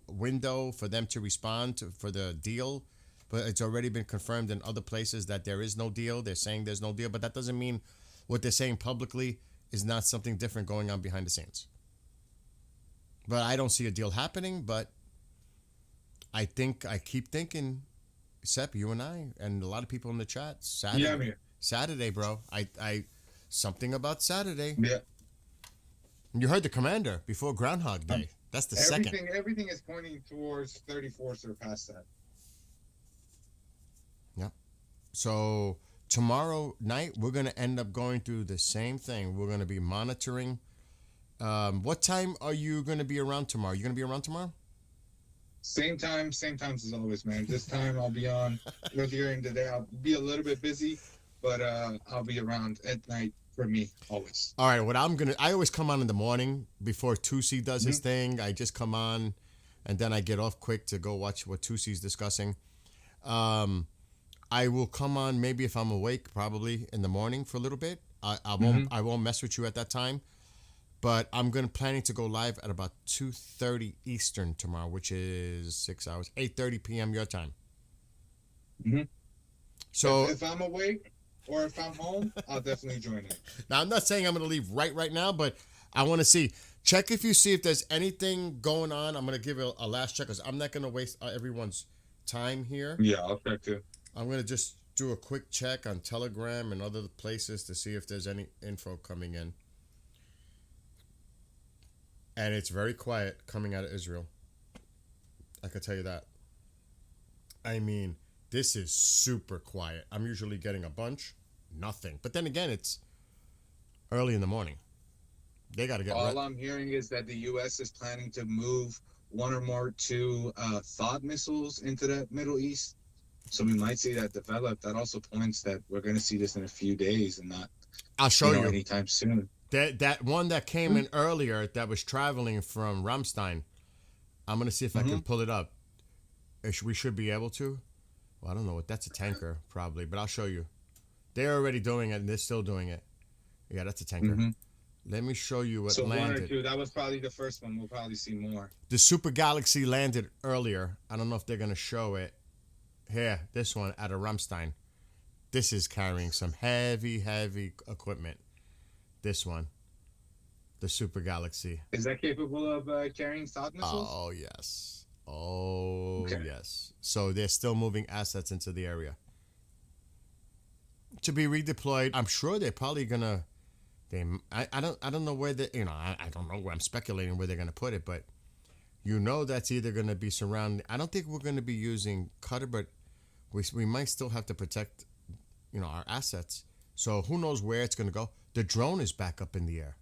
window for them to respond for the deal, but it's already been confirmed in other places that there is no deal. They're saying there's no deal, but that doesn't mean what they're saying publicly is not something different going on behind the scenes. But I don't see a deal happening, but I keep thinking, Sep, you and I, and a lot of people in the chat, Saturday, Yeah, I'm here. Saturday, bro. I something about Saturday. Yeah. You heard the commander before Groundhog Day. That's the second. Everything is pointing towards 34 surpass that. Yep. So tomorrow night we're gonna end up going through the same thing. We're gonna be monitoring. What time are you gonna be around tomorrow? You gonna be around tomorrow? Same times as always, man. This time I'll be on earlier in the day. I'll be a little bit busy, but I'll be around at night for me always. All right. I always come on in the morning before Tusi does his thing. I just come on, and then I get off quick to go watch what Tusi's discussing. I will come on maybe if I'm awake, probably in the morning for a little bit. I won't mess with you at that time. But I'm planning to go live at about 2:30 Eastern tomorrow, which is 6 hours, 8:30 p.m. your time. Mm-hmm. So if I'm awake or if I'm home, I'll definitely join in. Now, I'm not saying I'm going to leave right now, but I want to see. Check if there's anything going on. I'm going to give it a last check because I'm not going to waste everyone's time here. Yeah, I'll check too. I'm going to just do a quick check on Telegram and other places to see if there's any info coming in. And it's very quiet coming out of Israel. I could tell you that. I mean, this is super quiet. I'm usually getting a bunch. Nothing. But then again, it's early in the morning. They got to get All I'm hearing is that the U.S. is planning to move one or more two THAAD missiles into the Middle East. So we might see that develop. That also points that we're going to see this in a few days and not I'll show you anytime soon. That one that came in earlier that was traveling from Ramstein, I'm going to see if I can pull it up. We should be able to. Well, I don't know what. That's a tanker, probably, but I'll show you. They're already doing it, and they're still doing it. Yeah, that's a tanker. Let me show you what landed. One or two. That was probably the first one. We'll probably see more. The Super Galaxy landed earlier. I don't know if they're going to show it. Here, this one out of Ramstein. This is carrying some heavy equipment. This one, the Super Galaxy. Is that capable of carrying THAAD missiles? Oh, yes. Yes. So they're still moving assets into the area to be redeployed. I'm sure they're probably gonna. I don't know where they. I don't know where. I'm speculating where they're gonna put it, but that's either gonna be surrounded. I don't think we're gonna be using Qatar, but we might still have to protect, our assets. So who knows where it's gonna go? The drone is back up in the air.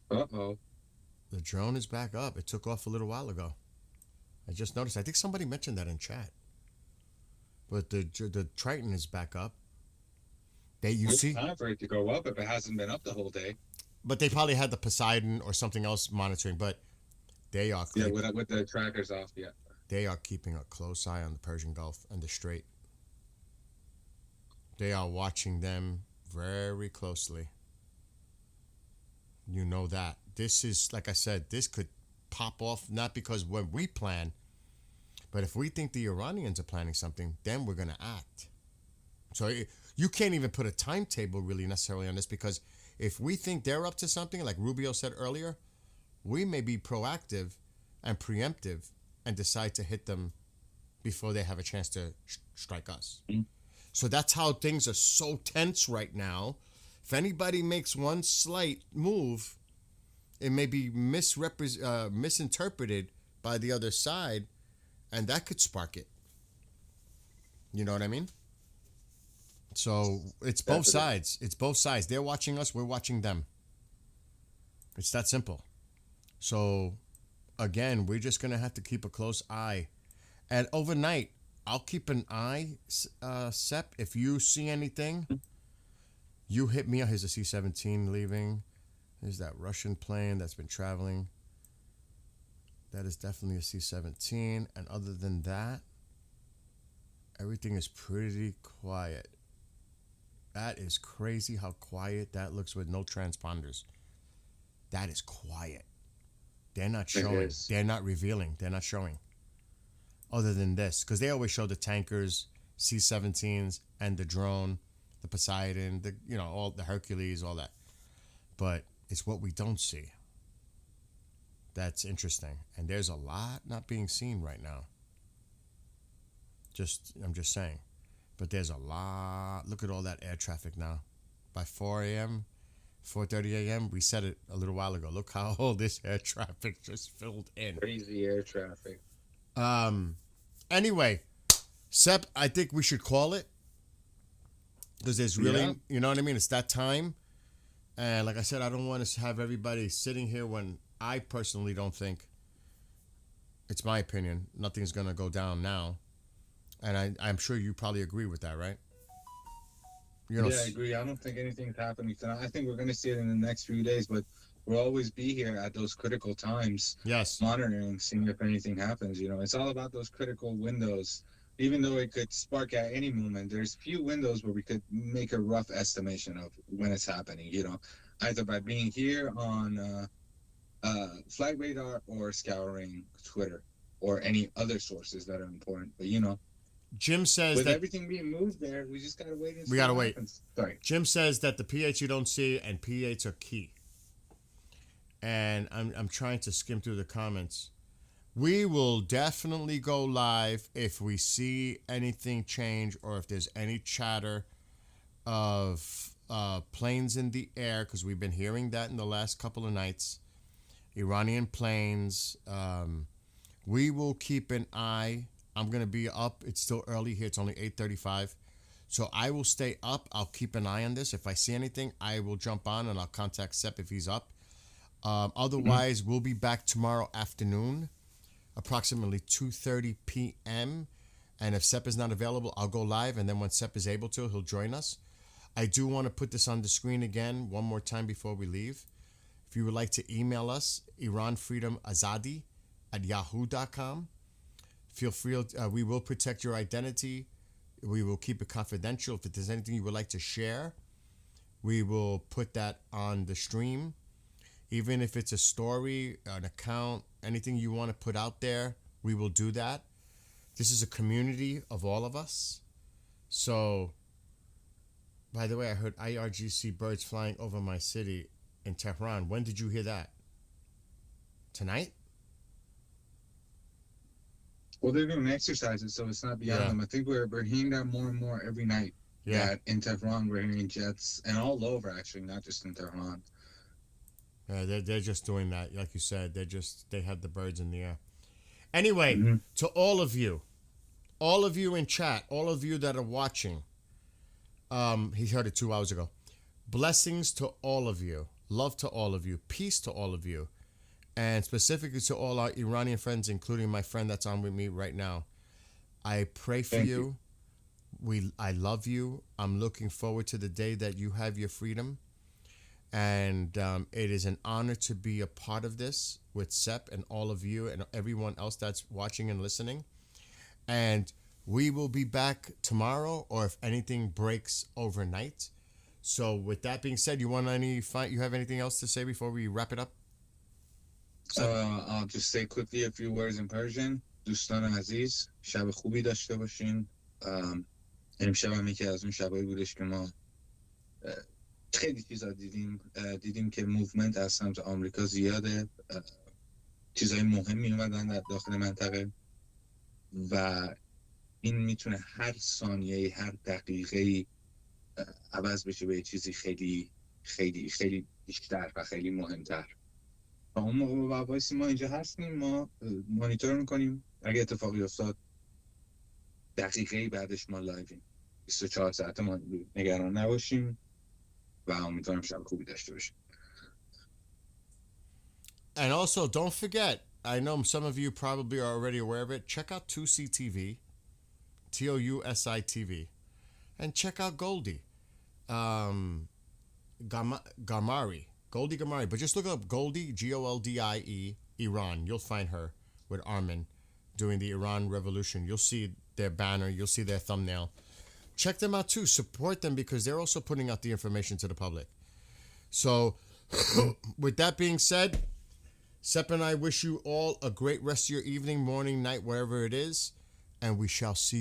Uh-oh. The drone is back up. It took off a little while ago. I just noticed. I think somebody mentioned that in chat. But the Triton is back up. It's time for it to go up if it hasn't been up the whole day. But they probably had the Poseidon or something else monitoring. But they are. Yeah, with the trackers off, yeah. They are keeping a close eye on the Persian Gulf and the Strait. They are watching them very closely. You know that. This is, like I said, this could pop off, not because when we plan, but if we think the Iranians are planning something, then we're going to act. So you can't even put a timetable really necessarily on this, because if we think they're up to something, like Rubio said earlier, we may be proactive and preemptive and decide to hit them before they have a chance to strike us. So that's how things are so tense right now. If anybody makes one slight move, it may be misinterpreted by the other side, and that could spark it. You know what I mean? So it's both sides. It's both sides. They're watching us. We're watching them. It's that simple. So, again, we're just going to have to keep a close eye. And overnight, I'll keep an eye, Sep. If you see anything, you hit me up. Here's a C-17 leaving. There's that Russian plane that's been traveling. That is definitely a C-17. And other than that, everything is pretty quiet. That is crazy how quiet that looks with no transponders. That is quiet. They're not showing. They're not revealing. They're not showing. Other than this, because they always show the tankers, C-17s, and the drone, the Poseidon, all the Hercules, all that. But it's what we don't see. that's interesting. And there's a lot not being seen right now. I'm just saying. But there's a lot. Look at all that air traffic now. By 4 a.m., 4:30 a.m., we said it a little while ago. Look how all this air traffic just filled in. Crazy air traffic. Anyway, Sep, I think we should call it. Because there's really, you know what I mean? It's that time. And like I said, I don't want to have everybody sitting here when I personally don't think, it's my opinion, nothing's going to go down now. And I'm sure you probably agree with that, right? Yeah, I agree. I don't think anything's happening tonight. I think we're going to see it in the next few days, but we'll always be here at those critical times. Yes. Monitoring, seeing if anything happens. You know, it's all about those critical windows. Even though it could spark at any moment, there's few windows where we could make a rough estimation of when it's happening, you know, either by being here on Flight Radar or scouring Twitter or any other sources that are important. But, you know, Jim says with that everything being moved there, we just gotta wait and see. we gotta what wait. happens. Sorry. Jim says that the P8s you don't see and P8s are key. And I'm trying to skim through the comments. We will definitely go live if we see anything change or if there's any chatter of planes in the air, because we've been hearing that in the last couple of nights. Iranian planes. We will keep an eye. I'm going to be up. It's still early here. It's only 8:35. So I will stay up. I'll keep an eye on this. If I see anything, I will jump on and I'll contact Sep if he's up. Otherwise, we'll be back tomorrow afternoon, approximately 2:30 p.m. And if Sep is not available, I'll go live. And then when Sep is able to, he'll join us. I do want to put this on the screen again one more time before we leave. If you would like to email us, iranfreedomazadi@yahoo.com. Feel free. We will protect your identity. We will keep it confidential. If there's anything you would like to share, we will put that on the stream. Even if it's a story, an account, anything you want to put out there, we will do that. This is a community of all of us. So, by the way, I heard IRGC birds flying over my city in Tehran. When did you hear that? Tonight? Well, they're doing exercises, so it's not beyond them. I think we're hearing that more and more every night. Yeah. That in Tehran, we're hearing jets, and all over, actually, not just in Tehran. Yeah, they're just doing that. Like you said, they had the birds in the air. Anyway, to all of you in chat, all of you that are watching, he heard it 2 hours ago. Blessings to all of you. Love to all of you. Peace to all of you. And specifically to all our Iranian friends, including my friend that's on with me right now. I pray for you. I love you. I'm looking forward to the day that you have your freedom. And it is an honor to be a part of this with Sep and all of you and everyone else that's watching and listening. And we will be back tomorrow, or if anything breaks overnight. So with that being said, you have anything else to say before we wrap it up? So I'll just say quickly a few words in Persian. دوستان عزیز، شب خوبی داشته باشین. امشب هم یکی از اون شبایی بودش که ما خیلی چیزا دیدیم که موومنت از سمت آمریکا زیاده. چیزای مهمی اومدن در داخل منطقه و این میتونه هر ثانیه، هر دقیقه عوض بشه به چیزی خیلی خیلی خیلی بیشتر و خیلی مهمتر. تا اون موقع وایسی ما اینجا هستیم، ما مانیتور میکنیم. اگه اتفاقی افتاد دقیقه بعدش ما لایویم. 24 ساعت ما نگران نباشیم و امیدوارم شب خوبی داشته باشیم. And also, don't forget, I know some of you probably are already aware of it, check out 2C TV, TOUSI TV, and check out Goldie. Gamari. Goldie Gamari. But just look up Goldie, Goldie, Iran. You'll find her with Armin doing the Iran Revolution. You'll see their banner. You'll see their thumbnail. Check them out too. Support them because they're also putting out the information to the public. So, with that being said, Sep and I wish you all a great rest of your evening, morning, night, wherever it is. And we shall see